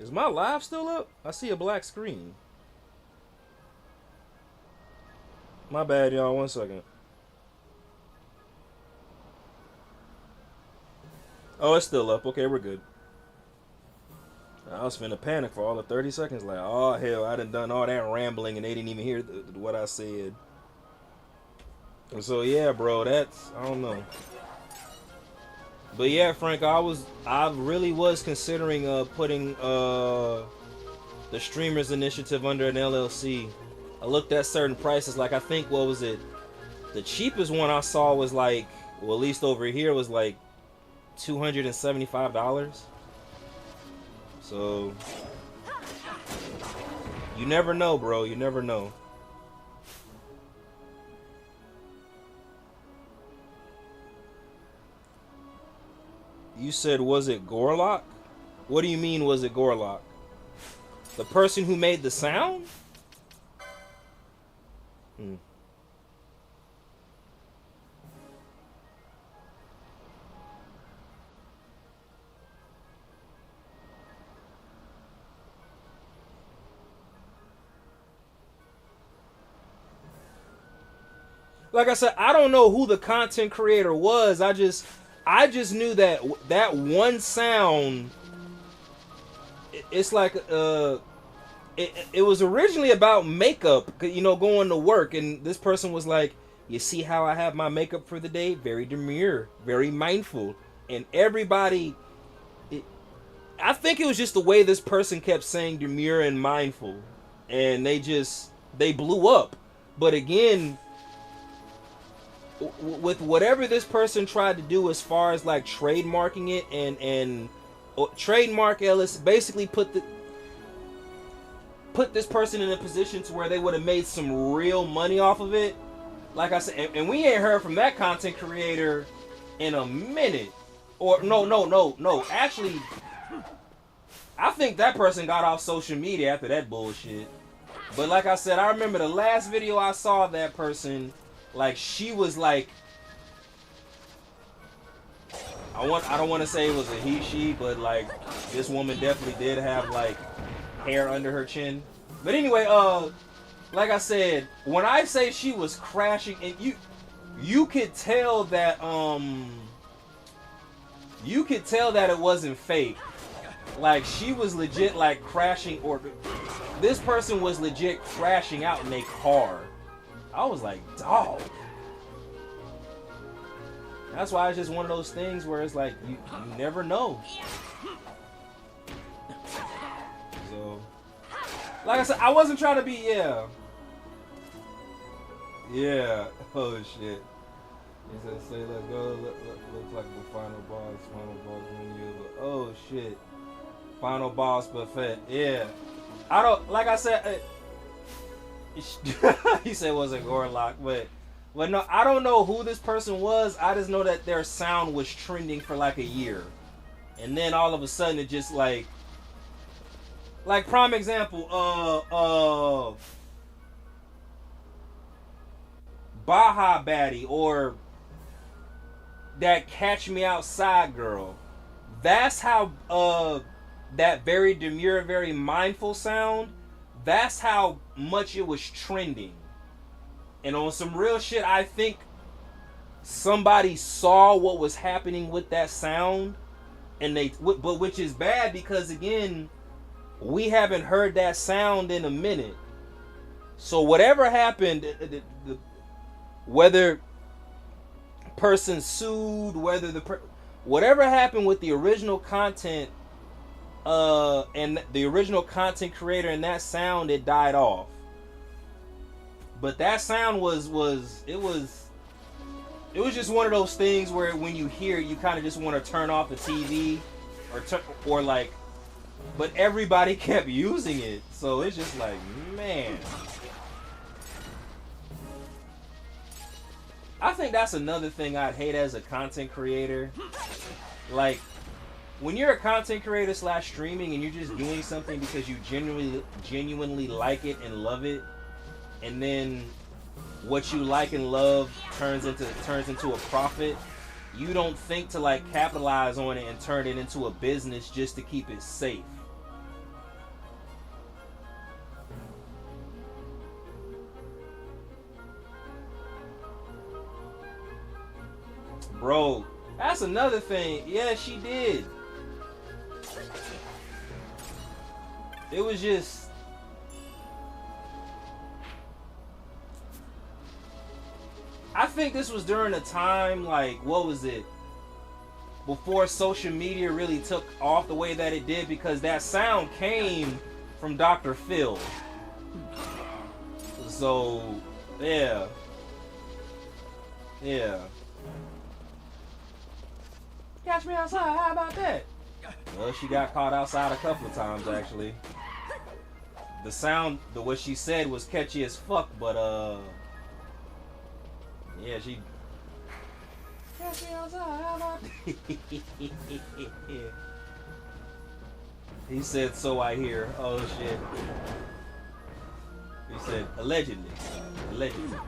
A: Is my live still up? I see a black screen. My bad, y'all. 1 second. Oh, it's still up. Okay, we're good. I was finna panic for all the 30 seconds. Like, oh, hell, I done all that rambling and they didn't even hear what I said. And so, yeah, bro, that's, I don't know. But yeah, Frank, I really was considering putting the Streamers Initiative under an LLC. I looked at certain prices. Like, I think, what was it? The cheapest one I saw was like, well, at least over here was like $275. So, you never know, bro. You never know. You said, was it Gorlock? What do you mean, was it Gorlock? The person who made the sound? Like I said, I don't know who the content creator was. I just knew that that one sound. It's like it was originally about makeup, you know, going to work, and this person was like, "You see how I have my makeup for the day? Very demure, very mindful," and everybody. I think it was just the way this person kept saying demure and mindful, and they blew up. But again, with whatever this person tried to do as far as like trademarking it and trademark Ellis, basically put this person in a position to where they would have made some real money off of it. Like I said, and we ain't heard from that content creator in a minute. Or no. Actually, I think that person got off social media after that bullshit. But like I said, I remember the last video I saw of that person. Like, she was like, I don't want to say it was a he, she, but like, this woman definitely did have like hair under her chin. But anyway, like I said, when I say she was crashing, and you could tell that it wasn't fake. Like, she was legit like crashing, or this person was legit crashing out in a car. I was like, dog. That's why it's just one of those things where it's like, you never know. So, like I said, I wasn't trying to be, yeah. Oh shit. He said, say let's go. Looks like the final boss menu. Oh shit. Final boss buffet. Yeah. I don't, like I said, he said it was a Gorlock, but no, I don't know who this person was. I just know that their sound was trending for like a year, and then all of a sudden it just like prime example, Baja Baddie or that Catch Me Outside girl. That's how that very demure, very mindful sound. That's how much it was trending. And on some real shit, I think somebody saw what was happening with that sound, and but which is bad because again, we haven't heard that sound in a minute. So whatever happened, whether person sued, whether whatever happened with the original content, and the original content creator and that sound, it died off. But that sound was just one of those things where when you hear it, you kind of just want to turn off the TV or like, but everybody kept using it, so it's just like, man. I think that's another thing I'd hate as a content creator. Like, when you're a content creator / streaming and you're just doing something because you genuinely like it and love it, and then what you like and love turns into a profit, you don't think to like capitalize on it and turn it into a business just to keep it safe. Bro, that's another thing. Yeah, she did. It was just... I think this was during a time, like, what was it? Before social media really took off the way that it did, because that sound came from Dr. Phil. So, yeah. Yeah. Catch me outside, how about that? Well, she got caught outside a couple of times, actually. The sound, what she said was catchy as fuck, but, yeah, she... Catch me outside, how about that? He said, so I hear. Oh, shit. He said, allegedly. Allegedly.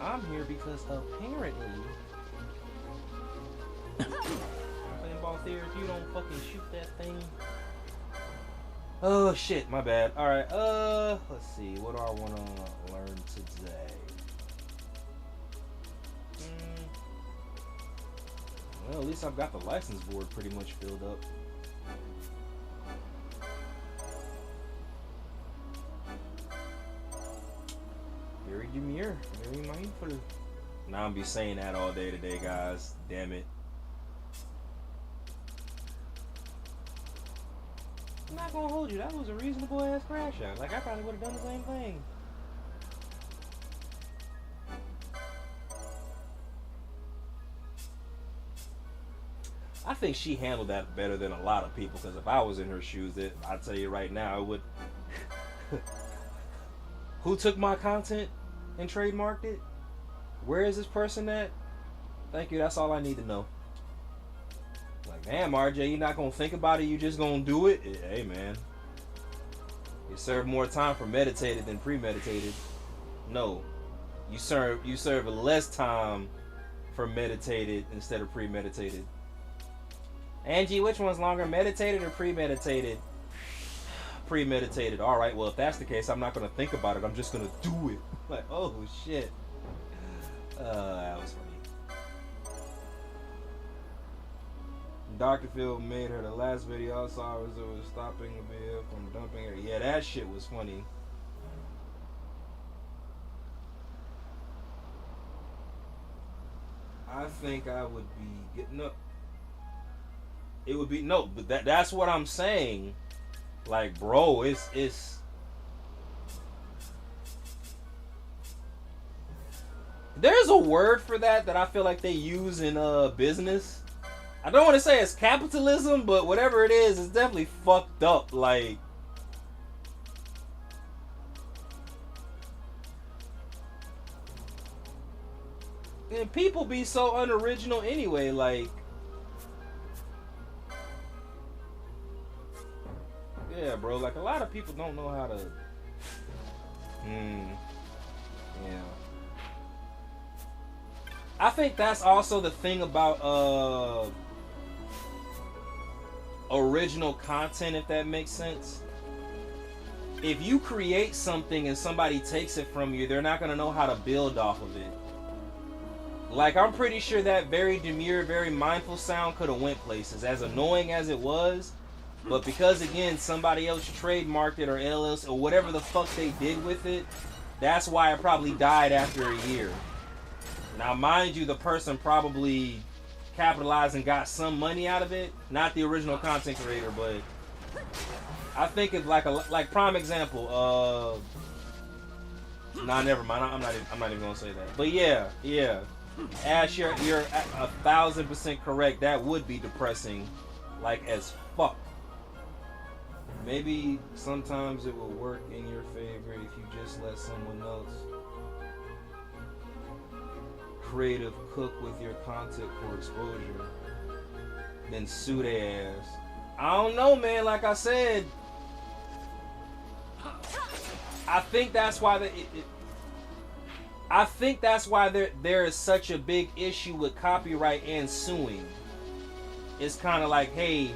A: I'm here because apparently playing ball theory, if you don't fucking shoot that thing. Oh shit, my bad. Alright, let's see, what do I wanna learn today? Well, at least I've got the license board pretty much filled up. Very demure, very mindful. Now I'm be saying that all day today, guys. Damn it. I'm not gonna hold you. That was a reasonable ass crash out. Like, I probably would have done the same thing. I think she handled that better than a lot of people, because if I was in her shoes, I'll tell you right now, it would... Who took my content and trademarked it? Where is this person at? Thank you, that's all I need to know. Like, damn, RJ, you're not gonna think about it, you just gonna do it? Hey, man. You serve more time for meditated than premeditated. No. You serve less time for meditated instead of premeditated. Angie, which one's longer, meditated or premeditated? Premeditated. Alright, well, if that's the case, I'm not going to think about it. I'm just going to do it. Like, oh, shit. That was funny. Dr. Phil made her. The last video I saw was stopping the bill from dumping her. Yeah, that shit was funny. I think I would be getting up. It would be no, but that's what I'm saying. Like, bro, it's there's a word for that I feel like they use in business. I don't want to say it's capitalism, but whatever it is, it's definitely fucked up. Like, and people be so unoriginal anyway, like, yeah, bro, like, a lot of people don't know how to, yeah. I think that's also the thing about, original content, if that makes sense. If you create something and somebody takes it from you, they're not going to know how to build off of it. Like, I'm pretty sure that very demure, very mindful sound could have went places, as annoying as it was. But because, again, somebody else trademarked it or LLC or whatever the fuck they did with it, that's why it probably died after a year. Now, mind you, the person probably capitalized and got some money out of it. Not the original content creator, but I think it's like prime example. Nah, never mind. I'm not even gonna say that. But yeah. Ash, you're 1,000% correct. That would be depressing, like as fuck. Maybe sometimes it will work in your favor if you just let someone else creative cook with your content for exposure, then sue their ass. I don't know, man. Like I said, I think that's why I think that's why there is such a big issue with copyright and suing. It's kind of like, hey,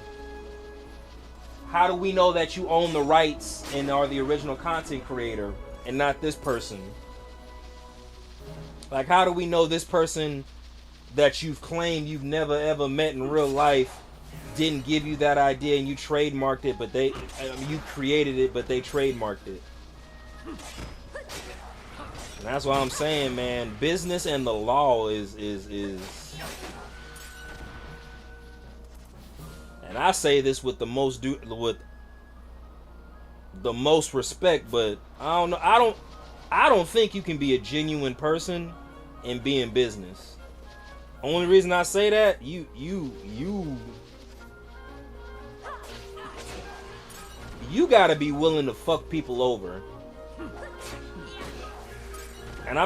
A: how do we know that you own the rights and are the original content creator and not this person? Like, how do we know this person that you've claimed you've never ever met in real life didn't give you that idea and you trademarked it, but you created it, but they trademarked it? And that's what I'm saying, man. Business and the law is. And I say this with the most respect, but I don't know. I don't think you can be a genuine person and be in business. Only reason I say that, you gotta be willing to fuck people over. And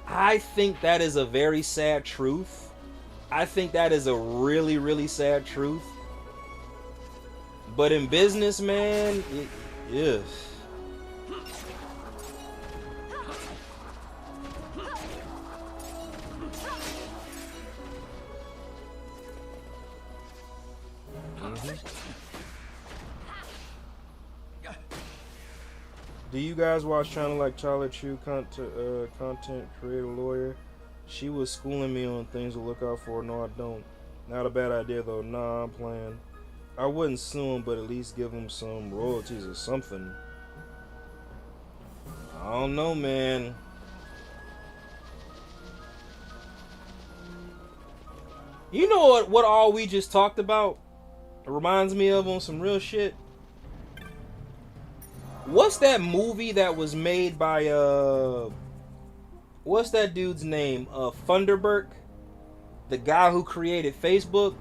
A: I think that is a very sad truth. I think that is a really, really sad truth. But in business, man, it is. Do you guys watch channel like Charlie Chu, content creator lawyer? She was schooling me on things to look out for. No, I don't. Not a bad idea though. Nah, I'm playing. I wouldn't sue him, but at least give him some royalties or something. I don't know, man. You know what all we just talked about? It reminds me of on some real shit. What's that movie that was made by what's that dude's name? Funderburk, the guy who created Facebook.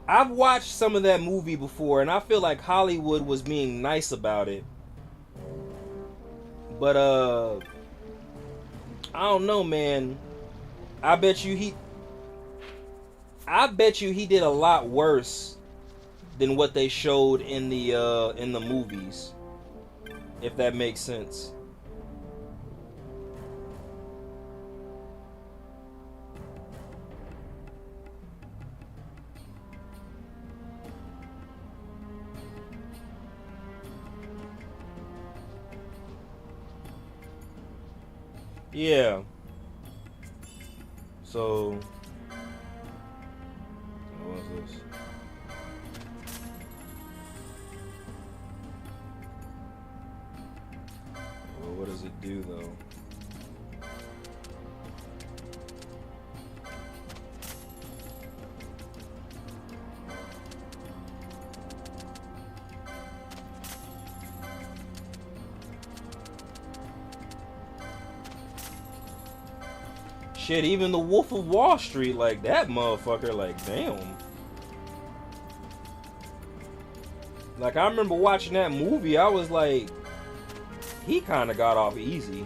A: I've watched some of that movie before, and I feel like Hollywood was being nice about it. But I don't know, man. I bet you he did a lot worse than what they showed in the movies, if that makes sense. Yeah. So what was this? Well, what does it do though? Shit, even the Wolf of Wall Street, like that motherfucker, like damn. Like I remember watching that movie, I was like, he kind of got off easy.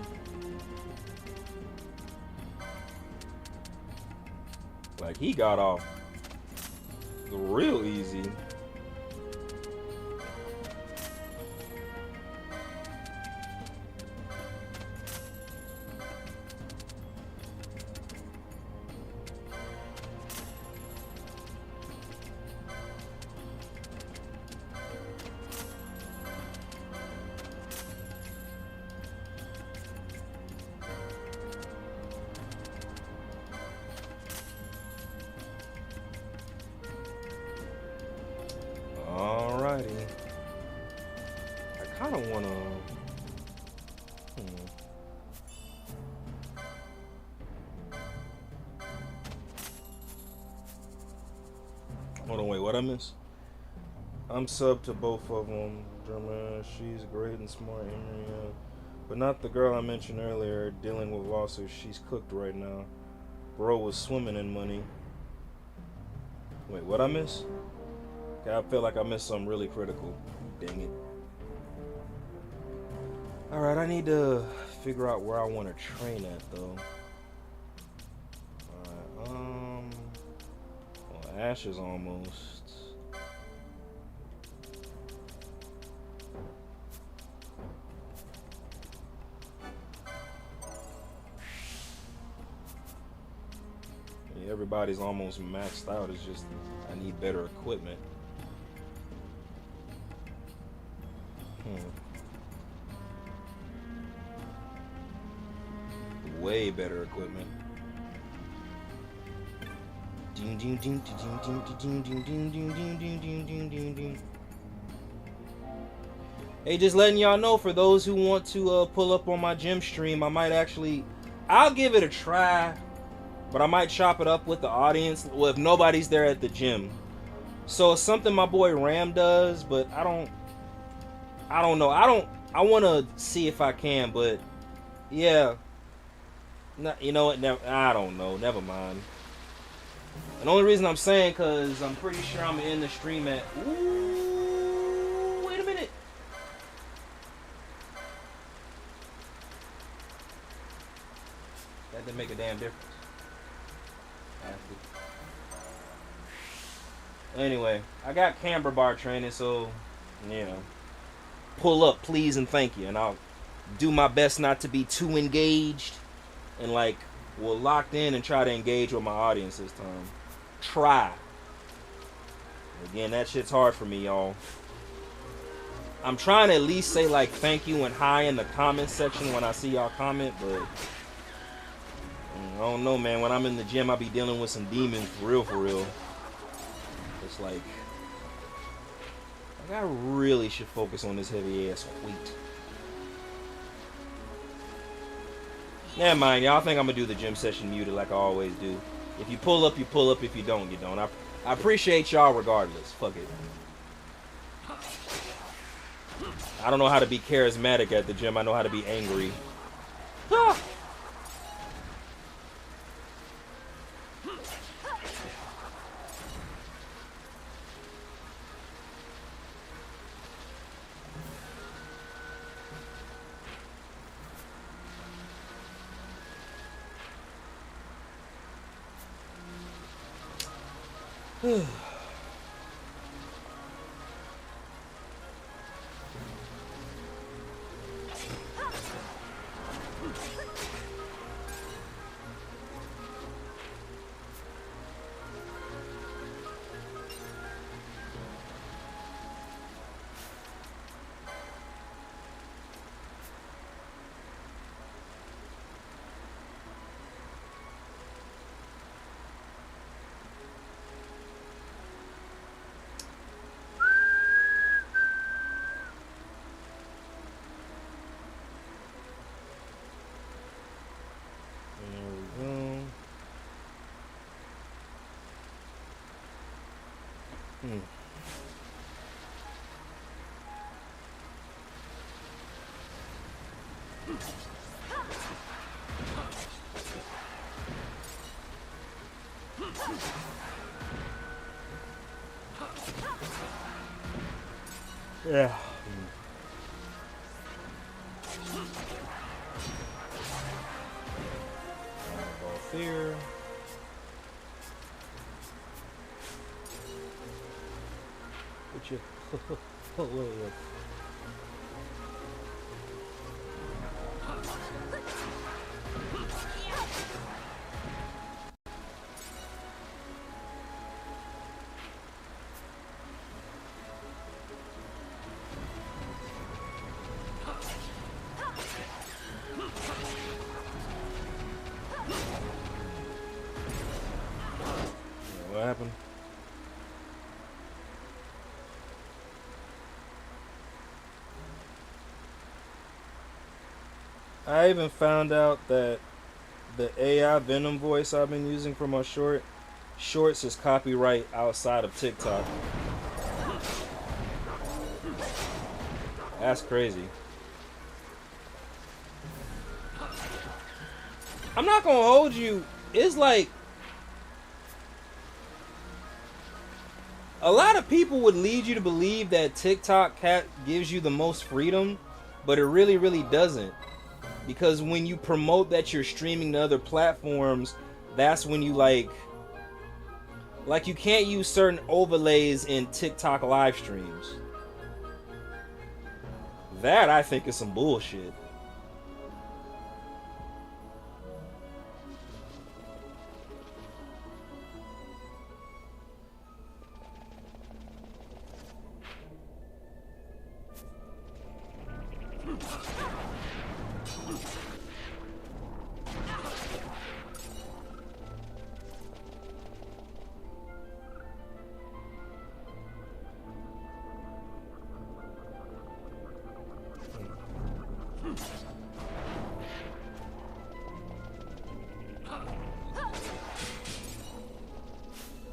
A: Like he got off real easy. Alrighty. I kind of want to... Hold on, wait, what I miss? I'm sub to both of them. German, she's great and smart, but not the girl I mentioned earlier dealing with lawsuits. She's cooked right now. Bro was swimming in money. Wait, what I miss? Okay, I feel like I missed something really critical. Dang it. Alright, I need to figure out where I want to train at though. Alright, well, Ash is almost. everybody's almost maxed out. It's just I need better equipment. Way better equipment. Hey, just letting y'all know, for those who want to pull up on my gym stream, I'll give it a try, but I might chop it up with the audience. Well, if nobody's there at the gym. So it's something my boy Ram does, but I don't know. I want to see if I can, but yeah. You know what? I don't know. Never mind. And the only reason I'm saying, because I'm pretty sure I'm in the stream at... Ooh, wait a minute. That didn't make a damn difference. Anyway, I got camber bar training, so, you know, pull up, please, and thank you. And I'll do my best not to be too engaged. And like, locked in and try to engage with my audience this time. Try. Again, that shit's hard for me, y'all. I'm trying to at least say like thank you and hi in the comment section when I see y'all comment, but I don't know, man. When I'm in the gym, I be dealing with some demons for real. It's like I really should focus on this heavy ass weight. Never mind, y'all think I'm gonna do the gym session muted like I always do. If you pull up, you pull up. If you don't, you don't. I appreciate y'all regardless. Fuck it. I don't know how to be charismatic at the gym. I know how to be angry. Ah! Yeah. Off here. What you? Look. What happened? I even found out that the AI Venom voice I've been using for my shorts is copyright outside of TikTok. That's crazy. I'm not gonna hold you. It's like a lot of people would lead you to believe that TikTok gives you the most freedom, but it really doesn't. Because when you promote that you're streaming to other platforms, that's when you like you can't use certain overlays in TikTok live streams. That I think is some bullshit.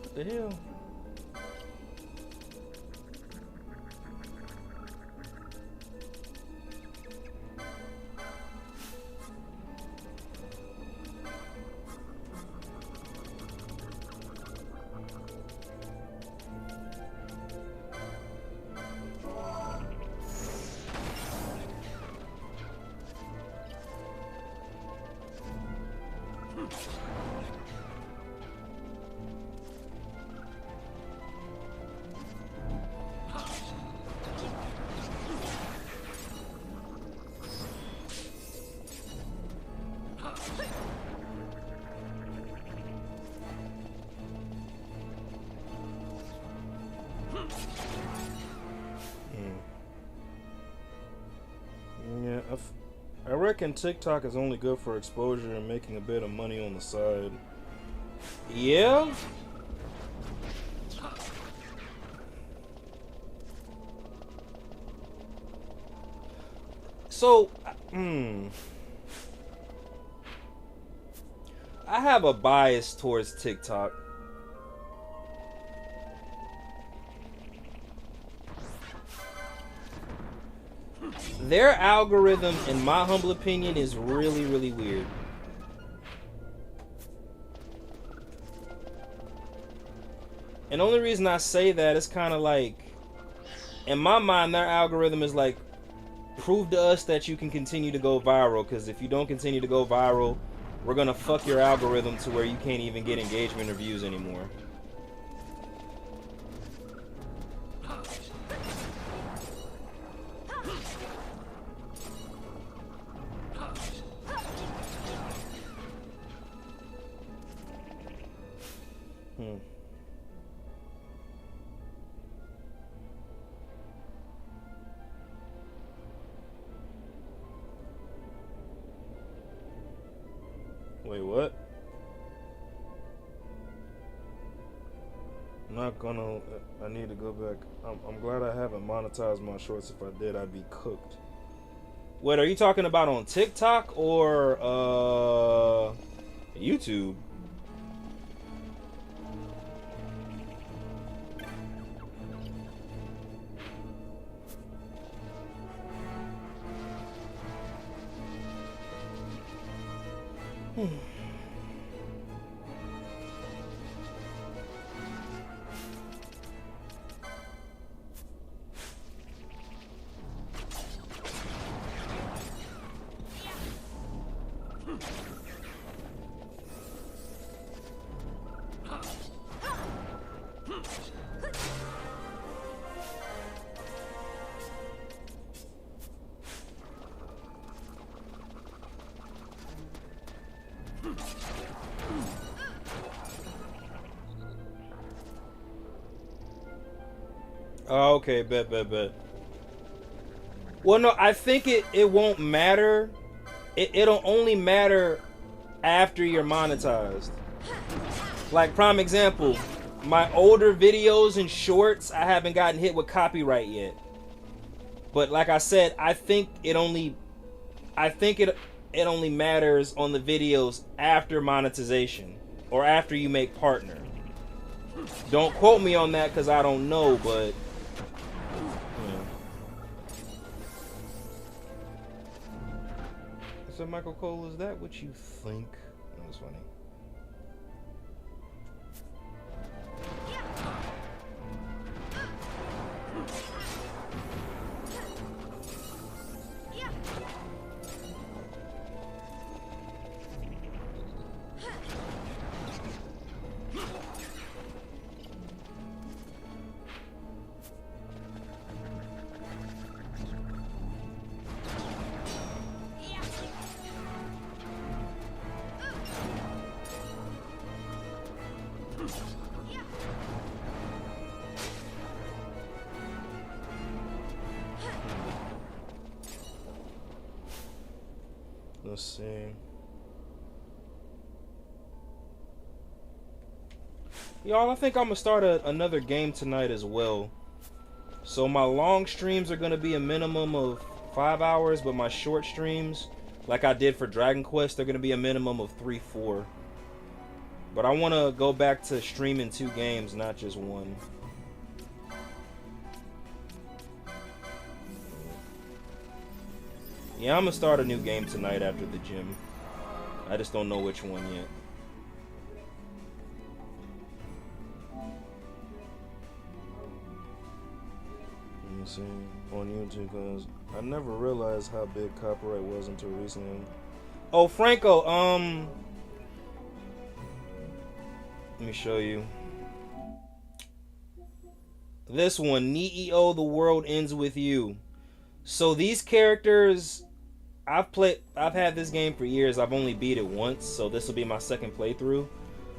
A: What the hell? Yeah, I reckon TikTok is only good for exposure and making a bit of money on the side. Yeah? So, I have a bias towards TikTok. Their algorithm, in my humble opinion, is really, really weird. And the only reason I say that is kind of like, in my mind, their algorithm is like, prove to us that you can continue to go viral, because if you don't continue to go viral, we're gonna fuck your algorithm to where you can't even get engagement or views anymore. Wait, what? I'm not gonna. I need to go back. I'm glad I haven't monetized my shorts. If I did, I'd be cooked. What are you talking about on TikTok or YouTube? Oh, okay, bet. Well, no, I think it won't matter. It'll only matter after you're monetized. Like, prime example, my older videos and shorts, I haven't gotten hit with copyright yet. But like I said, I think it only matters on the videos after monetization or after you make partner. Don't quote me on that because I don't know, but so Michael Cole, is that what you think? That was funny. Let's see. Y'all, I think I'm gonna start another game tonight as well. So my long streams are gonna be a minimum of 5 hours, but my short streams, like I did for Dragon Quest, they're gonna be a minimum of 3-4. But I want to go back to streaming 2 games, not just one. Yeah, I'm gonna start a new game tonight after the gym. I just don't know which one yet. Let me see on YouTube, because I never realized how big copyright was until recently. Oh, Franco, let me show you. This one, Neo, The World Ends With You. So these characters, I've had this game for years. I've only beat it once, so this will be my second playthrough.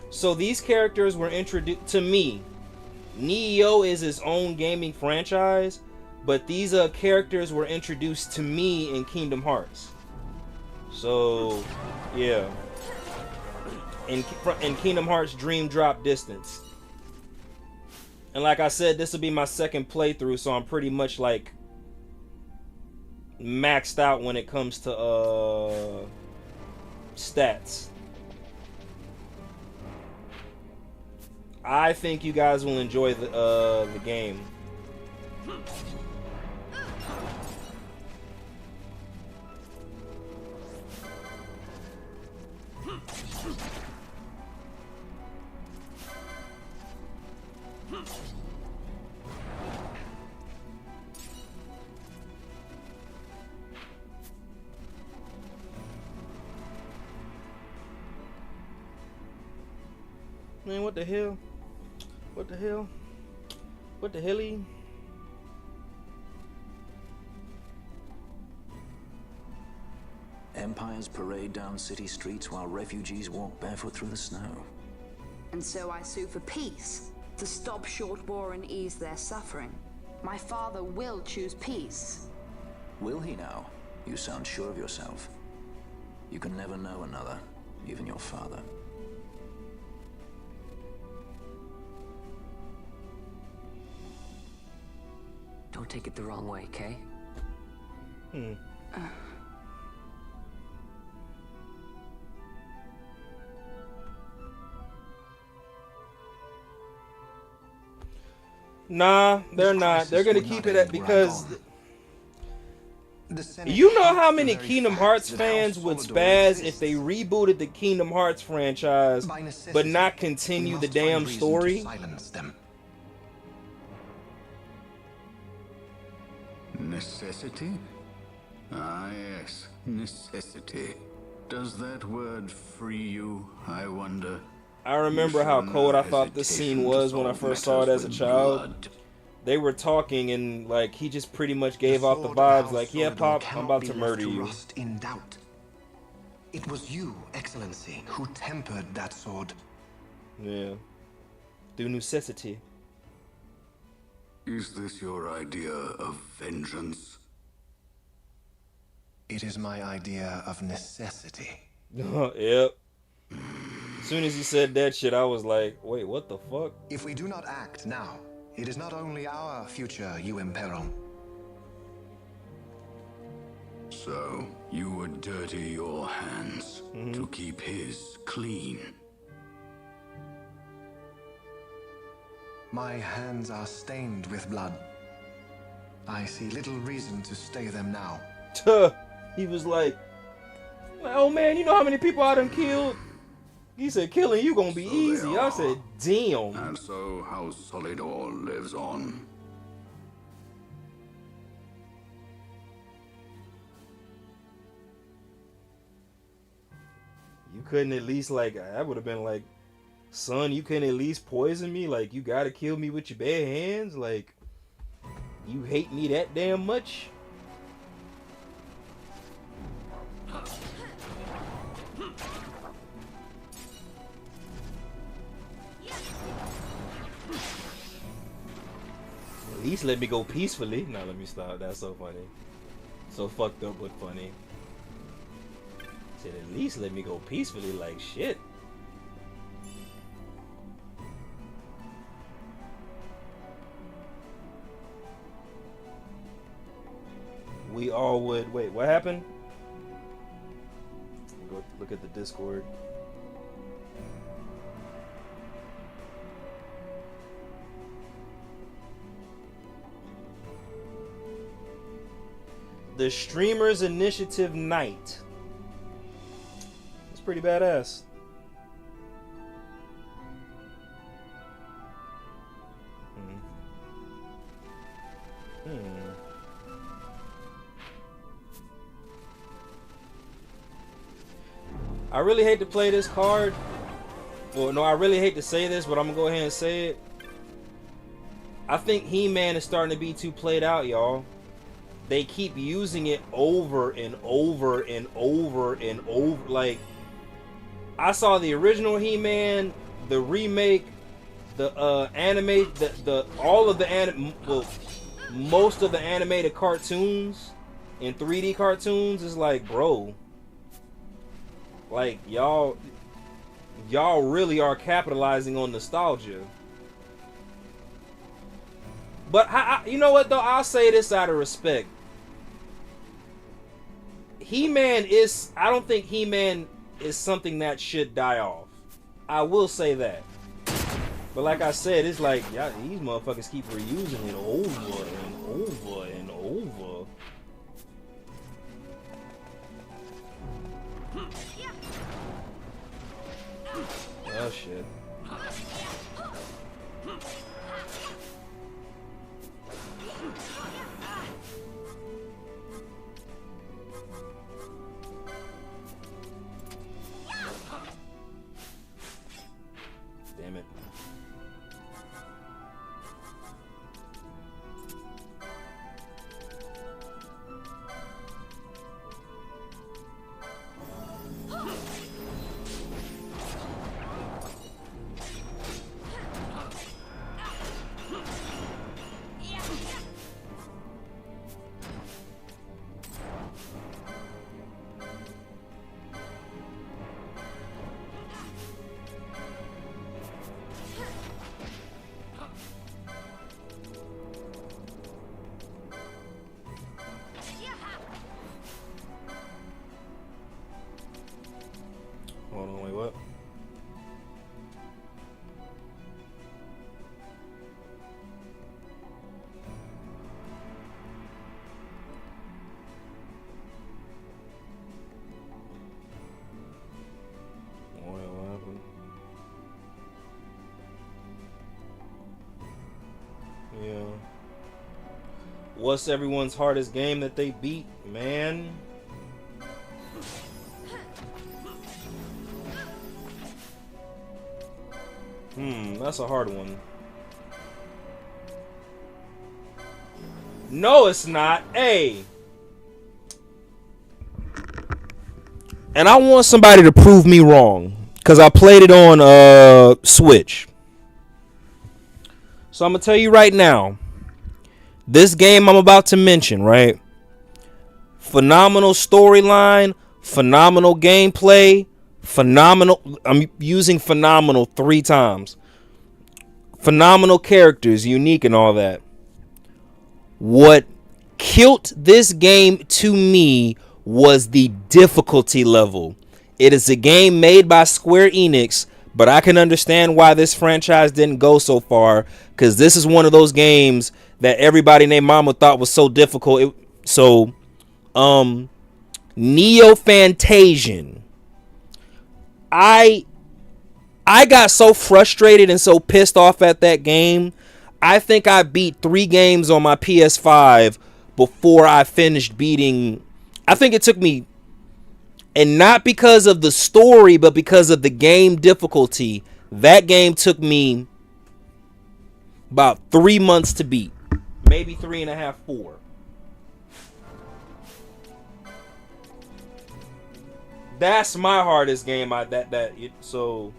A: So these characters were introduced to me. Neo is his own gaming franchise, but these characters were introduced to me in Kingdom Hearts. So, yeah. In Kingdom Hearts Dream Drop Distance. And like I said, this will be my second playthrough, so I'm pretty much like maxed out when it comes to stats. I think you guys will enjoy the game. Man, what the hell? What the hell? What the helly?
E: Empires parade down city streets while refugees walk barefoot through the snow.
G: And so I sue for peace, to stop short war and ease their suffering. My father will choose peace.
E: Will he now? You sound sure of yourself. You can never know another, even your father.
B: Don't take it the wrong way, Kay?
A: Nah, they're not. They're gonna keep it at, because you know how many Kingdom Hearts fans would spaz if they rebooted the Kingdom Hearts franchise but not continue the damn story?
J: Necessity? Ah, yes, necessity. Does that word free you, I wonder?
A: I remember how cold I thought this scene was when I first saw it as a child. They were talking and like he just pretty much gave off the vibes like, yeah, Pop, I'm about to murder you.
K: In doubt. It was you, Excellency, who tempered that sword.
A: Yeah. Through necessity.
J: Is this your idea of vengeance?
K: It is my idea of necessity.
A: Yep. As soon as he said that shit, I was like, wait, what the fuck?
K: If we do not act now, it is not only our future you imperil.
J: So, you would dirty your hands to keep his clean.
K: My hands are stained with blood. I see little reason to stay them now.
A: He was like, oh man, you know how many people I done killed? He said, killing you gonna be easy. I said, damn.
J: And so House Solidor lives on.
A: You couldn't at least, like, I would have been like, son, you couldn't at least poison me? Like, you gotta kill me with your bare hands? Like, you hate me that damn much? At least let me go peacefully. Now let me stop. That's so funny. So fucked up but funny. Shit, at least let me go peacefully like shit. We all would. Wait, what happened? Go look at the Discord. The Streamers Initiative Night. It's pretty badass. I really hate to play this card. Well, no, I really hate to say this, but I'm gonna go ahead and say it. I think He-Man is starting to be too played out, y'all. They keep using it over and over and over and over. Like, I saw the original He-Man, the remake, the anime, the all of the well, most of the animated cartoons and 3D cartoons is like, bro, like y'all really are capitalizing on nostalgia. But you know what though? I'll say this out of respect. He-Man is, I don't think He-Man is something that should die off. I will say that. But like I said, it's like, y'all, these motherfuckers keep reusing it over and over and over. Oh shit. Damn it. Hold on, wait, what? What happened? Yeah. What's everyone's hardest game that they beat, man? That's a hard one. No, it's not. Hey. And I want somebody to prove me wrong, because I played it on Switch. So I'm going to tell you right now, this game I'm about to mention, right? Phenomenal storyline, phenomenal gameplay, phenomenal. I'm using phenomenal 3 times. Phenomenal characters, unique and all that. What killed this game to me was the difficulty level. It is a game made by Square Enix, but I can understand why this franchise didn't go so far, because this is one of those games that everybody named Mama thought was so difficult. Neo Fantasian. I got so frustrated and so pissed off at that game. I think I beat 3 games on my PS5 before I finished beating. I think it took me, and not because of the story, but because of the game difficulty. That game took me about 3 months to beat. Maybe 3.5, 4. That's my hardest game. So.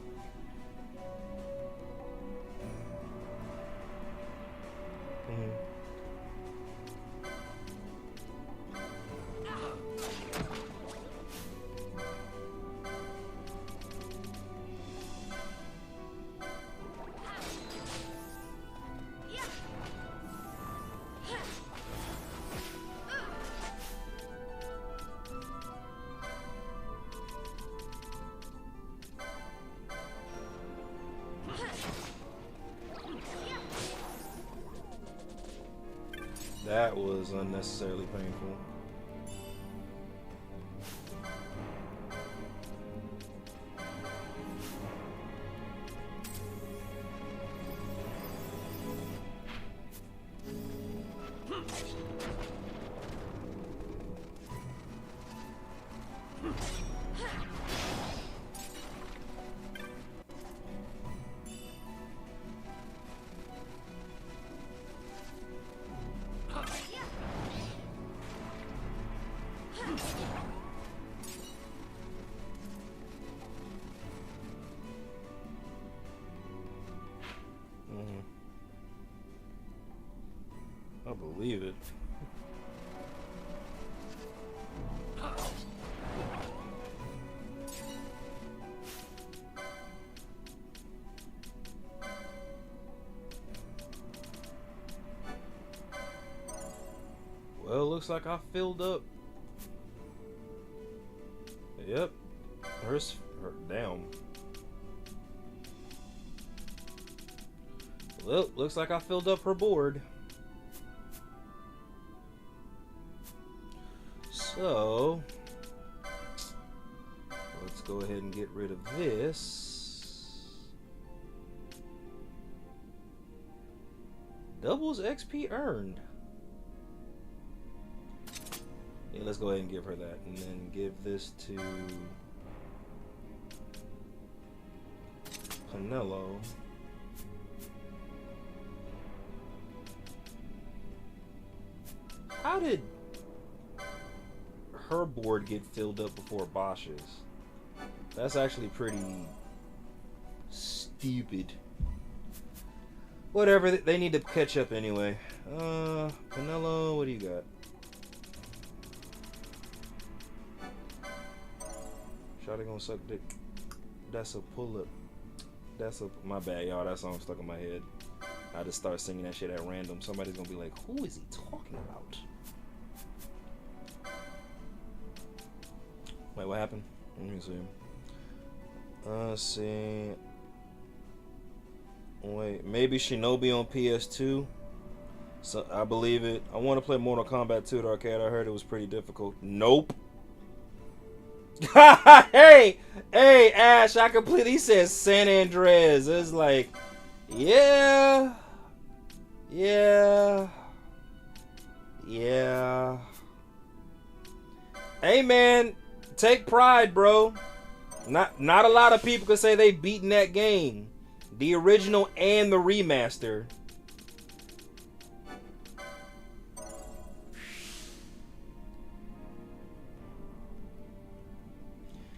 A: That was unnecessarily painful. I believe it. Well, looks like I filled up. Yep. Her damn. Well, looks like I filled up her board. So, let's go ahead and get rid of this. Doubles XP earned. Yeah, let's go ahead and give her that. And then give this to Penelo. How did her board get filled up before Bosch's? That's actually pretty stupid. Whatever, they need to catch up anyway. Penelo, what do you got? Shawty gonna suck dick. That's a pull up. That's a, my bad, y'all. That song stuck in my head. I just start singing that shit at random. Somebody's gonna be like, who is he talking about? Wait, what happened? Let me see. Let's see. Wait, maybe Shinobi on PS2. So I believe it. I want to play Mortal Kombat 2 at arcade. I heard it was pretty difficult. Nope. hey, Ash, I completely said San Andreas. It's like, yeah. Hey, man, take pride, bro. Not a lot of people can say they've beaten that game, the original and the remaster.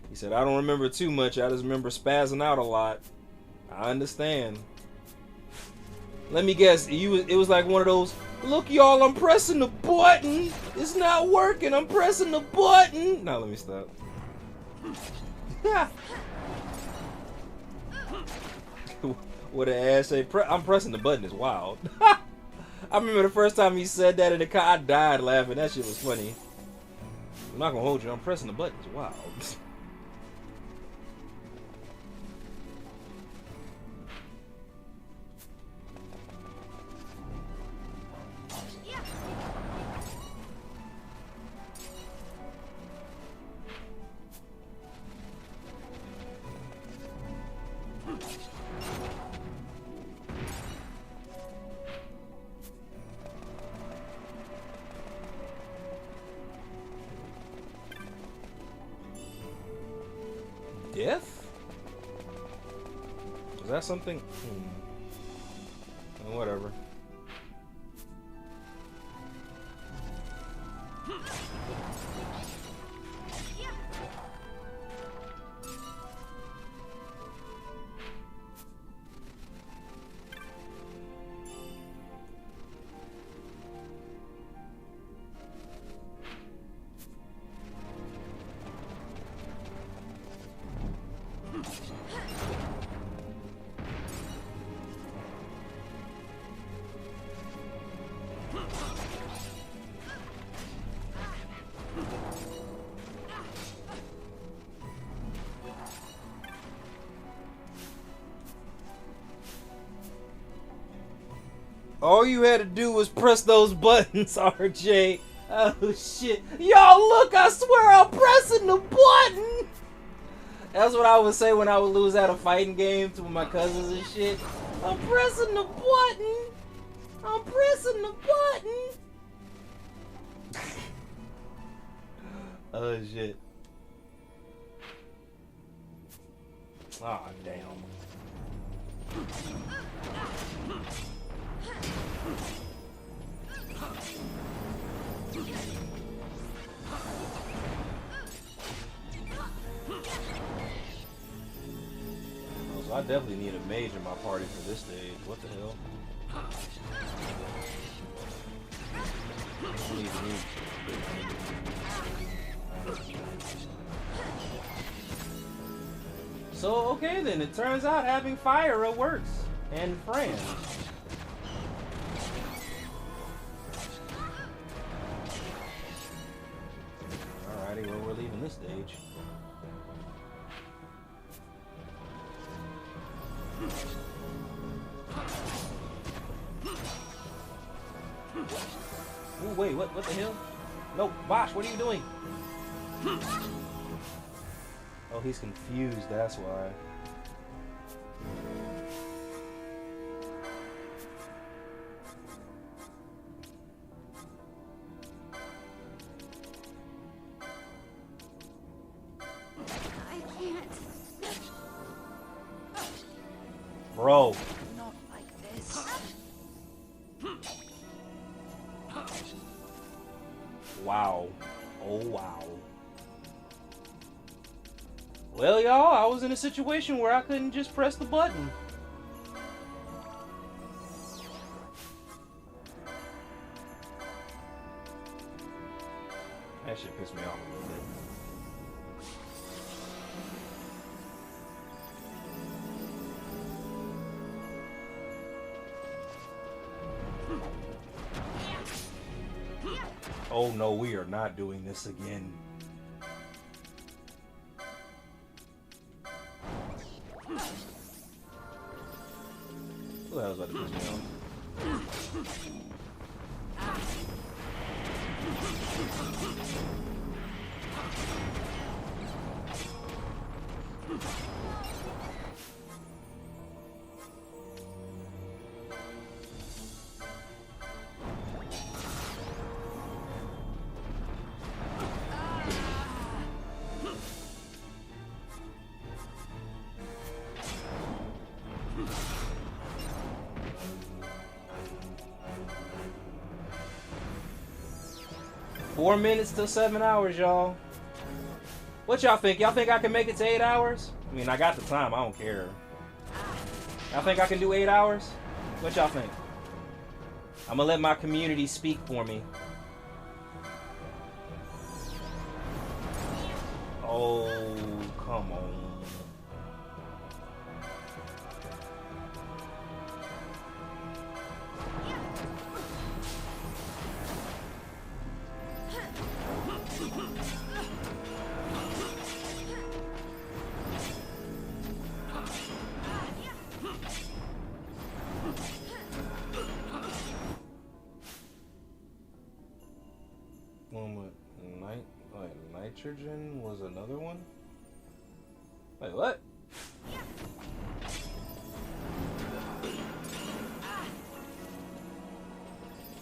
A: He said, I don't remember too much. I just remember spazzing out a lot. I understand. Let me guess. It was like one of those, look, y'all, I'm pressing the button. It's not working. I'm pressing the button. Now, let me stop. What an ass say. I'm pressing the button is wild. I remember the first time he said that in the car, I died laughing. That shit was funny. I'm not gonna hold you. I'm pressing the button is wild. Death? Is that something? Whatever. All you had to do was press those buttons, RJ. Oh shit. Y'all look, I swear I'm pressing the button. That's what I would say when I would lose at a fighting game to my cousins and shit. I'm pressing the button. I'm pressing the button. Oh shit. Ah, damn. Oh, so I definitely need a mage in my party for this stage. What the hell? I don't even need. So, okay then, it turns out having fire works. And friends. Alrighty, well, we're leaving this stage. Ooh, wait, what the hell? No, Bosch, what are you doing? Oh, he's confused, that's why.
F: I can't.
A: Bro.
F: Not like this.
A: Wow. Oh, wow. Well, y'all, I was in a situation where I couldn't just press the button. That shit pissed me off a little bit. Oh no, we are not doing this again. Who the hell's about to piss me off? 4 minutes till 7 hours, y'all. What y'all think? Y'all think I can make it to 8 hours? I mean, I got the time. I don't care. Y'all think I can do 8 hours? What y'all think? I'm gonna let my community speak for me. Oh, come on. One with nitrogen was another one? Wait, what?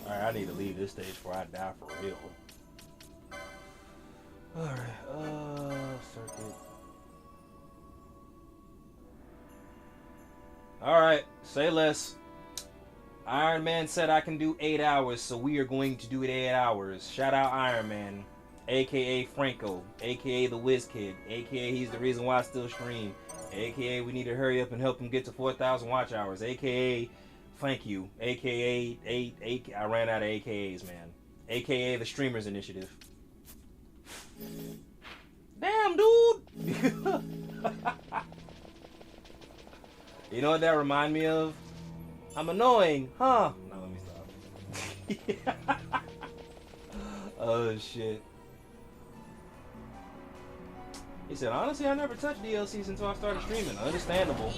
A: Alright, I need to leave this stage before I die for real. Alright, circuit. Alright, say less. Iron Man said I can do 8 hours, so we are going to do it 8 hours. Shout out Iron Man, aka Franco, aka the Whiz Kid, aka he's the reason why I still stream, aka we need to hurry up and help him get to 4,000 watch hours, aka thank you, aka I ran out of AKAs, man, aka the Streamers Initiative. Damn, dude. You know what that remind me of? I'm annoying, huh? No, let me stop. Oh, shit. He said, honestly, I never touched DLCs until I started streaming. Understandable.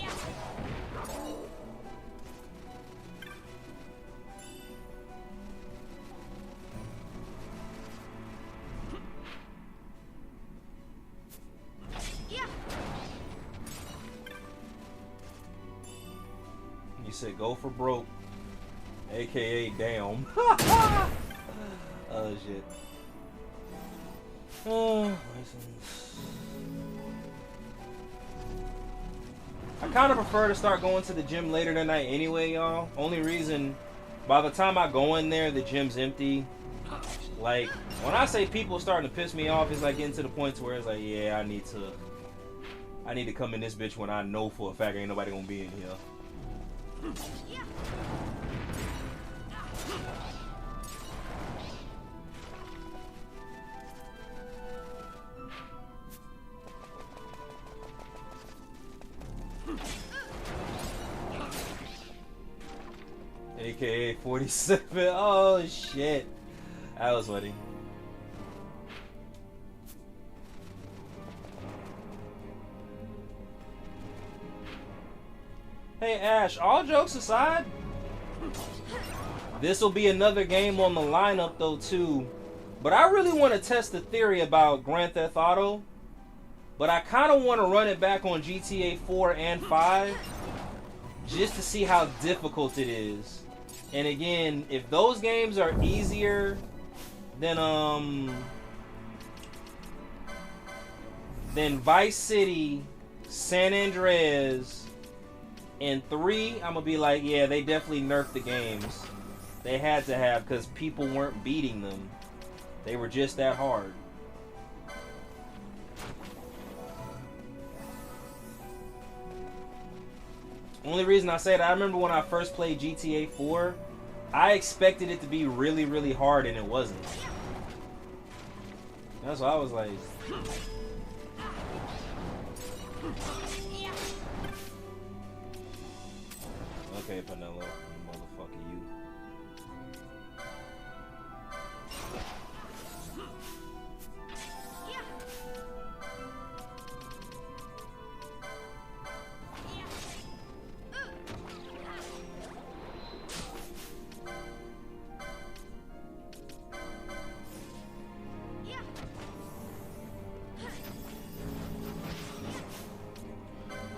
A: You said go for broke, aka damn. Oh shit. License. I kind of prefer to start going to the gym later tonight anyway, y'all. Only reason, by the time I go in there, the gym's empty. Like, when I say people starting to piss me off, it's like getting to the point where it's like, yeah, I need to come in this bitch when I know for a fact ain't nobody gonna be in here. AKA 47. Oh shit. That was funny. Hey Ash, all jokes aside, this will be another game on the lineup though too. But I really want to test the theory about Grand Theft Auto. But I kind of want to run it back on GTA 4 and 5 just to see how difficult it is. And again, if those games are easier than Vice City, San Andreas, and 3, I'm gonna be like, yeah, they definitely nerfed the games. They had to have, because people weren't beating them. They were just that hard. Only reason I say that, I remember when I first played GTA 4, I expected it to be really, really hard, and it wasn't. That's why I was like... Okay, Penelope, motherfucker, you.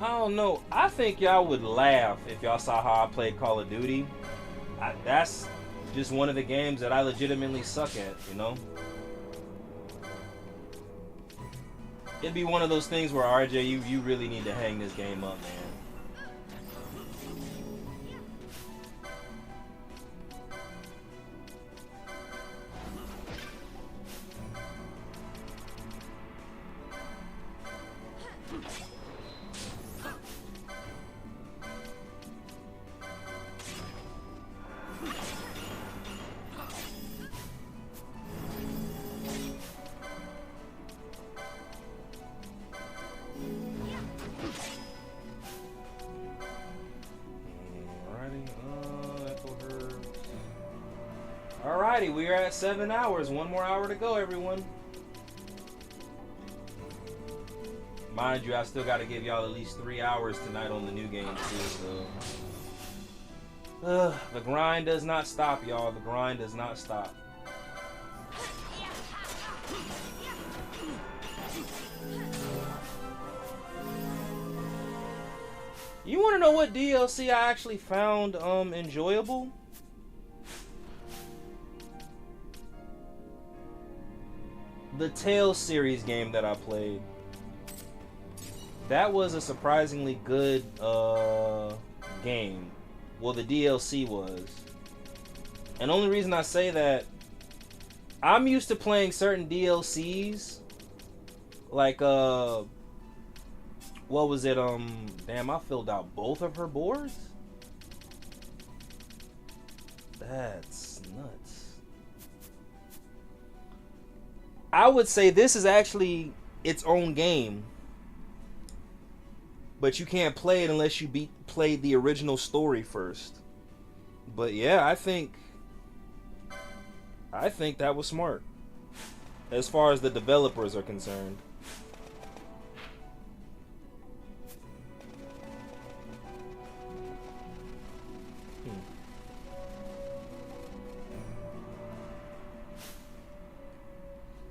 A: I don't know. I think y'all would laugh if y'all saw how I played Call of Duty. That's just one of the games that I legitimately suck at, you know? It'd be one of those things where, RJ, you really need to hang this game up, man. Alrighty, we are at 7 hours. 1 more hour to go, everyone. Mind you, I still got to give y'all at least 3 hours tonight on the new games too, so... the grind does not stop, y'all. The grind does not stop. You want to know what DLC I actually found enjoyable? The Tales series game that I played. That was a surprisingly good game. Well, the DLC was. And the only reason I say that, I'm used to playing certain DLCs. Like, what was it? Damn, I filled out both of her boards? That's nuts. I would say this is actually its own game. But you can't play it unless you played the original story first. But yeah, I think that was smart. As far as the developers are concerned.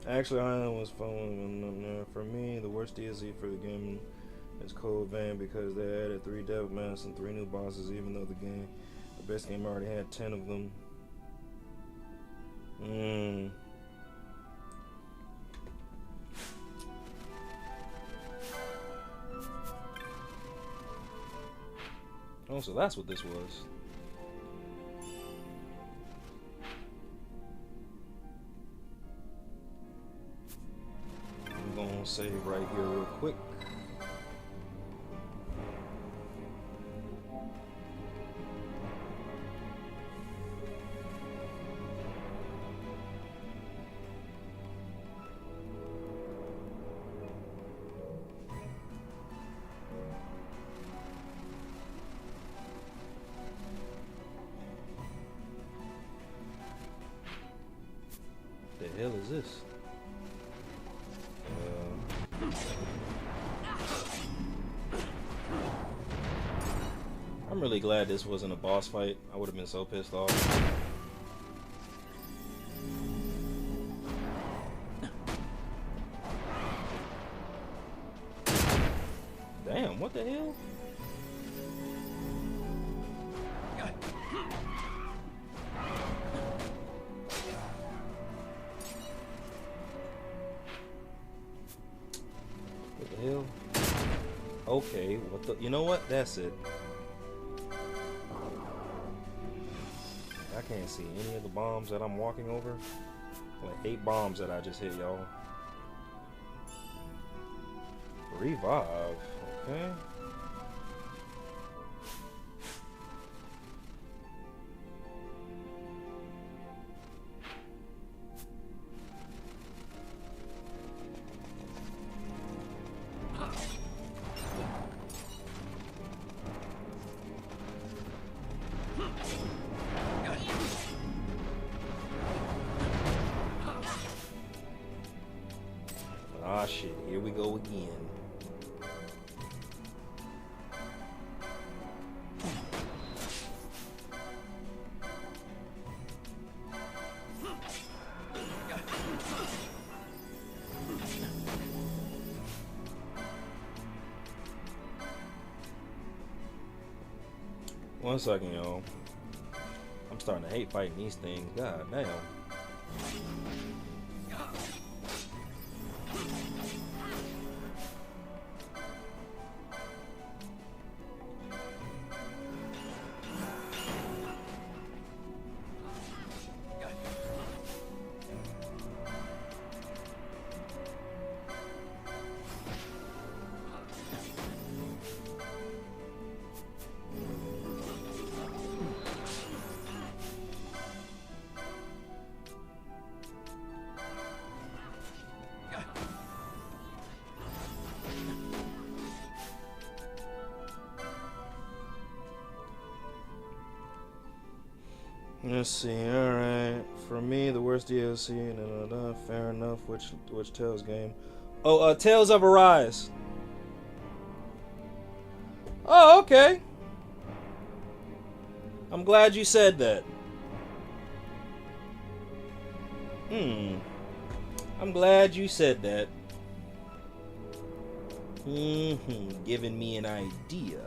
A: Actually, I was fun for me. The worst DLC for the game It's Code Vein because they added 3 dev masks and 3 new bosses, even though the best game already had 10 of them. Oh, so that's what this was. I'm gonna save right here real quick. The hell is this? I'm really glad this wasn't a boss fight. I would have been so pissed off. Damn, what the hell? What the hell? Okay, what the? You know what? That's it. I can't see any of the bombs that I'm walking over. Like 8 bombs that I just hit, y'all. Revive, okay. Ah shit, here we go again. One second, y'all. I'm starting to hate fighting these things. God damn. Let's see. All right. For me, the worst DLC. Fair enough. Which Tales game? Oh, Tales of Arise. Oh, okay. I'm glad you said that. I'm glad you said that. Giving me an idea.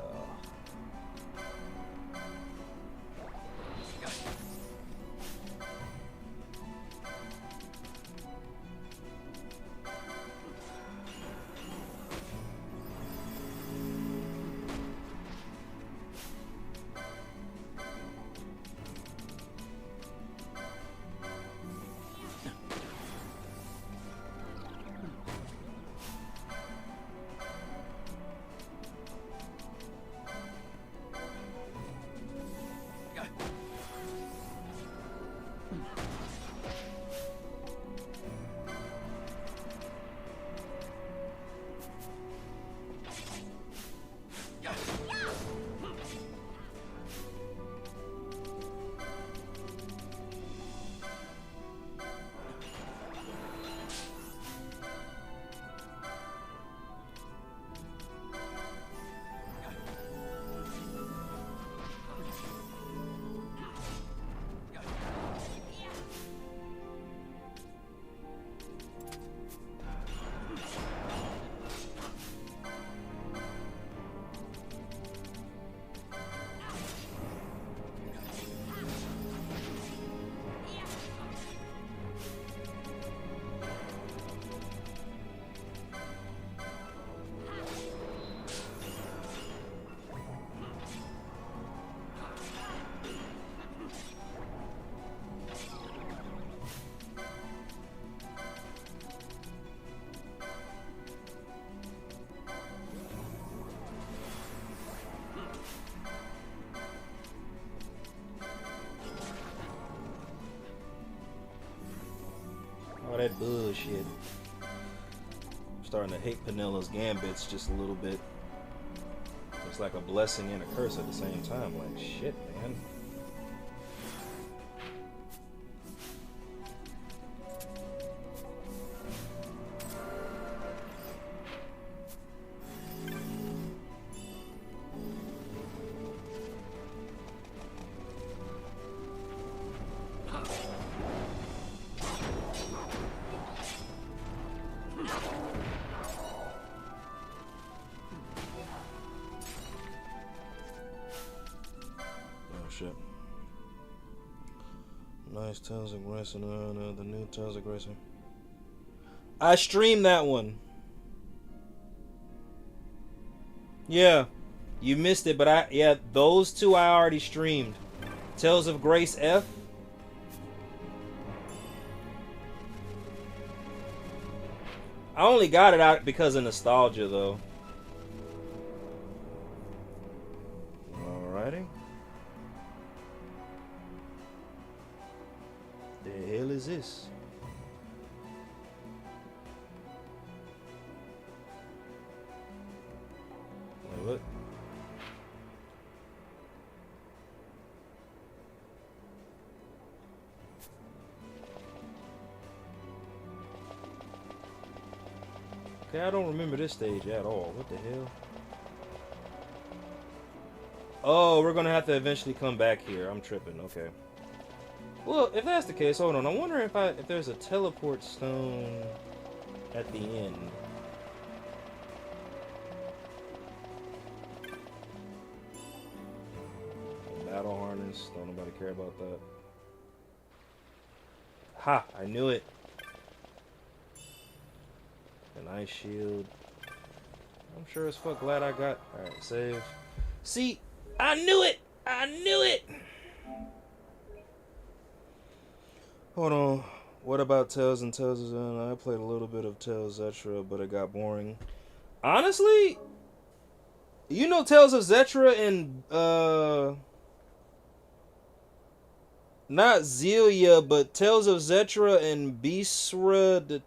A: All that bullshit. I'm starting to hate Penella's gambits just a little bit. It's like a blessing and a curse at the same time. Like, shit, man. Shit. Nice Tales of Grace and the new Tales of Grace. I streamed that one. Yeah, you missed it, but those two I already streamed. Tales of Grace F. I only got it out because of nostalgia, though. Alrighty. The hell is this? Wait, what? Okay, I don't remember this stage at all. What the hell? Oh, we're gonna have to eventually come back here. I'm tripping. Okay. Well, if that's the case, hold on. I'm wondering if there's a teleport stone at the end. Battle harness. Don't nobody care about that. Ha! I knew it. An ice shield. I'm sure as fuck glad I got. Alright, save. See, I knew it! I knew it! Hold on. What about Tales and Tales of Zen? I played a little bit of Tales Zetra, but it got boring. Honestly, you know Tales of Zetra and not Zelia, but Tales of Zetra and Beastra,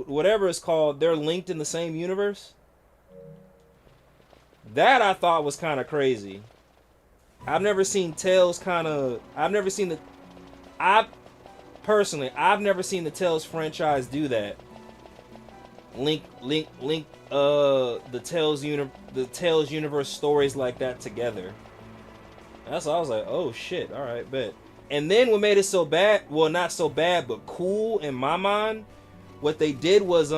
A: whatever it's called, they're linked in the same universe. That I thought was kind of crazy. I've never seen Tales I've never seen the I've never seen the Tales franchise do that. Link the Tales universe stories like that together. That's why I was like, oh shit, alright, bet. And then what made it so bad, well, not so bad, but cool in my mind, what they did was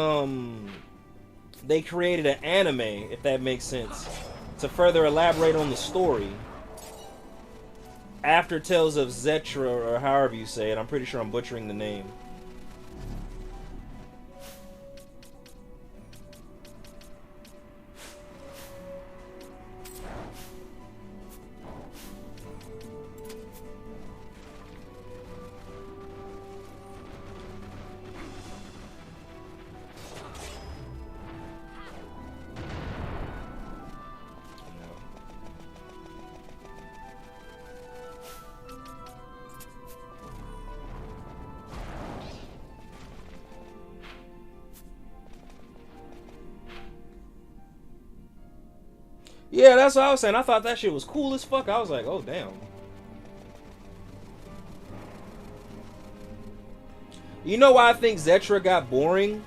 A: they created an anime, if that makes sense, to further elaborate on the story. After Tales of Zetra, or however you say it. I'm pretty sure I'm butchering the name. Yeah, that's what I was saying. I thought that shit was cool as fuck. I was like, oh, damn. You know why I think Zetra got boring?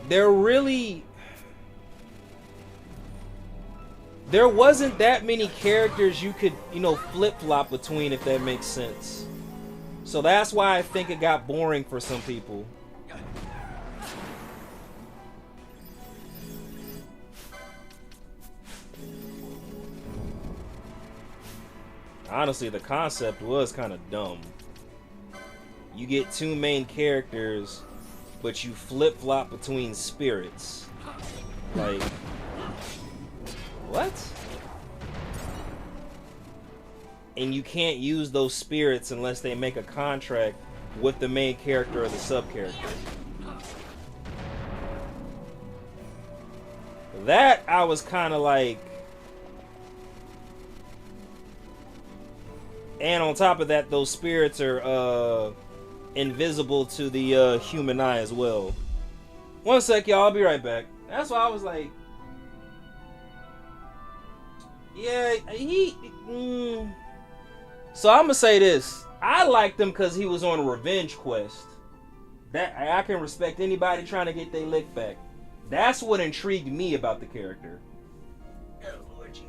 A: There wasn't that many characters you could, flip-flop between, if that makes sense. So that's why I think it got boring for some people. Honestly, the concept was kind of dumb. You get two main characters, but you flip-flop between spirits. Like, what? And you can't use those spirits unless they make a contract with the main character or the sub-character. That, I was kind of like... And on top of that, those spirits are invisible to the human eye as well. One sec, y'all. I'll be right back. That's why I was like, yeah, he. So I'm gonna say this. I liked him because he was on a revenge quest. That I can respect anybody trying to get their lick back. That's what intrigued me about the character. Oh, Lord Jesus.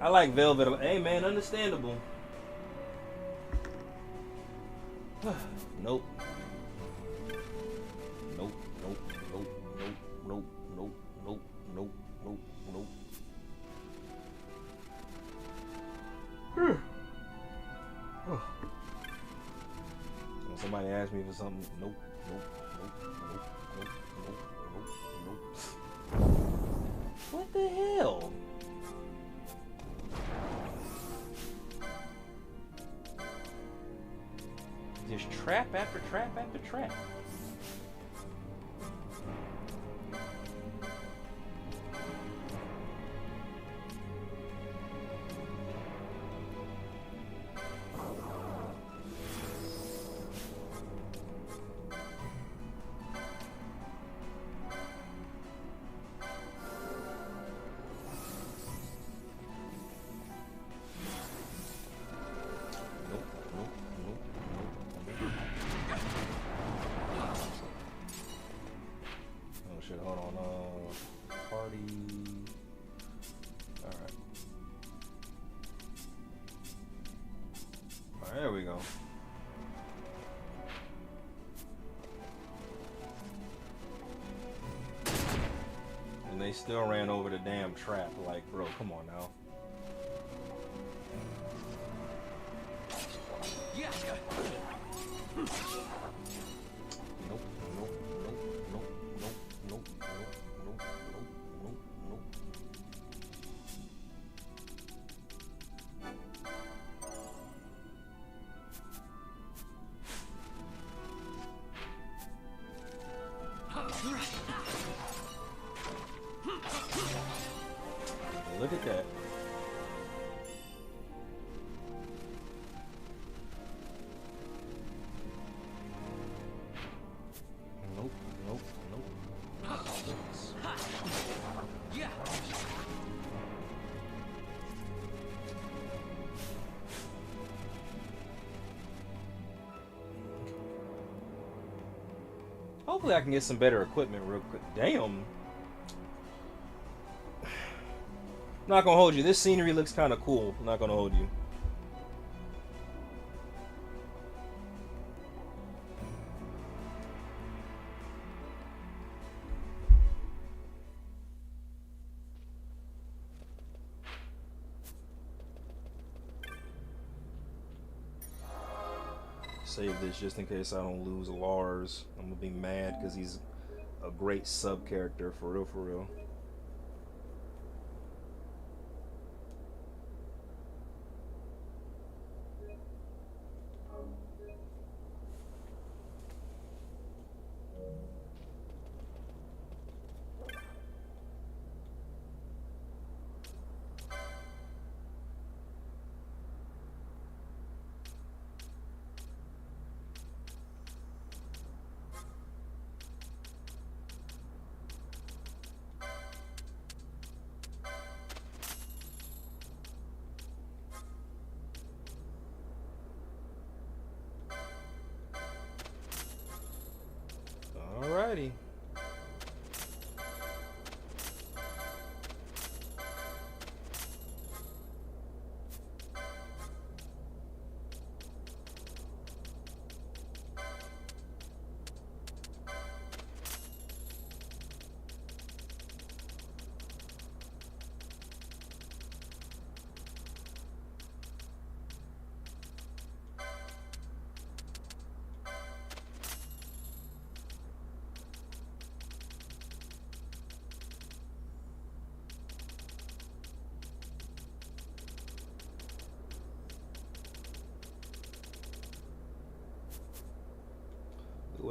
A: I like Velvet. Hey man, understandable. Nope. Nope. Nope. Nope. Nope. Nope. Nope. Nope. Nope. Nope. Nope. When somebody asks me for something, nope. Nope. Nope. Nope. Nope. Nope. Nope. Nope. What the hell? Just trap after trap after trap. Hold on, party. Alright. Alright, there we go. And they still ran over the damn trap. Like, bro, come on now.
H: Yeah.
A: Look at that. Nope, nope, nope.
H: Yeah.
A: Hopefully I can get some better equipment real quick. Damn. Not gonna hold you. This scenery looks kind of cool. Not gonna hold you. Save this just in case I don't lose Lars. I'm gonna be mad because he's a great sub character for real, for real.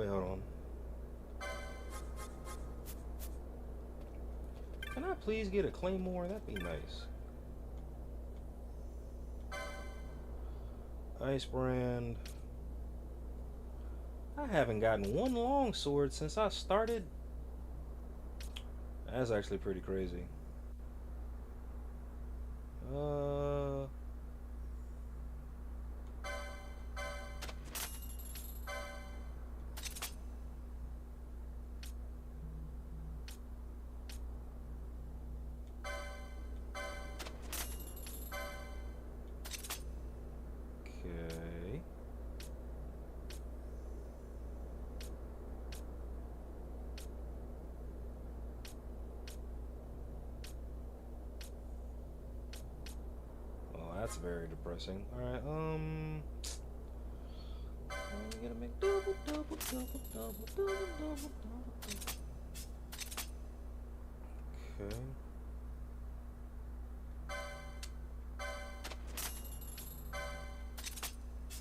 A: wait, hold on. Can I please get a claymore? That'd be nice. Ice brand. I haven't gotten one long sword since I started. That's actually pretty crazy. Okay. Well, that's very depressing. All right, I'm gonna make double. Okay.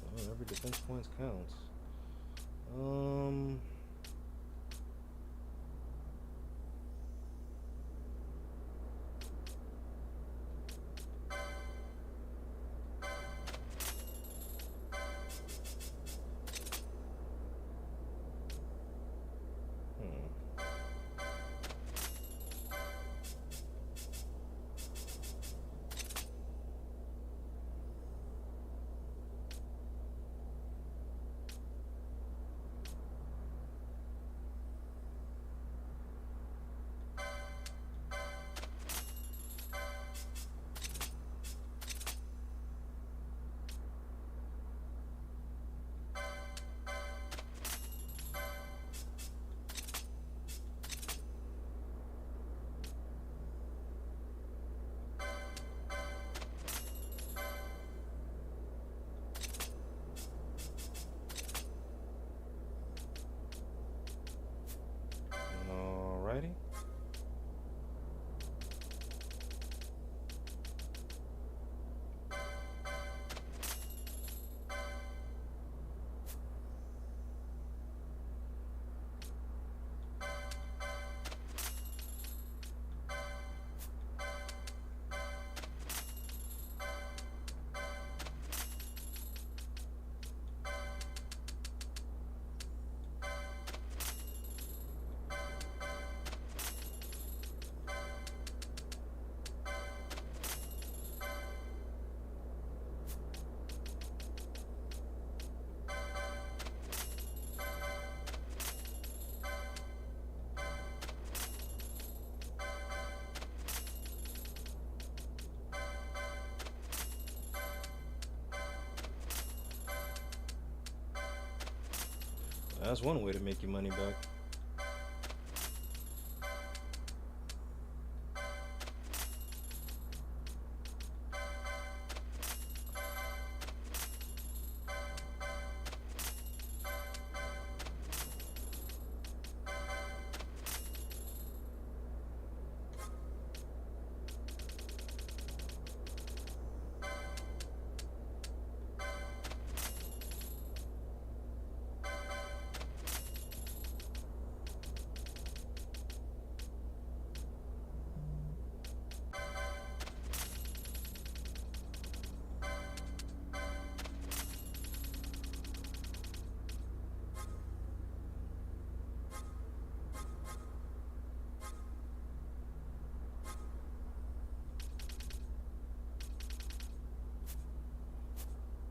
A: Oh, every defense point counts. Alrighty. That's one way to make your money back.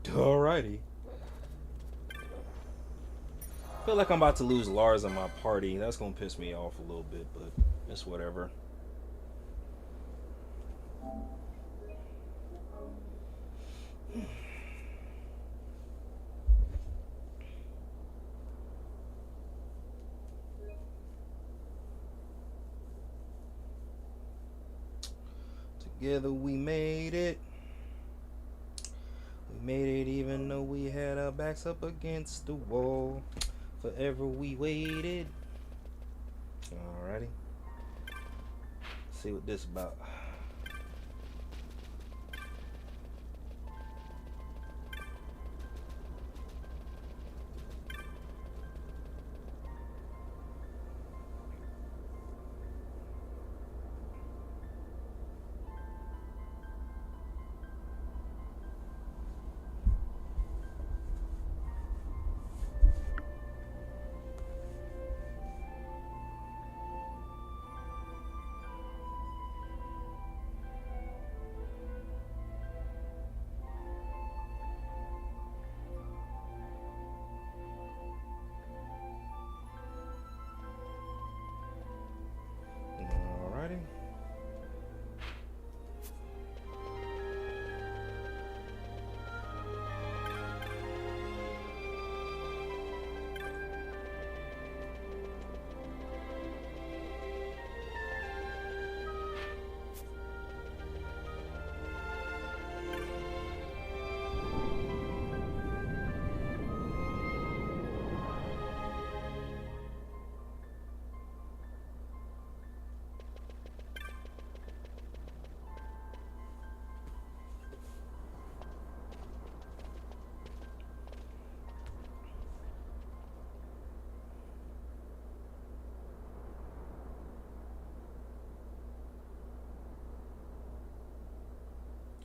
A: Alrighty. Feel like I'm about to lose Lars in my party. That's gonna piss me off a little bit, but it's whatever. Together we made it. We made it even though we had our backs up against the wall. Forever we waited. Alrighty. See what this about.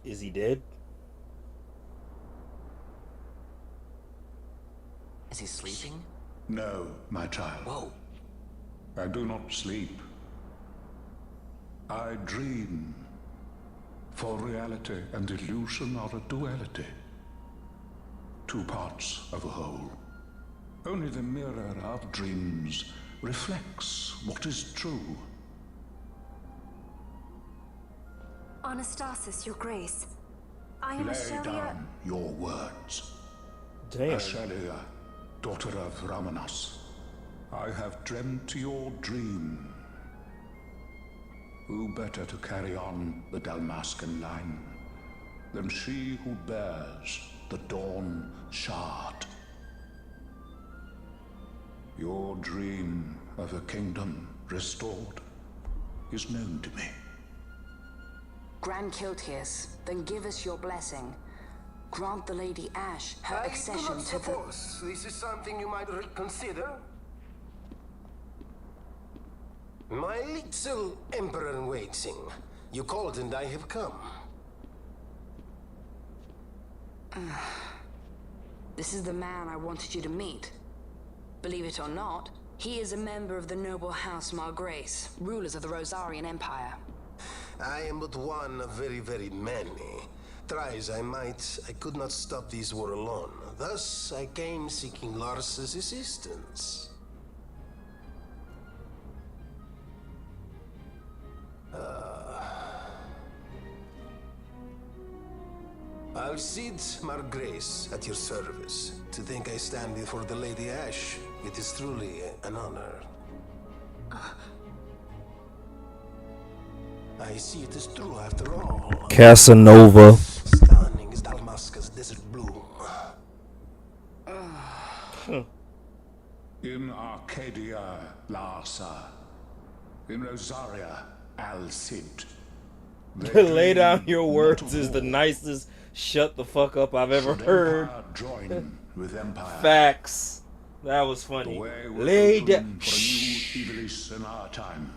A: Is he dead?
B: Is he sleeping?
J: No, my child.
B: Whoa.
J: I do not sleep. I dream. For reality and illusion are a duality. Two parts of a whole. Only the mirror of dreams reflects what is true.
F: Anastasis, Your Grace. I am
J: Lay
F: Ashelia.
J: down your words.
A: Damn.
J: Ashelia, daughter of Ramanas, I have dreamt your dream. Who better to carry on the Dalmascan line than she who bears the Dawn Shard? Your dream of a kingdom restored is known to me.
G: Grand Kiltias, then give us your blessing. Grant the Lady Ash her
L: I
G: accession
L: do not
G: to the...
L: suppose this is something you might reconsider. My little Emperor-in-waiting. You called and I have come.
G: This is the man I wanted you to meet. Believe it or not, he is a member of the noble house Margrace, rulers of the Rosarian Empire.
L: I am but one of very, very many. Try as I might, I could not stop this war alone. Thus, I came seeking Lars's assistance. Alcide Margrace at your service. To think I stand before the Lady Ash, it is truly an honor. I see it is true after all.
A: Casanova.
L: Stunning is Dalmasca's desert bloom.
J: In Arcadia, Larsa. In Rosaria, Alcid.
A: Lay down your words is the nicest shut the fuck up I've ever heard.
J: Join with Empire.
A: Facts. That was funny. Lay down.
J: In our time.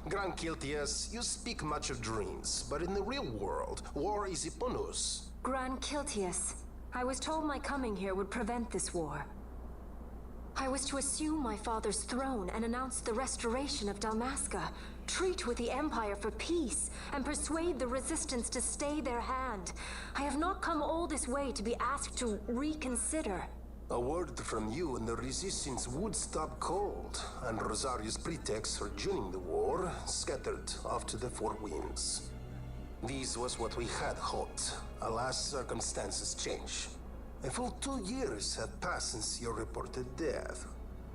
L: Grand Kiltias, you speak much of dreams, but in the real world, war is upon us.
F: Grand Kiltias, I was told my coming here would prevent this war. I was to assume my father's throne and announce the restoration of Dalmasca, treat with the Empire for peace, and persuade the Resistance to stay their hand. I have not come all this way to be asked to reconsider.
L: A word from you and the Resistance would stop cold, and Rosaria's pretext for joining the war scattered off to the four winds. This was what we had hoped. Alas, circumstances change. A full 2 years have passed since your reported death.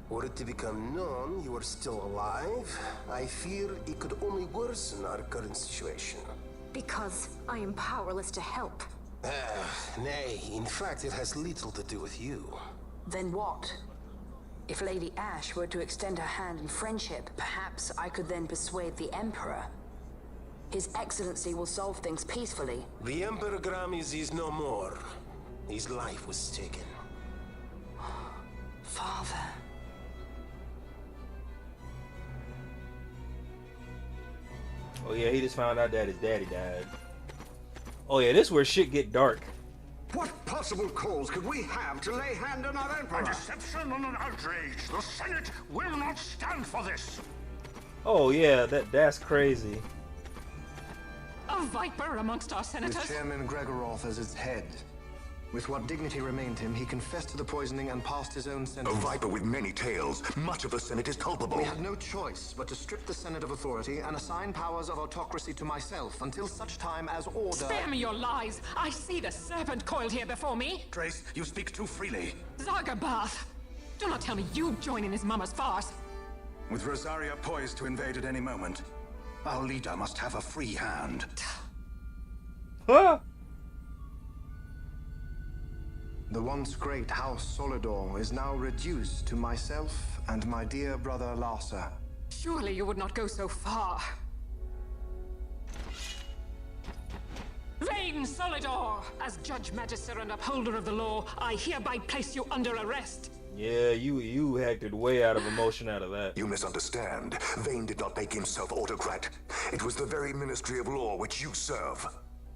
L: Were it to become known you are still alive, I fear it could only worsen our current situation.
F: Because I am powerless to help.
L: Nay, in fact it has little to do with you.
G: Then what? If Lady Ash were to extend her hand in friendship, perhaps I could then persuade the Emperor. His Excellency will solve things peacefully.
L: The Emperor Gramis is no more. His life was taken.
G: Father.
A: Oh yeah, he just found out that his daddy died. Oh yeah, this is where shit get dark.
M: What possible cause could we have to lay hand on our Emperor?
N: A deception and an outrage. The Senate will not stand for this.
A: Oh yeah, that's crazy.
O: A viper amongst our senators?
K: With Chairman Gregoroth as its head. With what dignity remained him, he confessed to the poisoning and passed his own sentence.
P: A viper with many tails. Much of the Senate is culpable.
K: We had no choice but to strip the Senate of authority and assign powers of autocracy to myself until such time as order...
O: Spare me your lies! I see the serpent coiled here before me!
P: Trace, you speak too freely.
O: Zargabath! Do not tell me you join in his mama's farce!
P: With Rosaria poised to invade at any moment, our leader must have a free hand.
A: Huh?
K: The once great House Solidor is now reduced to myself and my dear brother Larsa.
O: Surely you would not go so far. Vain Solidor! As Judge Magister and upholder of the law, I hereby place you under arrest.
A: Yeah, you acted way out of emotion out of that.
P: You misunderstand. Vane did not make himself autocrat. It was the very Ministry of Law which you serve.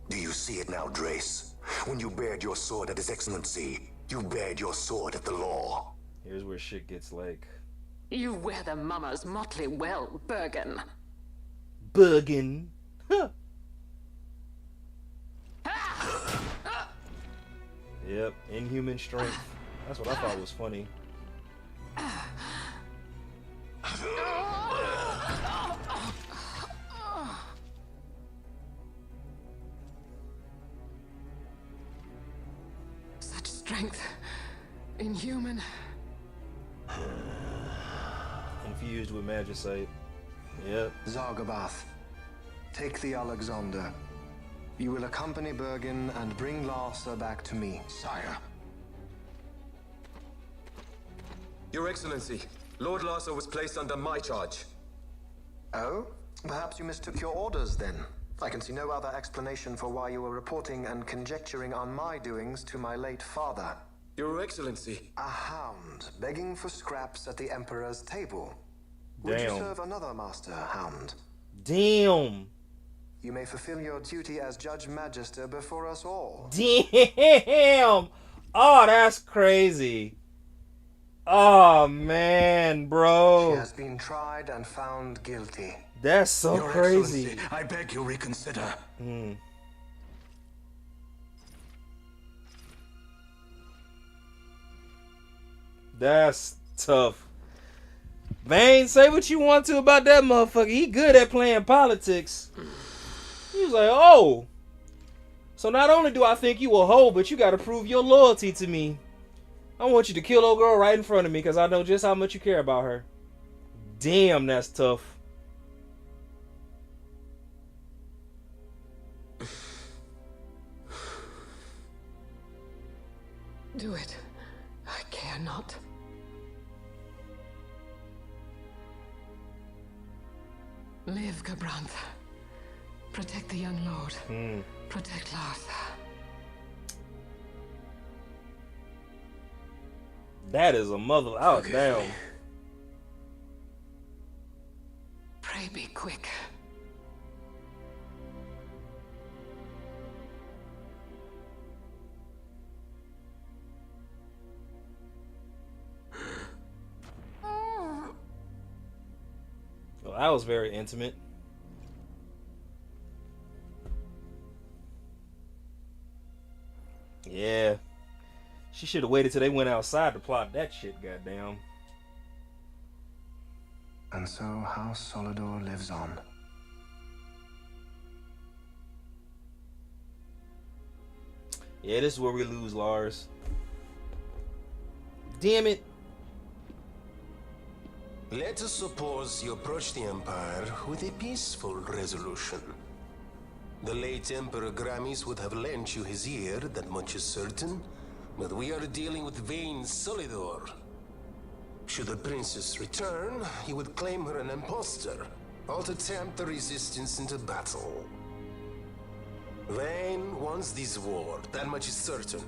Q: Do you see it now, Drace? When you bared your sword at His Excellency, you bared your sword at the law.
A: Here's where shit gets like...
O: You wear the mummer's motley well, Bergen.
A: Bergen? Huh. Yep, inhuman strength. That's what I thought was funny.
O: Such strength. Inhuman.
A: Infused with magicite. Yep.
K: Zargabath, take the Alexander. You will accompany Bergen and bring Larsa back to me.
Q: Sire.
R: Your Excellency, Lord Larsa was placed under my charge.
K: Oh? Perhaps you mistook your orders then. I can see no other explanation for why you were reporting and conjecturing on my doings to my late father.
R: Your Excellency.
K: A hound begging for scraps at the Emperor's table. Would you serve another master, hound?
A: Damn.
K: You may fulfill your duty as Judge Magister before us all.
A: Damn. Oh, that's crazy. Oh, man, bro.
K: She has been tried and found guilty.
A: That's so
P: Your
A: crazy.
P: Excellency, I beg you reconsider.
A: That's tough. Vane, say what you want to about that motherfucker. He good at playing politics. He was like, oh. So not only do I think you a hoe, but you got to prove your loyalty to me. I want you to kill old girl right in front of me because I know just how much you care about her. Damn, that's tough.
O: Do it. I care not. Live, Gabranth. Protect the young lord. Protect Larsa.
A: That is a mother. Oh, damn.
O: Pray be quick.
A: Well, that was very intimate. Yeah. She should have waited till they went outside to plot that shit, goddamn.
K: And so House Solidor lives on.
A: Yeah, this is where we lose Lars. Damn it.
L: Let us suppose you approach the Empire with a peaceful resolution. The late Emperor Gramis would have lent you his ear, that much is certain. But we are dealing with Vane Solidor. Should the princess return, he would claim her an impostor, or to tempt the resistance into battle. Vane wants this war, that much is certain.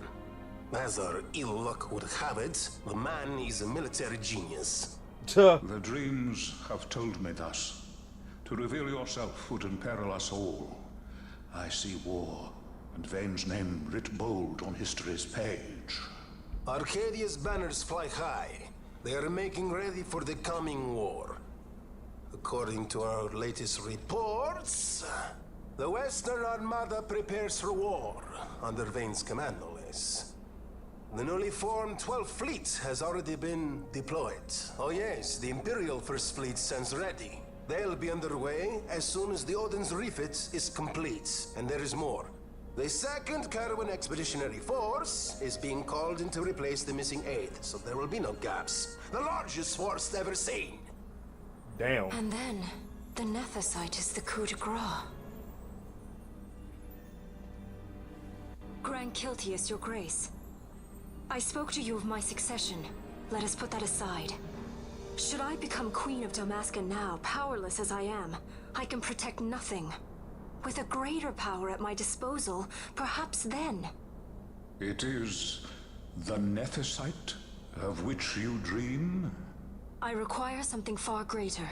L: As our ill luck would have it, the man is a military genius.
J: The dreams have told me thus. To reveal yourself would imperil us all. I see war, and Vane's name writ bold on history's page.
L: Arcadia's banners fly high. They are making ready for the coming war. According to our latest reports, the Western Armada prepares for war, under Vane's command, no less. The newly formed 12th Fleet has already been deployed. Oh yes, the Imperial First Fleet stands ready. They'll be underway as soon as the Odin's refit is complete. And there is more. The 2nd Caravan Expeditionary Force is being called in to replace the missing 8th, so there will be no gaps. The largest force ever seen.
A: Damn.
S: And then, the Nethicite is the coup de grace. Grand Kiltius, your grace. I spoke to you of my succession. Let us put that aside. Should I become Queen of Damascus now, powerless as I am, I can protect nothing. With a greater power at my disposal, perhaps then.
J: It is the Nethicite of which you dream?
S: I require something far greater.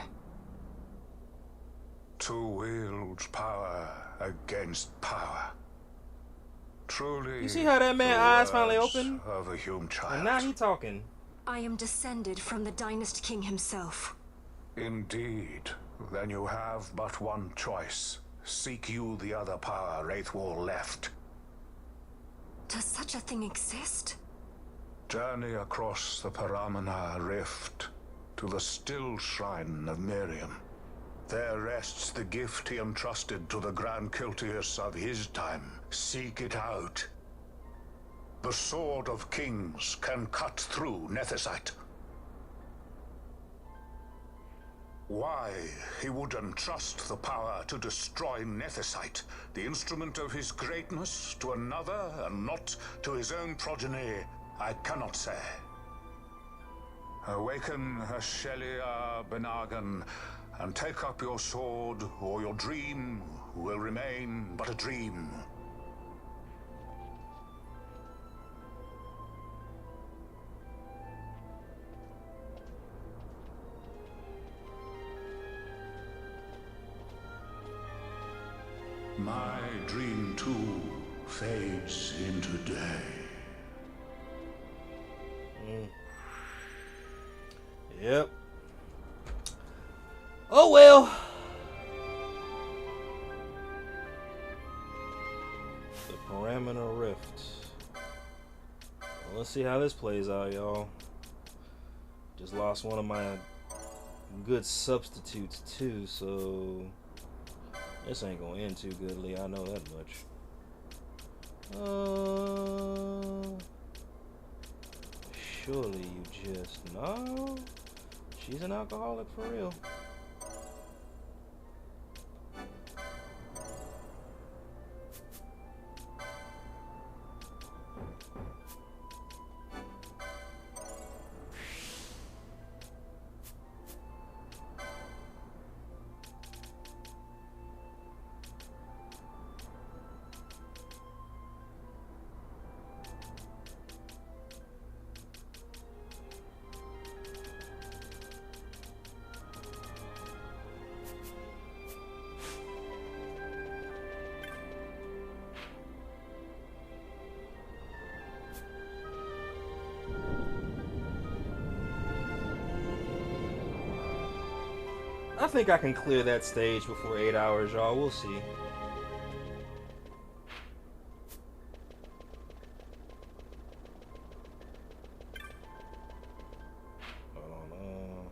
J: To wield power against power. Truly,
A: You see how that man's
J: the
A: eyes finally
J: words
A: open?
J: of a human child.
A: And now he talking.
S: I am descended from the Dynast King himself.
J: Indeed. Then you have but one choice. Seek you the other power Wraithwall left.
S: Does such a thing exist?
J: Journey across the Paramana Rift to the still shrine of Miriam. There rests the gift he entrusted to the Grand Kiltius of his time. Seek it out. The Sword of Kings can cut through Nethicite. Why he would entrust the power to destroy Nethicite, the instrument of his greatness, to another and not to his own progeny, I cannot say. Awaken Shelia Benagan and take up your sword, or your dream will remain but a dream. My dream too fades into day.
A: Yep. Oh well. The Paramana Rift. Well, let's see how this plays out, y'all. Just lost one of my good substitutes too, so this ain't gonna end too goodly. I know that much. Surely you just know. She's an alcoholic for real. I think I can clear that stage before 8 hours, y'all. We'll see. Hold on.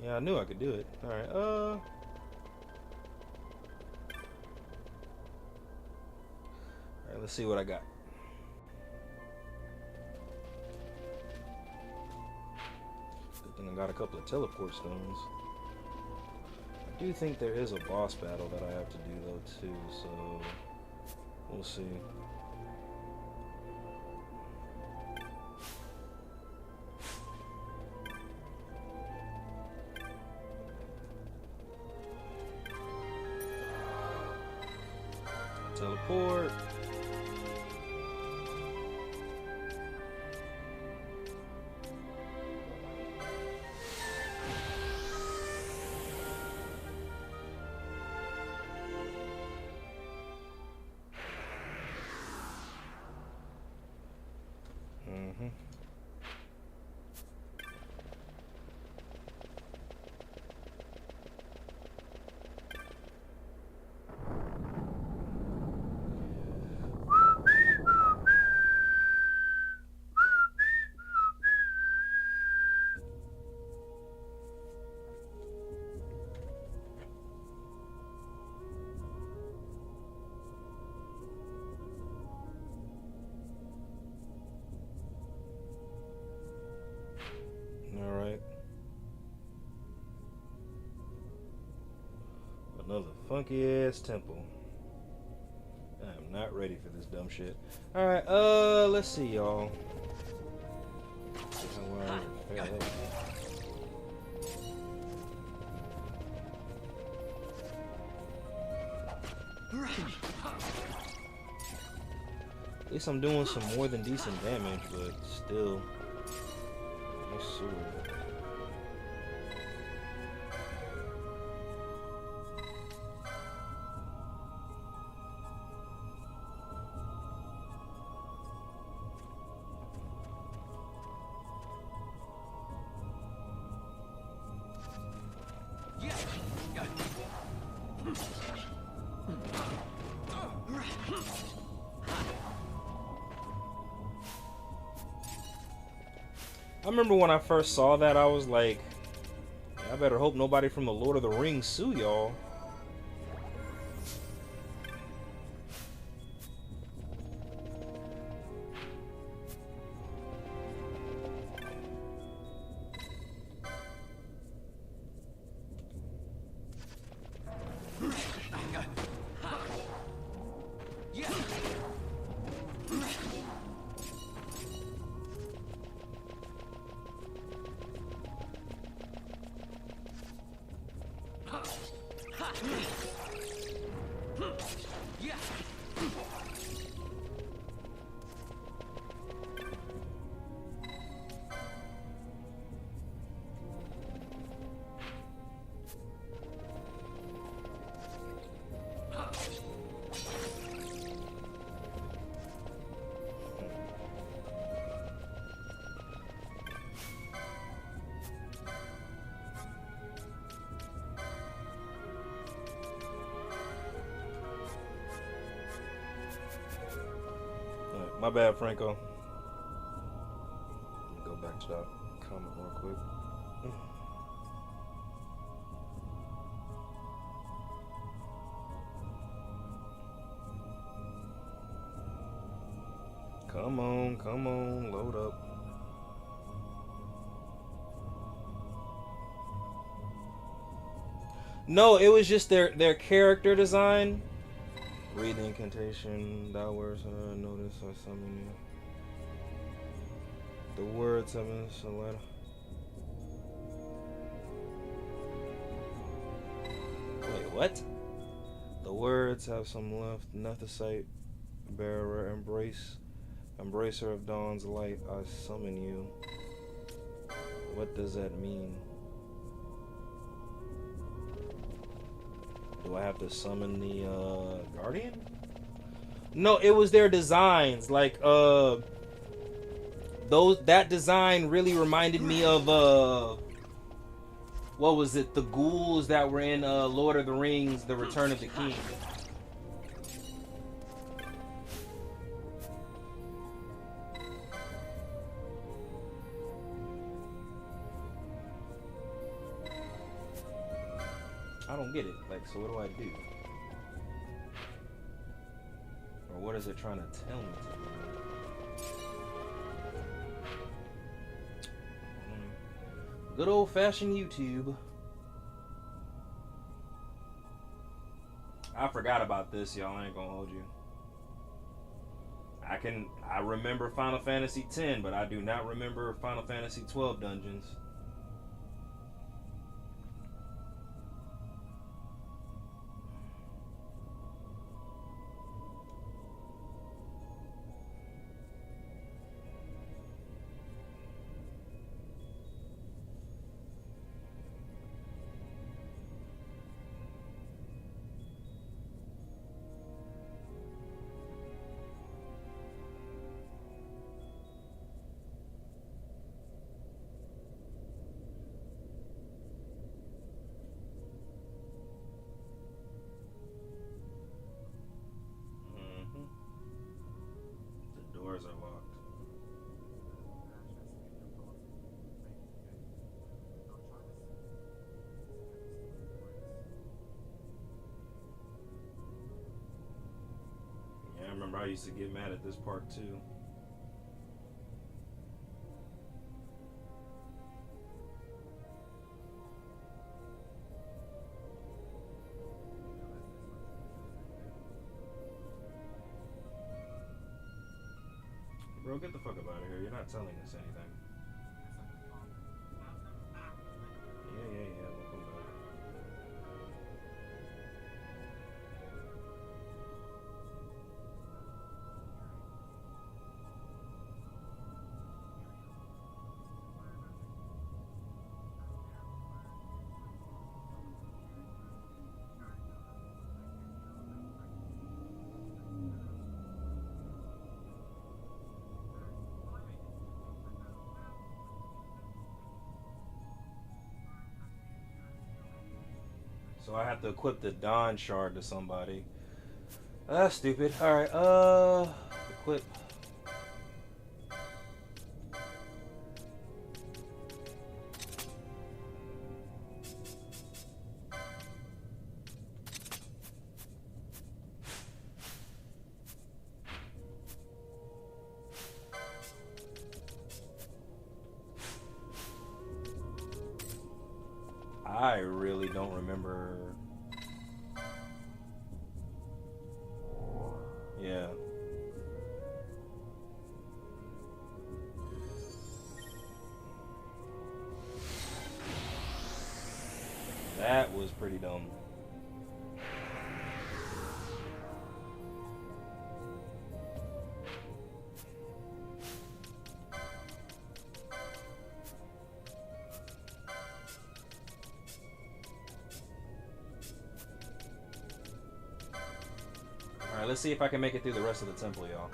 A: Yeah, I knew I could do it. All right. All right. Let's see what I got. I got a couple of teleport stones. I do think there is a boss battle that I have to do though too, so we'll see. Teleport. Alright. Another funky ass temple. I am not ready for this dumb shit. Alright, let's see, y'all. At least I'm doing some more than decent damage, but still. No sword. remember when I first saw that, I was like, I better hope nobody from the Lord of the Rings sue y'all. My bad, Franco. Go back to that comment real quick. Come on, load up. No, it was just their character design. Read the incantation. Thou words notice I summon you. The words have been selected. Wait, what? The words have some left. Nethicite, bearer, embracer of dawn's light. I summon you. What does that mean? Do I have to summon the Guardian? No, it was their designs. Like that design really reminded me of what was it? The ghouls that were in Lord of the Rings: The Return of the King. I don't get it. Like, so what do I do? Or what is it trying to tell me to do? Good old-fashioned YouTube. I forgot about this, y'all. I ain't gonna hold you. I remember Final Fantasy X, but I do not remember Final Fantasy XII dungeons. Doors are locked. Yeah, I remember I used to get mad at this part too. Bro, get the fuck up out of here. You're not telling us anything. Yeah. Welcome back. So I have to equip the Dawn Shard to somebody. That's stupid. Alright, equip. I really don't remember. Yeah. That was pretty dumb. Alright, let's see if I can make it through the rest of the temple, y'all.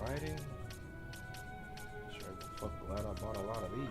A: Alrighty. Sure the fuck glad I bought a lot of these.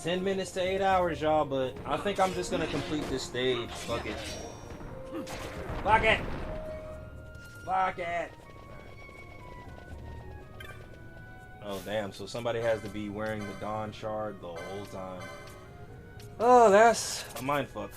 A: Ten minutes to 8 hours, y'all, but I think I'm just gonna complete this stage. Fuck it. Fuck it! Fuck it! Oh, damn, so somebody has to be wearing the Dawn Shard the whole time. Oh, that's a mindfuck.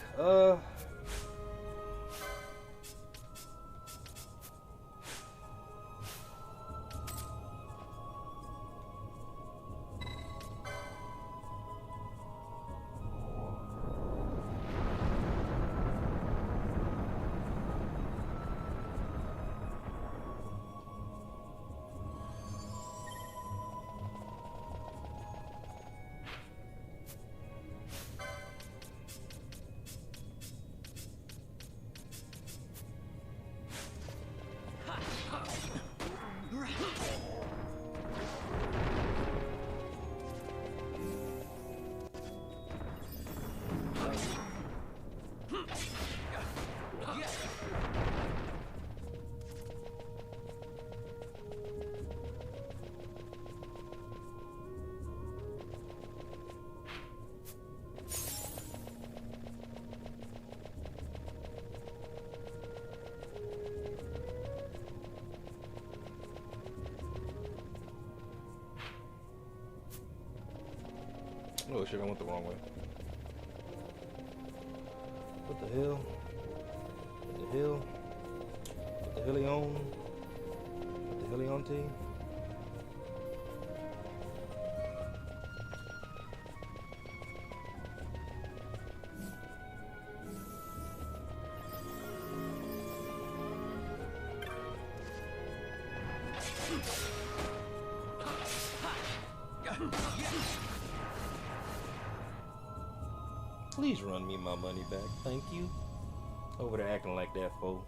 A: Oh shit, I went the wrong way. What the hell? What the hell? What the hell he on? What the hell he on, T? Please run me my money back, thank you. Over there acting like that, fool.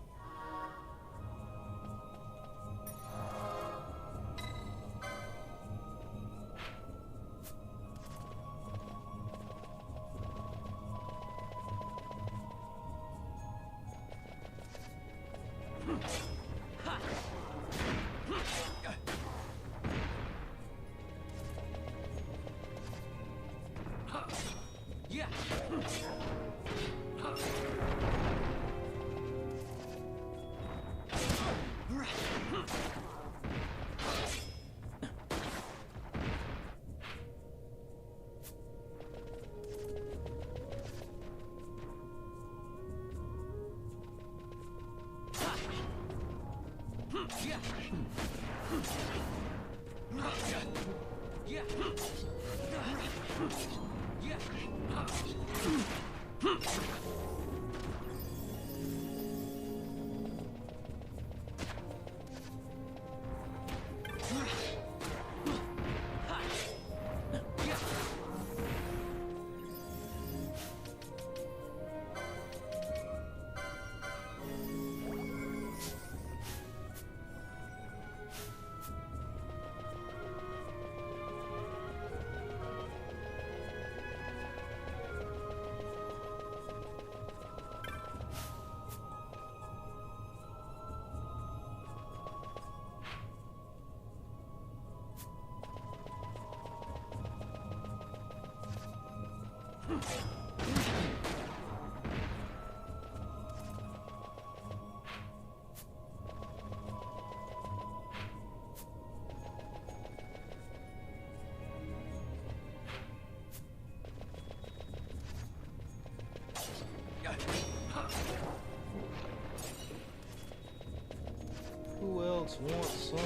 A: Who else wants some?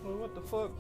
A: What the fuck?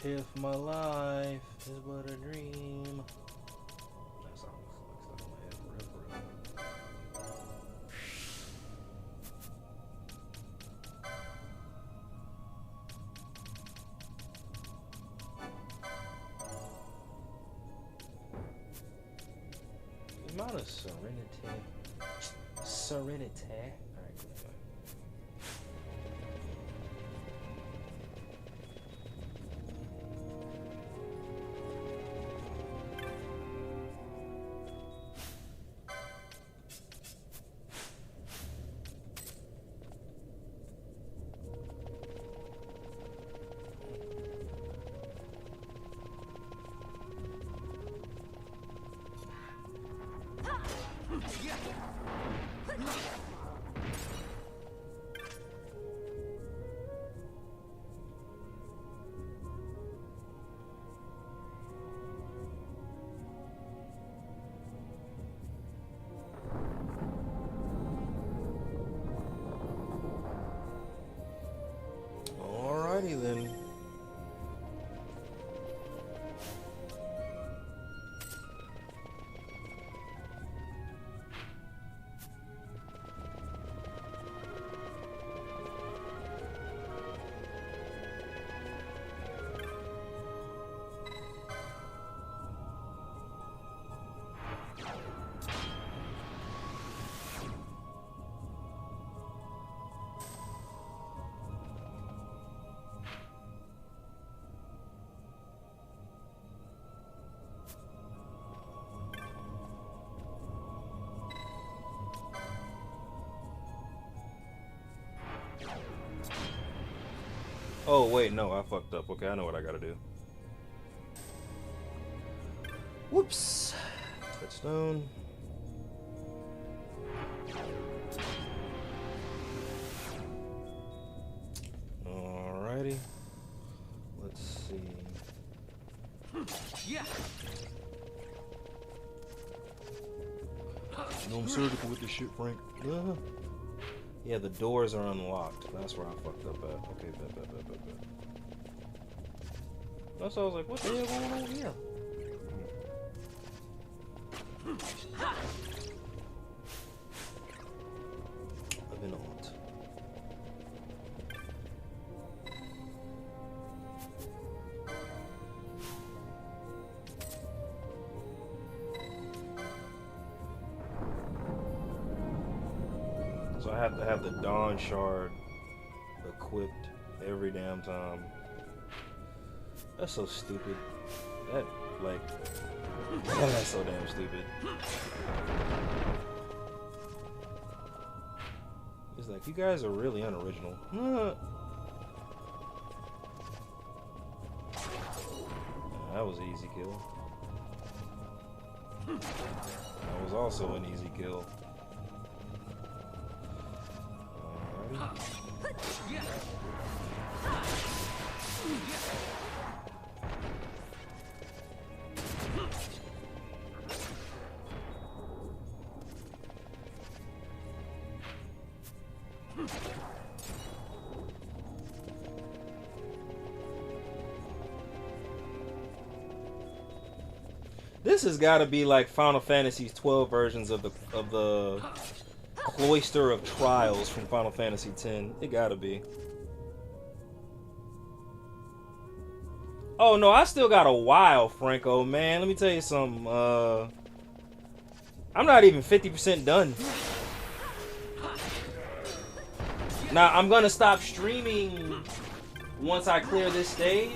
A: If my life is but a dream. That song looks like it's stuck in my head forever. The amount of serenity. Alright, cool. Alrighty then. Oh wait, no, I fucked up. Okay, I know what I gotta do. Whoops. Touchdown. Alrighty. Let's see.
H: Yeah.
A: You know I'm surgical with this shit, Frank. Yeah, the doors are unlocked. That's where I fucked up at. Okay, bet. That's why I was like, what the hell going on here? I've been on it. So I have to have the Dawn Shard equipped every damn time. That's so stupid. That, like, that's so damn stupid. It's like, you guys are really unoriginal. That was an easy kill. That was also an easy kill. This has got to be like Final Fantasy XII versions of the Cloister of Trials from Final Fantasy X. It got to be. Oh no, I still got a while, Franco, man. Let me tell you something. I'm not even 50% done. Now, I'm gonna stop streaming once I clear this stage.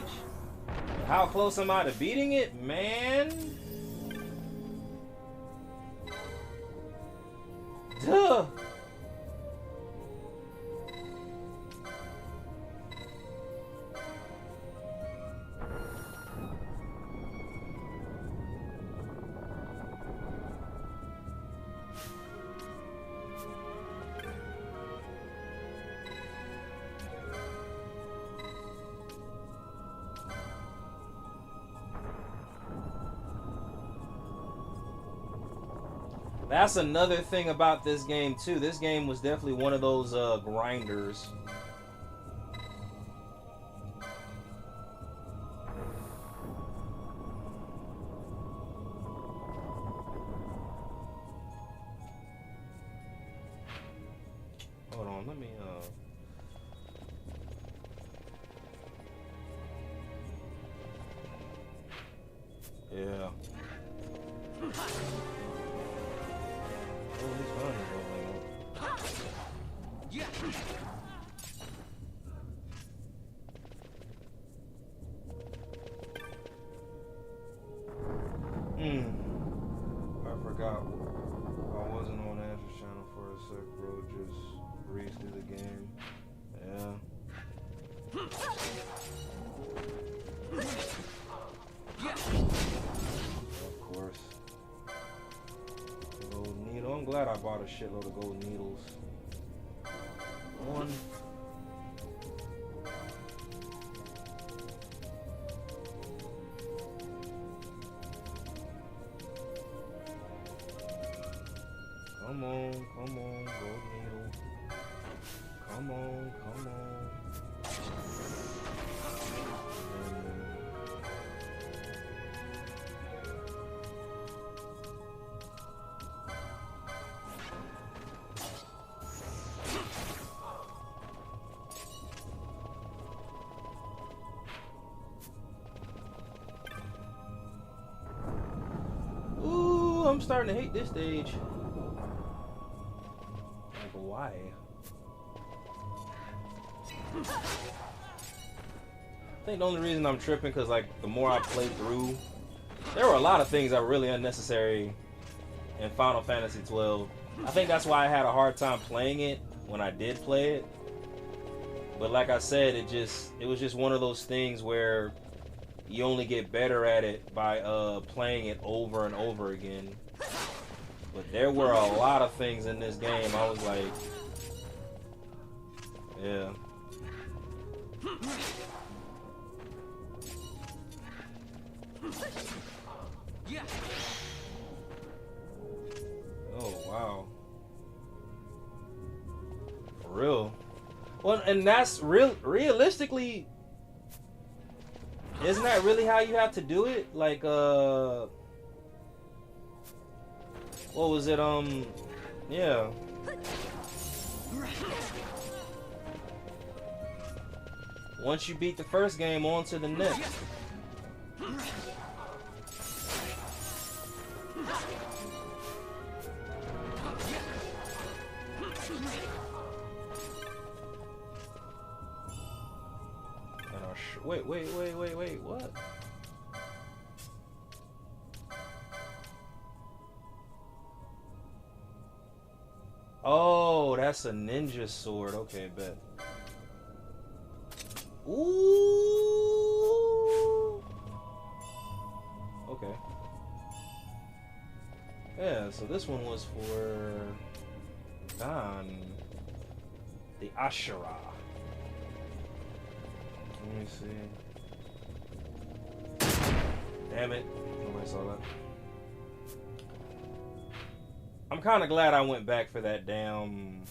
A: How close am I to beating it? Man. Duh. That's another thing about this game too. This game was definitely one of those grinders. Hold on, let me yeah. I forgot. I wasn't on Ash's channel for a sec, bro. Just breeze through the game. Yeah. Of course. Gold needle. I'm glad I bought a shitload of gold needles. One. Come on, gold needle. Come on. Ooh, I'm starting to hate this stage. Why? I think the only reason I'm tripping because like the more I play through, there were a lot of things that were really unnecessary in Final Fantasy XII. I think that's why I had a hard time playing it when I did play it. But like I said, it was just one of those things where you only get better at it by playing it over and over again. But there were a lot of things in this game. I was like, yeah. Oh, wow. For real. Well, and that's realistically, isn't that really how you have to do it? Like, what was it? Yeah. Once you beat the first game, on to the next. Wait, what? Oh, that's a ninja sword. Okay, bet. Ooh. Okay. Yeah, so this one was for Don, the Ashura. Let me see. Damn it. Nobody saw that. I'm kind of glad I went back for that damn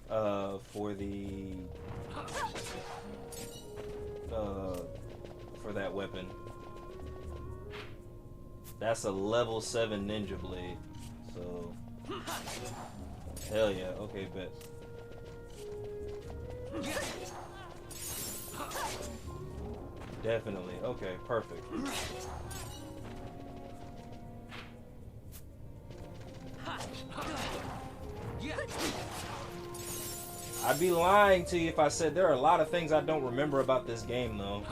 A: for that weapon. That's a level 7 ninja blade. So hell yeah. Okay, bet. Definitely. Okay, perfect. I'd be lying to you if I said there are a lot of things I don't remember about this game, though.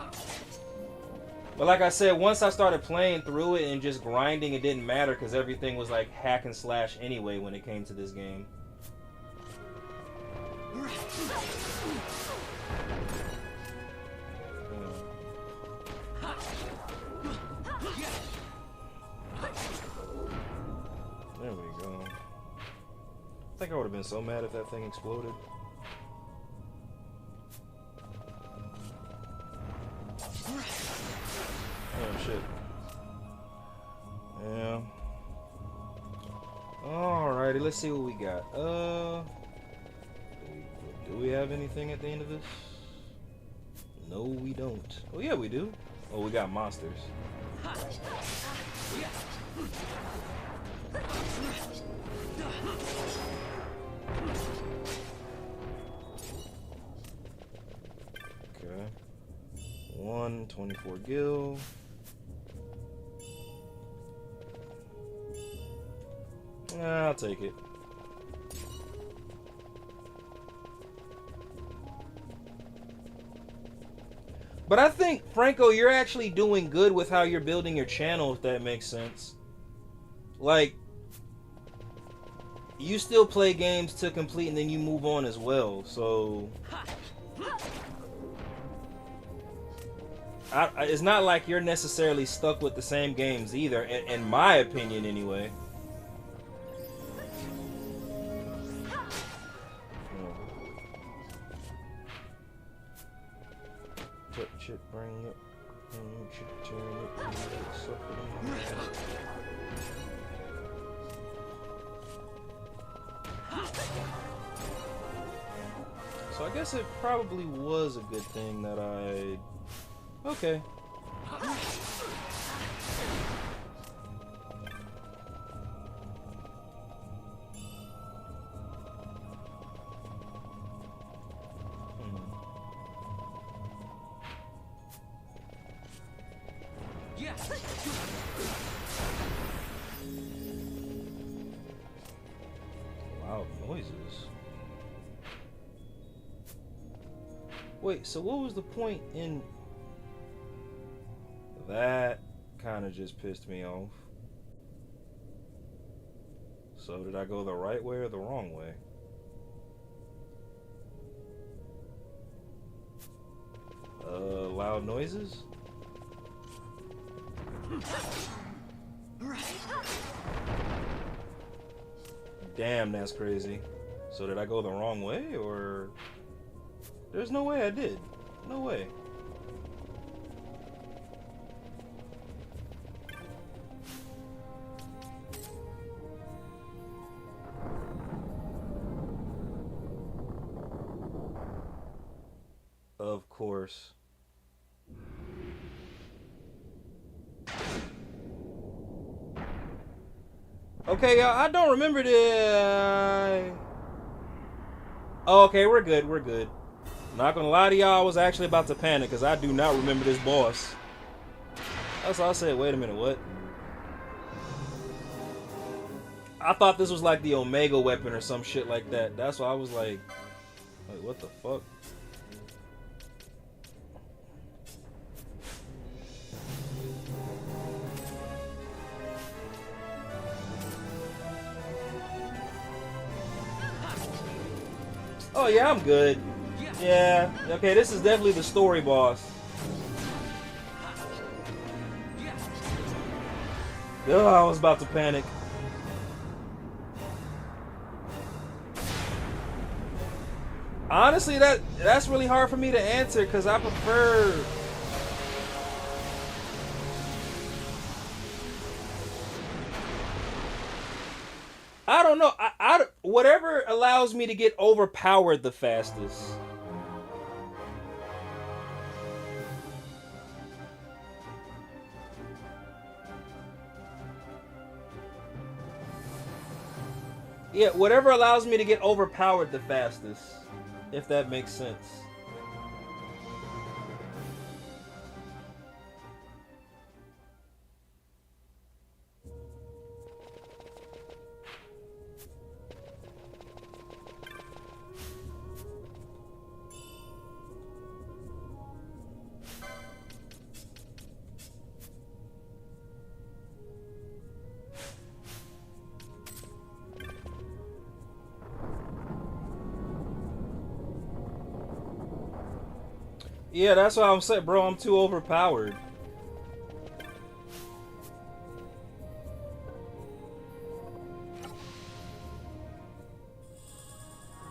A: But like I said, once I started playing through it and just grinding, it didn't matter because everything was like hack and slash anyway when it came to this game. There we go. I think I would have been so mad if that thing exploded. Oh shit. Yeah. Alrighty, let's see what we got. Do we have anything at the end of this? No, we don't. Oh yeah, we do. Oh, we got monsters. Okay. 124 gil. I'll take it. But I think, Franco, you're actually doing good with how you're building your channel, if that makes sense. Like, you still play games to complete and then you move on as well, so... it's not like you're necessarily stuck with the same games either, in my opinion anyway. Touch it, bring it, turn it, so I guess it probably was a good thing that I... Okay. Loud noises. Wait, so what was the point in... That kind of just pissed me off. So did I go the right way or the wrong way? Loud noises? Damn, that's crazy. So did I go the wrong way, or... There's no way I did. No way. Of course. Okay, y'all, I don't remember the... Oh, okay, we're good, we're good. Not gonna lie to y'all, I was actually about to panic because I do not remember this boss. That's all I said. Wait a minute, what? I thought this was like the Omega weapon or some shit like that. That's why I was like, wait, what the fuck? Oh yeah, I'm good. Yeah, okay, this is definitely the story boss. Oh, I was about to panic. Honestly, that's really hard for me to answer because I prefer... I don't know. Whatever allows me to get overpowered the fastest. Yeah, whatever allows me to get overpowered the fastest, if that makes sense. Yeah, that's what I'm saying, bro. I'm too overpowered.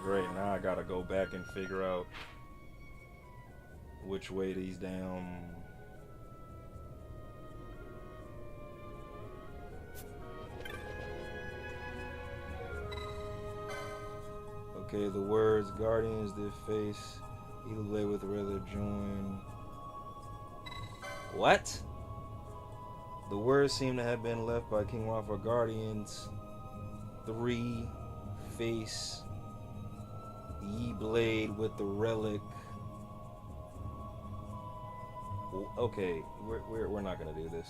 A: Great, now I gotta go back and figure out which way these damn... Okay, the words guardians did face either way with rather join. What? The words seem to have been left by King Rafa guardians. 3 face ye blade with the relic. Okay, we're not gonna do this.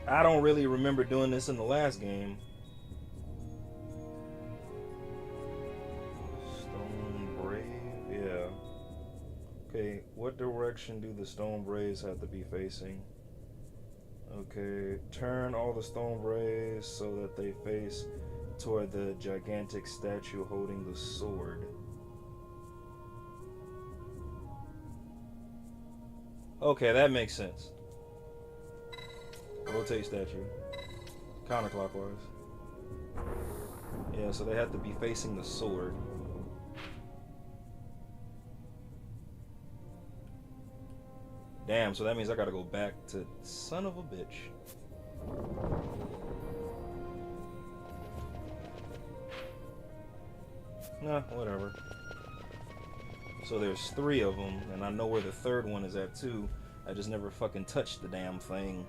A: I don't really remember doing this in the last game. Stone Brave, yeah. Okay, what direction do the Stone Braves have to be facing? Okay, turn all the Stone Braves so that they face toward the gigantic statue holding the sword. Okay, that makes sense. Rotate statue. Counterclockwise. Yeah, so they have to be facing the sword. Damn, so that means I gotta go back to son of a bitch. Nah, whatever. So there's 3 of them, and I know where the 3rd one is at too. I just never fucking touched the damn thing.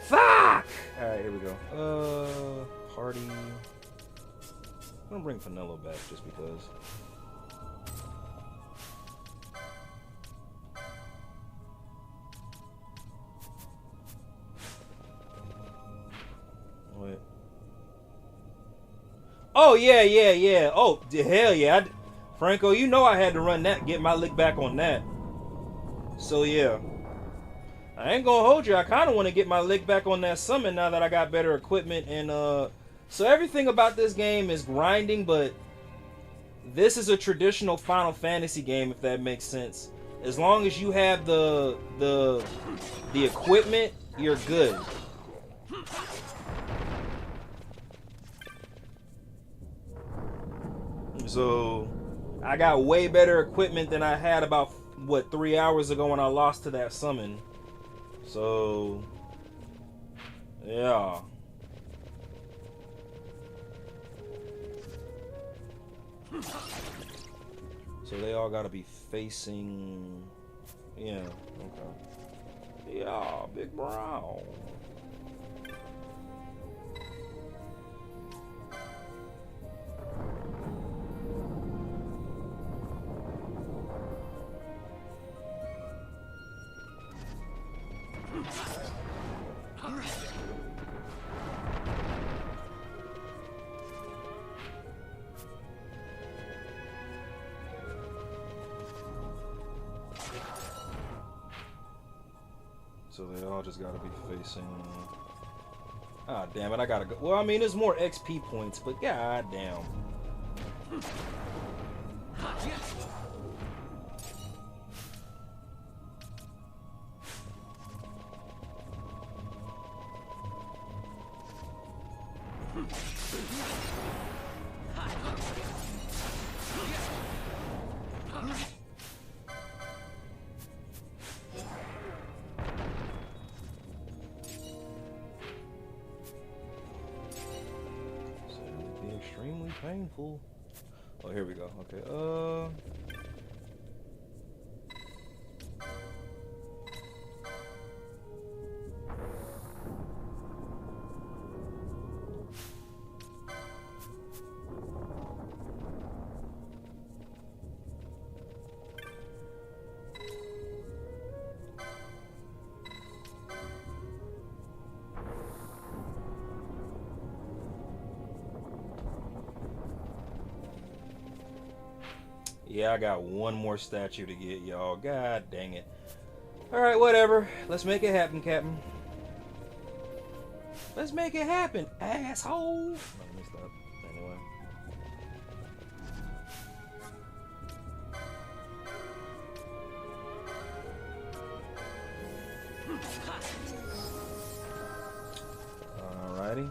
A: Fuck! Alright, here we go. Party. I'm gonna bring Finello back just because. Wait. Oh, yeah. Oh, hell yeah. Franco, you know I had to run that, get my lick back on that. So, yeah. I ain't gonna hold you. I kind of want to get my lick back on that summon now that I got better equipment. And, so everything about this game is grinding, but this is a traditional Final Fantasy game, if that makes sense. As long as you have the equipment, you're good. So, I got way better equipment than I had about, what, 3 hours ago when I lost to that summon. So, yeah. So they all gotta be facing, yeah, okay. Yeah, Big Brown. So they all just gotta be facing. Ah, damn it! I gotta go. Well, I mean, there's more XP points, but god damn. Extremely painful. Oh, here we go. Okay. Yeah, I got one more statue to get, y'all. God dang it. Alright, whatever. Let's make it happen, Captain. Let's make it happen, asshole. Let me stop. Anyway. Alrighty.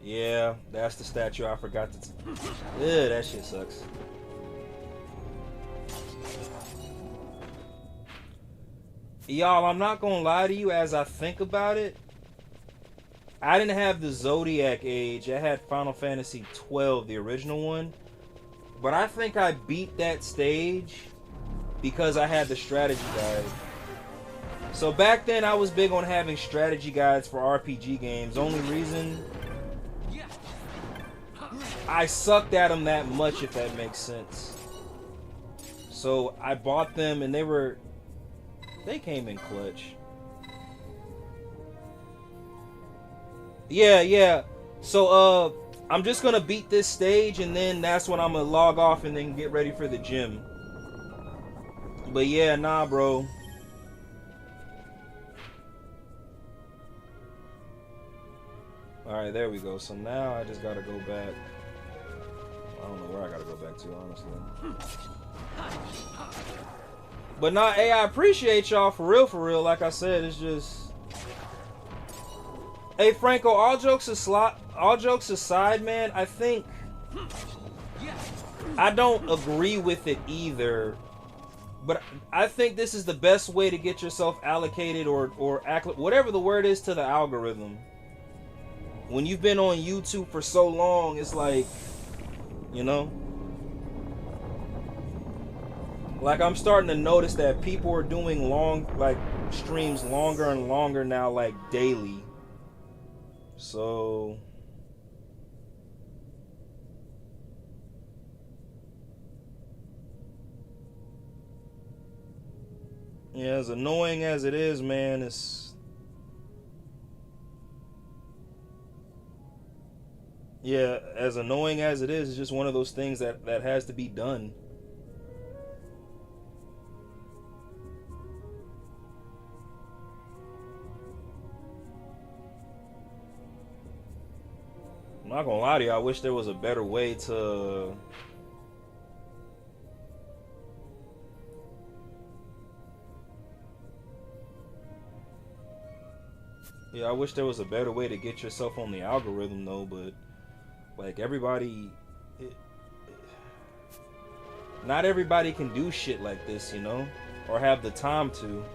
A: Yeah, that's the statue I forgot to... Ugh, that shit sucks. Y'all, I'm not gonna lie to you, as I think about it, I didn't have the Zodiac Age. I had Final Fantasy XII, the original one. But I think I beat that stage because I had the strategy guide. So back then, I was big on having strategy guides for RPG games. Only reason... I sucked at them that much, if that makes sense. So I bought them and they came in clutch. Yeah. So I'm just gonna beat this stage and then that's when I'm gonna log off and then get ready for the gym. But yeah, nah, bro. Alright, there we go. So now I just gotta go back. I don't know where I gotta go back to, honestly. But nah, hey, I appreciate y'all for real. Like I said, it's just... Hey, Franco, all jokes aside, man, I think... I don't agree with it either. But I think this is the best way to get yourself allocated or whatever the word is to the algorithm. When you've been on YouTube for so long, it's like... You know? Like, I'm starting to notice that people are doing streams longer and longer now, like, daily. So... Yeah, as annoying as it is, man, it's... Yeah, as annoying as it is, it's just one of those things that has to be done. I'm not gonna lie to you, I wish there was a better way to... Yeah, I wish there was a better way to get yourself on the algorithm, though, but... Like, everybody... Not everybody can do shit like this, you know? Or have the time to.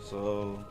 A: So...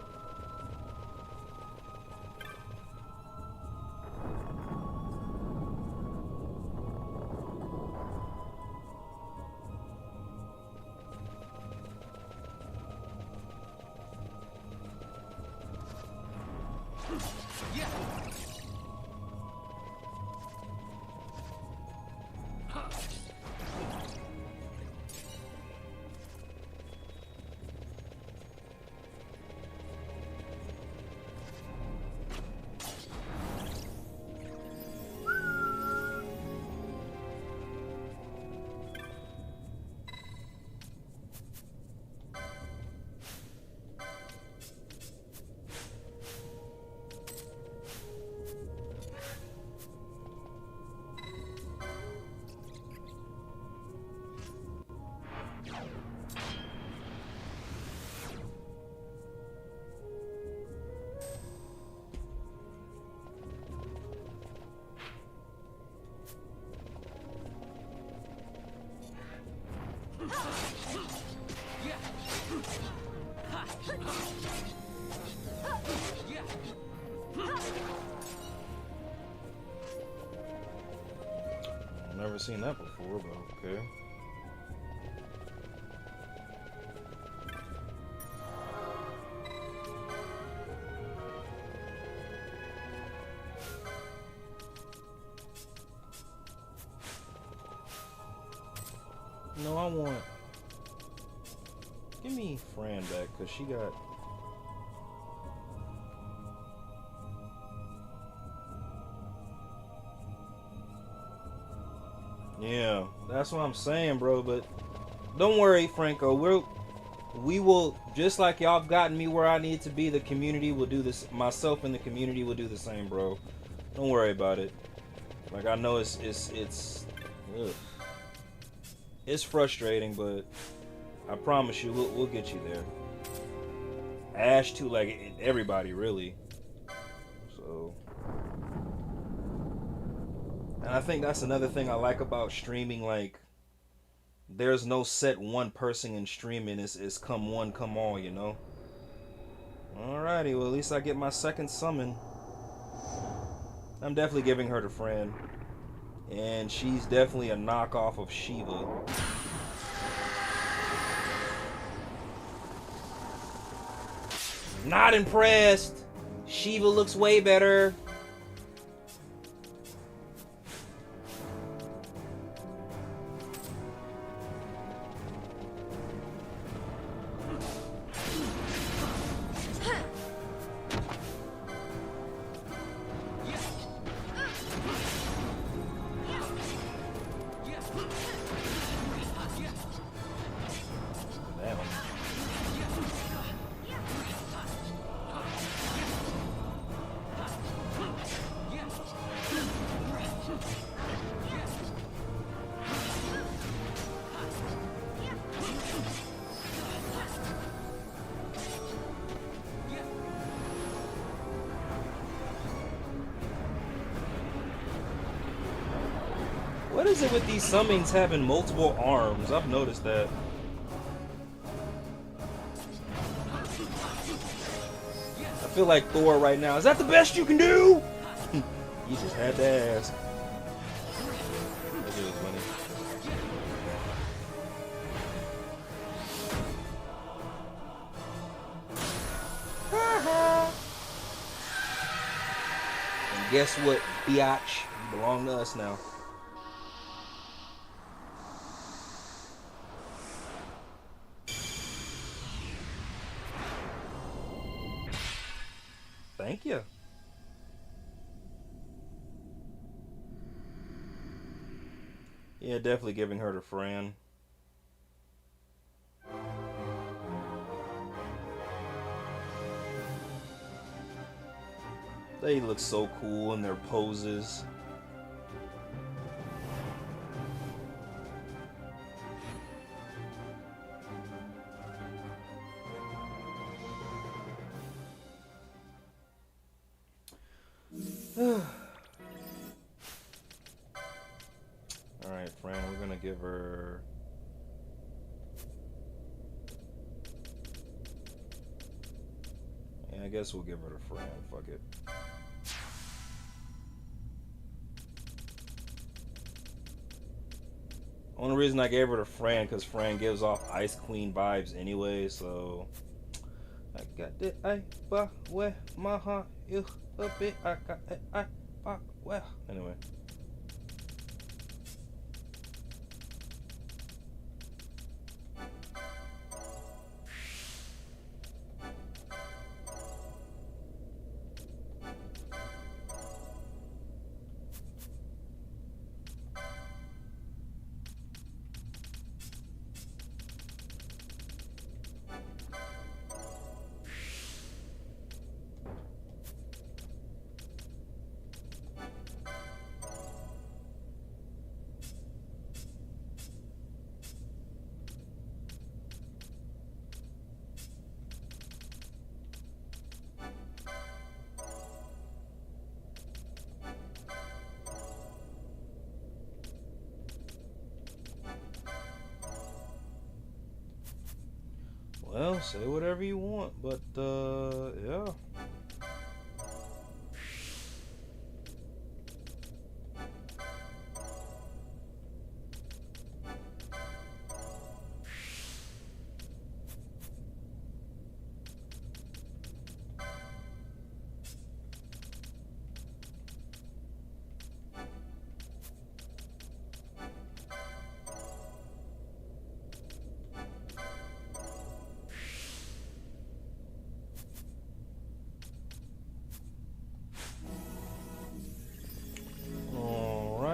A: Never seen that before, but okay. No, I want. Give me Fran back, cause she got. Yeah, that's what I'm saying, bro. But don't worry, Franco. We will, just like y'all have gotten me where I need to be. The community will do this. Myself and the community will do the same, bro. Don't worry about it. Like, I know it's ugh. It's frustrating, but I promise you, we'll get you there. Ash too, like everybody really. So, and I think that's another thing I like about streaming. Like, there's no set one person in streaming. It's come one, come all. You know. Alrighty, well at least I get my second summon. I'm definitely giving her to Fran. And she's definitely a knockoff of Shiva. Not impressed. Shiva looks way better. What is it with these summons having multiple arms? I've noticed that. I feel like Thor right now. Is that the best you can do? You just had to ask. That shit was funny. And guess what, biatch? You belong to us now. Thank you. Yeah, definitely giving her to Fran. They look so cool in their poses. Alright, Fran, we're gonna give her... Yeah, I guess we'll give her to Fran. Fuck it. Only reason I gave her to Fran, because Fran gives off Ice Queen vibes anyway, so... I got the I where my heart is a bit. I got it. Well, anyway. Well, say whatever you want, but yeah.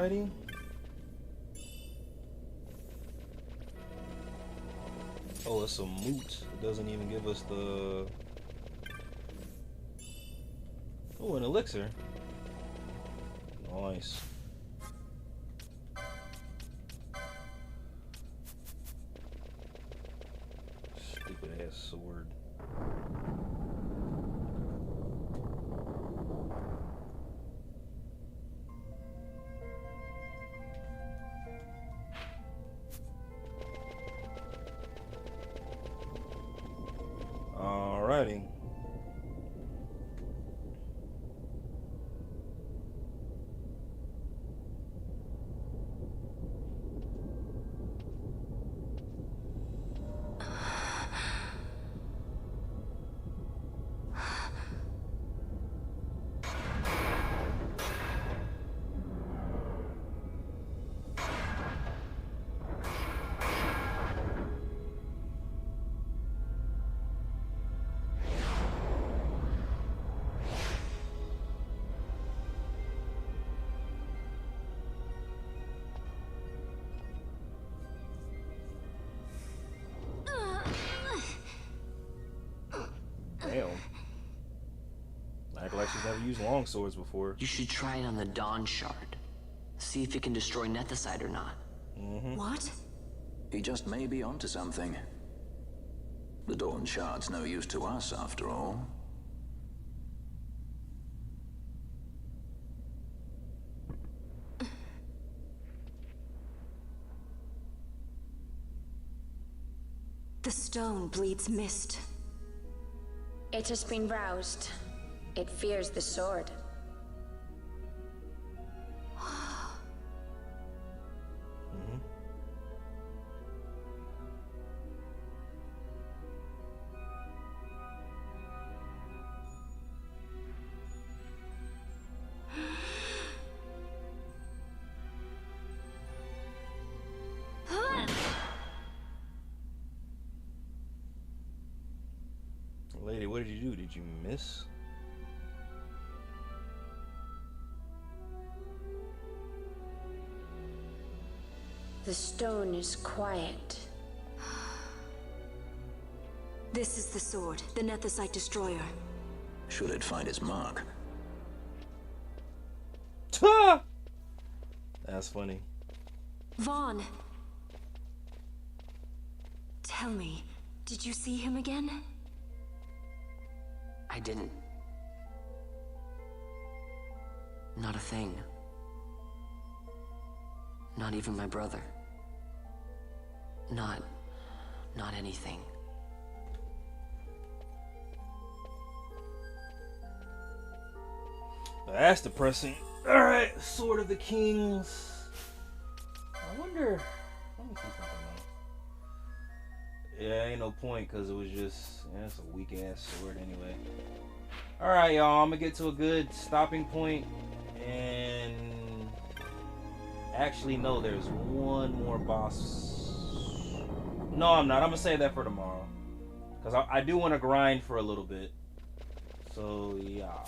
A: Alrighty. Oh, it's a moot. It doesn't even give us the... Oh, an elixir. Nice. Stupid ass sword. Alrighty. Damn. Act like she's never used long swords before.
B: You should try it on the Dawn Shard. See if it can destroy Nethicite or not.
S: What?
E: He just may be onto something. The Dawn Shard's no use to us, after all.
S: The stone bleeds mist.
C: It has been roused. It fears the sword.
A: Lady, what did you do? Did you miss?
C: The stone is quiet.
S: This is the sword, the Nethicite destroyer.
E: Should it find its mark?
A: That's funny.
S: Vaughn. Tell me, did you see him again?
B: I didn't. Not a thing. Not even my brother. Not anything.
A: That's depressing. Alright, Sword of the Kings. I wonder... Let me see something though. Yeah, ain't no point because it was just... Yeah, it's a weak ass sword anyway. Alright, y'all. I'm gonna get to a good stopping point. And... Actually, no, there's one more boss. No, I'm not. I'm gonna save that for tomorrow. Because I do want to grind for a little bit. So, yeah.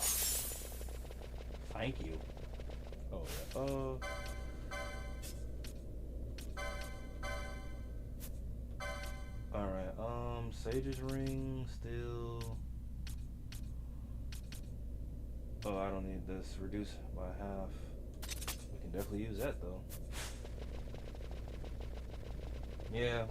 A: Thank you. Oh, yeah. Alright, Sage's Ring, still... Oh, I don't need this. Reduce by half. We can definitely use that, though. Yeah.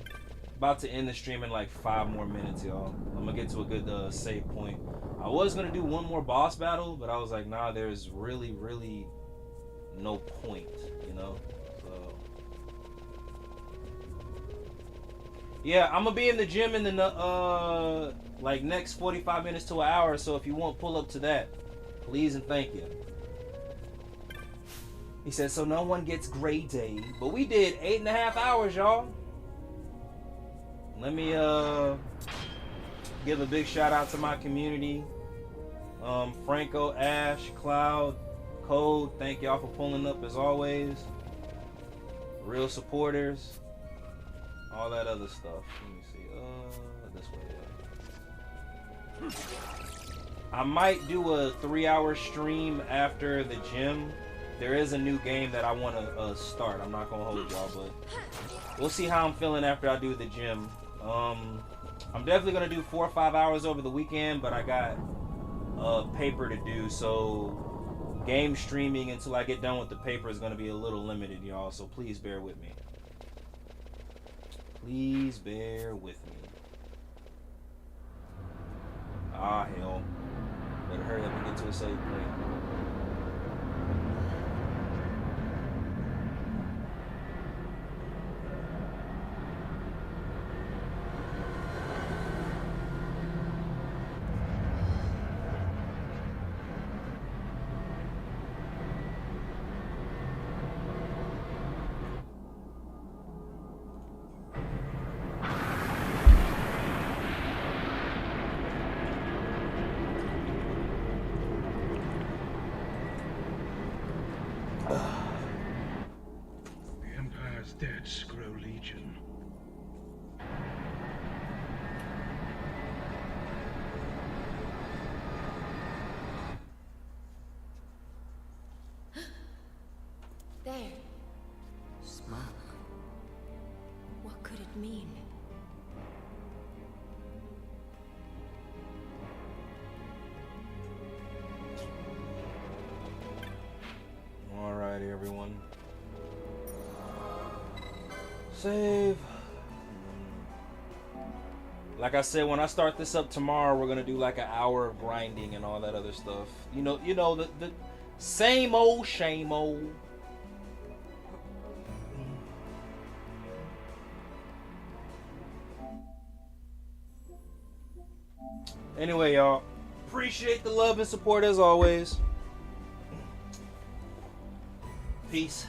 A: About to end the stream in like 5 more minutes, y'all. I'm gonna get to a good save point. I was gonna do one more boss battle, but I was like, nah, there's really no point, you know? So... Yeah, I'm gonna be in the gym in the like next 45 minutes to an hour, so if you want, pull up to that. Please and thank you. He said, so no one gets Gray Day, but we did 8.5 hours, y'all. Let me give a big shout out to my community. Franco, Ash, Cloud, Code, thank y'all for pulling up as always. Real supporters. All that other stuff. Let me see. This way. I might do a 3-hour stream after the gym there is a new game that I want to start. I'm not gonna hold y'all, but we'll see how I'm feeling after I do the gym. I'm definitely gonna do 4 or 5 hours over the weekend, but I got paper to do, so game streaming until I get done with the paper is gonna be a little limited, y'all. So please bear with me. Please bear with me. Ah, hell. Better hurry up and get to a save point.
J: Deads grow legion.
S: There. Smoke. What could it mean?
A: Alrighty, everyone. Save. Like I said, when I start this up tomorrow, we're gonna do like an hour of grinding and all that other stuff. You know the same old, shame old. Anyway, y'all, appreciate the love and support as always. Peace.